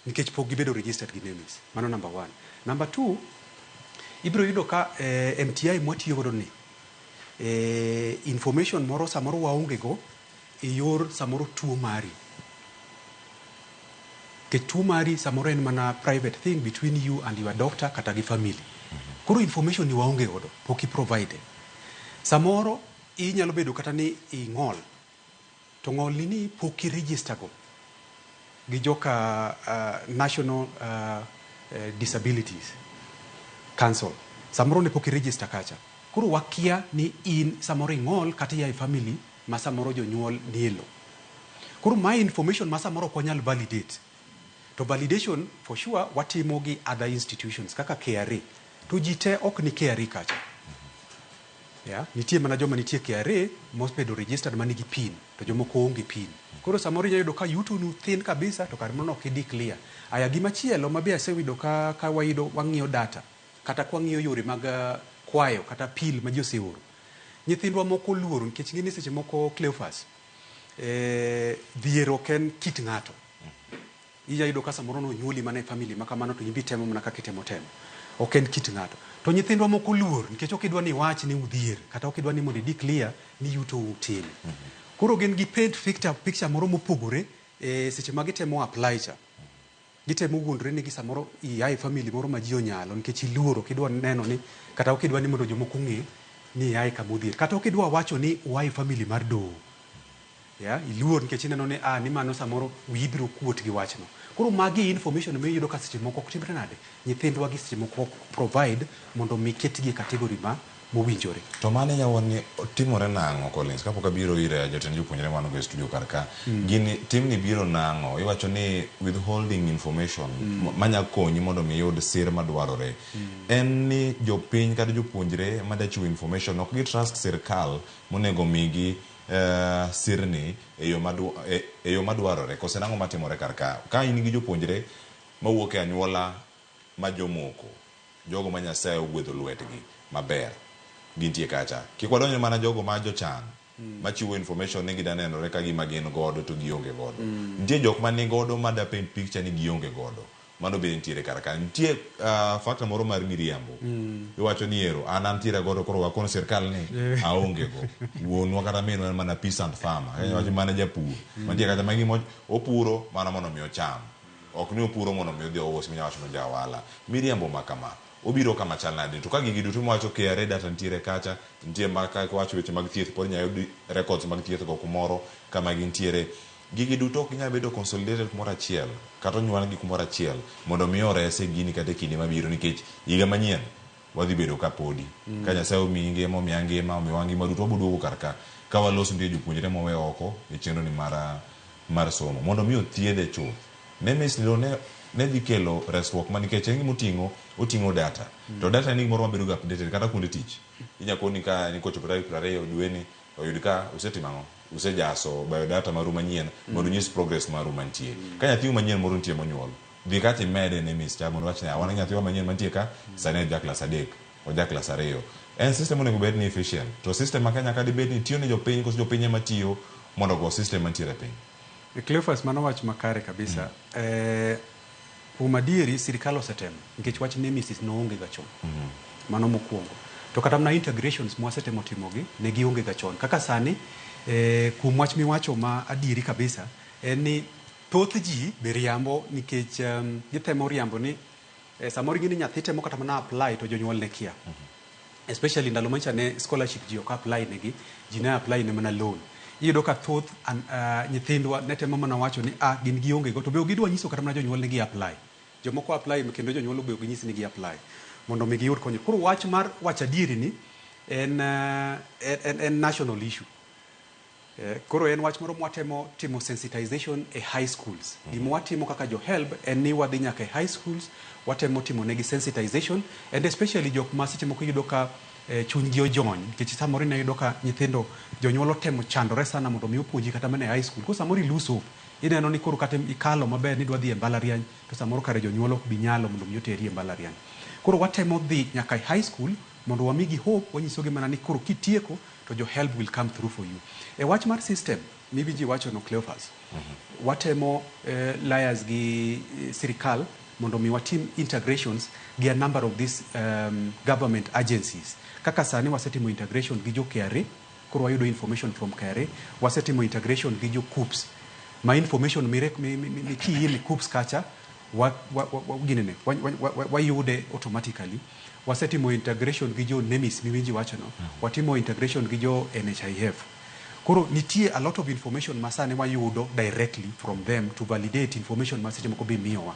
nikech pok gibedo registered gi NEMIS. Mano number 1. Number 2, ibiro yudo ka MTI mwatiyo godo ni information moro samoro waonge go e yor samoro tuo mari. Ke tuo mari samoro en mana private thing between you and your doctor kata gi family. Koro information ni waonge godo, poki provided. Samoro inyalo bedo kata ni ing'ol. To ng'ol ni poki register go gi joka National Disabilities Council. Samoro ne poki register kacha. Koro wakia ni in samoro ing'ol kata ya family ma samoro jonyuol nielo. Koro my information ma samoro konyal validate. To validation for sure watimo gi other institutions kaka KRA. To jite ok ni KRA kacha. Yeah, nitie mana joma nitie KRA most bedo registered manigi PIN to jomoko onge PIN. Koro samoro yudo ka yuto nu thin kabisa to kar mono ok declare. Aya gima chielo mabe asewinjo ka wayudo wang'iyo data kata kwang'iyo yore mag kwayo kata pil ma ji oseoro. Nyithindwa moko luoro nikech ngini seche moko Cleophas dhiero ken kit ng'ato. Iya yudo ka samoro no nyuli mana e family ma kamano to imbi temo mana kaka temo. Ok en kit ng'ato. To nyithindwa moko luor nikech ok idwa ni wach ni udhier kata ok idwa ni mondo declare ni yuto utin. Koro gen gi paint picture moro mopogore seche ma gitemo apply cha. Gitemo wuondre ni samoro ai family moro ma ji onyalo nikech iluoro kidwa neno ni kata ok idwa ni mondo jomoko ng'e ni ai kama udhier kata ok idwa wacho ni wai family mar do. iluor nikech ineno ni ni mano samoro wiyi biro kuot gi wachno. Koro magi information miyudo ka seche moko ok timre nade, nyithindwa gi seche moko ok provide mondo mi ketgi e kategori mowinjore. To mane nyawoni timore nang'o Collins kapok abiro ire jatend jopuonjre manogo e studio karka gini timni biro nang'o iwacho ni withholding information manya konyi mondo mi yud sir madwarore en ni jopiny kata jopuonjre madachiwo information ok gi trust sirkal monego migi sirni e yo madwarore kose nang'o matimore karka ka in gi jopuonjre mawuok e anyuola ma jomoko jogo ma Nyasaye ogwedho lwetgi maber gintie kacha kik wadonjo mana jogo ma jochan machiwo information ni gidanenore ka gima gin godo to gionge godo nitie jok ma nigodo ma paint picture ni gionge godo mano be nitiere karaka nitie fakta moro mar miriambo iwacho ni ero an antiere godo koro wakono sirkal ni aonge go wuonwa kata minwa en mana peasant farmer iwacho mana japur mantie kata magi opuro mana mondo mi ocham ok ni opuro mondo mi odhi ous minyawacho no jawala miriambo makama obiro kama chal nade to ka gigi duto mwacho KRA data nitiere kacha nitie maka wacho weche mag thieth pod nyayud records mag thieth go kumoro kama gintiere gigi duto ok nyalo bedo consolidated kumoro achiel kata onyuangi kumoro achiel mondo mi orese gini kata kinde mabiro nikech higa manyien wadhi bedo ka podi ka Nyasaye omiyi ngima omiya ngima omiwa ngima duto waboduogo karka ka waloso nitie jopuonjre mowe oko e chenro ni mar somo mondo mi othiedhe chuth nemis ne dhi kelo resruok ma nikech en oting'o data to data ni gimoro mabedo ga updated kata kuonde tich inyakoni ka nikochopo tarik 20 dweni oyud ka usetimang'o usejaso biodata maru manyien mondo nyis progress maru mantie ka nyathi manyien moro nitie monyuol dhi kati mede ne Miss Chamo wach ni awana nyathi manyien mantie ka sane ja class 3 o ja class 2 en system onego bed ni efficient to system ma Kenya ka dibed ni tiyo ne jopiny koso jopiny ema tiyo mondo go system mantiere piny Cleophas mano wach makare kabisa kuom adieri sirikal osetemo nikech wach Nemesis noonge ga chon mano mokwongo to kata mana integrations mwasetemo timogi ne gionge ga chon kaka sani kuom wach miwacho ma adieri kabisa en ni thoth ji be riambo nikech gitemo riambo ni samoro gini nyathi temo kata mana apply to jonyuol ne kia especially ndalo mancha ne scholarship ji ok apply negi ji ne apply ne mana loan iyudo ka thoth nyithindwa ne temo mana wacho ni gin gionge go to be gidwa nyiso kata mana jonyuol ne gi apply jomoko apply kendo jonyuol be ginyisi ni gi apply mondo mi giyud konyo koro wach mar wach adieri ni en national issue koro en wach moro mwatemo timo sensitization e high schools gima watimo kaka jo help en ni wadhi nyaka e high schools watemo timo negi sensitization and especially jok ma seche moko yudo ka chunygi ojony nikech samoro inayudo ka nyithindo jonyuol otemo chandore sana mondo mi opuonji kata mana e high school ko samoro iluso ineno ni koro kata ikalo maber ni dwa dhi e mbalariany to samoro kare jonyuol ok bi nyalo mondo mi oteri e mbalariany koro watemo dhi nyaka e high school mondo wamigi hope wanyisogi mana ni koro kitieko to jo help will come through for you e wach mar system mibiji wacho no Cleophas watemo liars gi sirikal mondo mi watim integrations gi a number of these government agencies kaka sani wasetimo integration gi jo KRA koro wayudo information from KRA wasetimo integration gi jo KUPS ma information mi kiyi KUPS kacha wayude automatically wasetimo integration gi jo Nemis miwinji wacho no watimo integration gi jo NHIF koro nitie a lot of information masane wayudo directly from them to validate information maseche moko be miyowa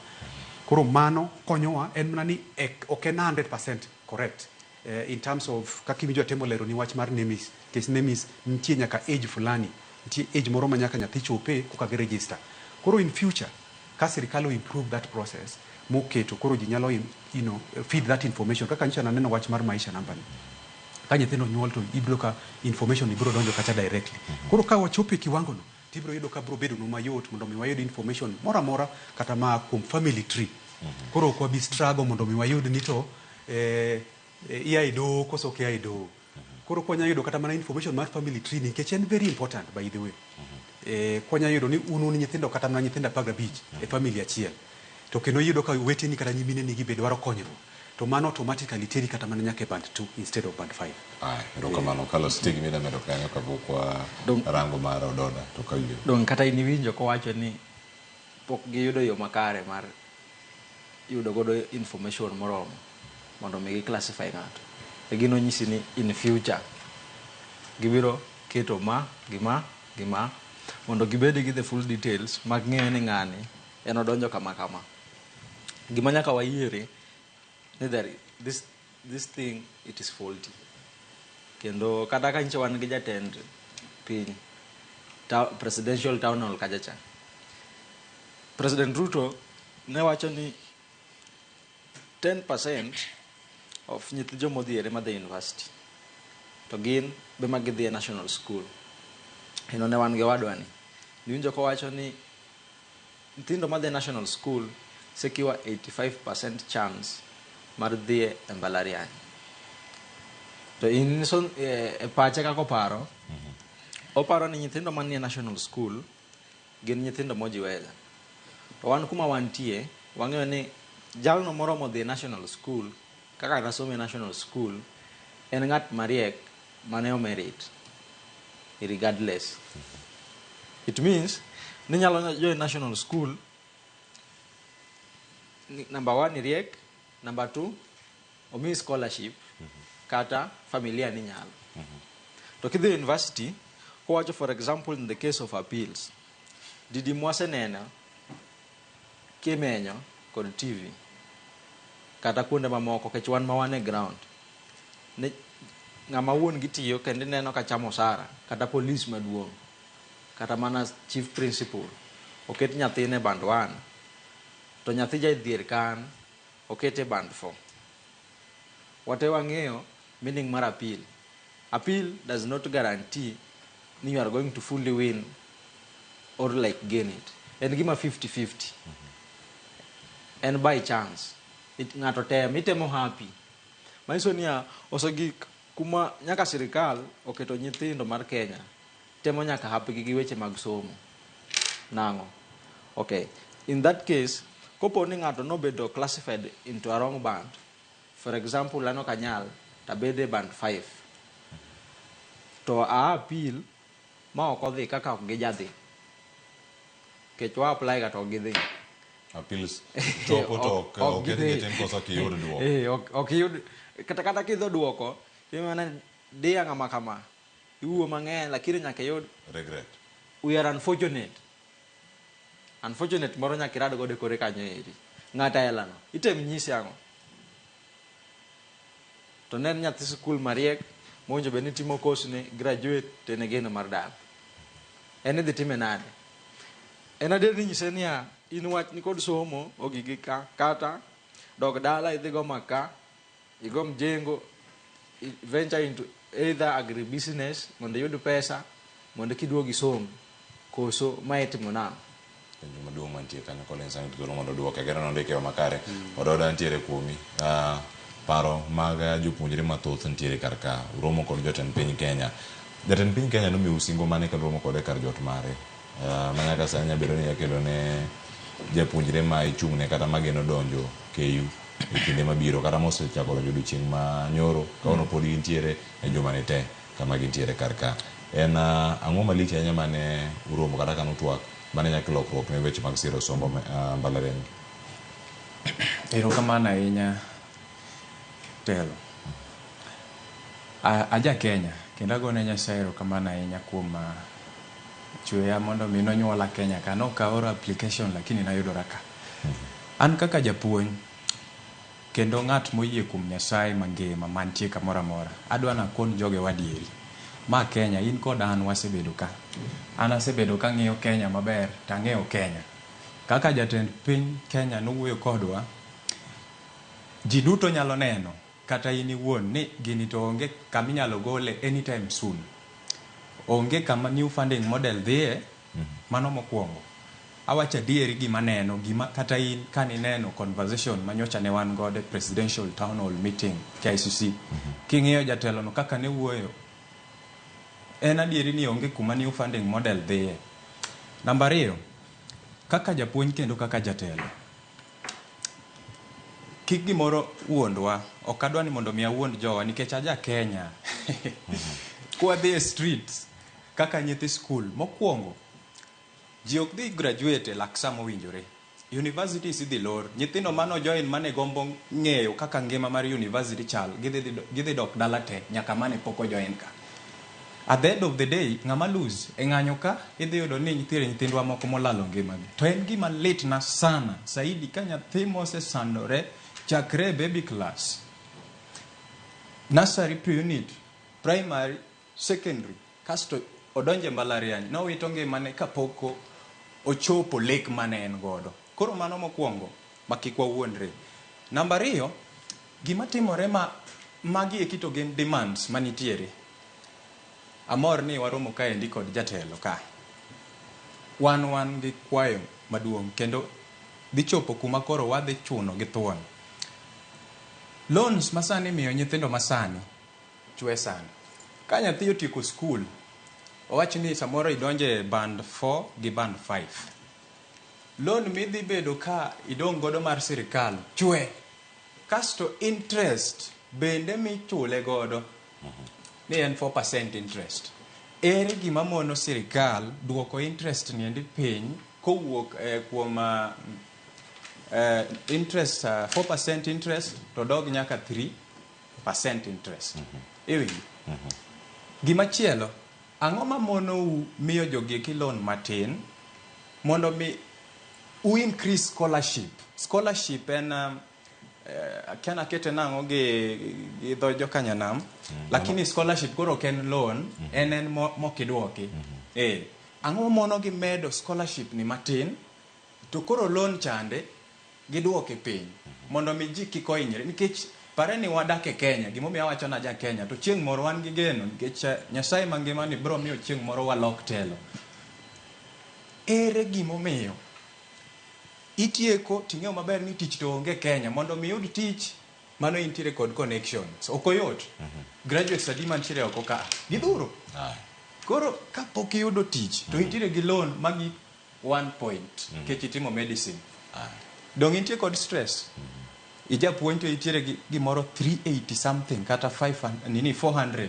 koro mano konyowa en mana ni ok en 100% correct in terms of kaka imijo temo lero ni wach mar Nemis case Nemis nitie nyaka age fulani nitie age moro ma nyaka nyathi chope koka gi register koro in future ka sirikal improve that process moketo koro ji nyalo feed that information kaka nyicha naneno wach mar maisha namba ni ka nyithindo nyuol to ibro ka information ibro donjo kacha directly koro ka wachope kiwango no tibro yudo ka bro bedo no mayot mondo mi wayud information mora kata ma kuom family tree koro ko bi struggle mondo mi wayud ni to iya ido koso ke ido koro konya yudo kata mana information mar family tree nikech en very important by the way konya yudo ni unu nyithindo kata mana nyithinda paga beach e family achiel to kendo yudo ka weteni kata nyimine nigi be dwaro konyruok to mano automatically teri kata mana nyaka band 2 instead of band 5 erokamano Carlos stigmi na medo kanyo kabukwa rango mar ododa to kawio dong kata iniwinjo ko wacho ni pok giyudo yo makare mar yudo godo information moromo mondo mi classify ng'ato e gino nyisi ni in future gibiro keto gima mondo gibed gi the full details mag ng'eyo ni ng'ani en odonjo kama kama. Gima nyaka wayiere ni this thing it is faulty. Kendo kata ka nyicha wan gi jatend piny presidential town hall kachacha, President Ruto ne wacho ni 10% of nyithi jomodhiere madhi university to gin be magidhi e national school. Eno ne wan gi wadwa ni niwinjo kowacho ni nyithindo madhi e national school sekiwa 85% chance mar dhi e mbalariany. To in so e pache kako paro, oparo ni nyithindo manie national school gin nyithindo mojiweza. To wan kuma wantie wang'eyo ni jalno moro modhi national school kaka nasome national school en ng'at mariek mane omerit regardless. It means ni nyalo join national school number 1 riek, number 2 omi scholarship kata familia ni nyalo. To kidhi university kowacho for example in the case of appeals didi mwase nena kimenyo kod TV kata kuonde mamoko kech wan ma wan e ground ne ng'ama wuon gitiyo kendo neno ka chamo sara kata police maduong' kata mana chief principal oket nyathine band 1 to nyathi ja dhier kan okete band 4. Wate wang'eyo meaning mar appeal. Appeal does not guarantee you are going to fully win or like gain it. En gima 50-50. And by chance ng'ato tem itemo happy. Maiso niya osogik kuma nyaka sirikal oketo nyithindo mar Kenya temo nyaka happy gi weche mag somo. Nango. Okay. In that case, kopo ni ng'ato no bedo classified into a wrong band. For example, ano kanyal tabede band 5. To a appeal ma ok odhi kaka ok gijadhi. Kechwa apply ka to gidhi. Appeals chopo to ok gidhi tem kosa ki yud duoko. Ok yud kata kidho duoko imana dia ngama kama. Iwuo mang'eny lakini nyaka yud regret. We are unfortunate. Unfortunate moro nyaka irad gode kore kanyo eri. Ng'ata elano. Item nyisi ang'o. To nen nyathi skul mariek monjo be ni timo course ne graduate tene geno mar dal. En dhi time nade? En ade ni nyise niya in wach ni kod somo ogigi ka kata dog dala idhi go maka igom jengo venture into either agribusiness mondo yud pesa mondo kiduogi somo koso maitimo nang. Penjo maduong' mantie kanyo Collins ang thuolo mondo duoke gero nondike makare ododa ntiere kuomi. Paro mag jopuonjre mathoth ntiere kar ka romo kod jotend piny Kenya. Jatend piny Kenya nomiyo singo mane ka romo kode kar jot mare. Manyaka sanya bedo ni yakelo ne japuonjre ma ichung'ne kata mageno donjo KU e kinde mabiro kata mosechako odiochieng' ma nyoro kaono pod gintiere e joma ne te kama gintiere kar ka. En ang'o malich ahinya mane uromo kata kanutwak mane nyaka lokruok ne weche mag siro sombo mbalariany? Erokamano ahinya telo. Aja Kenya kendo agone Nyasaye erokamano ahinya kuom chweya mondo mi nonyuola Kenya ka nokaoro application lakini nayudora ka. An kaka japuonj kendo ng'at moyie kuom Nyasaye mangima mantie kamoro amora adwa nakon joge wadieri ma Kenya in kod an wasebedo ka. An asebedo ka ng'iyo Kenya maber tang'eyo Kenya kaka jatend piny Kenya nowuoyo kodwa. Ji duto nyalo neno kata in iwuon ni gini to onge kama inyalo gole anytime soon. Onge kama new funding model dhiye mano mokwongo. Awacha dieri gima neno gima kata in kani neno conversation manyocha ne wan gode presidential town hall meeting KICC. King'iyo jatelo no kaka ne wuoyo en adieri ni onge kuma new funding model dhiye. Namba 2 kaka japuonj kendo kaka jatelo kik gimoro wuondwa. Ok adwa ni mondo mi awuond jowa nikech aja Kenya. Kwa the streets kaka nyithi school mokwongo ji ok dhi graduate laksa mowinjore. Universities idhi lor. Nyithindo mano join mane gombo ng'eyo kaka ngima mar university chal gidhi dok dala te nyaka mane poko join ka. At the end of the day, ng'ama lose, e ng'anyo ka, idhi yudo ni nitiere nyithindwa moko molalo ngimagi. To en gima lit na sana, saidi ka nyathi mosesandore, chakre baby class, nursery pre-unit, primary, secondary, kasto odonje mbalariany, nowito ngimane kapoko ochopo lek mane en godo. Koro mano mokwongo, makikwa wuondre. Namba 2, gima timore magi e kito gin demands manitiere. Amor ni waromo kaendi kod jatelo ka. Wan gi kwayo maduong' kendo dhi chopo kuma koro wadhi chuno gi thuon. Loans masani miyo nyithindo masani chwe sana. Ka nyathi otieko skul, owach ni samoro idonje band 4 gi band 5. Loan midhi bedo ka idong' godo mar sirikal chwe. Kasto interest bende michule godo ni en 4% interest. Ere gima mono sirikal duoko interest ni endi piny kowuok kuom interest 4% interest to dog nyaka 3% interest. Ewi. Gima chielo, ang'o ma mono miyo jogi loan matin mondo mi u increase scholarship. Scholarship en kiana kete nango gi dho jokanyanam, lakini scholarship koro ken loan, en mokiduoki. Ang'o mono gi medo scholarship ni matin, to koro loan chande giduoki piny, mondo mi ji kik ohinyre. Nikech pare ni wadak e Kenya, gimomiyo awacho na ja Kenya, to chieng' moro wan gi geno, nikech Nyasaye mangima ni bro miyo chieng' moro walok telo. Ere gimomiyo itieko ting'eyo maber ni tich to onge Kenya, mondo mi yud tich mano intiere kod connections. Okoyot. Graduates adi mantiere oko ka gidhuro. Koro kapok iyudo tich to intiere gi loan magi 1 point kech itimo medicine. Dong intiere kod stress. Ijapuonj to intiere gi gimoro 380 something kata 400.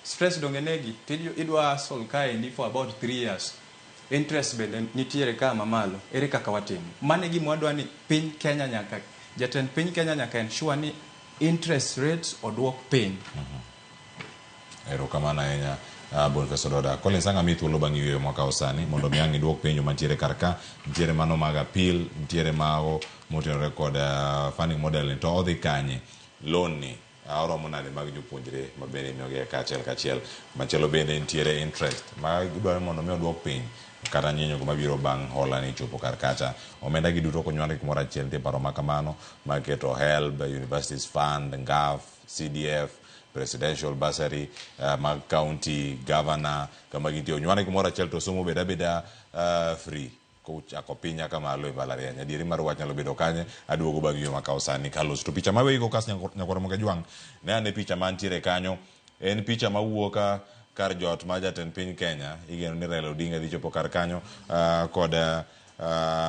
Stress dong enegi idwa sol kae ni for about 3 years. Interest bende nitiere kama malo. Ere kaka watimo. Mane gima wadwa ni piny Kenya nyaka, jatend piny Kenya nyaka ensure ni interest rates oduok piny. Erokamano ahinya Boniface Ododa. Collins anga mi thuolo bang' yweyo mwaka osani mondo mi ang' iduok penjo mantiere karka. Nitiere mano mag appeal, nitiere mago motenore kod funding model to odhi kanye. Loan ni oromo nade mag jopuonjre mabende imiyogi kachiel. Machielo bende nitiere interest ma gidwaro mondo mi oduok piny kata nyinyo mabiro bang' hola ni chopo kar kacha. Omenda gi duto konywandre kumoro achiel. Nitie paro makamano maketo HELB, Universities Fund, NGAF, CDF, Presidential Bursary, mag county, governor, kama gintie onywandre kumoro achiel to somo beda free. Kochako piny nyaka malo e mbalariany. Adieri mar wach nyalo bedo kanye, aduogo bang' yweyo mwaka osani kalos. To picha mawego kas nyakwaro moga jwang', ne ane picha mantiere kanyo, en picha mawuoka kar jot ma jatend piny Kenya, igeno ni Raila Odinga dhi chopo kar kanyo kod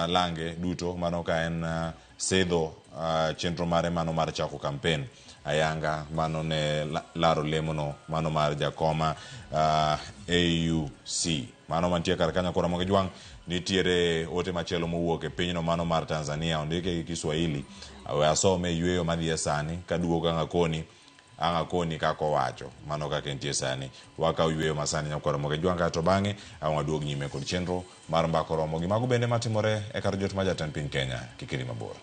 lange duto, mano ka en sedho chenro mare mano mar chako kampen ayanga, mano ne laro lemono, mano mar jakoma AUC, mano mantie kar kanyo kora moga jwang'. Nitiere ote machielo mowuok e pinyno mano mar Tanzania, ondike gi Kiswahili. Awe asome yweyo madhi sani kaduogo ang'akoni kako wacho mano kaka entie sani. Waka yweyo masani nyakwaro moga jwang' to bang'e awaduog nyime kod chenro mar mbako romo gi mago bende matimore e kar jot ma jatend piny Kenya kikiri mabor.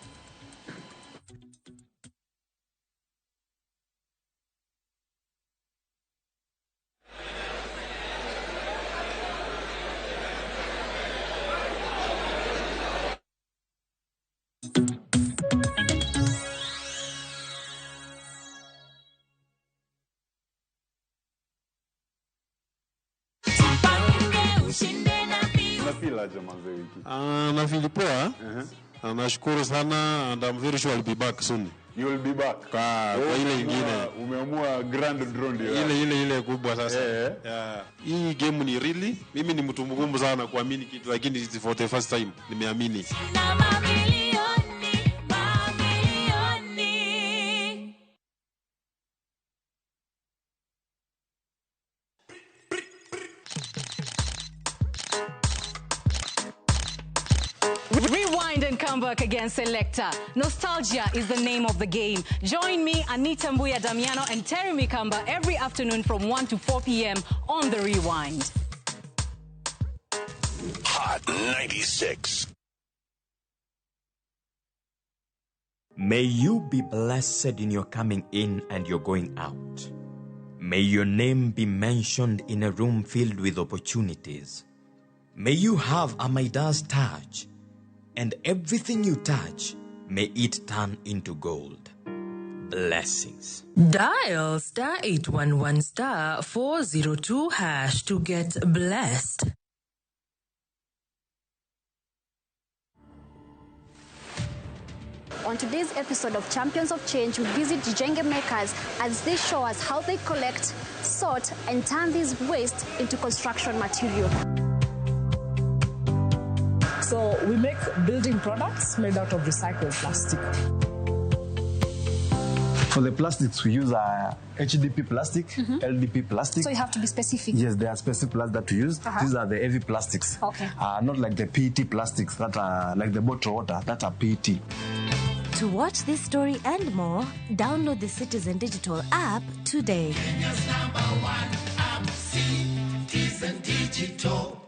Nafeel poa. Nashukuru sana and I'm very sure I'll be back soon. You will be back. Kwa ile ingine. Umeamua grand draw ndio. Ile kubwa sasa. Yeah. Hii game ni really, mimi ni mtu mgumu sana kuamini kitu, lakini it's for the first time nimeamini. Rewind and come Sternberg against Selector. Nostalgia is the name of the game. Join me, Anita Mbuya Damiano and Terry Mikamba every afternoon from 1 to 4 p.m. on The Rewind. Hot 96. May you be blessed in your coming in and your going out. May your name be mentioned in a room filled with opportunities. May you have a Midas touch, and everything you touch, may it turn into gold. Blessings. Dial *811*402# to get blessed. On today's episode of Champions of Change, we visit Jenge makers as they show us how they collect, sort, and turn these waste into construction material. So we make building products made out of recycled plastic. For the plastics, we use HDP plastic, LDP plastic. So you have to be specific. Yes, there are specific plastics that we use. These are the heavy plastics. Okay. Not like the PET plastics that are like the bottled water, that are PET. To watch this story and more, download the Citizen Digital app today. Kenya's #1 app, Citizen Digital.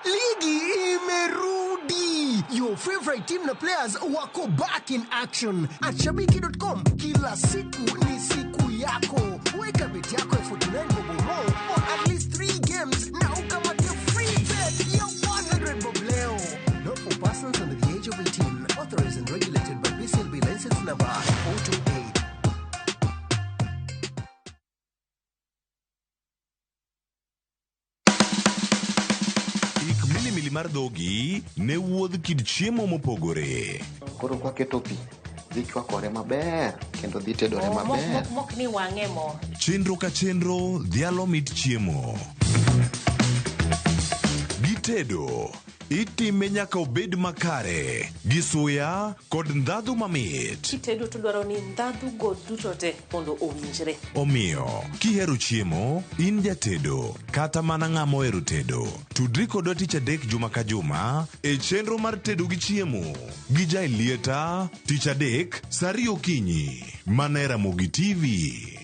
Ligi imerudi. Your favorite team na players wako back in action. At Shabiki.com, kila siku ni siku yako. Weka beti yako ya 49 bob more on at least 3 games na ukamate free bet ya 100 bob leo. Not for persons under the age of 18. Authorized and regulated by BCLB license number 428. Milimili mar dhogi ne wuodh kid chiemo mopogore. Koro kwaketo pi dhi chwakore maber kendo dhi tedore maber. Mok ni wang'e mo. Chenro ka chenro dhialo mit chiemo. Gitedo itime nyaka obed makare gi suya kod ndhadhu mamit. Kitedo to dwaro ni ndhadhu go duto te mondo owinjre. Omiyo kihero chiemo in jatedo kata mana ng'ama ohero tedo, tudri kodwa tich adek juma ka juma e chenro mar tedo gi chiemo gi Jailieta tich adek saa 2 okinyi mana e Ramogi TV.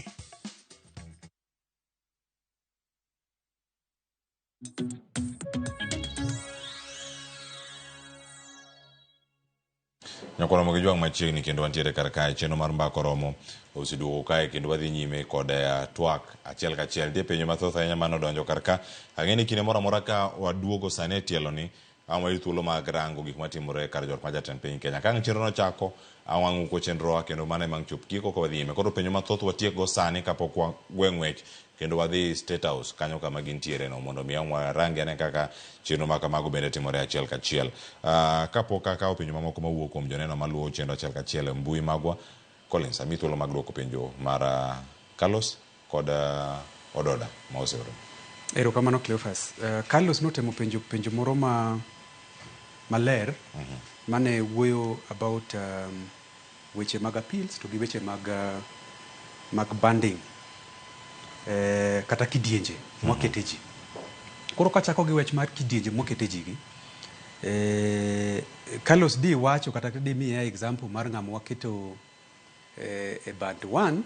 Nyakoro mo gijuang machiegni kendo wantiere kar kae chenro mar mbako romo oseduogo kae kendo wadhi nyime kod twak achiel kachiel. Tie penjo mathoth ahinya mano donjo kar ka. Ang'eni kinde moro amora ka waduogo sane e tielo ni ama thuolo mag rango gik matimore kar jot ma jatend piny Kenya. Ka chenro no chako awang'u ko chenro kendo mane mang chop kiko ko wadhi nyime. Koro penjo mathoth watiek go sani kapok wagweng'wech kendo wadhi State House kanyo kama gintiere no mondo miya warangi ane kaka chenro ma kamago bende timore achiel kachiel. Kapok akawo penjo mamoko mawuok kuom joneno maluwo chenro achiel kachiel e mbui magwa, Collins ami thuolo mag duoko penjo mar Carlos kod Ododa ma oseoro. Erokamano Cleophas. Carlos notemo penjo moro maler mane wuoyo about weche mag appeals to gi weche mag banding kata kidienje mwakete ji. Koro kachako gi wech mar kidienje mwakete ji gi, Carlos di wacho kata di miya example mar ng'ama waketo e band 1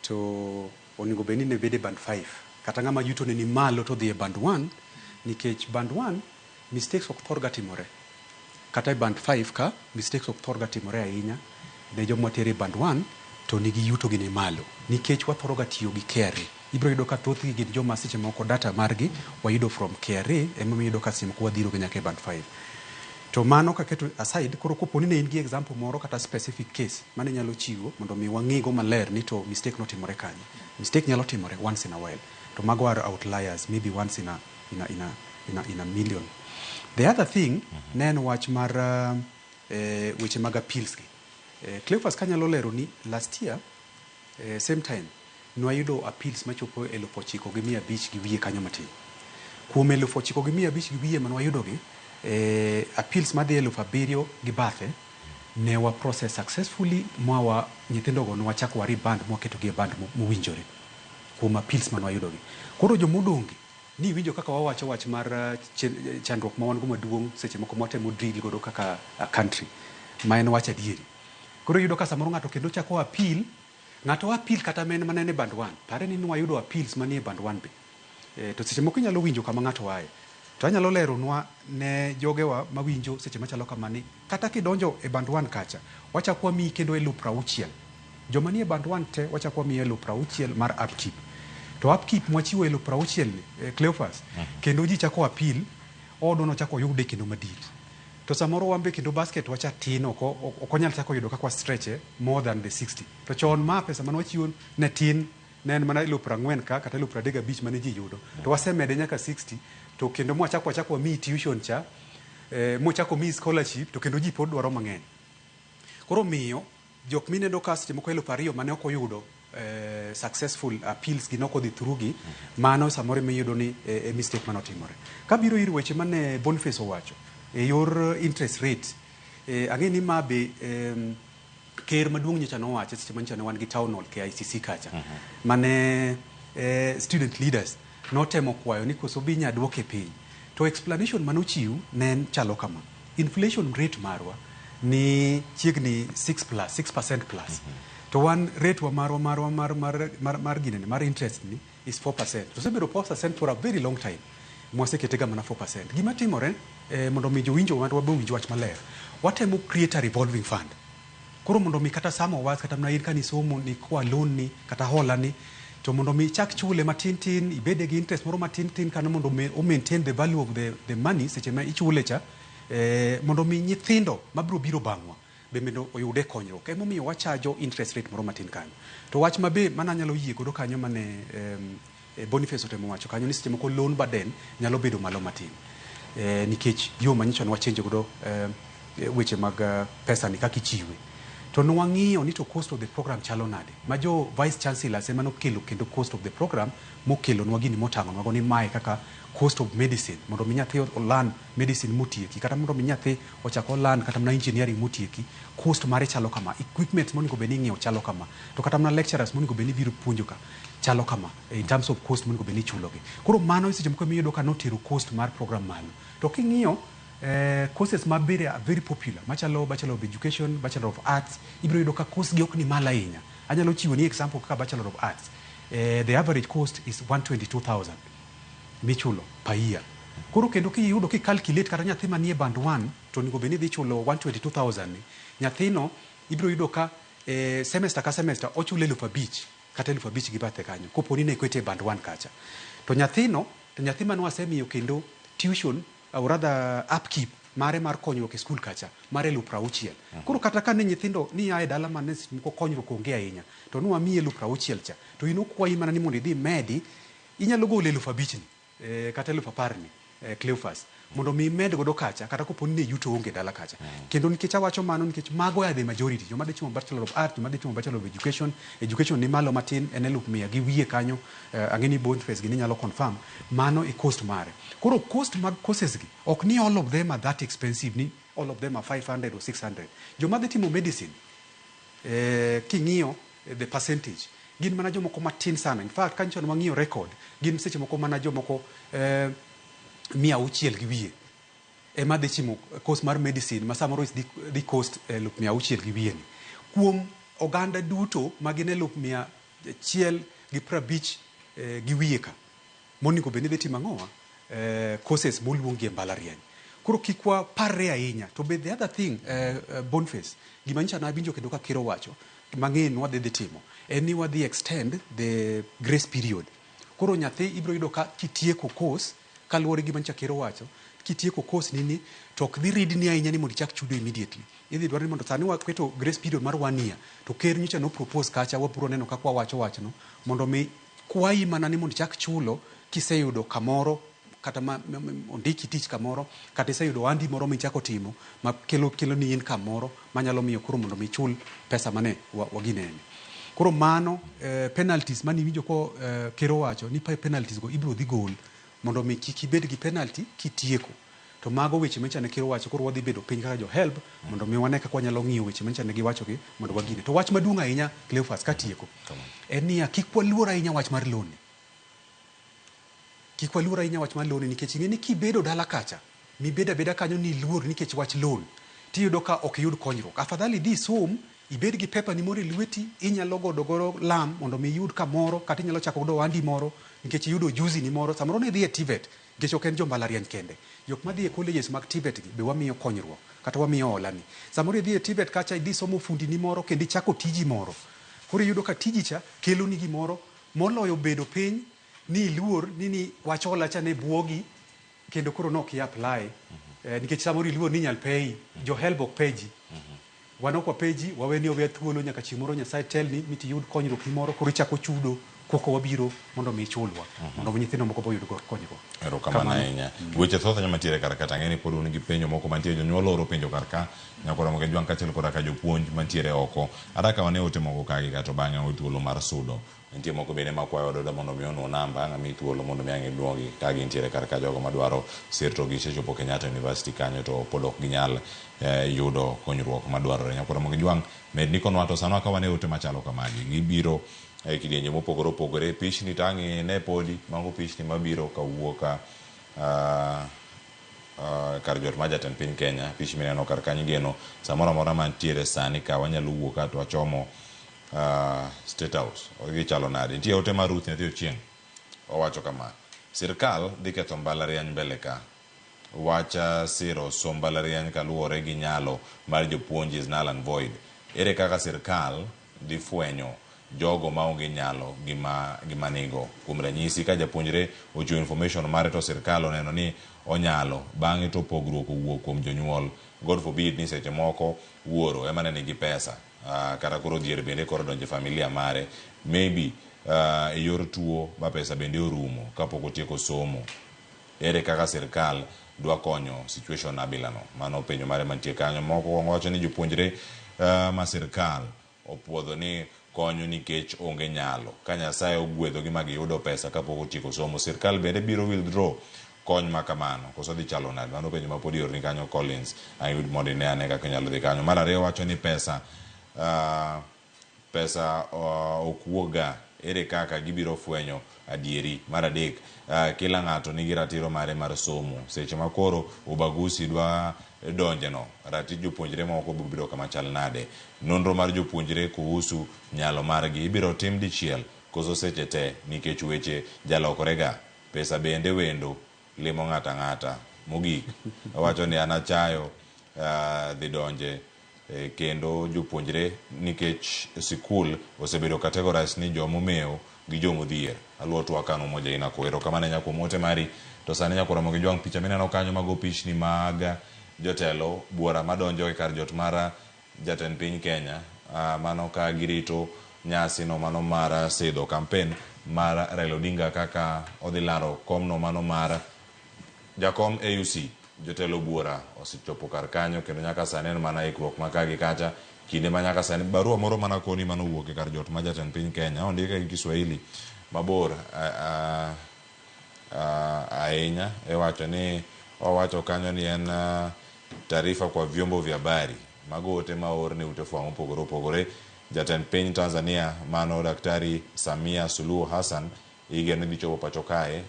to onego beni ne bede band 5 kata ng'ama yuto ne ni malo to dhi e band 1 nikech band 1 mistakes ok thorga timore kata e band 5 ka mistakes ok thorga timore ahinya ne joma tere band 1 to nigi yuto gi ni malo nikech wathoroga tiyo gi KRA. Ibro yudo ka thoth gi joma seche moko data margi wayudo from KRA ema yudo ka sim ko wadhiro nyaka e band 5. To mano ka keto aside, koro koponi ne in gi example moro kata specific case mane nyalo chiwo mondo mi wang'igo maler ni to mistake no timore kanye. Mistake nyalo timore once in a while. To mago are outliers, maybe once in a million. The other thing, nen wach mar weche mag appeals gi. Cleophas kanyalo lero ni last year same time nwayudo appeals machopo 9,500 gi wiye kanyo matin. Kuom 9,500 gi wiye manwayudo gi appeals madhi 7,000 gi bathe ne wa process successfully mwa nyithindo go nwachako wari band mwaketo gi band mowinjore kuom appeals manwayudo gi. Koro jomodongi ni winjo kaka wawacho wach mar chandruok ma wan go maduong' seche moko mwatemo drill godo kaka country ma en wach adieri. Koro yudo ka samoro ng'ato kendo chako appeal, ng'ato appeal kata men manene band 1, pare ni nwayudo appeals manie band 1 be. To seche moko inyalo winjo kama ng'ato wae. To anyalo lero nwa ne jogewa mawinjo seche machalo kamani, kata kidonjo e band 1 kacha, wachako wamiyi kendo 60,000. Joma nie band 1 te wachako wamiyi 60,000 mar upkeep. To upkeep mwachiwo 60,000 ni Cleophas, kendo ji chako appeal, odono chako yude kendo madit. To samoro wambe kendo basket wacha tin okonyal chako yudo kakwa stretch more than the 60. To chon ma pesa man wachiwo ne tin, ne en mana 40,000 ka kata 35,000 mane ji yudo. To wasemede nyaka 60, to kendo mwachako wamiyi tuition cha, mwachako miyi scholarship, to kendo ji pod dwaro mang'eny. Koro miyo jok mineno ka seche moko 2,000 mane ok oyudo successful appeals gi noko dhi through gi, mano samoro miyudo ni mistake manotimore. Kabiro ir weche mane Boniface owacho e yor interest rate, ang'e ni ma be ker maduong' nyocha nowacho seche manyocha ne wan gi town hall KICC kacha, mane student leaders notemo kwayo ni koso bi nyaduoke piny. To explanation manochiw ne en chalo kama: inflation rate marwa ni chiegni 6% plus. To one rate wa mar ginene mar interest ni is 4%. To sebedo 4% for a very long time. Mwaseketega mana 4%. Gima timore mondo mi jowinjo wabe winjo wach maler, watemo create a revolving fund. Koro mondo mi kata samo was kata mna irka ni somo ni kwa loan ni kata hola ni, to mondo mi chak chule matin ibede gi interest moro matin kana mondo o maintain the value of the money seche ma ichule cha, mondo mi nyithindo mabiro biro bang'wa be mendo oyude konyruok. Emo miyo wachajo interest rate moro matin kanyo. To wach mabe mana nyalo yie godo kanyo mane Boniface otemo wacho kanyo ni seche moko loan burden nyalo bedo malo matin. Nikech yo manyicho nwachenje godo weche mag pesa ni kaka ichiwe. To nwang'iyo ni to cost of the program chalo nade. Ma jo vice chancellors ema nokelo kendo cost of the program mokelo nwa gini motang'o nwago ni mae kaka cost of medicine, mondo mi nyathi olan medicine mutieki, kata mondo mi nyathi ochako olan kata mna engineering mutieki, cost mare chalo kama, equipment monego beni ng'iewo chalo kama, to kata mna lecturers monego beni biro puonjo ka chalo kama, in terms of cost monego beni chulogi. Koro mano seche moko miyudo ka notero cost mar program malo. To king'iyo courses mabere are very popular, machalo Bachelor of Education, Bachelor of Arts, ibiro yudo ka course gi ok ni mala ahinya. Anyalo chiwo ni example kaka Bachelor of Arts, the average cost is 122,000 michulo per year. Koro kendo kiyudo ki calculate kata nyathi manie band 1 to nigo beni dhi chulo 122,000 ni, nyathino ibiro yudo ka semester ka semester ochule 5,000 kata 5,000 gi bathe kanyo, koponi ne kwete band 1 kacha. To nyathi mane wasemiyo kendo tuition or rather upkeep mare mar konyruok e skul kacha mare 60,000. Koro kata ka ne nyithindo ni ae dala mane mko konyruok onge ahinya, to nuwa miye 60,000 cha, to ino kwayi mana ni mondo idhi medi, inyalo gole 5,000 ni kata 10,000 ni Cleophas, mondo mi med godo kacha kata koponi ne yuto onge dala kacha. Kendo nikech awacho mano nikech mago ya the majority, joma dhi timo Bachelor of Arts, joma dhi timo Bachelor of Education ni malo matin en 1,100 gi wiye kanyo, ang'eni Boniface gini nyalo confirm, mano e cost mare. Koro cost mag courses gi ok ni all of them are that expensive, ni all of them are 500 or 600. Joma dhi timo medicine, king'iyo the percentage, gin mana jomoko matin sana. In fact kanyo nwang'iyo record, gin seche moko mana jomoko 100 gi wiye ema dhi timo course mar medicine, ma samoro dhi cost 100 gi wiye ni. Kuom oganda duto magin 150 gi wiye ka, monego beni dhi timo ang'owa courses moluongi e mbalariany. Koro kikwa parre ahinya. To be the other thing, Boniface, gima nyicha na abinjo kendo ka kiro wacho mang'en wadhi timo en ni wadhi extend the grace period. Koro nyathi ibiro yudo ka kitieko course kaluwore gi mancha kero wacho, kitieko course nini to ok dhi ridni ahinya ni mondo ichak chudo immediately. Idhi dwaro ni mondo sani waketo grace period mar 1 year, to ker nyicha no propose kacha, wapuro neno kakwa wachno mondo mi kwayi mana ni mondo ichak chulo kiseyudo kamoro kata ondiki tich kamoro, kata iseyudo andi moro michako timo ma kelo ni income moro manyalo miyo koro mondo mi chul pesa mane waginene. Koro mano penalties mani winjo ko kero wacho ni penalties go ibiro dhi gol mondo mi kik ibed gi penalty kitieko. To mago weche menchane kero wacho, koro wadhi bedo piny kaka jo help mondo mi wane kaka wanyalo ng'iyo weche menchane gi wacho gi mondo wagine. To wach maduong' ahinya Cleophas katieko en ni kik waluor ahinya wach mar loan. kik waluor ahinya wach mar loan nikech ing'e ni kibedo dala kacha mibedo abeda kanyo ni luor nikech wach loan tiyudo ka ok yud konyruok. Afadhali dhi som ibed gi pepa ni moro e lweti, inyalo godo lam mondo mi yud kamoro, kata inyalo chako godo wandi moro nikech yudo juzi ni moro. Samoro ne dhi e TVET nikech ok en jo mbalariany kende, jok madhi e colleges mag TVET gi be wamiyo konyruok kata wamiyo hola ni. Samoro dhi e TVET kacha idhi somo fundi ni moro kendo ichako tiji moro, koro iyudo ka tiji cha kelo ni gimoro moloyo bedo piny ni luor ni wach hola cha ne buogi kendo koro nok i apply nikech samoro iluor ni nyal pay jo help ok peji wan ok wapeji waweni owe thuolo nyaka chieng' moro Nyasaye tel ni miti yud konyruok moro koro ichako chudo koko wabiro mondo mi chulwa mondo nyithindo moko boyud konyruok. Erokamano ahinya. Weche thoth mantiere kar ka tang'e ni pod un gi penjo moko mantie jonyuol oro penjo kar ka nyakoro mo jwang' kachiel koda ka jopuonj mantiere oko araka wane ote moko kagi kato bang'e o thuolo mar sudo nitie moko bende makwayo doda mondo mi onu namba ng'ami thuolo mondo mi ang'e duogi kagi nitiere kar ka jogo madwaro sirto gi chopo Kenyatta University kanyo to pod ok ginyal yudo konyruok madwarore. Nyakoro mo jwang' med nikonwa to sano akawane ote machalo kamagi gibiro e kidienje mopogore opogore. Pichni tang'i ne podi mago pichni mabiro kawuoka kar jot ma jatend piny Kenya. Pichni mineno kar kanyo geno samoro amora mantiere sani ka wanyalo wuok ka to wachomo State House gichalo nade. Nitie ote mar Ruth Nyathi Ochieng' owacho kama: sirkal dhi ketho mbalariany mbele ka, wacha siro som mbalariany kaluwore gi nyalo mar jopuonj is null and void. Ere kaka sirkal dhi fwenyo jogo maonge nyalo gima nigo? Kuom ranyisi ka japuonjre ochiwo information mare to sirkal oneno ni onyalo, bang'e to pogruok owuok kuom jonyuol. God forbid ni seche moko wuoro ema ne nigi pesa kata koro dhier bende koro donje familia mare maybe e yor tuo ba pesa bende orumo kapok otieko somo. Ere kaka sirkal dwa konyo situation abilano? Mano penjo mare mantie kanyo. Moko wacho ni jopuonjre ma sirkal opuodho ni konyo nikech onge nyalo, ka Nyasaye ogwedho gi magi yudo pesa kapok otieko somo, sirkal bende biro withdraw kony ma kamano koso dhi chalo nade? Mano penjo ma pod iorni kanyo Collins ayud mondo ine ane kaka nyalo dhi kanyo. Mar ariyo wacho ni pesa okwoga, ere kaka gibiro fwenyo adieri? Mar adek kila ng'ato nigi ratiro mare mar somo, seche ma koro ubagusi dwa donjeno ratich jopuonjre moko biro kama chal nade? Nonro mar jopuonjre kuhusu nyalo margi ibiro tim dichiel koso seche te nikech weche jalokorega? Pesa bende wendo limo ng'ata ng'ata. Mogik wacho ni anachayo dhi donje kendo jopuonjre nikech sikul osebedo categorized ni jomomeo gi jomodhier. Aluo tu akano moja ina koero kama ne nyako mote mari to sani nyako ramo gi jwang' picha mineno kanyo mago pichni mag jotelo buora madonjo e kar jot mara jatend piny Kenya. Mano ka girito nyasi no mano mara sidho campaign mar Raila Odinga kaka odhi laro kom no mano mar jakom AUC. Jotelo buora osechopo kar kanyo kendo nyaka sani en mana ikruok makagi kacha kinde ma nyaka sani barua moro mana koni mano wuok e kar jot ma jatend piny Kenya ondike gi Kiswahili mabor ahinya wacho ni owacho kanyo ni en taarifa kwa vyombo vya habari. Mago ote maor ni ute fwambo pogore opogore. Jatend piny Tanzania mano Daktari Samia Suluhu Hassan igeno dhi chopo pacho kae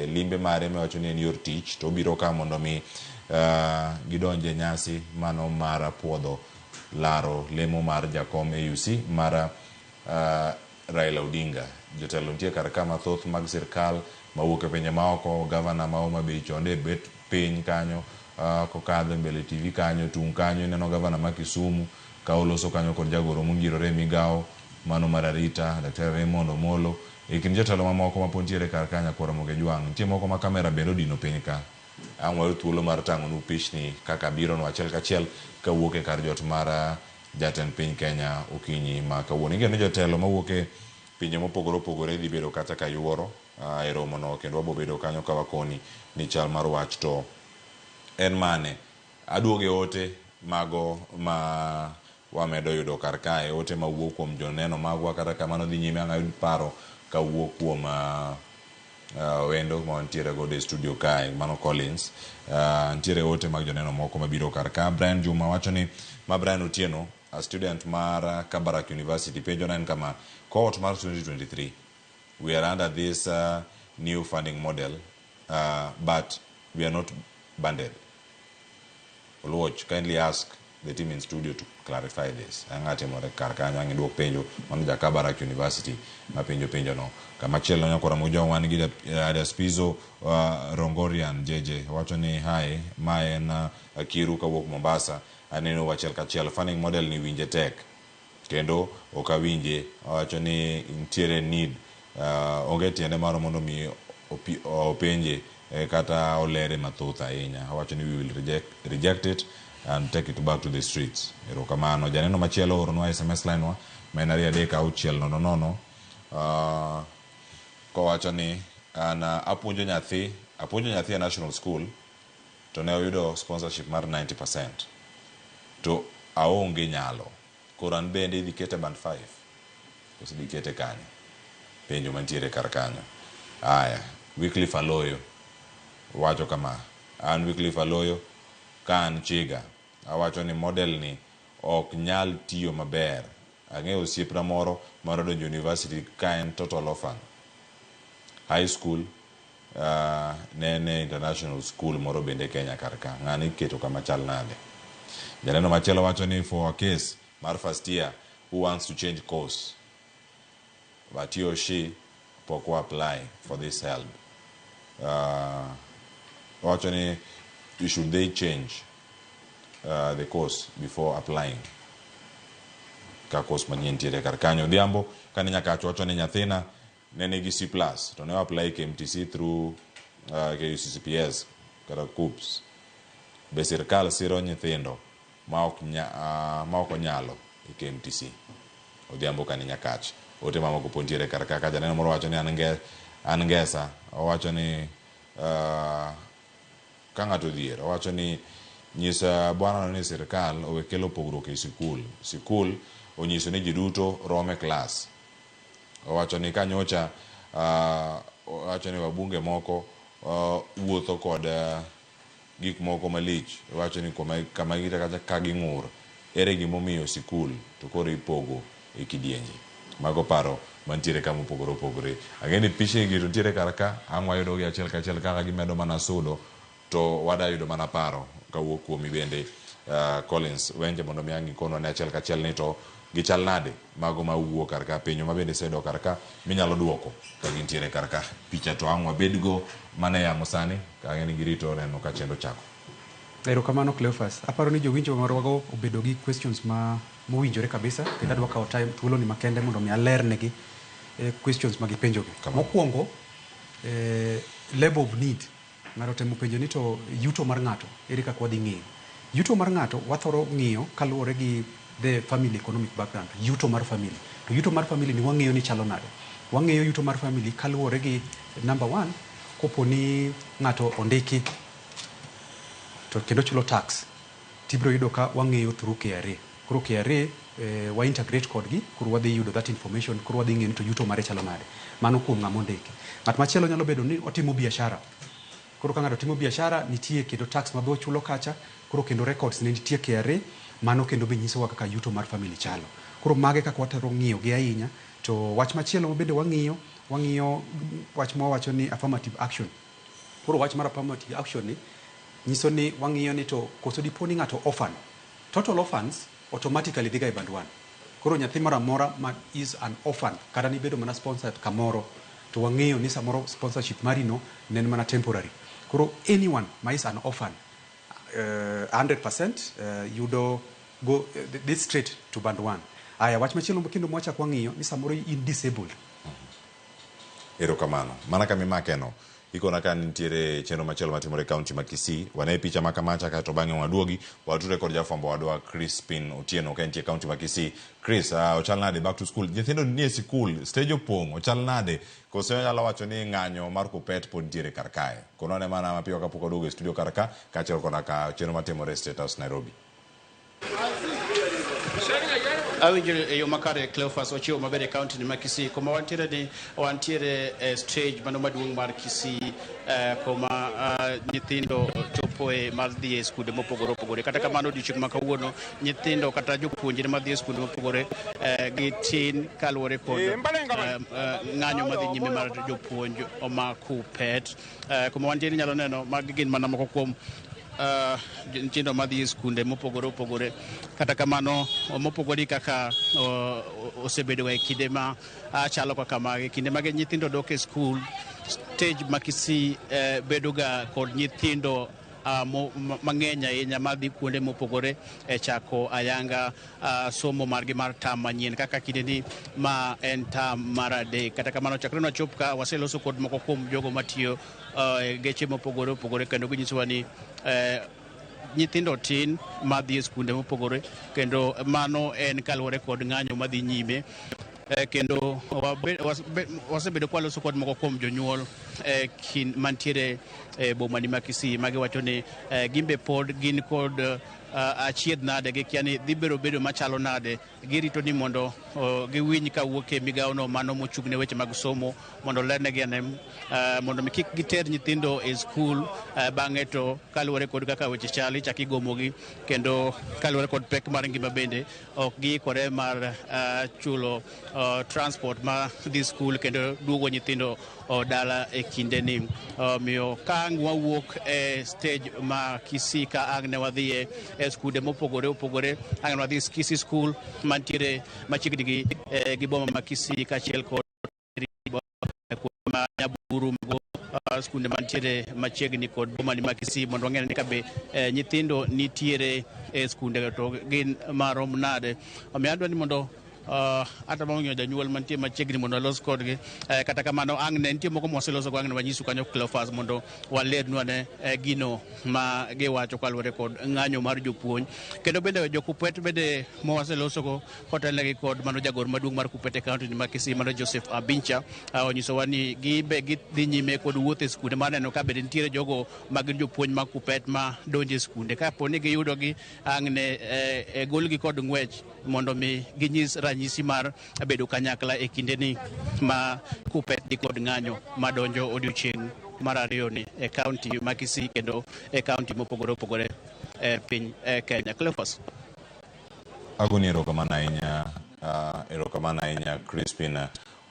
limbe mare mewacho ni en yor tich to biro ka mondo mi gidonje nyasi mano mar puodho laro lemo mar jakom AUC mar Raila Odinga. Jotelo nitie kar ka mathoth mag sirkal mawuok e pinje maoko. Gavana ma Homa Bay chonde bet piny kanyo kokadho mbele TV kanyo, tung kanyo neno gavana ma Kisumu ka oloso kanyo kod jagoro mongirore migao mano mar arita Daktari Raymond Omolo. Kind jotelo mamoko mapontiere kar kanya koro moge jwang' nitie moko ma kamera bende odino piny ka. Ang'wayo thuolo mar tang'onu pichni kaka biro no achiel kachiel kawuok e kar jot mar jatend piny Kenya okinyi ma kawuono. Ingeno jotelo mawuok e pinje mopogore opogore dhi bedo kata ka yuoro e romo no kendo wabo bedo kanyo ka wakoni ni chal mar wach to en mane. Aduoge ote mago ma wamedo yudo kar kae, ote mawuok kuom joneno magwa kata kamano dhi nyime ang'ayud paro kawuok kuom wendo ma ntiere go de studio kae mano Collins. Ntiere ote mag joneno moko mabiro kar ka. Brian Juma wacho ni ma Brian Otieno a student mar Kabarak University penjo en kama cohort mar 2023 we are under this new funding model, but we are not banded. Watch, kindly ask the team in studio to clarify this. Angati more karkanya ngi dok penjo manja Kabarak University ma penjo no. Kama chelo nyakora moja wan gida ada spizo Rongorian JJ wacho ni hai mae na Kiru ka wok Mombasa aneno wachel kachel funding model ni winje tek. Kendo okawinje wacho ni ntiere need onge tiende maro mondo mi openje kata olere mathoth ahinya. Wacho ni we will reject it and take it back to the streets. Erokamano janeno machielo oronwa SMS line wa menari adeka auchiel nono ko wacho ni ana apuonjo nyathi a national school to ne oyudo sponsorship mar 90% to aonge nyalo koran bende idikete band 5 kosi dikete kanyo penjo mantiere kar kanyo. Aya Wycliffe Aloyo wacho kama an Wycliffe Aloyo kan chiga awacho ni model ni ok nyal tiyo maber. Ang'eyo osiepna moro mar donjo university ka en total orphan. High school nene international school moro bende Kenya karka ng'ani keto kama chal nade. Janeno machielo wacho ni for a case mar first year who wants to change course but he or she poko apply for this help. Wacho ni should they change the course before applying ka course manyien tiere kar kanyo. Odhiambo kane nyakacho wacho ni nyathina nene gi C+ to ne apply KMTC through KUCCPS kata KUPS. Be sirkal siro nyithindo ma ok onyalo e KMTC. Odhiambo kane nyakach ote mamoko pontiere kar kaka janeno moro wacho ni an ngesa wacho ni ka ng'ato dhier wacho ni nyisa bwana ni sirkal owekelo pogruok e sikul onyiso ni ji duto rome class. Wacho ni kanyocha wacho ni wabunge moko wuotho kod gik moko malich. Wacho ni kama gita ka ging'ur ere gimomiyo sikul to koro ipogo e kidienje. Mago paro mantiere kama opogore. Ageni piche gi to tiere karaka ang'wa yudo gi achiel kachiel kaka gimedo mana sudo to wada yudo mana paro kawuok kuomi bende Collins Wenje mondo mi angi kono ne achiel kachiel ni to gichal nade mago ma wuok karaka penjo ma bende sedo karaka minyalo duoko ka gintiere karaka picha to ang'wa bedgo mane ya mosani ka ngeni girito neno ka chendo chako. Erokamano Cleophas. Aparo ni jowinjo marwago obedo gi questions mowinjore kabisa kendo adwa kawo time thuolo ni makende mondo mi alernegi questions magipenjogi. Mokwongo level of need ng'ato temo penjo ni to yuto mar ng'ato ere kaka wadhi ng'eyo. Yuto mar ng'ato wathoro ng'iyo kaluwore gi the family economic background. Yuto mar family to yuto mar family ni wang'eyo ni chalo nade. Wang'eyo yuto mar family kaluwore gi number 1 kopo ni ng'ato ondiki to kendo chulo tax tibro yudo ka wang'eyo through KRA. Koro KRA wa integrate kodgi koro wadhi yudo that information koro wadhi ng'eyo ni to yuto mare chalo nade. Mano kuom ng'ama ondiki. Ng'at machielo nyalo bedo ni otimo biashara. Koro ka ng'ato timo biashara nitie kendo tax mabe ochulo kacha koro kendo records ne nitie KRA mano kendo be nyiso kaka yuto mar family chalo. Koro mage kaka watero ng'iyo gi ahinya. To wach machielo bende wang'iyo wach mawacho ni affirmative action. Koro wach mar affirmative action ni nyiso ni wang'iyo ni to koso dipo ni ng'ato orphan. Total orphans automatically dhiga e band 1. Koro nyathi moro amora ma is an orphan kata ni bedo mana sponsored kamoro to wang'eyo ni samoro sponsorship marino nen mana temporary. Koro anyone ma is an orphan 100% yudo go this straight to band 1. Aya wach machielo kendo mwacha kwa ng'iyo ni samoro in disabled. Erokamano. Mana kami makeno ikona ka nitiere chenro machielo matimore kaunti ma Kisii wane picha makamacha ka to bang'e waduogi wature kod jafwambo wadwa Crispin Otieno ka nitie kaunti ma Kisii. Chris ochal nade back to school nyithindo ni e sikul stage opong ochal nade koso nyalo wacho ni ng'anyo mar kupet pod nitiere kar kae kono ne mana mapiyo kapok oduogo e studio kar ka kaachiel koda ka chenro matimore State House Nairobi. awinjo yo makare Cleophas ochiwo maber e kaunti ni ma Kisii kuma wantiere stage mano maduong' mar Kisii kuma nyithindo chopoe mar dhi e skunde mopogore opogore. Kata kamano odiochieng' ma kawuono nyithindo kata jopuonjre madhi e skunde mopogore gitin kaluwore kod ng'anyo madhi nyime mar jopuonj ma KUPPET. Kuma wantiere nyalo neno magi gin mana moko kuom nyithindo madhi e skunde mopogore opogore. Kata kamano mopogore kaka osebedo e kinde ma chalo kaka magi, kinde mage nyithindo dok e skul, stage ma Kisii bedo ga kod nyithindo mang'eny ahinya madhi kuonde mopogore chako ayanga somo margi mar tam manyien kaka kindeni ma en tam mar adek. Kata kamano chakre nwachop ka waseloso kod moko kuom jogo matiyo e geche mopogore opogore kendo ginyisowa ni nyithindo tin madhi e skunde mopogore kendo mano en kaluwore kod ng'anyo madhi nyime. Kendo wasebedo kwaloso kod moko kuom jonyuol mantiere e bomani ma Kisii magiwacho ni gimbe pod gin kod achiedh nade gikia ni dhi bedo machalo nade. Girito ni mondo giwinj kawuok e migawono mano mochung' ne weche mag somo mondo lernegi ane mondo mi kik giter nyithindo e skul bang'e to kaluwore kod kaka weche chali chak igomogi kendo kaluwore kod pek mar ngima bende ok giikore mar chulo transport ma dhi skul kendo duogo nyithindo dala e kindeni. Miyo ka ang' wawuok e stage ma Kisii ka ang' ne wadhie e skunde mopogore opogore, ang' ne wadhi Kisii School mantiere machiegni gi boma ma Kisii kaachiel kod Nyaburu skunde mantiere machiegni kod bomani ma Kisii mondo wang'e ni kabe nyithindo nitiere e skunde to gin marom nade. Omiyo adwa ni mondo ata mang'eyo janyuol mantie machiegni mondo alos kodgi. Kata kamano ang' ne nitie moko mwaseloso go ang' ne wanyisu kanyo Cleophas mondo walernu ane gino ma giwacho kaluwore kod ng'anyo mar jopuonj. Kendo bende jo KUPPET bende mwaseloso go kotelnegi kod mano jagoro maduong' mar KUPPET e kaunti ma Kisii mano Joseph Abincha onyisowa ni gidhi nyime kod wuoth e skunde mar neno ka bende nitiere jogo mag jopuonj mag KUPPET ma donjo e skunde. Kapo ni giyudogi ang' ne golgi kod ng'wech mondo mi ginyis ranyisi mar bedo kanyakla e kindeni ma KUPPET di kod ng'anyo madonjo odiochieng' mar ariyo ni e kaunti ma Kisii kendo e kaunti mopogore opogore e piny Kenya. Cleophas. Agoni erokamano ahinya Crispin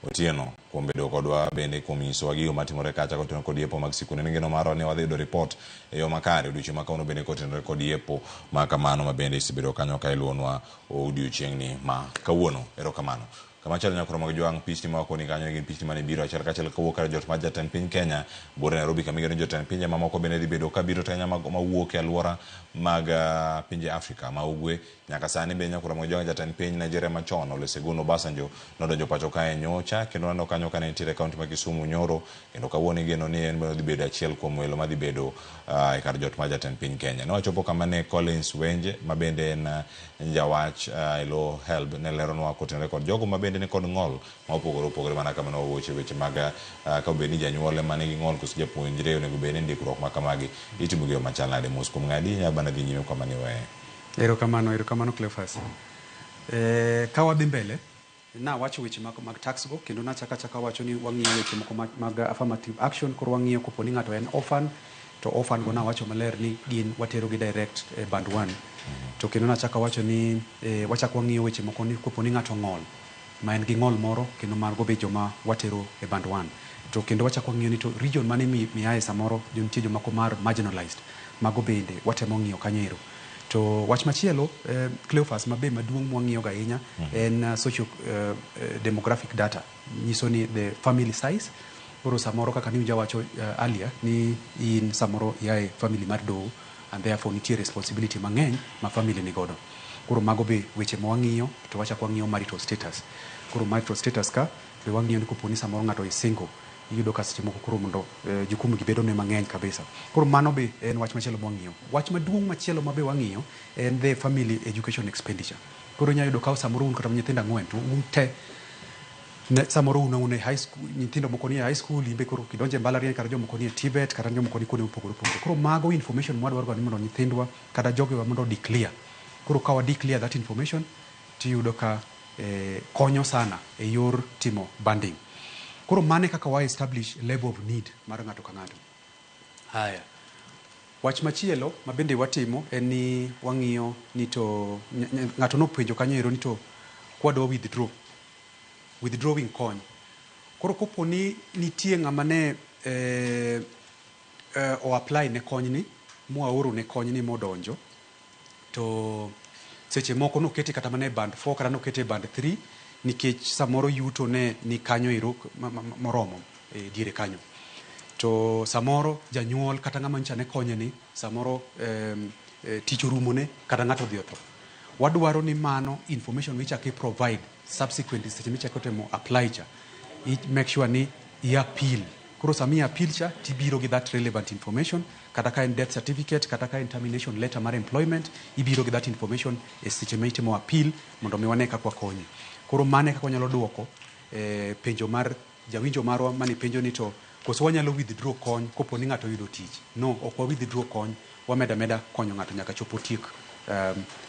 Otieno kuom bedo kodwa bende kuom nyisowa gigo matimore kacha kotenore kod yepo mag sikunde. Ngeno marwa ni wadhi yudo report e yo makare odiochieng' ma kawuono bende kotenore kod yepo ma kamano ma bende isebedo kanyo ka iluonwa odiochieng'ni ma kawuono. Erokamano. Kamachalo nyakoro mag joang' pichni ma wakoni kanyo gin pichni mane biro achiel kachiel kawuok kar jot mar jatend piny Kenya bore Nairobi kama igeno jotend pinje mamoko bende dhi bedo ka biro tanya mawuok e alwora mag pinje Afrika ma ugwe. Nyaka sani bende nyakoro mag joang' jatend piny Nigeria machon Olusegun Obasanjo nodonjo pacho kae nyocha kendo nano kanyo kane nitiere kaunti ma Kisumu nyoro kendo kawuono igeno ni en bende dhi bedo achiel kuom welo madhi bedo e kar jot mar jatend piny Kenya. Nowachopo kama ne Collins Wenje ma bende en jawach ilo helb ne leronwa kotenore kod jogo ma bende ni kod ng'ol ma opogore mana kama no weche mag ka bed ni janyuol ema nigi ng'ol koso japuonjre onego bed ni ndikruok ma kamagi itimo gi yo machal nade. Mos kuom ng'adi nyabana dhi nyime kama ni weye. Erokamano Cleophas. Ka wadhi mbele na wacho weche mag tax go kendo na chaka wacho ni wang'iyo weche moko mag affirmative action koro wang'iyo kopo ni ng'ato en orphan to orphan go na wacho maler ni gin watero gi direct band 1 to kendo na chaka wacho ni wachako wang'iyo weche moko ni kopo ni ng'ato ng'ol ma en gi ng'ol moro kendo mar go be joma watero e band 1 to kendo wachako wang'iyo ni to region mane miae samoro nitie joma ko mar marginalized mago bende watemo ng'iyo kanyo. To wach machielo Cleophas mabe maduong' mwang'iyo ga ahinya en socio demographic data nyiso ni the family size. Koro samoro kaka ni ujawacho earlier ni in samoro yae family mar doho and therefore nitie responsibility mang'eny ma family ni godo. Koro mago be weche mwang'iyo to wachako wang'iyo marital status. Koro marital status ka be wang'iyo ni kopo ni samoro ng'ato e single iyudo ka seche moko koro mondo jukumu gi bedo ne mang'eny kabisa. Koro mano be en wach machielo mwang'iyo. Wach maduong' machielo mabe wang'iyo en the family education expenditure. Koro nyayudo ka samoro un kata nyithindo 4 to un te samoro una e high school nyithindo moko ni e high school imbe koro kidonje mbalariany kata jomoko ni e Tibet kata jomoko ni kuonde mopogore opogore. Koro mago information mwadwaro ni mondo nyithindwa kata jogewa mondo declare. Koro ka wa declare that information tiyudo ka konyo sana e yor timo banding. Koro mane kaka wa establish level of need mar ng'ato ka ng'ato. Haya. Wach machielo ma bende watimo en ni wang'iyo ni to ng'ato nopenjo kanyo ero ni to kwadwa withdrawing kony. Koro kopo ni nitie ng'ama ne o apply ne kony ni moaoro ne kony ni modonjo to seche moko nokete kata mane band 4 kata nokete band 3 nikech samoro yuto ne ni kanyo ero moromo e diere kanyo. To samoro janyuol kata ng'ama ncha ne konye ni samoro tich orumo ne kata ng'ato dhi otho. Wadwaro ni mano information michaki provide subsequently seche michako temo apply cha make sure ni appeal. Koro sami appeal cha tibiro gi that relevant information kata ka en death certificate kata ka en termination letter mar employment ibiro gi that information e seche mitimo appeal mondo miwane kaka konyi. Koro mane kaka nyalo duoko penjo mar jawinjo marwa mani penjo ni to koso wanyalo withdraw kony kopo ni ng'ato yudo tich. No, ok wa withdraw kony, wameda konyo ng'ato nyaka chopo tiek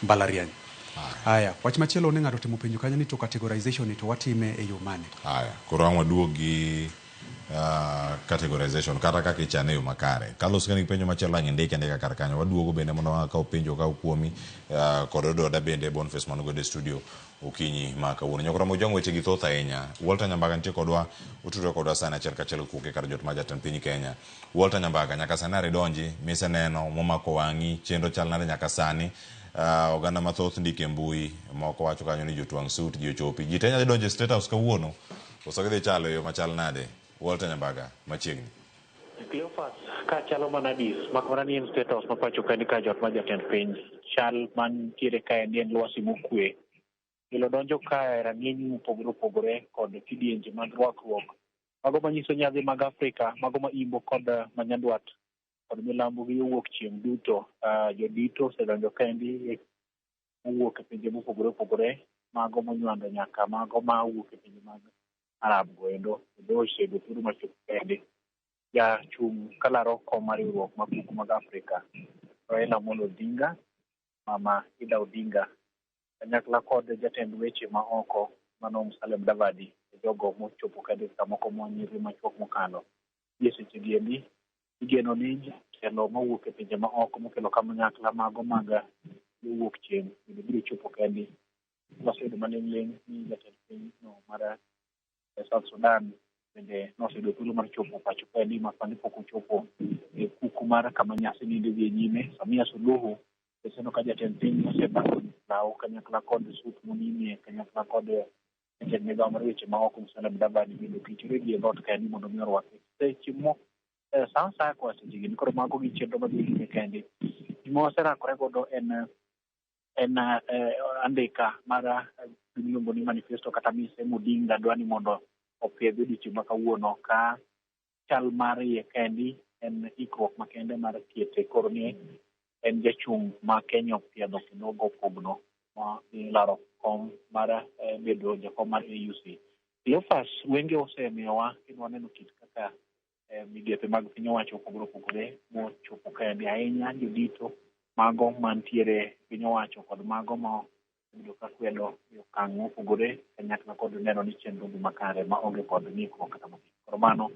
mbalariany. Haya, wach machielo ne ng'ato timo penjo kanyo ni to categorization ni to watime e yo mane. Haya, koro ang' waduogi categorization kata kaka ichane yo makare. Carlos kani penjo machielo ang' ndike kar kanyo waduogo bende mondo wakaw penjo ka kuomi kod ododa bende Boniface manogo de studio okinyi ma kawuono. Nyokora mojongo weche gi thoth ahinya. Walter Nyambaga nitie kodwa utudore kodwa sana achiel kachiel kuke kar jot ma jatend piny Kenya. Walter Nyambaga nyaka sani donji mise neno momako wang'i chendo chal nade nyaka sani. Oganda mathoth ndike mbui moko wacho kanyo ni jotwang' suit ji ochopi. Ji tenya donje State House kawuono. Koso gidhi chalo yo machal nade. Walter Nyambaga machiegni. Cleophas ka chalo manadis makmana ni en State House ma pacho ka ni ka jot ma jatend piny chal man tiere ka en lwasi mokwe. Ilo donjo ka rang'iny mopogore opogore kod kidienje mag rwakruok mago manyiso nyadhi mag Afrika, mago ma imbo kod manyandwat kod milambo gi wuok chieng' duto. Jodito osedonjo kendi wuok e pinje mopogore opogore, mago monywando nyaka mago ma wuok e pinje mag Arab goendo. Kendo osebedo thuolo machuok kendi jachung' kalaro kom mar riwruok mag kuku mag Afrika Raila Amolo Odinga, Mama Ida Odinga kanyakla kod jatend weche ma oko mano Musalia Mudavadi, jogo mochopo kadi samoko monyiri machuok mokalo. Seche giendi igeno ni telo mawuok e pinje ma oko mokelo kanyakla mago mag wuok chieng' biro chopo kendi. Wasebedo maling'ling ni jatend piny no mar South Sudan bende nosebedo thuolo mar chopo pacho kendi ma sani pok ochopo e kuku mar kama nyasi ninde dhi nyime. Samia Suluhu seno ka jatend piny osebaro law kanyakla kod suit monimie kanyakla kod jatend migawo mar weche ma oko Musalia Mudavadi bende okichore gi dhot kendi mondo mi orwaki seche moko sa kwa seche gini. Koro mago gi chenro madhi nyime kendi. Gima waserakore godo en andika mar miluongo ni manifesto kata mise Odinga dwani mondo opiedhi odiochieng' ma kawuono ka chal mar iye kendi en ikruok makende mar kiete. Koro ni en jachung' ma Kenya opiedho kendo ogo pogno ma ilaro kom mar bedo jakom mar AUC. Cleophas wenge osemiyowa kendo waneno kit kaka migepe mag piny owacho opogore opogore mochopo kendi ahinya jodito mago mantiere piny owacho kod mago ma bedo ka kwedo okang' mopogore kanyakla kod neno ni chenro dhi makare ma onge kod ng'ikruok kata matin. Koro mano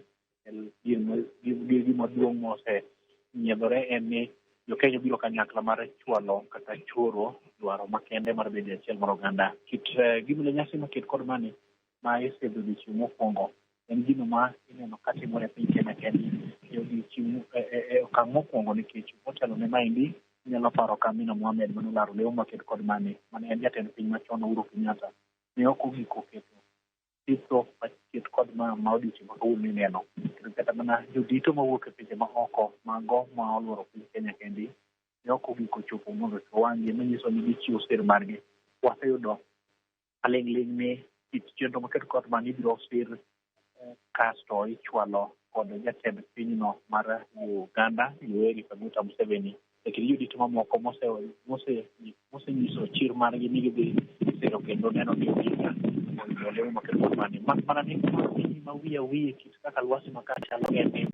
gima duong' mosenyiedhore en ni Jo-Kenya biro kanyakla mar chwalo kata choro dwaro makende mar bedo achiel mar oganda. Kit gimile nyasi maket kod mani ma isedho odiochieng' mokwongo en gino ma ineno ka timore e piny Kenya kendi e odiochieng' okang' mokwongo nikech motelo ne maendi inyalo paro ka Amina Mohamed manolaro leo maket kod mani mane en jatend piny machon Uhuru Kenyatta ne ok ogiko keto tito maket kod ma odiochieng' ma kawuono ineno. Kata mana jodito mawuok e pinje ma oko mago ma oluoro piny Kenya kendi ne ok ogiko chopo mondo owang'ie manyiso ni gichiwo sir margi. Waseyudo aling'ling' ni kit chenro maket kod mani ibiro sir kasto ichwalo kod jatend pinyno mar Uganda Yoweri Kaguta Museveni. Lakini jodito mamoko mosenyiso chir margi ni gidhi siro kendo neno ni Odinga olemo maket kod mani. Mana ni ma wiye kit kaka lwasi makachalo en ni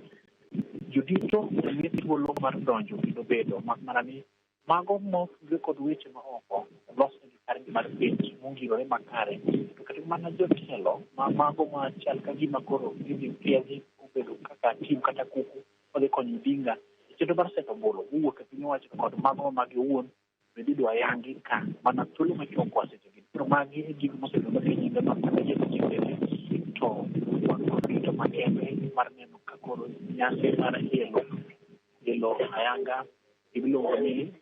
jodito omiye thuolo mar donjo kendo bedo mana ni mago motudore kod weche ma oko los kar mar penj mongirore makare to kata mana jotelo mago machal ka gima koro gidhi piedhi obedo kaka tim kata kuku odhi konyo Odinga chenro mar seto ombulu wuok e piny owacho kod mago ma giwuon bende idwa yangi ka mana thuolo machuok kwa seche gi koro magi e gigo mosebedo ka nyime ma kata jeno chikene to rito makende mar neno ka koro nyasi mar ilo ayanga ibiluongo ni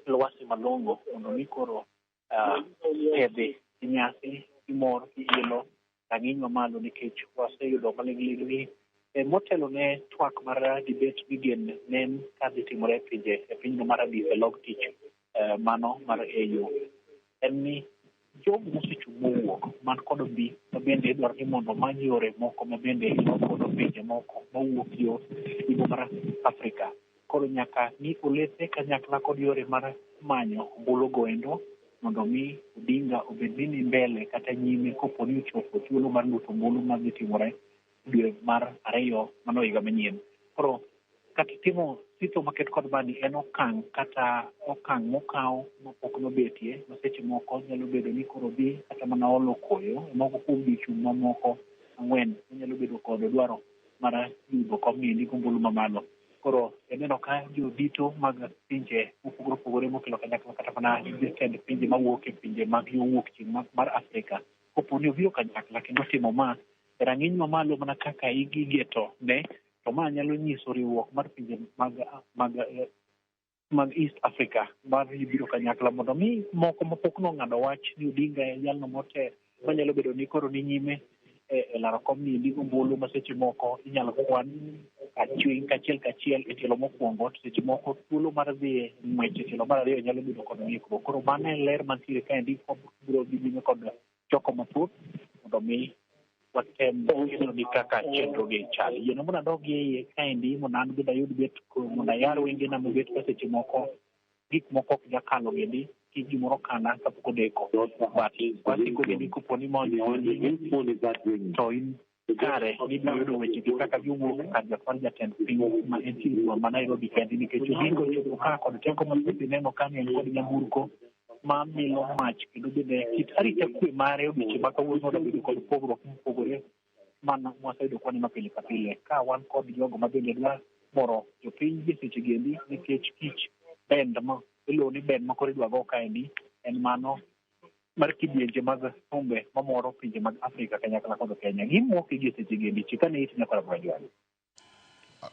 lwasi malongo mondo mi koro pedhi nyasi imor ilo rang'iny mamalo nikech waseyudo maling'ling' ni motelo ne twak mar debate migen nen kadhi timore e pinyno mar Addis e log tich mano mar AU en ni jogo mosechung' mowuok man kod mbi mabende idwaro ni mondo many yore moko mabende ilokodo pinje moko mawuok yo ibo mar Afrika koro nyaka ni olethe kanyakla kod yore mar manyo ombulu goendo mondo mi Odinga obed ni mbele kata nyime kopo ni ochopo thuolo mar luto ombulu madhi timore dwe mar 2 mano higa manyien. Koro kata timo sito maket kod bani en okang' mokaw mapok nobetie ma seche moko nyalo bedo ni koro dhi kata mana olo koyo moko kuom jochung' mamoko 4 nyalo bedo kod dwaro mar yudo komni ombulu mamalo. Koro eneno ka jodito mag pinje mopogore opogore mokelo kanyakla kata mana jotend pinje mawuok e pinje mag yo wuok chieng' mar Afrika kopo ni obiro kanyakla kendo timo ma e rang'iny mamalo mana kaka igeto ne to ma nyalo nyiso riwruok mar pinje mag East Africa mar biro kanyakla mondo mi moko mapok nong'ado wach ni Odinga e jalno mote manyalo bedo ni koro ni nyime e laro kom ni ndigo ombulu ma seche moko inyalo kwan kachiel e tielo mokwongo seche moko thuolo mar dhi ng'wech e tielo mar 2 nyalo bedo kod ng'ikruok. Koro mano e ler mantiere ka ndi biro dhi nyime kod choko mathoth mondo mi watem kendo ni kaka chenro gi chal yeno mona dogi iye kaendi mondo an bende ayud bet mondo ayar wenge na mobet ka seche moko gik moko ok jakalo gindi ki gimoro kana kapok odeko wasigo gindi kopo ni mondo to in kare ni biyudo weche gi kaka giwuok kar jakwan jatend piny ma en Silwa ma Nairobi kendi nikech Odinga ochopo ka kod teko mathoth ineno ka en kod nyamburko ma milo mach kendo bende kit arita kwe mare odioche ma kawuono obedo kod pogruok mopogore mana mwaseyudo kwaneno pile ka pile ka wan kod jogo ma bende dwa moro jopiny gi seche gendi nikech kich bend ma iluwo ni bend ma koro idwa go kaendi en mano mar kidienje mag thumbe mamoro pinje mag Afrika kanyakla kod Kenya gimoko gi seche gendi chikane it nyaka rajwani.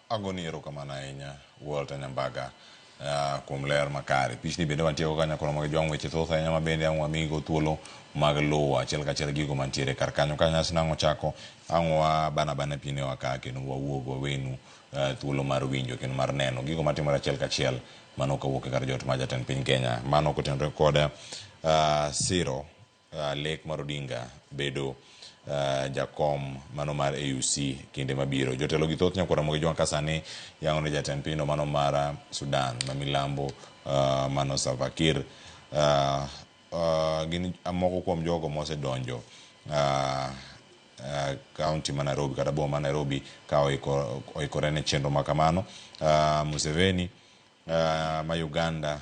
Agoni erokamano ahinya Walter Nyambaga kuom ler makare. Pichni bende wantieko kanyo koro mag jwang' weche thoth ahinya ma bende ang' wamigo thuolo mag luwo achiel kachiel gigo mantiere kar kanyo ka nyasi nang'o chako ang' bana pine waka kendo wawuog wawenu thuolo mar winjo kendo mar neno gigo matimore achiel kachiel mano kawuok e kar jot ma jatend piny Kenya mano kotenore kod siro lek mar Odinga bedo jakom mano mar AUC kinde mabiro jotelo gi thoth nyakwara mogi jwang' kasani yango ne jatend pino mano mar Sudan ma milambo mano Salva Kiir gin moko kuom jogo mosedonjo kaunti ma Nairobi kata boma ma Nairobi ka oikore ne chenro ma kamano. Museveni ma Uganda,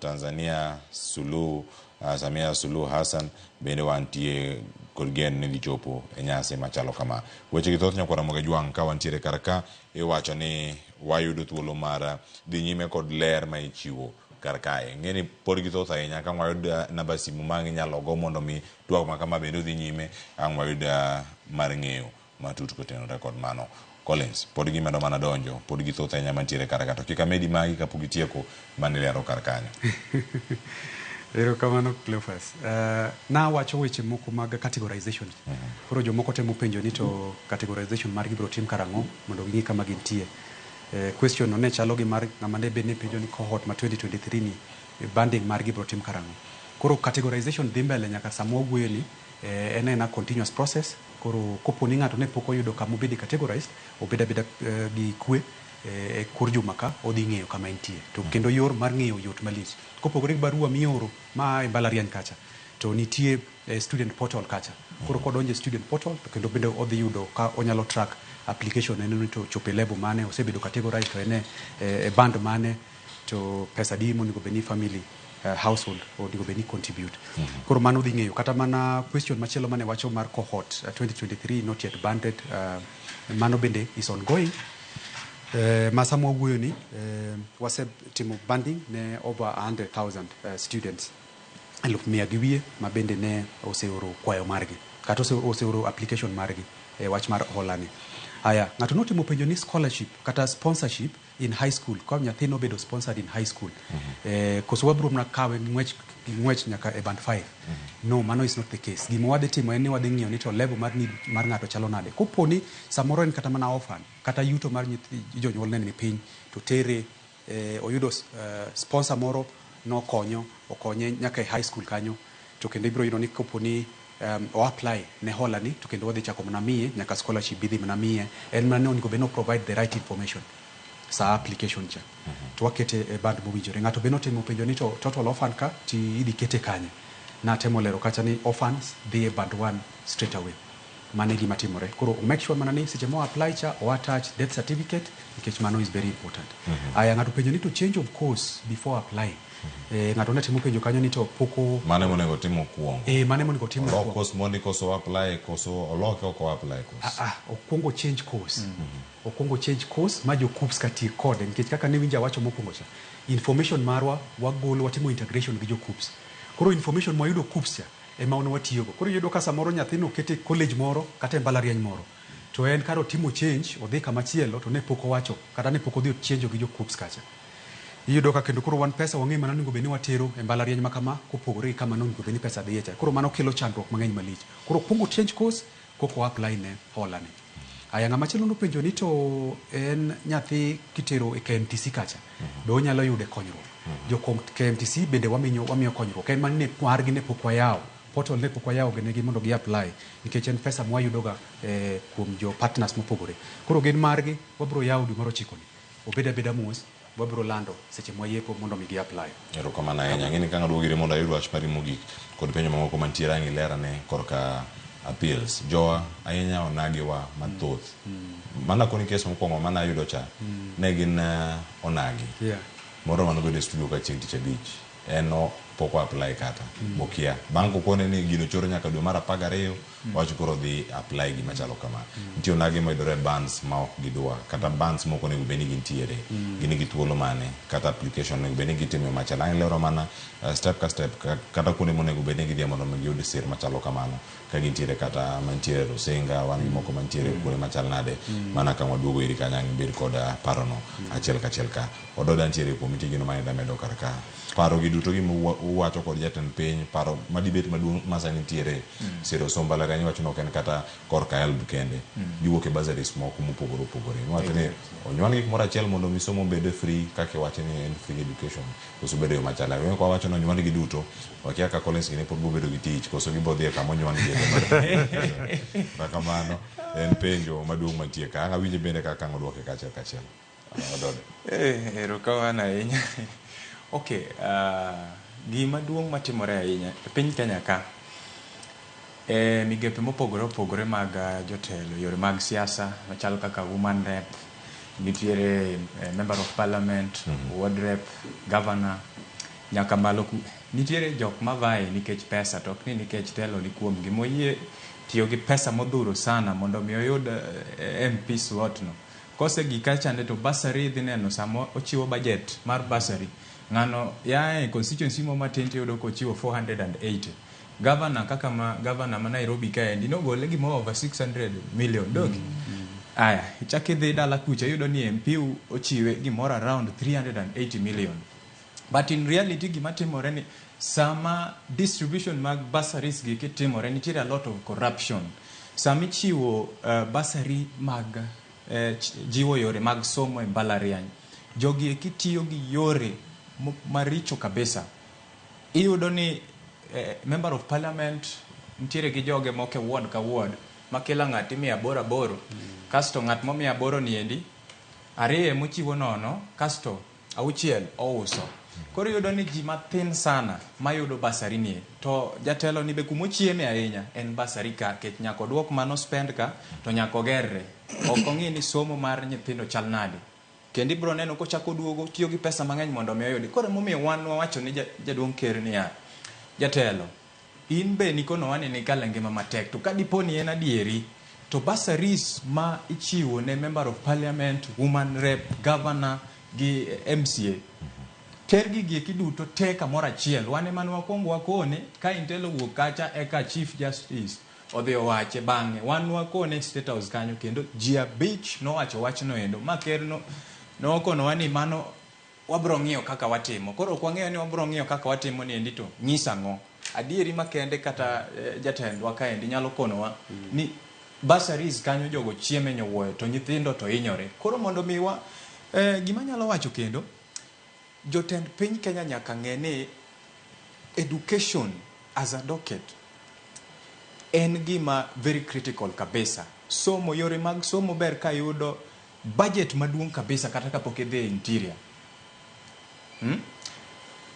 Tanzania Samia Suluhu Hassan bende wantie kod gen ni dhi chopo e nyasi machalo kama. Weche gi thoth nyakwara moge jwang' ka wantiere kar ka iwacho ni wayudo thuolo mar dhi nyime kod ler ma ichiwo kar kae. Ng'eni pod gi thoth ahinya ka wayud namba simu ma inyalo go mondo mi twak ma kama bende dhi nyime ang' wayud mar ng'eyo matut kotenore kod mano. Collins, pod gi medo mana donjo, pod gi thoth ahinya mantiere kar ka to kik amedi magi kapok itieko manilero kar kanyo. Erokamano Cleophas. Na wacho weche moko mag categorization. Koro jomoko temo penjo ni to categorization margi biro tim karang'o mondo ng'i kama gintie. Question no ne chalo gi mar ng'ama ne bedne penjo ni cohort ma 2023 ni banding margi biro tim karang'o. Koro categorization dhi mbele nyaka samo wuoyo ni en a continuous process. Koro kopo ni ng'ato ne pok oyudo kama obedi categorized obeda gi kwe e kor juma ka odhi ng'eyo kama entie to kendo yor mar ng'eyo yot malich kopogore gi barua mioro ma e mbalariany kacha to nitie student portal kacha koro kodonje student portal to kendo bende odhi yudo ka onyalo track application en to chope level mane osebedo categorized to ene e band mane to pesa di monego beni family household odigo beni contribute. Koro mano dhi ng'eyo kata mana question machielo mane wacho mar cohort 2023 not yet banded, mano bende is ongoing. Masa mwawuoyo ni wasetimo banding ne over 100,000 students 100,000 gi wiye ma bende ne oseoro kwayo margi kata oseoro application margi wach mar holani. Aya, ng'ato notimo penjo ni scholarship kata sponsorship in high school, kwa nyathino bedo sponsored in high school. Koso wabro mna kawe ng'wech nyaka e band 5. No, mano is not the case. Gima wadhi timo en ni wadhi ng'iyo ni to level mar need mar ng'ato chalo nade. Koponi samoro en kata mana orphan kata yuto mar jonyuol ne ni piny to tere oyudo sponsor moro no okonye nyaka e high school kanyo, to kendo ibro yudo ni koponi o apply ne holani to kendo wadhi chako mana miye nyaka scholarship bidhi mana miye, en mana onego beno provide the right information sa application cha to wakete e band mowinjore. Ng'ato beno timo penjo ni to total orphan ka ti idhi kete kanye, na temo lero kacha ni orphans dhi e band 1 straight away. Mane gima timore. Koro make sure mana ni seche mo apply cha o attach death certificate nikech mano is very important. Aya, ng'ato penjo ni to change of course before applying. Ng'ato ne timo penjo kanyo ni to poko mane monego timo kuongo. Mane monego timo kuongo. Course mondi koso apply koso oloke oko apply course. Okuongo change course. Okuongo change course ma jo KUPS ka tiyo kode nikech kaka ne winja wacho mokuongo cha. Information marwa wagolo watimo integration gi jo KUPS. Koro information mwayudo KUPS cha ema ono watiyogo. Koro yudo ka samoro nyathino kete college moro kata e mbalariany moro, to en karo timo change odhi kama chielo to ne poko wacho kata ne poko dhi change gi jo KUPS kacha. Iyudo ka kendo koro wan pesa wang'e mana ningo beni watero e mbalariany ma kama kopogore kama no ningo beni pesa dhiye cha. Koro mano kelo chandruok mang'eny malich. Koro kungo change course koko apply ne holani. Aya, ng'ama chielo no penjo ni to en nyathi kitero e KMTC kacha be onyalo yude konyruok. Jo KMTC bende wamiyo konyruok. En manne margi ne pok wayawo, portal ne pok wayawo genegi mondo gi apply nikech en pesa mwayudoga kuom jo partners mopogore. Koro gen margi wabro yawo dwe moro chikoni. Obeda beda mos wabro lando seche mwayepo mondo mi gi apply. Erokamano ahinya. Ng'eni ka ng'ato gire mondo ayud wach mari mogik kod penjo mamoko mantiere ang' ilera ne korka appeals. Jowa ahinya onagiwa mathoth. Mana koni kes mokwongo mana ayudo cha ne gin onagi. Moro manobedo e studio ka chieng' tich abich. En poko apply kata mokia. Bang' kokone ni gino choro nyaka dwe mar 12 wacho koro dhi apply gima chalo kama. Nitie onagi mayudore bands ma ok gidwa kata bands moko onego bed ni gintiere. Gin gi thuolo mane kata application onego bed ni gitimo machalo. Ang' lero mana step ka step kata kuonde monego bed ni gidhi mondo giyud sir machalo kamano. Ka gintiere kata mantiere Rusinga, wan gi moko mantiere kuonde machal nade, mana ka waduogo iri kanyo ang' bed kod parono achiel kachiel ka. Ododa ntiere kuom iti gino mane damedo kar ka. Paro gi duto gima uwacho kod jatend piny, paro madibet maduong' masani ntiere siro sombala ganyi wacho no ken kata korka helb kende. Giwuok e bursaries moko mopogore opogore. Wacho ni onyuan gik moro achiel mondo misomo bede free kaka wacho ni en free education. Koso bedo yo machala. Wengi kwa wacho no onyuan gi duto wakia ka Collins gine pod bedo gi tich koso gibo dhie kama onyuan gi. Bakamano en penjo maduong' mantie ka. Anga winje bende kaka ng'oduoke kachiel kachiel. Odode. Erokamano ahinya. Okay, gima duong' matimore ahinya e piny Kenya ka migepe mopogore opogore mag jotelo, yore mag siasa machalo kaka woman rep, nitiere member of parliament, ward rep, governor, nyaka malo nitiere jok mavae nikech pesa to ok ni nikech telo ni kuom gimoyie tiyo gi pesa modhuro sana mondo mi oyud MP slot no. Kose gikachande to basari dhi neno samo ochiwo budget mar basari. Ngano ya constituency mo matin yudo ko chiwo 480. Governor kaka governor ma Nairobi ka endi no gole gimo over 600 million dogi. Aya, ichaki dhi dala kucha yudo ni MP ochiwe gimoro around 380 million. But in reality gima timore ni sama distribution mag bursaries gi kitimore ni a lot of corruption. Sami chiwo bursary mag jiwo yore mag somo e mbalariany. Jogi ekitiyo gi yore maricho kabisa. Iyudo ni member of parliament ntiere gi joge moke ward ka ward makela ng'ati 800 kasto ng'at mo 800 ni endi ariye mochiwo nono kasto auchiel ouso. Koro yudo ni ji mathin sana mayudo basari ni to jatelo ni be kumochieme ahinya en basari ka kech nyako duok mano spend ka to nyako gerre ok ong'i ni somo mar nyithindo chal nade. kendo ibro neno kochako duogo tiyo gi pesa mang'eny mondo mi oyudi. Koro momiyo wan wawacho ni jaduong' ker niya, jatelo, in be nikono ni kala ngima matek, to kadipo ni en adieri, to bursaries ma ichiwo ne member of parliament, woman rep, governor gi MCA, tergi gieki duto te kamoro achiel. Wan ema wakwongo wakone, ka intelo wuok kacha eka chief justice odhi owache bang'e, wan wakone State House kanyo, kendo ji 5 nowacho wachno endo, ma ker nokonowa ni mano wabro ng'iyo kaka watimo. Koro ok wang'eyo ni wabro ng'iyo kaka watimo ni endi, to nyisa ng'o adieri makende kata jatendwa kaendi nyalo konowa ni bursaries kanyo jogo chieme nyowuoyo, to nyithindo to hinyore. Koro mondo miwa gima nyalo wacho kendo, jotend piny Kenya nyaka ng'e ni education as a docket en gima very critical kabisa. Somo, yore mag somo ber ka yudo budget maduong' kabisa kata kapok idhi interior.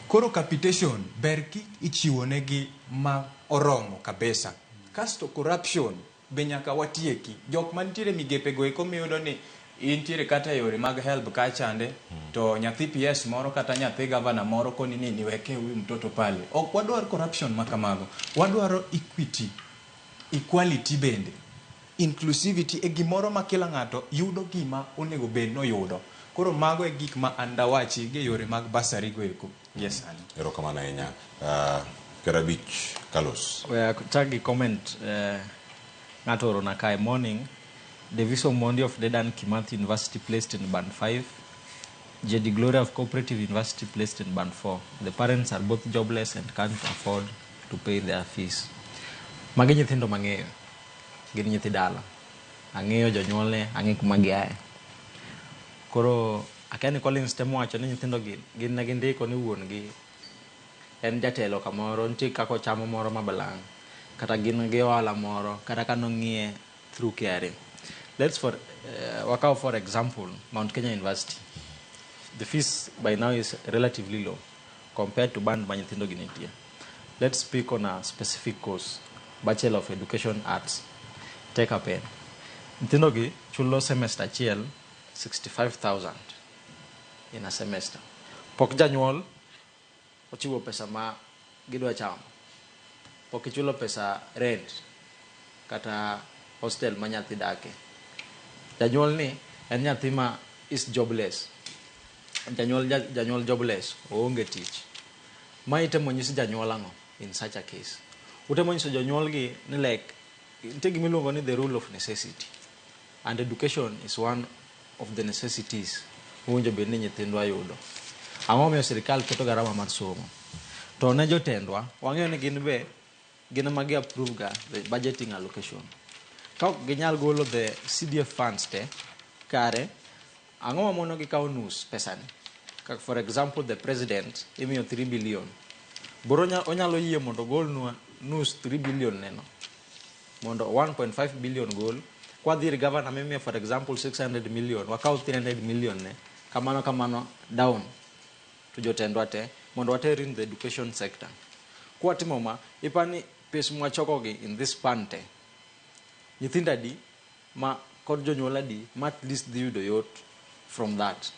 Koro capitation ber ki ichiwo negi ma oromo kabisa. Kasto corruption be nyaka watieki. Jok mantiere migepe go eko miyudo ni intiere kata yore mag help kachande, to nyathi PS moro kata nyathi governor moro koni ni niweke huyu mtoto pale. Ok wadwar corruption makamago. Wadwaro equity, equality bende, inclusivity e gimoro ma kila ng'ato yudo gima onego bed no yudo. Koro mago e gik ma andawachi ge yore mag bursary go eko. Yes, ani. Erokamano ahinya. Karabich Carlos. Tagi comment ng'ato orona kae. Morning, Daviso Mondi of Dedan Kimathi University placed in band 5. JD Gloria of Cooperative University placed in band 4. The parents are both jobless and can't afford to pay their fees. Magi nyithindo mang'eyo. Gin nyithi dala. Ang'eyo jonyuolne, ang'e kuma giaye. Koro akani Collins temo wacho ni nyithindo gin ne gindiko ni wuon gi en jatelo kamoro, nitie kako chamo moro mabalang', kata gin gi ohala moro, kata kano ng'iye through KRA. Let's work out for example, Mount Kenya University. The fees by now is relatively low compared to band ma nyithindo gi nitie. Let's speak on a specific course, Bachelor of Education Arts. Take a pen. Nyithindo gi chulo semester achiel 65,000 in a semester. Pok janyuol ochiwo pesa ma gidwa chamo. Pok ichulo pesa rent kata hostel ma nyathi dake. Janyuol ni en nyathi ma is jobless. Janyuol jobless, oonge tich. Ma itemo nyisi janyuol ang'o in such a case. Utemo nyiso janyuol gi ni like nitie gimiluongo ni the rule of necessity. And education is one of the necessities owinjo bed ni nyithindwa yudo. Ang'o miyo sirikal keto garama mar somo? To ne jotendwa, wang'eyo ni gin ma gi approve ga the budgeting allocation. Ka ok ginyal golo the CDF funds te kare, ang'o mamono gi kawo nus pesani? For example, the president imiyo 3 billion. Boro onyalo yie mondo golnwa nus 3 billion neno. Mondo 1.5 billion gol. Kwa dhiri governor mimiyo for example 600 million, wakaw 300 million ne, kamano down to jotendwa te, mondo water in the education sector. Kwa timoma, ipani pes mwachoko gi in this pante, nyithinda di, ma kod jonyuola di, ma at least di yudo yot from that.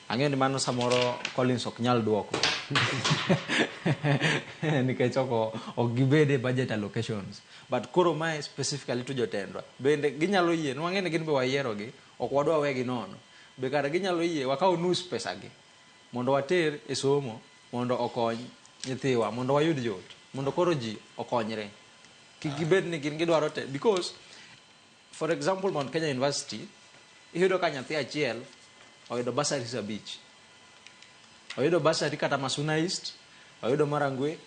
Ang'eyo ni mano samoro Collins ok nyal duoko. Nikech ok gibede budget allocations. But koro mae specifically to jotendwa. Bende ginyalo yie, nwang'e ni gin be wayiero gi, ok wadwa wegi nono. Be kata ginyalo yie, wakaw nus pesa gi, mondo water e somo, mondo okony nyithiwa, mondo wayud yot, mondo koro ji okonyre. Kik gibed ni gin gidwaro te. Because, for example, Mount Kenya University, iyudo ka nyathi achiel, oyudo bursary 5. Oyudo bursary kata Masuna East, oyudo Marangwe,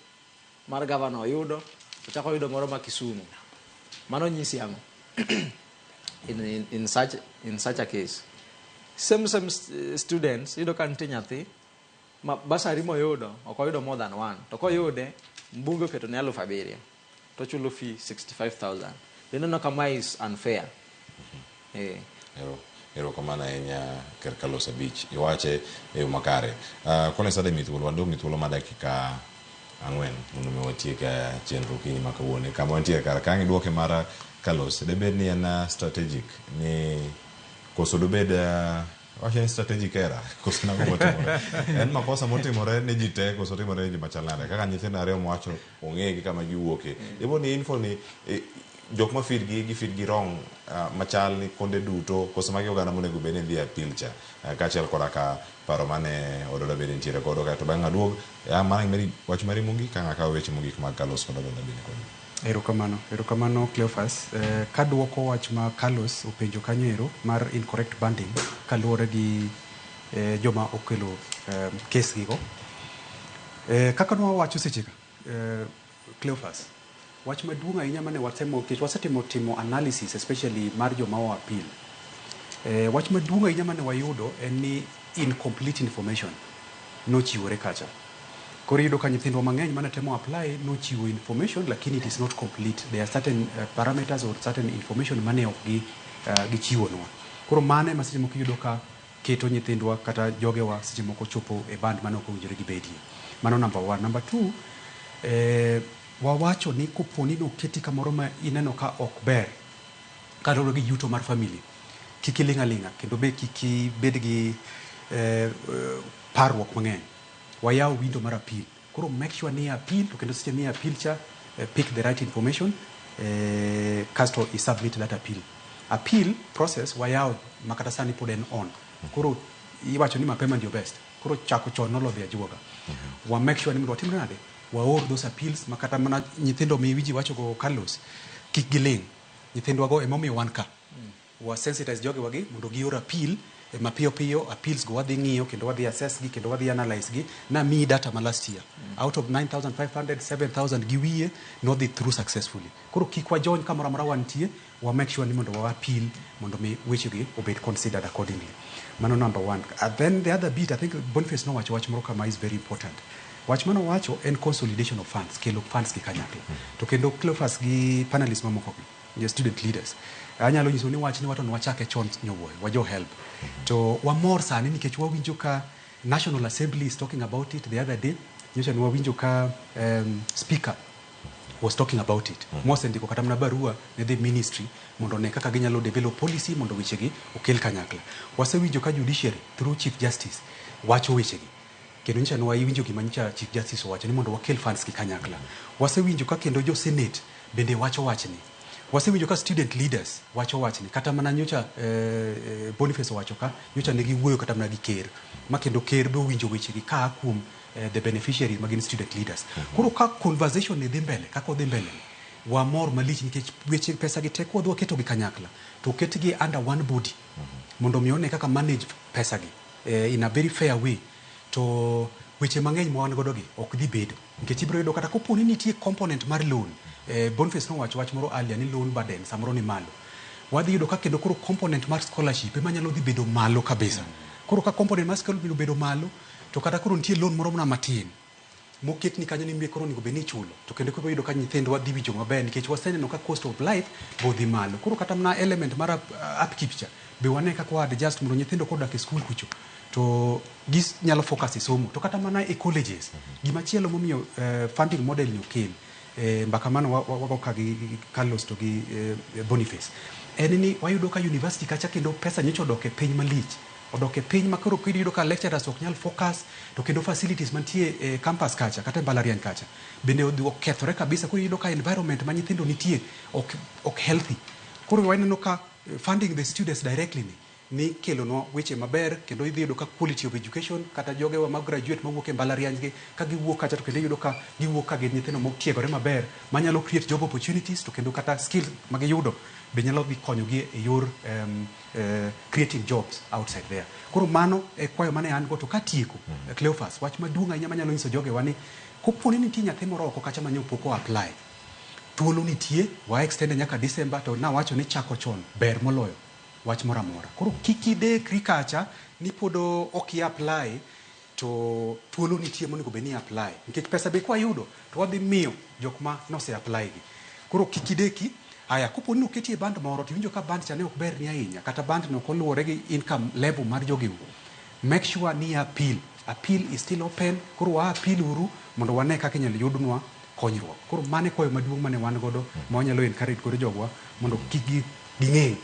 mar governor oyudo, ochako oyudo moro ma Kisumu. Mano nyisi ang'o? In such a case, some students yudo ka nitie nyathi ma bursary moyudo ok oyudo more than one, to koyude mbunge oketo ne 7,000 to chulo fee 65,000. Ineno kama is unfair. Erokamano ahinya Ker Carlos Abich, iwache e yo makare. Kone sada mithuolo, wandong' ni thuolo ma dakika 4 mondo mi watieka chenro kiny ma kawuono. Kama wantie kar kang' iduoke mara Carlos, debed ni en strategic ni koso dobed wacha ni strategic error koso na motimore en makosa motimore ne ji te koso timore ne ji machal nade kaka nyithindo ariyo mowacho ong'e gi kama giwuoke ibo ni info ni jok ma feed gi wrong machal ni konde duto koso magi oganda monego bed ni dhi appeal cha kaachiel koda ka paro mane ododa bed nitiere kodo ka to bang' aduog mana meri wach mari mogik ka ng'aka weche mogik mag Carlos kod ododa bed kod erokamano Cleophas. Kaduoko wach ma Carlos openjo kanyo ero mar incorrect banding kaluwore gi joma okelo kes gigo. Kaka nwawacho secheka Cleophas, wach maduong' ahinya mane wasetimo analysis especially mar joma o appeal. Wach maduong' ahinya mane wayudo en ni incomplete information nochiwore kacha. Koro iyudo ka nyithindwa mang'eny mane temo apply nochiwo information lakini it is not complete. There are certain parameters or certain information mane ok gichiwonwa. Koro mane ma seche moko iyudo ka keto nyithindwa kata jogewa seche moko chopo e band mane ok owinjore gibedie. Mano number 1. Number 2, wawacho ni koponi noketi kamoro ma ineno ka ok ber kaluwore gi yuto mar family, kik iling' aling'a kendo be kik ibed gi parruok mang'eny. Wayaw window mar appeal. Koro make sure ni appeal to kendo seche ni appeal cha pick the right information kasto I submit that appeal. Appeal process wayaw makata sani pod en on. Koro iwacho ni mapema ndio best. Koro chako chon nolodhi ajuoga. Wa make sure ni mondo watim nade waor those appeals makata mana nyithindo miwiji wacho go Carlos kik giling'. Nyithindwa go emomiyo wan ka. Wa sensitize joge wagi mondo gior appeal mapiyo piyo appeals go wadhi ng'iyo kendo wadhi assess gi kendo wadhi analyze gi na mi data ma last year out of 9,500 7,000 giwiye no dhi through successfully. Koro kik wajony kamoro amora wantie wa make sure ni mondo wa appeal mondo mi weche gi obed considered accordingly. Mano number 1. And then the other bit I think Boniface no wacho wach moro kama is very important. Wach mano wacho en consolidation of funds, kelo funds gi kanyakla. To kendo Cleophas gi panelists mamoko gi student leaders anyalo nyiso ni wach ni wato wachake chon nyowoyo wajo help to wamor sani nikech wawinjo ka National Assembly is talking about it the other day. Nyocha ni wawinjo ka speaker was talking about it. Mose ndiko kata mna barua ne the ministry mondo ne kaka ginyalo develop policy mondo weche gi okel kanyakla. Wasewinjo ka judiciary through Chief Justice wacho weche gi kendo nyocha ni wawinjo gima nyocha Chief Justice wacho ni mondo wakel funds ki kanyakla. Wasewinjo ka kendo jo Senate bende wacho wachni. Wasewinjo ka student leaders wacho wachni kata mana nyocha Boniface wacho ka nyocha ne giwuoyo kata mana gi ker ma kendo ker be winjo weche gi ka kuom the beneficiaries magin student leaders. Koro ka conversation ne dhi mbele kaka odhi mbele wa mor malich nikech weche pesa gi tek wadwa keto gi kanyakla to ket gi under one body mondo mi one kaka manage pesa gi in a very fair way to weche mang'eny ma wan godo gi ok dhi bedo nikech ibiro yudo kata kopo ni nitie component mar loan. Boniface no wacho wach moro earlier ni loan burden samoro ni malo. Wadhi yudo ka kendo koro component mar scholarship ema nyalo dhi bedo malo kabisa. Koro ka component mar scholarship bedo malo to kata koro nitie loan moro na matin moket ni kanyo ni mbe koro ni beni chulo to kendo ko yudo ka nyithindwa dhi winjo maber nikech waseneno ka cost of life bo dhi malo. Koro kata na element mar upkeep cha be wane ka ko adjust mondo nyithindo kodak e school kucho to gis nyalo focus e somo to kata mana e colleges. Gima chielo momiyo funding model ni okel mbaka mano wago ka gi Carlos to gi Boniface en ni wayudo ka university kacha kendo pesa nyocho doke piny malich odoke piny makoro kiyudo ka lecturers ok nyal focus to kendo facilities mantie campus kacha kata mbalariany kacha bende okethore kabisa. Koro yudo ka environment ma nyithindo nitie ok healthy. Koro waneno ka funding the students directly ni kelo no weche maber kendo idhi yudo ka quality of education kata joge wa graduate mawuok e mbalariany gi ka giwuok kacha to kendo yudo ka giwuok ka gin nyithindo motiegore maber manyalo create job opportunities to kendo kata skills magiyudo be nyalo dhi konyo gi e yor creating jobs outside there. Koro mano e kwayo mane an go to katieko Cleophas wach maduong' ahinya manyalo nyiso joge wani koponi nitie nyathi moro oko kacha manyo poko apply thuolo nitie wa extend nyaka December to na wacho ni chako chon ber moloyo wach mora mora. Koro kikide krikacha ni podo ok apply to thuolo nitie monego beni apply nikech pesa be kwa yudo to wadhi miyo jokma no se apply gi. Koro kikideki aya kopo ni oketi e band moro to winjo ka band cha ne ok ber ni ahinya kata band no koluwore gi income level mar jogiu, make sure ni appeal is still open. Koro wa appeal uru mondo wane kaka inyalo yudnwa konyruok. Koro mane koyo maduong' mane wan godo ma wanyalo encourage godo jogwa mondo kik ging'e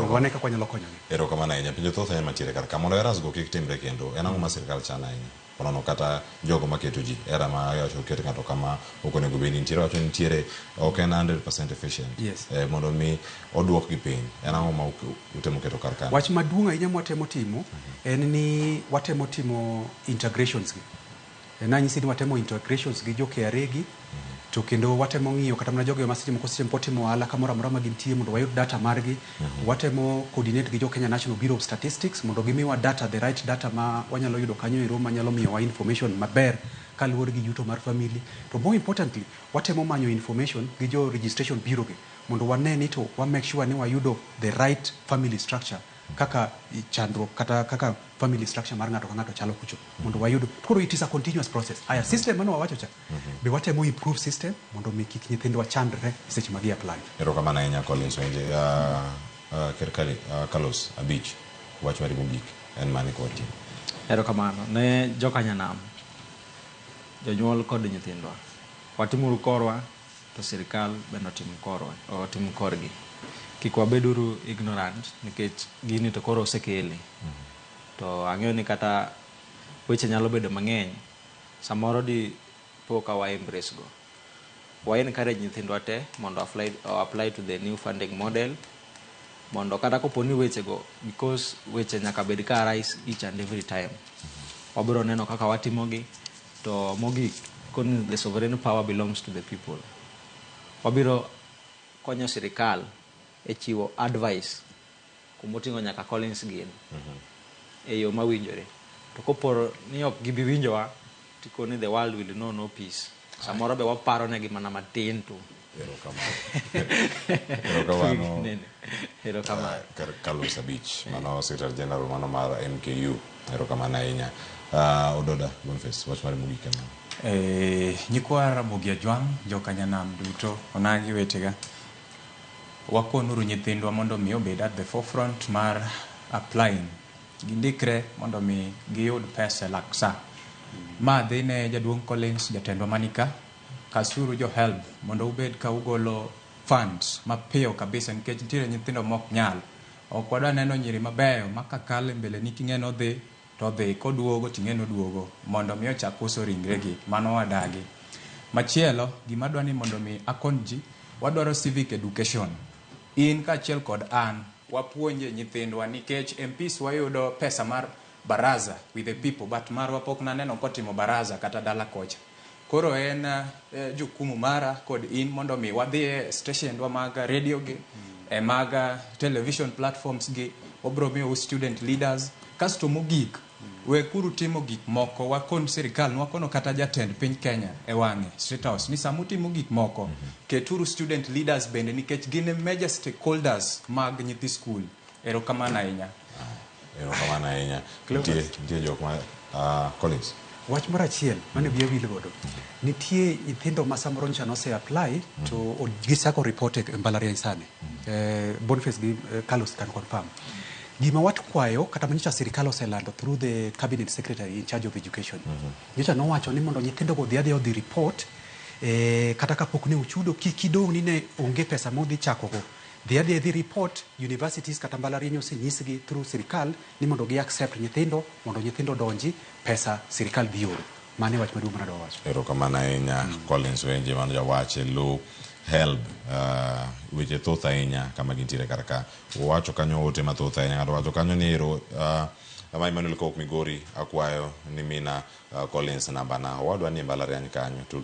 wane kaka wanyalo konyogi. Erokamano ahinya. Pinje thoth ahinya mantiere kar ka mondo erasgo kik timre kendo en ang'o ma sirkal chano ahinya konono kata jogo maketo ji era ma yacho keto ng'ato kama ok onego bed nitiere wacho nitiere ok en 100% efficient. Yes. Mondo mi oduok gi piny en ang'o ma utemo keto kar ka. Wach maduong' ahinya mwatemo timo en ni watemo timo integrations gi. Nanyisi ni watemo integrations gi jo KRA gi to kendo watemo ng'iyo kata mana jogo masitimo ko system potimo ala kamoro amora ma gintie mondo wayud data margi. Watemo coordinate gi jo Kenya National Bureau of Statistics mondo gimiwa data, the right data ma wanyalo yudo kanyo ero manyalo miyo wa information maber kaluwore gi yuto mar family. To more importantly watemo manyo information gi jo registration bureau gi mondo wane ni to wa make sure ni wayudo the right family structure kaka chandruok kata kaka family structure mar ng'ato ka ng'ato chalo kucho mondo wayud. Koro it is a continuous process. Aya system mano wawacho cha be watemo improve system mondo mi kik nyithindwa chandre seche magi apply. Erokamano ahinya Collins Wenje. Kerkali Carlos Abich wach mari mogik en mane koti. Erokamano ne jokanyanam jonyuol kod nyithindwa watimuru korwa to sirikal bende otim korgi. Kik wabeduru ignorant nikech gini to koro osekele. To ang'eyo ni kata weche nyalo bedo mang'eny samoro di poka wa embrace go. Wa encourage nyithindwa te mondo apply to the new funding model mondo kata koponi weche go because weche nyaka bed ka rise each and every time. Wabiro neno kaka watimogi to mogik koni the sovereign power belongs to the people. Wabiro konyo sirikal e chiwo advice kumoting'o nyaka Collins gin e yo mawinjore. To koporo ni ok gibi winjowa tikoni the world will know no peace. Samoro be waparo negi mana matin tu. Erokamano. Carlos Abich mano Secretary General mano mar MKU. Erokamano ahinya. Ododa Boniface wach mari mogik ema. Nyikwa Ramogi Ajwang' jokanyanam duto onagi wetega wakonuru nyithindwa mondo mi obed at the forefront mar applying gindikre mondo mi giyud pesa laksa. Ma dhine jaduong' Collins jatendwa manika kasuru jo help mondo ubed ka ugolo funds mapiyo kabisa nikech nitiere nyithindo mok nyal. Ok wadwa neno nyiri mabeyo makakale mbele ni king'eno dhi to dhi koduogo ting'eno duogo mondo mi ochak uso ringregi mano wadagi. Machielo gima dwani mondo mi akonji wadwaro civic education. In kachiel kod an wapuonje nyithindwa nikech MPs wayudo pesa mar baraza with the people but marwa pok naneno kotimo baraza kata dala kocha. Koro en jukumu mara kod in mondo mi wadhi stationwa mag radio gi mag television platforms gi obro miyo student leaders kasto mogik we kuru timo gik moko wakon sirikal wakono kata jatend piny Kenya e wang'e State House ni samutimo gik moko keturu student leaders bende nikech gin major stakeholders mag nyithi school. Erokamano ahinya. Erokamano ahinya. Nitie jok ma Collins wach mar achiel mane biya wil godo nitie nyithindo ma samoro ncha no se apply to gisako report e mbalariany sani. Boniface gi Carlos can confirm. Gima watukwayo kata manyicha sirikal oselando through the cabinet secretary in charge of education. Nyicha nowacho ni mondo nyithindo go odhi report kata kapok ne uchudo kikidong ni ne onge pesa modhi chako go. Dhi report universities kata mbalariany osenyisgi through sirikal ni mondo gi accept nyithindo mondo nyithindo donji pesa sirikal dhi oro. Mane wach maduong' manado wacho. Erokamano ahinya Collins Wenje mano jawache lo help weche thoth ahinya kama gintiere kar ka. Wacho kanyo ote mathoth ahinya ng'ato wacho kanyo ni ero ama Emmanuel Kok Migori akwayo ni mina Collins namba na wadwa ni mbalariany kanyo to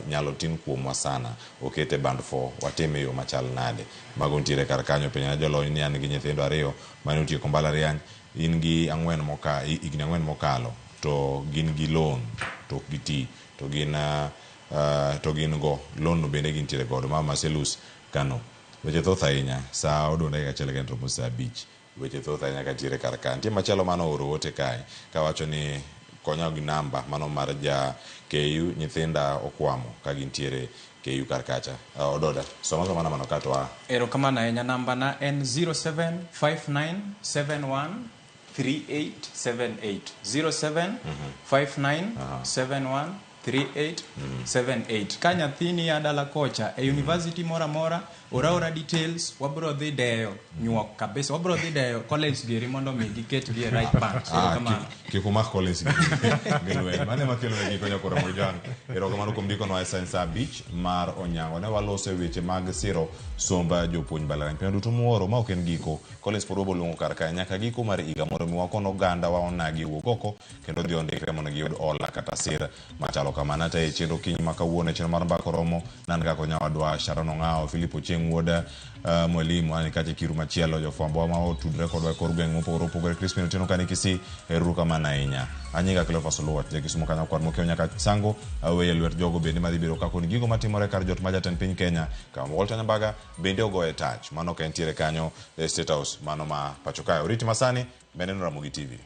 nyalo tin kuomwa sana okete band 4 watime yo machal nade mago ntiere kar kanyo penya jolony ni an gi nyithindo ariyo mane otieko mbalariany in gi igni 4 mokalo to gin gi loan to giti to gin go loan no bende gintiere godo mama Selus Kano. Weche thoth ahinya sa odonda ka chele kendo Musa Abich weche thoth ahinya ka tiere kar ka ntie machielo mano oro ote kae kawacho ni konya gi namba mano mar ja KU nyithinda okwamo ka gintiere KU kar kacha. Ododa soma mana mano katwa. Erokamano ahinya namba na en 0759713878 0759713878 3878 ka nyathini ya dala kocha e university mora mora ora details wabro dhi deyo nyuok kabisa wabro dhi deyo college dieri mondo mi giket gi right bank kama kiko mak college gelwe mane makelo gi konyo kora mojan ero kamano kom diko no Science Beach mar Onyango ne walose weche mag siro somba jopuonj balariany pendo duto muoro ma oken giko college for obolungo kar ka nyaka giko mar iga mondo mi wakono ganda wa onagi wuok kendo dhi ondikre mondo giyud ola kata sir machalo kamana ta e chenro kiny makawuono chenro mar mbako romo nan ga konyawadwa Sharon Ongao Philipo Wuoda mwalimu ani kati kiru machielo jofwambo ma otudre kodwa kor gweng mopogore Crispin Otieno kani kisi eruka mana inya anyiga Cleophas Oluoch je kisumo kana kwar mokeo nyaka sango aweye lwet jogo bende madhi biro kako ni gigo matimore kar jot majatend piny Kenya kama Walter Nyambaga bende ogoye touch mano ka entiere kanyo State House mano ma pacho kayo Riti Masani Beneno Ramogi TV